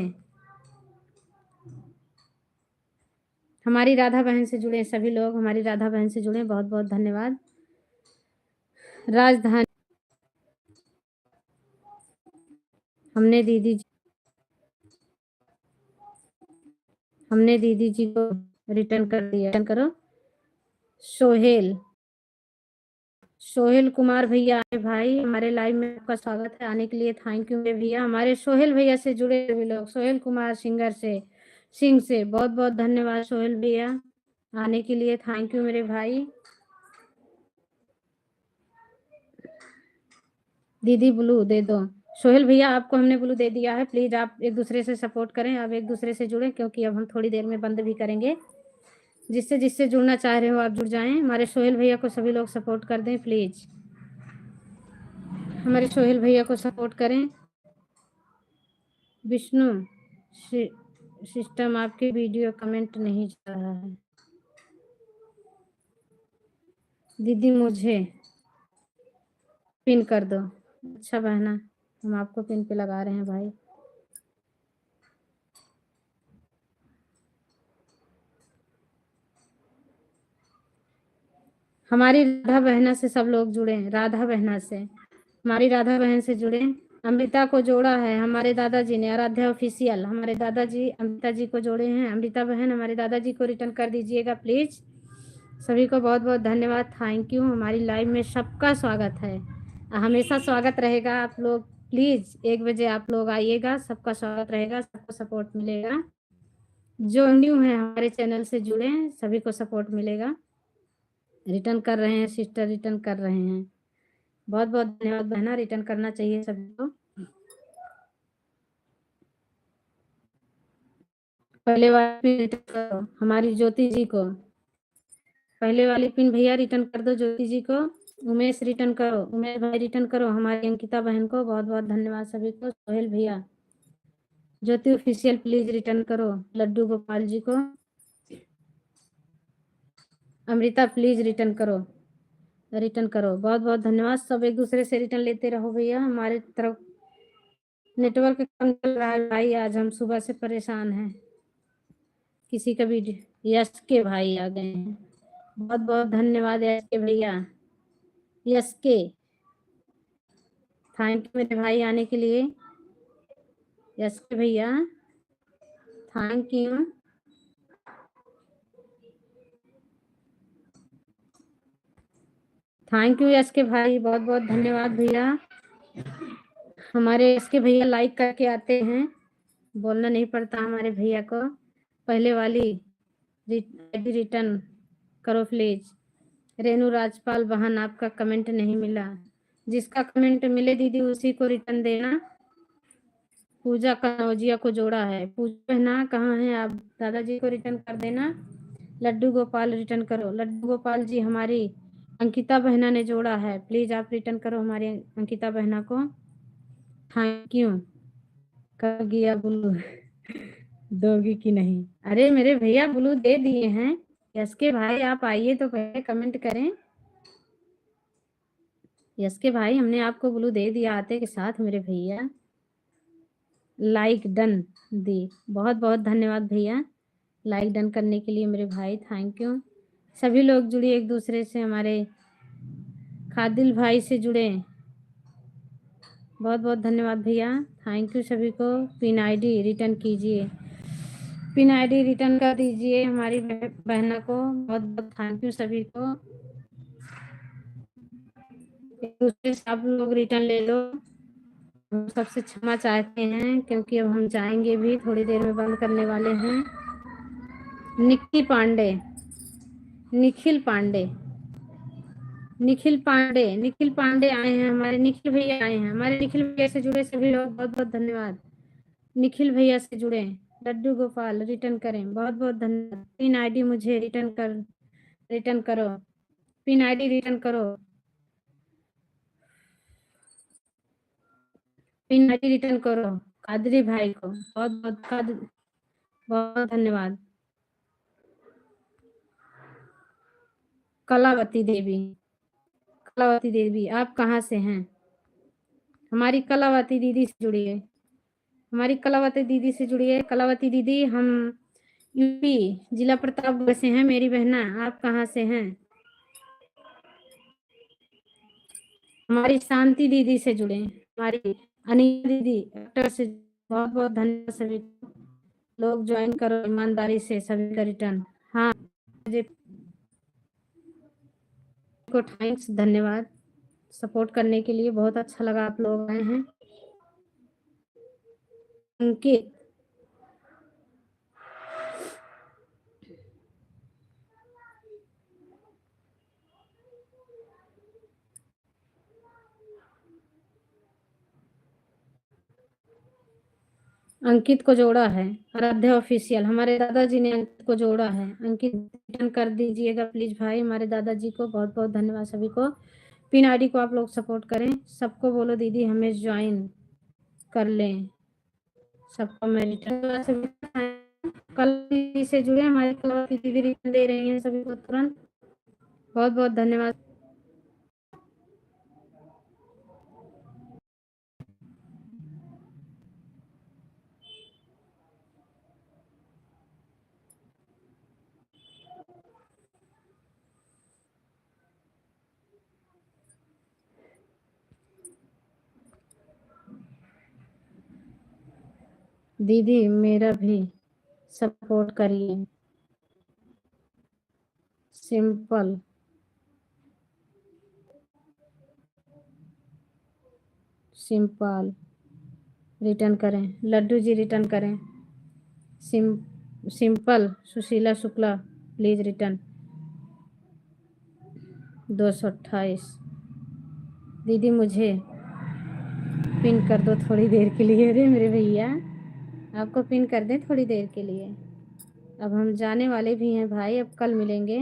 हमारी राधा बहन से जुड़े सभी लोग, हमारी राधा बहन से जुड़े, बहुत बहुत धन्यवाद। राजधानी, हमने दीदी जी को रिटर्न कर दिया, रिटर्न करो। सोहेल कुमार भैया आए भाई हमारे लाइव में, आपका स्वागत है, आने के लिए थैंक यू मेरे भैया। हमारे सोहेल भैया से जुड़े सभी लोग, सोहेल कुमार सिंह से बहुत बहुत धन्यवाद सोहेल भैया, आने के लिए थैंक यू मेरे भाई। दीदी ब्लू दे दो, सोहेल भैया आपको हमने ब्लू दे दिया है, प्लीज आप एक दूसरे से सपोर्ट करें, आप एक दूसरे से जुड़े, क्योंकि अब हम थोड़ी देर में बंद भी करेंगे। जिससे जिससे जुड़ना चाह रहे हो आप जुड़ जाएं। हमारे सोहेल भैया को सभी लोग सपोर्ट कर दें प्लीज, हमारे सोहेल भैया को सपोर्ट करें। विष्णु सिस्टम आपके वीडियो कमेंट नहीं जा रहा है। दीदी मुझे पिन कर दो। अच्छा बहना, हम आपको पिन पे लगा रहे हैं भाई। हमारी राधा बहना से सब लोग जुड़े, राधा बहना से, हमारी राधा बहन से जुड़े। अमृता को जोड़ा है हमारे दादाजी ने, आराध्या ऑफिशियल, हमारे दादाजी अमृता जी को जोड़े हैं। अमृता बहन हमारे दादाजी को रिटर्न कर दीजिएगा प्लीज। सभी को बहुत बहुत धन्यवाद, थैंक यू। हमारी लाइव में सबका स्वागत है, हमेशा स्वागत रहेगा। आप लोग प्लीज 1 बजे आप लोग आइएगा, सबका स्वागत रहेगा, सबको सपोर्ट मिलेगा। जो न्यू है हमारे चैनल से जुड़े हैं सभी को सपोर्ट मिलेगा। रिटर्न कर रहे हैं सिस्टर, रिटर्न कर रहे हैं, बहुत बहुत धन्यवाद बहना, रिटर्न करना चाहिए सभी को। पहले वाली पिन रिटर्न करो हमारी ज्योति जी को, पहले वाली पिन भैया रिटर्न कर दो ज्योति जी को। उमेश रिटर्न करो, उमेश भाई रिटर्न करो, हमारी अंकिता बहन को बहुत बहुत धन्यवाद सभी को। सोहेल भैया, ज्योति ऑफिशियल प्लीज रिटर्न करो लड्डू गोपाल जी को। अमृता प्लीज रिटर्न करो, रिटर्न करो, बहुत बहुत धन्यवाद। सब एक दूसरे से रिटर्न लेते रहो भैया, हमारे तरफ नेटवर्क कम चल रहा है भाई, आज हम सुबह से परेशान हैं। किसी का भी, यश के भाई आ गए हैं, बहुत बहुत धन्यवाद यश के भैया, यश के थैंक यू मेरे भाई आने के लिए। यश के भैया थैंक यू। थैंक यू यश के भाई, बहुत बहुत धन्यवाद भैया। हमारे यश के भैया लाइक करके आते हैं, बोलना नहीं पड़ता हमारे भैया को। पहले वाली रिटर्न करो प्लीज। रेनू राजपाल बहन आपका कमेंट नहीं मिला, जिसका कमेंट मिले दीदी उसी को रिटर्न देना। पूजा कनौजिया को जोड़ा है, पूजा बहना कहाँ है आप, दादाजी को रिटर्न कर देना। लड्डू गोपाल रिटर्न करो, लड्डू गोपाल जी हमारी अंकिता बहना ने जोड़ा है, प्लीज आप रिटर्न करो हमारी अंकिता बहना को, थैंक यू। कर गया ब्लू दोगी कि नहीं, अरे मेरे भैया ब्लू दे दिए हैं। यस के भाई आप आइए तो पहले कमेंट करें। यस के भाई हमने आपको ब्लू दे दिया आते के साथ मेरे भैया, लाइक डन दी, बहुत बहुत धन्यवाद भैया लाइक डन करने के लिए मेरे भाई, थैंक यू। सभी लोग जुड़िए एक दूसरे से, हमारे खादिल भाई से जुड़े, बहुत बहुत धन्यवाद भैया, थैंक यू सभी को। पिन आईडी रिटर्न कीजिए, पिन आईडी रिटर्न कर दीजिए हमारी बहना को, बहुत बहुत थैंक यू सभी को। एक दूसरे से आप लोग रिटर्न ले लो, हम सबसे क्षमा चाहते हैं क्योंकि अब हम जाएंगे भी, थोड़ी देर में बंद करने वाले हैं। निखिल पांडे, निखिल पांडे, निखिल पांडे, निखिल पांडे आए हैं, हमारे निखिल भैया आए हैं, हमारे निखिल भैया से जुड़े सभी लोग बहुत बहुत धन्यवाद। निखिल भैया से जुड़े, लड्डू गोपाल रिटर्न करें, बहुत बहुत धन्यवाद। पिन आईडी मुझे रिटर्न करो, पिन आईडी रिटर्न करो, पिन आईडी रिटर्न करो कादरी भाई को, बहुत बहुत बहुत धन्यवाद। कलावती देवी, कलावती देवी आप कहाँ से हैं? हमारी कलावती दीदी से जुड़िए, हमारी कलावती दीदी से जुड़िए। कलावती दीदी हम यूपी जिला प्रतापगढ़ से हैं मेरी बहना, आप कहाँ से हैं? हमारी शांति दीदी से जुड़े, हमारी अनिता दीदी एक्टर से बहुत बहुत धन्यवाद सभी लोग ज्वाइन करो ईमानदारी से सभी का रिटर्न। हाँ मुझे को थैंक्स, धन्यवाद सपोर्ट करने के लिए, बहुत अच्छा लगा आप लोग आए हैं। अंकित अंकित को जोड़ा है, आराध्या ऑफिशियल, हमारे दादाजी ने अंकित को जोड़ा है। अंकित रिटर्न कर दीजिएगा प्लीज भाई, हमारे दादाजी को बहुत बहुत धन्यवाद सभी को। पिन आईडी को आप लोग सपोर्ट करें, सबको बोलो दीदी हमें ज्वाइन कर लें, सबको मैं रिटर्न कल से जुड़े, हमारे कल दीदी रिटर्न दे रही हैं सभी को तुरंत, बहुत बहुत धन्यवाद। दीदी मेरा भी सपोर्ट करिए, सिंपल सिंपल रिटर्न करें, लड्डू जी रिटर्न करें, simple Sushila Shukla please return 228। दीदी मुझे पिन कर दो थोड़ी देर के लिए, अरे मेरे भैया आपको पिन कर दें थोड़ी देर के लिए, अब हम जाने वाले भी हैं भाई, अब कल मिलेंगे,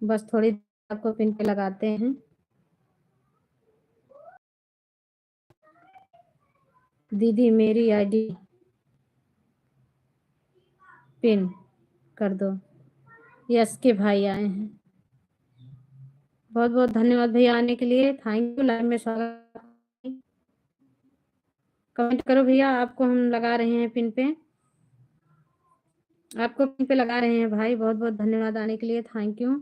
बस थोड़ी देर आपको पिन पे लगाते हैं। दीदी मेरी आईडी पिन कर दो, यस के भाई आए हैं, बहुत बहुत धन्यवाद भैया आने के लिए, थैंक यू, लाइव में स्वागत। कमेंट करो भैया, आपको हम लगा रहे हैं पिन पे, आपको पिन पे लगा रहे हैं भाई, बहुत बहुत धन्यवाद आने के लिए, थैंक यू।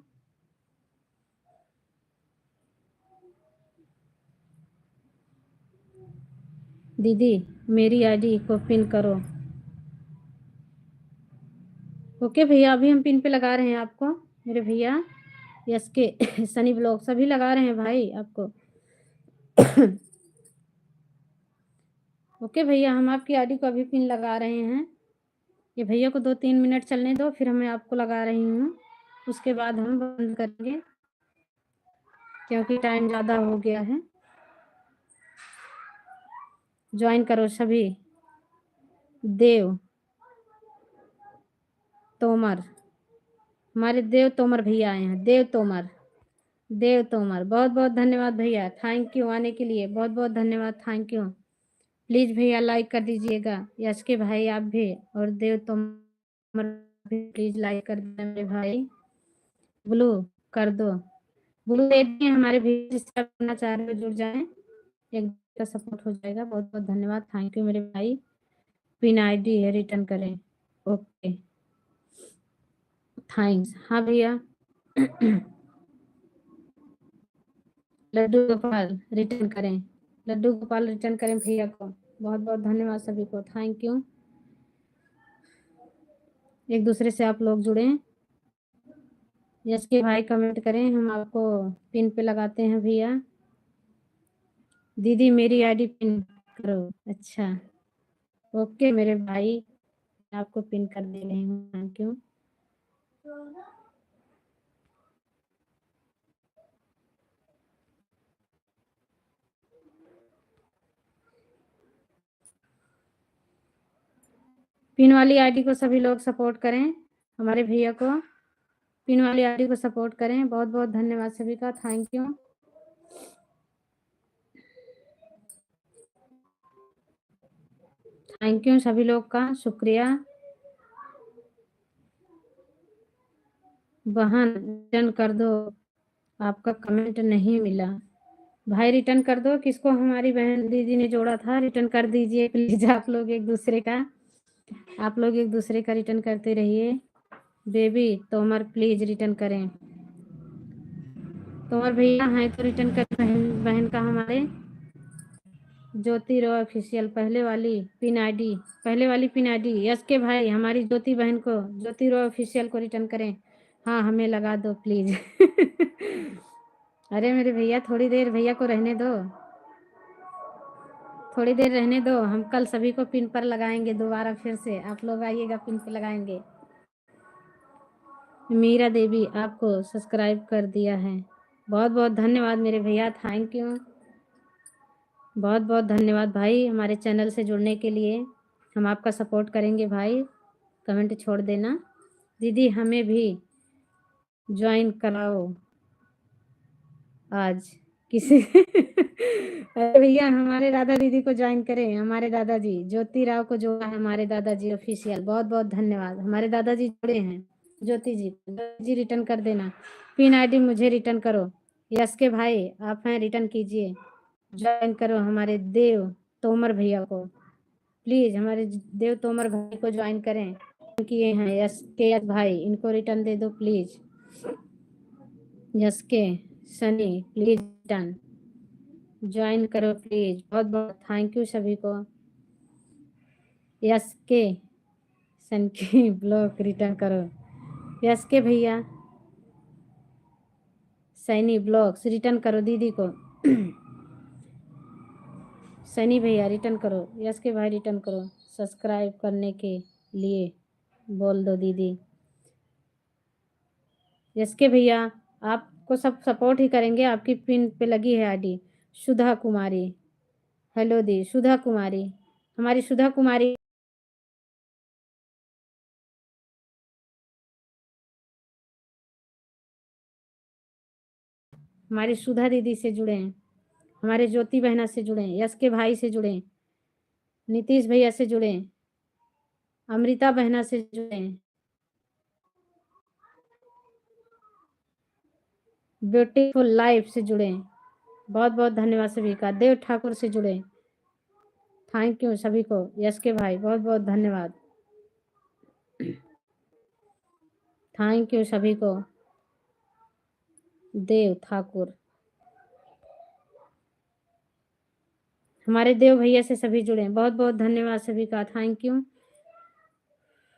दीदी मेरी आईडी को पिन करो, ओके भैया अभी हम पिन पे लगा रहे हैं आपको, मेरे भैया यस के सनी ब्लॉग सभी लगा रहे हैं भाई आपको ओके भैया हम आपकी आईडी को अभी पिन लगा रहे हैं, ये भैया को 2-3 मिनट चलने दो, फिर मैं आपको लगा रही हूँ, उसके बाद हम बंद करेंगे क्योंकि टाइम ज़्यादा हो गया है। ज्वाइन करो सभी, देव तोमर, हमारे देव तोमर भैया आए हैं, देव तोमर, देव तोमर बहुत बहुत धन्यवाद भैया, थैंक यू आने के लिए, बहुत बहुत धन्यवाद, थैंक यू। प्लीज़ भैया लाइक कर दीजिएगा, यश के भाई आप भी, और देव तोमर भी प्लीज़ लाइक कर देना मेरे भाई, ब्लू कर दो, ब्लू दे दिए हमारे भी, जिसका करना चाह रहे हो जुड़ जाएं, एक का सपोर्ट हो जाएगा, बहुत बहुत धन्यवाद, थैंक यू मेरे भाई। पिन आईडी है रिटर्न करें, ओके थैंक्स। हाँ भैया लड्डू गोपाल रिटर्न करें, लड्डू गोपाल रिटर्न करें भैया को, बहुत बहुत धन्यवाद सभी को, थैंक यू। एक दूसरे से आप लोग जुड़े, यस के भाई कमेंट करें, हम आपको पिन पे लगाते हैं भैया। दीदी मेरी आईडी पिन करो, अच्छा ओके मेरे भाई आपको पिन कर दे रही हूँ, थैंक यू। पिन वाली आईडी को सभी लोग सपोर्ट करें, हमारे भैया को पिन वाली आईडी को सपोर्ट करें, बहुत बहुत धन्यवाद सभी का, थैंक यू। थैंक यू सभी लोग का शुक्रिया। बहन रिटर्न कर दो, आपका कमेंट नहीं मिला। भाई रिटर्न कर दो, किसको हमारी बहन दीदी ने जोड़ा था रिटर्न कर दीजिए प्लीज। आप लोग एक दूसरे का रिटर्न करते रहिए। बेबी तोमर प्लीज रिटर्न करें। तोमर भैया हैं तो रिटर्न कर। बहन का हमारे ज्योति रो ऑफिशियल पहले वाली पिन आईडी यस के भाई हमारी ज्योति बहन को, ज्योति रो ऑफिशियल को रिटर्न करें। हाँ हमें लगा दो प्लीज। अरे मेरे भैया थोड़ी देर भैया को रहने दो, थोड़ी देर रहने दो। हम कल सभी को पिन पर लगाएंगे दोबारा, फिर से आप लोग आइएगा पिन पर लगाएंगे। मीरा देवी आपको सब्सक्राइब कर दिया है, बहुत बहुत धन्यवाद मेरे भैया, थैंक यू, बहुत बहुत धन्यवाद भाई हमारे चैनल से जुड़ने के लिए। हम आपका सपोर्ट करेंगे भाई, कमेंट छोड़ देना। दीदी हमें भी ज्वाइन कराओ आज किसी। अरे भैया हमारे दादा दीदी को ज्वाइन करें, हमारे दादाजी ज्योति राव को जोड़ा है हमारे दादाजी ऑफिशियल, बहुत बहुत धन्यवाद। हमारे दादाजी जुड़े हैं, ज्योति जी रिटर्न कर देना। पिन आईडी मुझे रिटर्न करो। यस के भाई आप हैं रिटर्न कीजिए, ज्वाइन करो हमारे देव तोमर भैया को, प्लीज हमारे देव तोमर भाई को ज्वाइन करें। किए हैं यस के यस भाई, इनको रिटर्न दे दो प्लीज। यस के सनी प्लीज रिटर्न ज्वाइन करो प्लीज, बहुत बहुत थैंक यू सभी को। यस के सन की ब्लॉक रिटर्न करो। यस के भैया सैनी ब्लॉक्स रिटर्न करो दीदी को। सनी भैया रिटर्न करो, यस के भाई रिटर्न करो, सब्सक्राइब करने के लिए बोल दो दीदी। यस के भैया आपको सब सपोर्ट ही करेंगे, आपकी पिन पे लगी है आईडी सुधा कुमारी। हेलो दी सुधा कुमारी, हमारी सुधा कुमारी हमारी सुधा दीदी से जुड़े हैं, हमारे ज्योति बहना से जुड़े हैं, यस के भाई से जुड़े हैं, नीतीश भैया से जुड़े हैं, अमृता बहना से जुड़े हैं, ब्यूटीफुल लाइफ से जुड़े हैं, बहुत बहुत धन्यवाद सभी का। देव ठाकुर से जुड़े, थैंक यू सभी को। यस के भाई बहुत बहुत धन्यवाद, थैंक यू सभी को। देव ठाकुर हमारे देव भैया से सभी जुड़े, बहुत बहुत धन्यवाद सभी का, थैंक यू।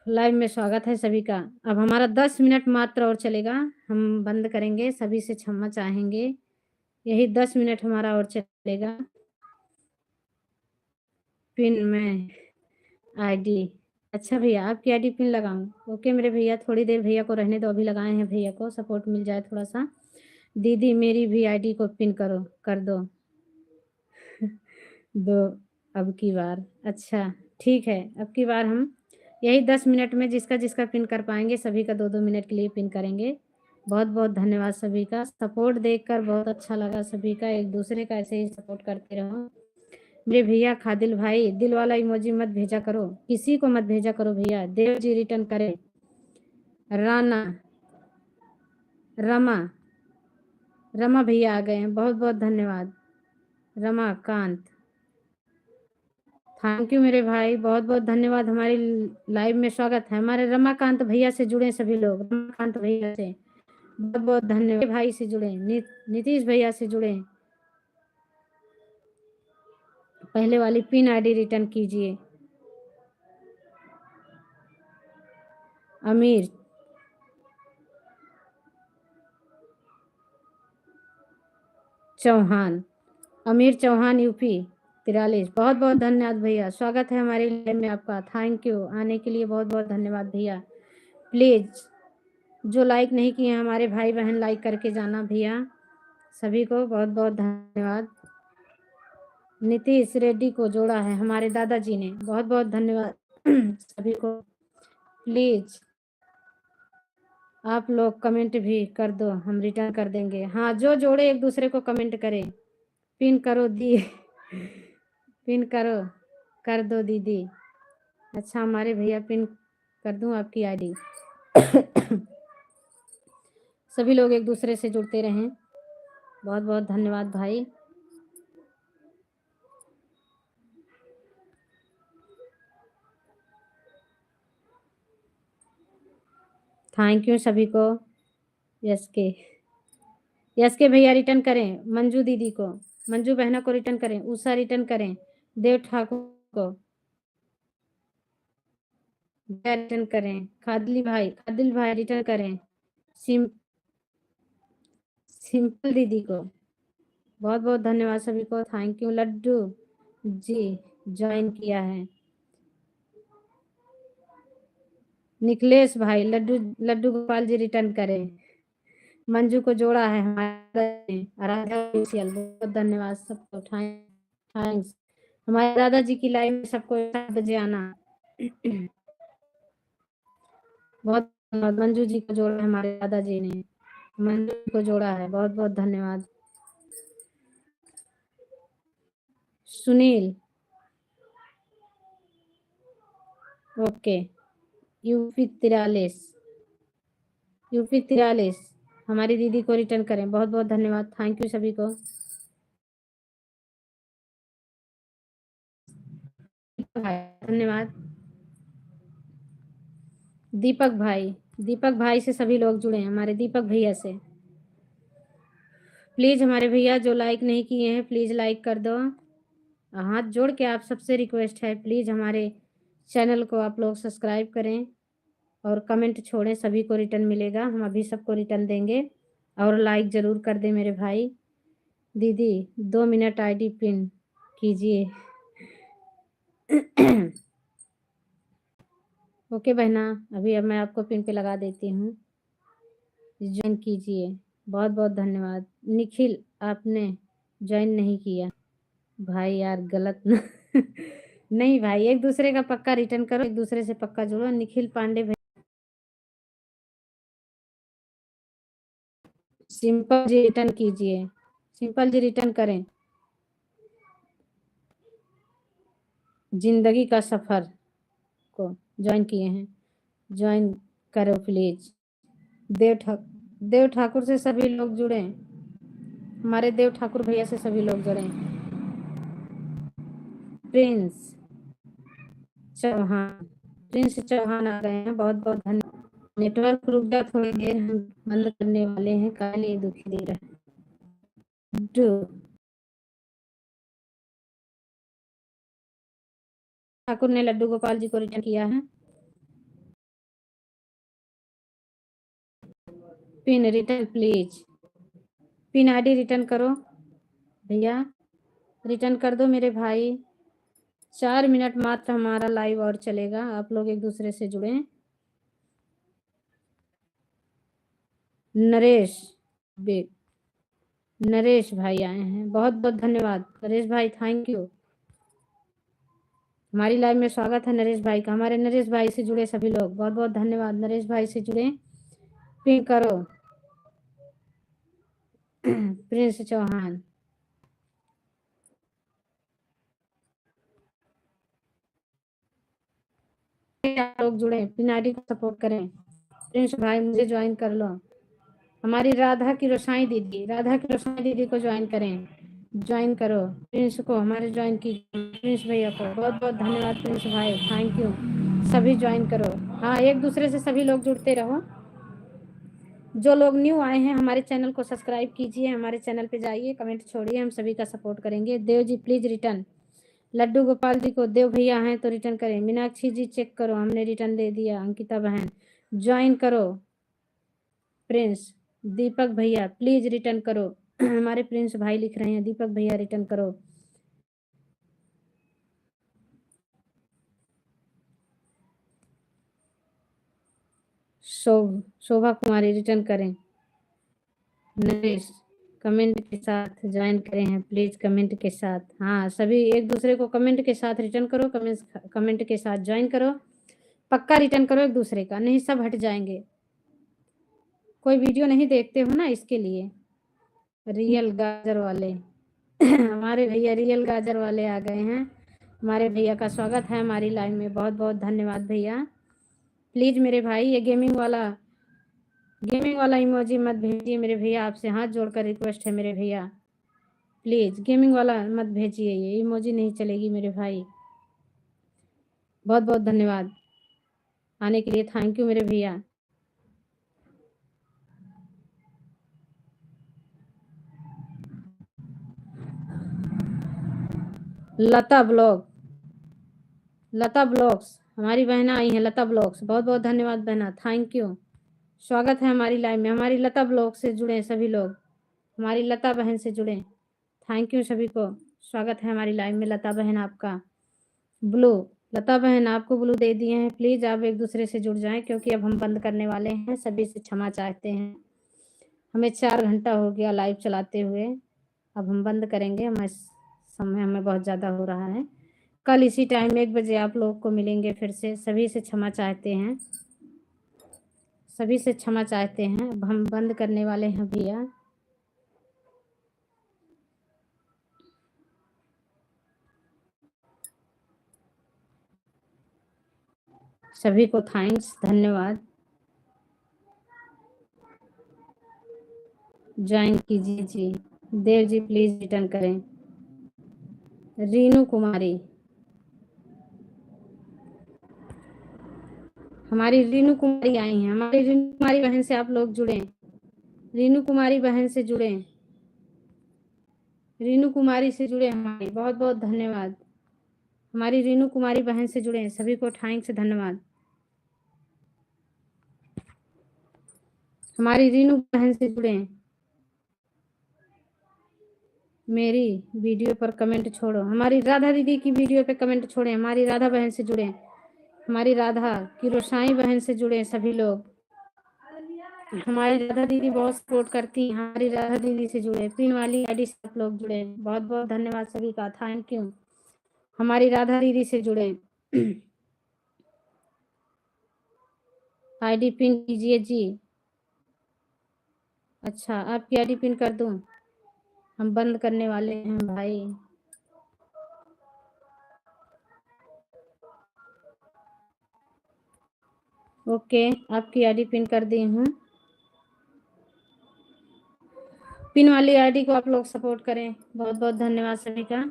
लाइव में स्वागत है सभी का। अब हमारा 10 मिनट मात्र और चलेगा, हम बंद करेंगे, सभी से क्षमा चाहेंगे, यही 10 मिनट हमारा और चलेगा। पिन में आईडी, अच्छा भैया आपकी आईडी पिन लगाऊं? ओके मेरे भैया थोड़ी देर भैया को रहने दो, अभी लगाए हैं भैया को, सपोर्ट मिल जाए थोड़ा सा। दीदी मेरी भी आईडी को पिन करो, कर दो। दो अब की बार, अच्छा ठीक है, अब की बार हम यही 10 मिनट में जिसका जिसका पिन कर पाएंगे सभी का 2-2 मिनट के लिए पिन करेंगे। बहुत बहुत धन्यवाद सभी का, सपोर्ट देखकर बहुत अच्छा लगा सभी का, एक दूसरे का ऐसे ही सपोर्ट करते रहो। मेरे भैया खादिल भाई दिल वाला इमोजी मत भेजा करो, किसी को मत भेजा करो भैया। देव जी रिटर्न करें। राना रमा रमा भैया आ गए हैं, बहुत बहुत धन्यवाद। रमाकांत थैंक यू मेरे भाई, बहुत बहुत धन्यवाद। हमारी लाइव में स्वागत है। हमारे रमाकांत भैया से जुड़े सभी लोग, रमाकांत भैया से बहुत बहुत धन्यवाद। भाई से जुड़े, नीतीश भैया से जुड़े, पहले वाली पिन आईडी रिटर्न कीजिए। अमीर चौहान, अमीर चौहान यूपी 43, बहुत बहुत धन्यवाद भैया, स्वागत है हमारे लाइव में आपका, थैंक यू आने के लिए, बहुत बहुत धन्यवाद भैया। प्लीज जो लाइक नहीं किए हैं हमारे भाई बहन लाइक करके जाना भैया, सभी को बहुत बहुत धन्यवाद। नीतीश रेड्डी को जोड़ा है हमारे दादाजी ने, बहुत बहुत धन्यवाद सभी को। प्लीज आप लोग कमेंट भी कर दो, हम रिटर्न कर देंगे। हाँ जो जोड़े एक दूसरे को कमेंट करें, पिन करो दी पिन करो, कर दो दीदी। अच्छा हमारे भैया पिन कर दूं आपकी आईडी। सभी लोग एक दूसरे से जुड़ते रहें। बहुत बहुत धन्यवाद भाई। थैंक यू सभी को। यस के भैया रिटर्न करें, मंजू दीदी को, मंजू बहना को रिटर्न करें, उषा रिटर्न करें, देव ठाकुर को रिटर्न करें, खादिल भाई रिटर्न करें, सिंपल दीदी को बहुत बहुत धन्यवाद सभी को। Thank you. Laddu ji join किया है। निखिलेश भाई, लड्डू गोपाल जी रिटर्न करें। मंजू को जोड़ा है हमारे आराध्या ऑफिशियल, बहुत धन्यवाद सबको। थैंक्स। हमारे दादाजी की लाइव में सबको 7 बजे आना। बहुत धन्यवाद। मंजू जी को जोड़ा है हमारे दादाजी ने, मंजू जी को जोड़ा है, बहुत बहुत धन्यवाद। सुनील ओके। यूपी 43 हमारी दीदी को रिटर्न करें। बहुत बहुत धन्यवाद। थैंक यू सभी को। धन्यवाद। दीपक भाई से सभी लोग जुड़े हैं, हमारे दीपक भैया से। प्लीज हमारे भैया जो लाइक नहीं किए हैं प्लीज लाइक कर दो। हाथ जोड़ के आप सबसे रिक्वेस्ट है, प्लीज हमारे चैनल को आप लोग सब्सक्राइब करें और कमेंट छोड़ें, सभी को रिटर्न मिलेगा। हम अभी सबको रिटर्न देंगे। और लाइक जरूर कर दें मेरे भाई। दीदी 2 मिनट आईडी पिन कीजिए। ओके बहना, अभी अब मैं आपको पिन पे लगा देती हूँ, ज्वाइन कीजिए। बहुत बहुत धन्यवाद। निखिल आपने ज्वाइन नहीं किया भाई, यार गलत ना। नहीं भाई, एक दूसरे का पक्का रिटर्न करो, एक दूसरे से पक्का जुड़ो। निखिल पांडे भाई, सिंपल जी रिटर्न कीजिए, सिंपल जी रिटर्न करें। जिंदगी का सफर को ज्वाइन किए हैं, ज्वाइन करो प्लीज। देव ठाकुर से सभी लोग जुड़े, हमारे देव ठाकुर भैया से सभी लोग जुड़े। प्रिंस चौहान आ गए हैं, बहुत बहुत धन्यवाद। नेटवर्क रुक जा थोड़ी देर, हम बंद करने वाले हैं, काल ये दुखी दे रहा है। ठाकुर ने लड्डू गोपाल जी को रिटर्न किया है। Pin return please, pin ID return करो भैया, रिटर्न कर दो मेरे भाई। 4 मिनट मात्र हमारा लाइव और चलेगा, आप लोग एक दूसरे से जुड़े। नरेश भाई आए हैं, बहुत बहुत धन्यवाद नरेश भाई, थैंक यू। हमारी लाइव में स्वागत है नरेश भाई का। हमारे नरेश भाई से जुड़े सभी लोग बहुत बहुत धन्यवाद। नरेश भाई से जुड़े, पिन करो। प्रिंस चौहान, लोग जुड़े, पिन आईडी को सपोर्ट करें। प्रिंस भाई मुझे ज्वाइन कर लो। हमारी राधा की रोशाई दीदी को ज्वाइन करें, ज्वाइन करो। प्रिंस को हमारे ज्वाइन की, प्रिंस भैया को बहुत बहुत धन्यवाद। प्रिंस भाई थैंक यू। सभी ज्वाइन करो। हाँ, एक दूसरे से सभी लोग जुड़ते रहो। जो लोग न्यू आए हैं हमारे चैनल को सब्सक्राइब कीजिए, हमारे चैनल पे जाइए, कमेंट छोड़िए, हम सभी का सपोर्ट करेंगे। Dev ji please return. लड्डू गोपाल जी को देव भैया हैं तो रिटर्न करें। मीनाक्षी जी चेक करो, हमने रिटर्न दे दिया। अंकिता बहन ज्वाइन करो। प्रिंस दीपक भैया प्लीज रिटर्न करो। हमारे प्रिंस भाई लिख रहे हैं, दीपक भैया रिटर्न करो। शोभा कुमारी रिटर्न करें। नरेश कमेंट के साथ ज्वाइन करें हैं प्लीज, कमेंट के साथ। हाँ, सभी एक दूसरे को कमेंट के साथ रिटर्न करो, कमेंट के साथ ज्वाइन करो। पक्का रिटर्न करो एक दूसरे का, नहीं सब हट जाएंगे। कोई वीडियो नहीं देखते हो ना, इसके लिए। रियल गाजर वाले हमारे भैया रियल गाजर वाले आ गए हैं। हमारे भैया का स्वागत है हमारी लाइन में, बहुत बहुत धन्यवाद भैया। प्लीज मेरे भाई, ये गेमिंग वाला गेमिंग वाला इमोजी मत भेजिए मेरे भैया, आपसे हाथ जोड़कर रिक्वेस्ट है मेरे भैया, प्लीज़ गेमिंग वाला मत भेजिए, ये इमोजी नहीं चलेगी मेरे भाई। बहुत बहुत धन्यवाद आने के लिए, थैंक यू मेरे भैया। लता ब्लॉग, लता ब्लॉग्स हमारी बहना आई है, लता ब्लॉग्स, बहुत बहुत धन्यवाद बहना, थैंक यू। स्वागत है हमारी लाइव में, हमारी लता ब्लॉग से जुड़े सभी लोग, हमारी लता बहन से जुड़े, थैंक यू सभी को, स्वागत है हमारी लाइव में। लता बहन आपका ब्लू, लता बहन आपको ब्लू दे दिए हैं, प्लीज़ आप एक दूसरे से जुड़ जाएं क्योंकि अब हम बंद करने वाले हैं, सभी से क्षमा चाहते हैं। हमें 4 घंटा हो गया लाइव चलाते हुए, अब हम बंद करेंगे, हमें समय हमें बहुत ज़्यादा हो रहा है। कल इसी टाइम 1 बजे आप लोग को मिलेंगे फिर से, सभी से क्षमा चाहते हैं, सभी से क्षमा चाहते हैं। अब हम बंद करने वाले हैं भैया। सभी को थैंक्स, धन्यवाद। ज्वाइन कीजिए जी, देव जी प्लीज़ रिटर्न करें। रीनू कुमारी, हमारी रीनू कुमारी आई हैं, हमारी रीनू कुमारी बहन से आप लोग जुड़ें, रीनू कुमारी बहन से जुड़ें, रीनू कुमारी से जुड़े हमारी, बहुत बहुत धन्यवाद। हमारी रीनू कुमारी बहन से जुड़े, सभी को थैंक्स, धन्यवाद। हमारी रीनू बहन से जुड़े, मेरी वीडियो पर कमेंट छोड़ो, हमारी राधा दीदी की वीडियो पे कमेंट छोड़ें, हमारी राधा बहन से जुड़े, हमारी राधा की रोशाई बहन से जुड़े सभी लोग, हमारी राधा दीदी बहुत सपोर्ट करती हैं, हमारी राधा दीदी से जुड़े, पिन वाली आईडी से आप लोग जुड़े, बहुत बहुत धन्यवाद सभी का, थैंक यू। हमारी राधा दीदी से जुड़े, आईडी पिन कीजिए जी। अच्छा, आपकी आईडी पिन कर दूं, हम बंद करने वाले हैं भाई। ओके, आपकी आईडी पिन कर दी हूँ। पिन वाली आईडी को आप लोग सपोर्ट करें, बहुत बहुत धन्यवाद सभी का।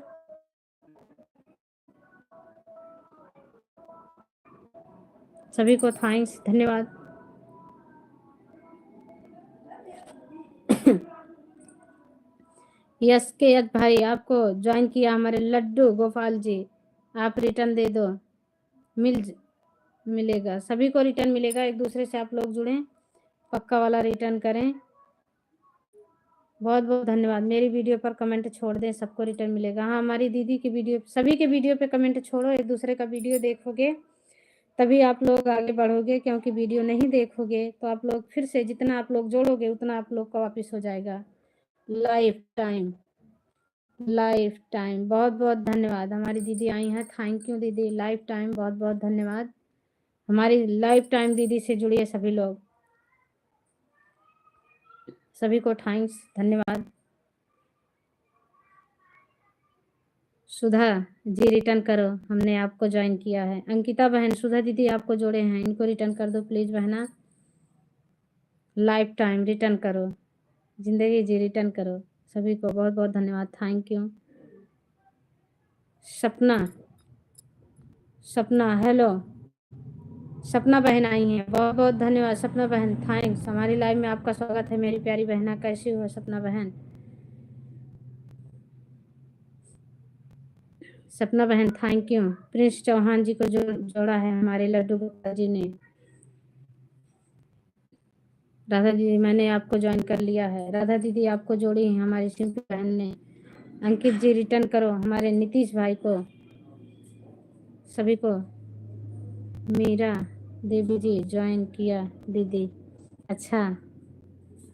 सभी को थैंक्स, धन्यवाद। यस के यस भाई आपको ज्वाइन किया, हमारे लड्डू गोपाल जी, आप रिटर्न दे दो, मिलेगा, सभी को रिटर्न मिलेगा, एक दूसरे से आप लोग जुड़ें, पक्का वाला रिटर्न करें। बहुत बहुत धन्यवाद। मेरी वीडियो पर कमेंट छोड़ दें, सबको रिटर्न मिलेगा। हाँ, हमारी दीदी की वीडियो, सभी के वीडियो पे कमेंट छोड़ो, एक दूसरे का वीडियो देखोगे तभी आप लोग आगे बढ़ोगे, क्योंकि वीडियो नहीं देखोगे तो आप लोग फिर से जितना आप लोग जोड़ोगे उतना आप लोग का वापस हो जाएगा, लाइफ टाइम, लाइफ टाइम। बहुत बहुत धन्यवाद, हमारी दीदी आई हैं, थैंक यू दीदी, लाइफ टाइम, बहुत बहुत धन्यवाद। हमारी लाइफ टाइम दीदी से जुड़िए सभी लोग, सभी को थैंक्स, धन्यवाद। सुधा जी रिटर्न करो, हमने आपको ज्वाइन किया है। अंकिता बहन, सुधा दीदी आपको जोड़े हैं, इनको रिटर्न कर दो प्लीज़ बहना। लाइफ टाइम रिटर्न करो, जिंदगी जी रिटर्न करो, सभी को बहुत बहुत धन्यवाद, थैंक यू। सपना, सपना हेलो, सपना बहन आई हैं, बहुत बहुत धन्यवाद सपना बहन, थैंक्स। हमारी लाइव में आपका स्वागत है मेरी प्यारी बहना, कैसी हो सपना बहन? सपना बहन थैंक यू। प्रिंस चौहान जी को जोड़ा है हमारे लड्डू गोपाल जी ने। राधा दीदी मैंने आपको ज्वाइन कर लिया है, राधा दीदी आपको जोड़ी है हमारी सिंपल बहन ने। अंकित जी रिटर्न करो, हमारे नीतीश भाई को, सभी को। मीरा देवी जी ज्वाइन किया दीदी, अच्छा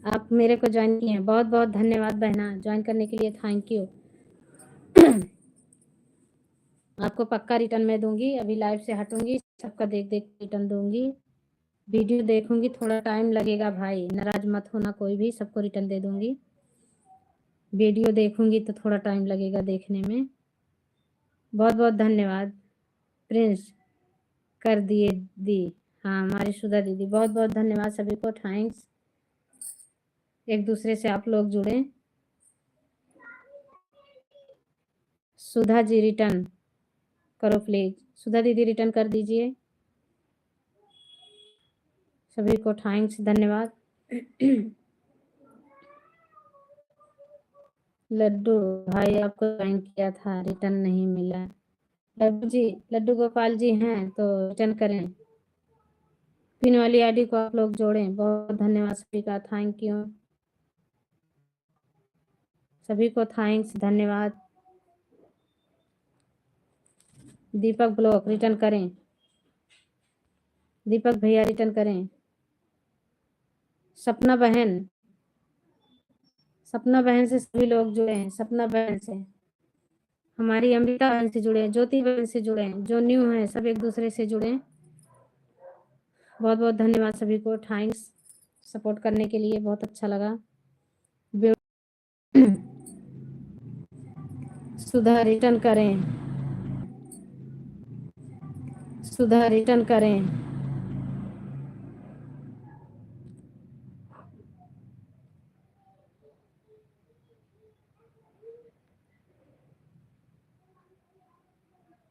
आप मेरे को ज्वाइन किए हैं, बहुत बहुत धन्यवाद बहना, ज्वाइन करने के लिए थैंक यू। आपको पक्का रिटर्न मैं दूंगी, अभी लाइव से हटूंगी, सबका देख देख रिटर्न दूंगी, वीडियो देखूंगी, थोड़ा टाइम लगेगा भाई, नाराज मत होना कोई भी, सबको रिटर्न दे दूंगी। वीडियो देखूंगी तो थोड़ा टाइम लगेगा देखने में। बहुत बहुत धन्यवाद। प्रिंस कर दिए दी, हाँ हमारी सुधा दीदी, बहुत बहुत धन्यवाद सभी को, थैंक्स। एक दूसरे से आप लोग जुड़े। सुधा जी रिटर्न करो प्लीज। सुधा दीदी रिटर्न कर दीजिए। सभी को थैंक्स, धन्यवाद। लड्डू भाई आपको ज्वाइन किया था, रिटर्न नहीं मिला। लड्डू जी, लड्डू गोपाल जी हैं तो रिटर्न करें। पिन वाली आईडी को आप लोग जोड़ें। बहुत धन्यवाद सभी का, थैंक यू सभी को, थैंक्स, धन्यवाद। दीपक ब्लॉक रिटर्न करें। दीपक भैया रिटर्न करें। सपना बहन, सपना बहन से सभी लोग जुड़े हैं। सपना बहन से, हमारी अमृता बहन से जुड़े, ज्योति बहन से जुड़े, जो न्यू है सब एक दूसरे से जुड़े। बहुत बहुत धन्यवाद सभी को, थैंक्स सपोर्ट करने के लिए, बहुत अच्छा लगा। सुधा रिटर्न करें, सुधा रिटर्न करें।